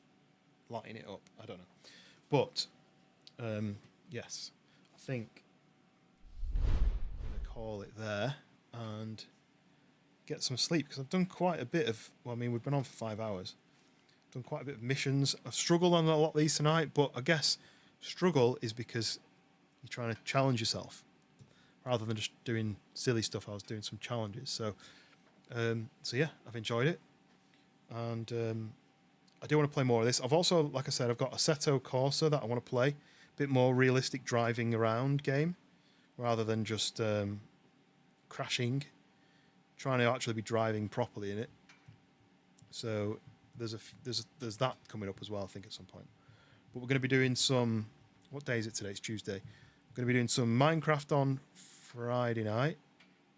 lighting it up. I don't know. But, yes, I think I'm going to call it there and get some sleep because I've done quite a bit of. Well, I mean, we've been on for 5 hours. Done quite a bit of missions. I've struggled on a lot of these tonight, but I guess struggle is because you're trying to challenge yourself rather than just doing silly stuff. I was doing some challenges, so yeah, I've enjoyed it, and I do want to play more of this. I've also, like I said, I've got Assetto Corsa that I want to play, a bit more realistic driving around game rather than just crashing, trying to actually be driving properly in it. So there's that coming up as well, I think, at some point. But we're going to be doing some. What day is it today? It's Tuesday. We're going to be doing some Minecraft on Friday night.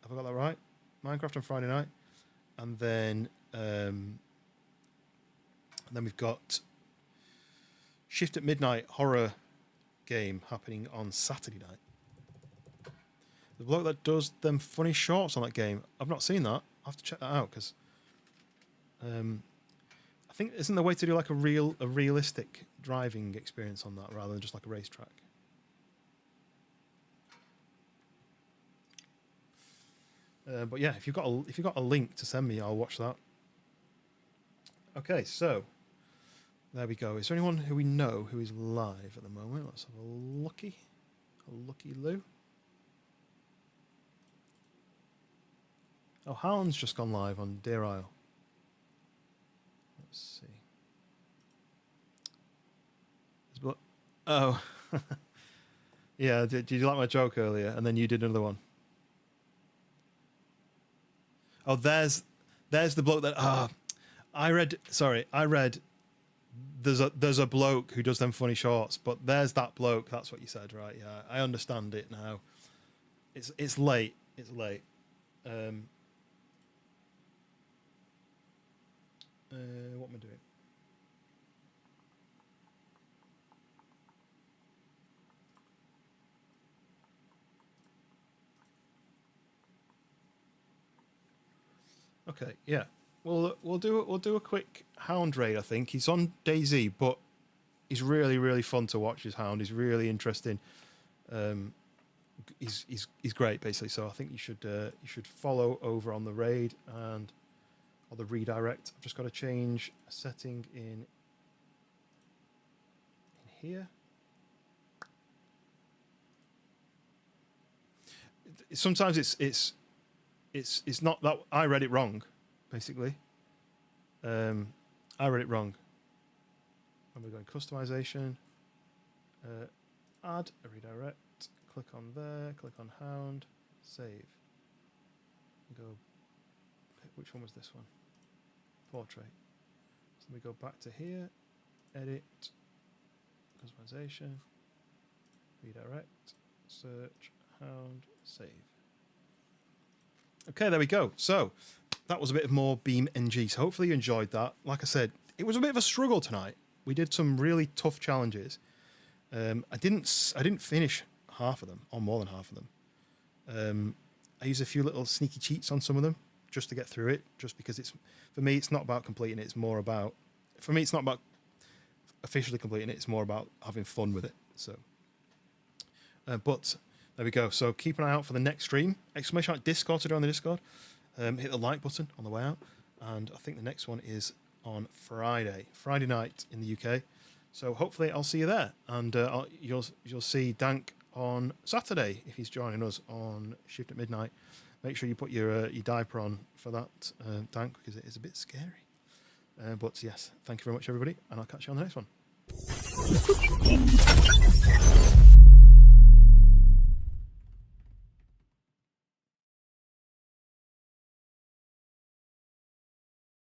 Have I got that right? Minecraft on Friday night, and then we've got Shift at Midnight horror game happening on Saturday night. The bloke that does them funny shorts on that game, I've not seen that. I'll have to check that out because I think isn't there a way to do like a realistic driving experience on that rather than just like a racetrack? But yeah, if you've got a link to send me, I'll watch that. Okay, so there we go. Is there anyone who we know who is live at the moment? Let's have a lucky Lou. Oh, Hound's just gone live on Deer Isle. Let's see. Oh, yeah. Did you like my joke earlier? And then you did another one. Oh, there's the bloke that. I read. There's a bloke who does them funny shorts, but there's that bloke. That's what you said, right? Yeah, I understand it now. It's late. It's late. What am I doing? Okay, yeah. We'll do a quick Hound raid. I think he's on DayZ, but he's really fun to watch. His Hound. He's really interesting. He's great basically. So I think you should follow over on the raid or the redirect. I've just got to change a setting in here. Sometimes it's not that I read it wrong, basically. I read it wrong. And we're going customization, add a redirect, click on there, click on Hound, save. Go. Which one was this one? Portrait. So we go back to here, edit, customization, redirect, search, Hound, save. Okay, there we go. So that was a bit of more BeamNG. So hopefully you enjoyed that. Like I said, it was a bit of a struggle tonight. We did some really tough challenges. I didn't finish half of them, or more than half of them. I used a few little sneaky cheats on some of them just to get through it. Just because for me, it's not about completing it. It's more about, for me, it's not about officially completing it. It's more about having fun with it. So, but there we go. So keep an eye out for the next stream. Exclamation mark Discord to join the Discord. Hit the like button on the way out. And I think the next one is on Friday night in the UK. So hopefully I'll see you there. And you'll see Dank on Saturday if he's joining us on Shift at Midnight. Make sure you put your diaper on for that, Dank, because it is a bit scary. But yes, thank you very much, everybody. And I'll catch you on the next one.